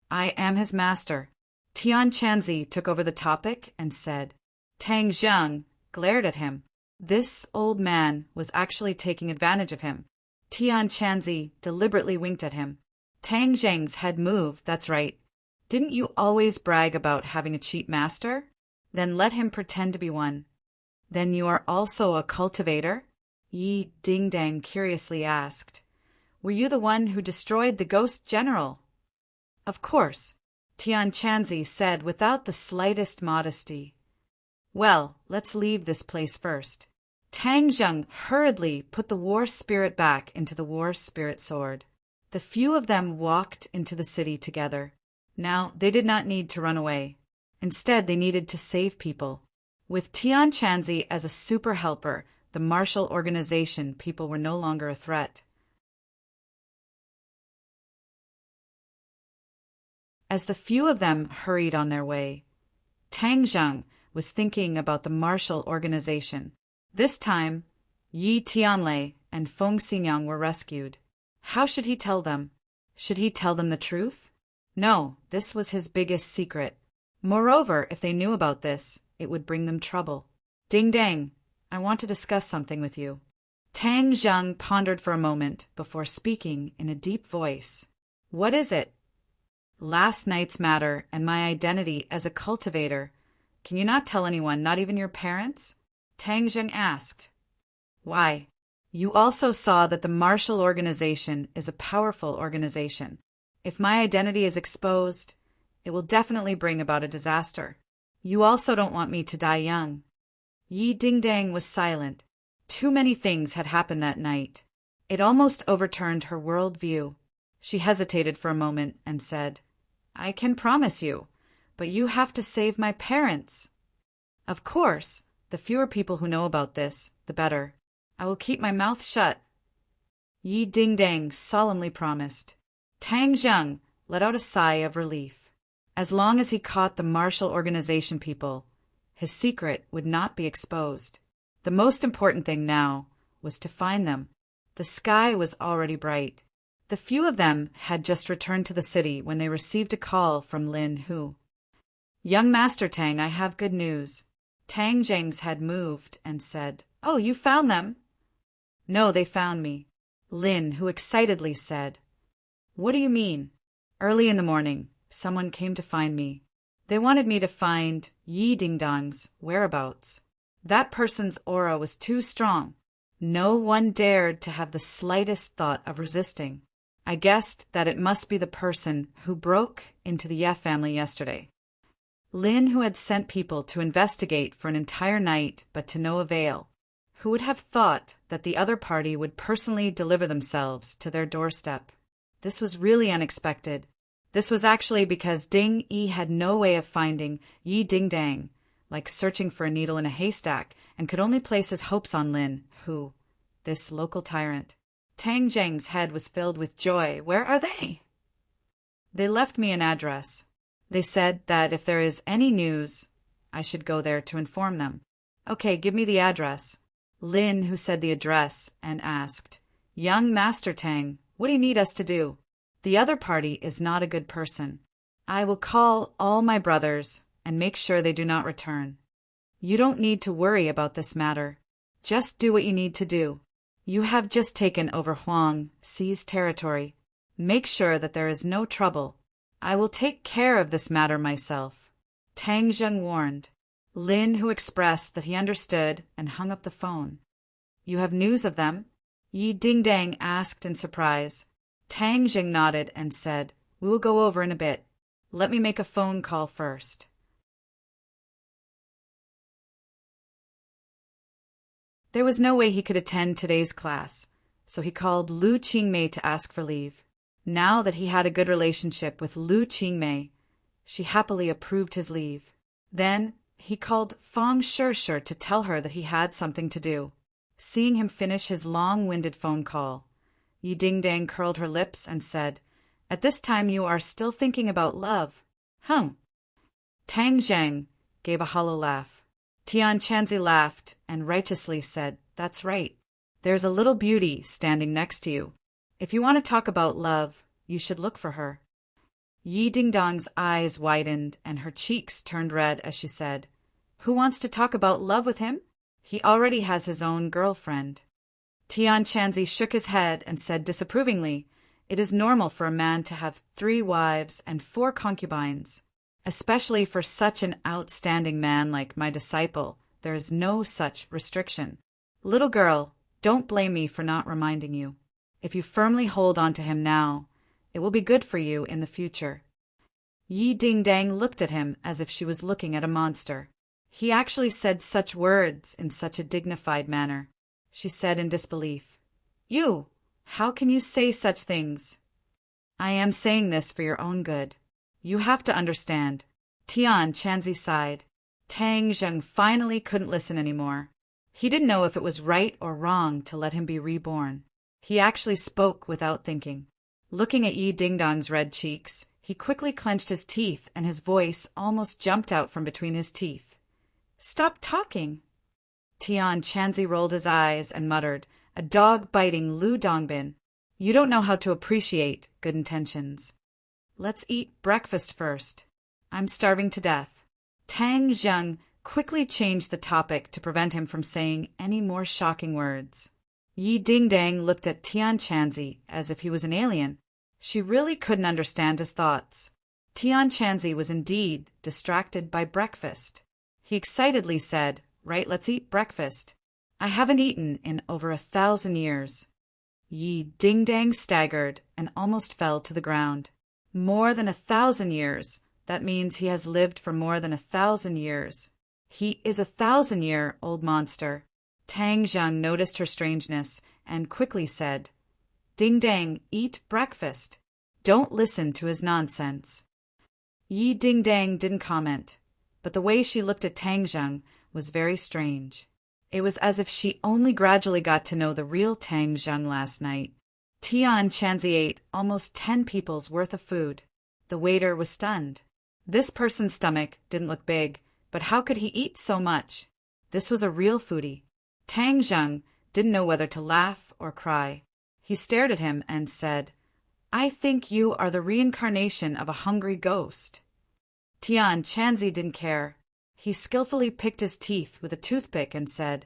"I am his master." Tian Chanzi took over the topic and said. Tang Zheng glared at him. This old man was actually taking advantage of him. Tian Chanzi deliberately winked at him. Tang Zheng's head moved, "That's right. Didn't you always brag about having a cheap master? Then let him pretend to be one." "Then you are also a cultivator?" Yi Dingdang curiously asked. "Were you the one who destroyed the Ghost General?" "Of course," Tian Chanzi said without the slightest modesty. "Well, let's leave this place first." Tang Zheng hurriedly put the war spirit back into the war spirit sword. The few of them walked into the city together. Now, they did not need to run away. Instead, they needed to save people. With Tian Chanzi as a super helper, the martial organization people were no longer a threat. As the few of them hurried on their way, Tang Zheng was thinking about the martial organization. This time, Yi Tianlei and Feng Xingyang were rescued. How should he tell them? Should he tell them the truth? No, this was his biggest secret. Moreover, if they knew about this, it would bring them trouble. Ding dang, I want to discuss something with you. Tang Zheng pondered for a moment before speaking in a deep voice. What is it? Last night's matter and my identity as a cultivator. Can you not tell anyone, not even your parents? Tang Zheng asked. Why? You also saw that the martial organization is a powerful organization. If my identity is exposed, it will definitely bring about a disaster. You also don't want me to die young. Yi Dingdang was silent. Too many things had happened that night. It almost overturned her world view. She hesitated for a moment and said, I can promise you, but you have to save my parents. Of course, the fewer people who know about this, the better. I will keep my mouth shut. Yi Dingdang solemnly promised. Tang Zheng let out a sigh of relief. As long as he caught the martial organization people, his secret would not be exposed. The most important thing now was to find them. The sky was already bright. The few of them had just returned to the city when they received a call from Lin Hu. Young Master Tang, I have good news. Tang Zheng's head moved and said, Oh, you found them? No, they found me. Lin Hu excitedly said. What do you mean? Early in the morning, someone came to find me. They wanted me to find Yi Dingdang's whereabouts. That person's aura was too strong. No one dared to have the slightest thought of resisting. I guessed that it must be the person who broke into the Ye family yesterday. Lin, who had sent people to investigate for an entire night, but to no avail. Who would have thought that the other party would personally deliver themselves to their doorstep? This was really unexpected. This was actually because Ding Yi had no way of finding Yi Dingdang, like searching for a needle in a haystack, and could only place his hopes on Lin, who, this local tyrant. Tang Zheng's head was filled with joy. Where are they? They left me an address. They said that if there is any news, I should go there to inform them. Okay, give me the address. Lin, who said the address, and asked, Young Master Tang, what do you need us to do? The other party is not a good person. I will call all my brothers and make sure they do not return. You don't need to worry about this matter. Just do what you need to do. You have just taken over Huang Xi's territory. Make sure that there is no trouble. I will take care of this matter myself. Tang Zheng warned. Lin, who expressed that he understood, and hung up the phone. You have news of them? Yi Dingdang asked in surprise. Tang Zheng nodded and said, We will go over in a bit. Let me make a phone call first. There was no way he could attend today's class, so he called Lu Qingmei to ask for leave. Now that he had a good relationship with Lu Qingmei, she happily approved his leave. Then he called Fang Shishir to tell her that he had something to do. Seeing him finish his long-winded phone call, Yi Dingdang curled her lips and said, At this time you are still thinking about love. Tang Zheng gave a hollow laugh. Tian Chanzi laughed and righteously said, That's right. There's a little beauty standing next to you. If you want to talk about love, you should look for her. Yi Dingdang's eyes widened and her cheeks turned red as she said, Who wants to talk about love with him? He already has his own girlfriend. Tian Chanzi shook his head and said disapprovingly, It is normal for a man to have 3 wives and 4 concubines. Especially for such an outstanding man like my disciple, there is no such restriction. Little girl, don't blame me for not reminding you. If you firmly hold on to him now, it will be good for you in the future. Yi Dingdang looked at him as if she was looking at a monster. He actually said such words in such a dignified manner. She said in disbelief, You, how can you say such things? I am saying this for your own good. You have to understand. Tian Chanzi sighed. Tang Zheng finally couldn't listen anymore. He didn't know if it was right or wrong to let him be reborn. He actually spoke without thinking. Looking at Yi Dingdang's red cheeks, he quickly clenched his teeth and his voice almost jumped out from between his teeth. Stop talking. Tian Chanzi rolled his eyes and muttered, A dog biting Lu Dongbin. You don't know how to appreciate good intentions. Let's eat breakfast first. I'm starving to death. Tang Zheng quickly changed the topic to prevent him from saying any more shocking words. Yi Dingdang looked at Tian Chanzi as if he was an alien. She really couldn't understand his thoughts. Tian Chanzi was indeed distracted by breakfast. He excitedly said, "Right, let's eat breakfast. I haven't eaten in over 1,000 years." Yi Dingdang staggered and almost fell to the ground. More than 1,000 years. That means he has lived for more than 1,000 years. He is a 1,000-year-old monster. Tang Zheng noticed her strangeness and quickly said, "Ding Dang, eat breakfast. Don't listen to his nonsense." Yi Ding Dang didn't comment, but the way she looked at Tang Zheng was very strange. It was as if she only gradually got to know the real Tang Zheng last night. Tian Chanzi ate almost 10 people's worth of food. The waiter was stunned. This person's stomach didn't look big, but how could he eat so much? This was a real foodie. Tang Zheng didn't know whether to laugh or cry. He stared at him and said, "I think you are the reincarnation of a hungry ghost." Tian Chanzi didn't care. He skillfully picked his teeth with a toothpick and said,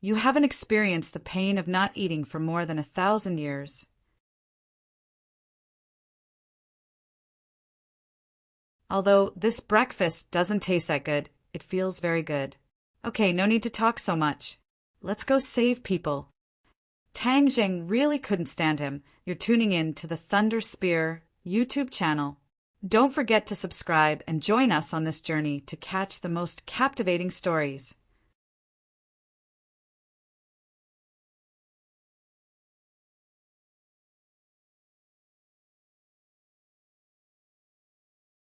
"You haven't experienced the pain of not eating for more than 1,000 years. Although this breakfast doesn't taste that good, it feels very good. Okay, no need to talk so much. Let's go save people." Tang Zheng really couldn't stand him. You're tuning in to the Thunder Spear YouTube channel. Don't forget to subscribe and join us on this journey to catch the most captivating stories.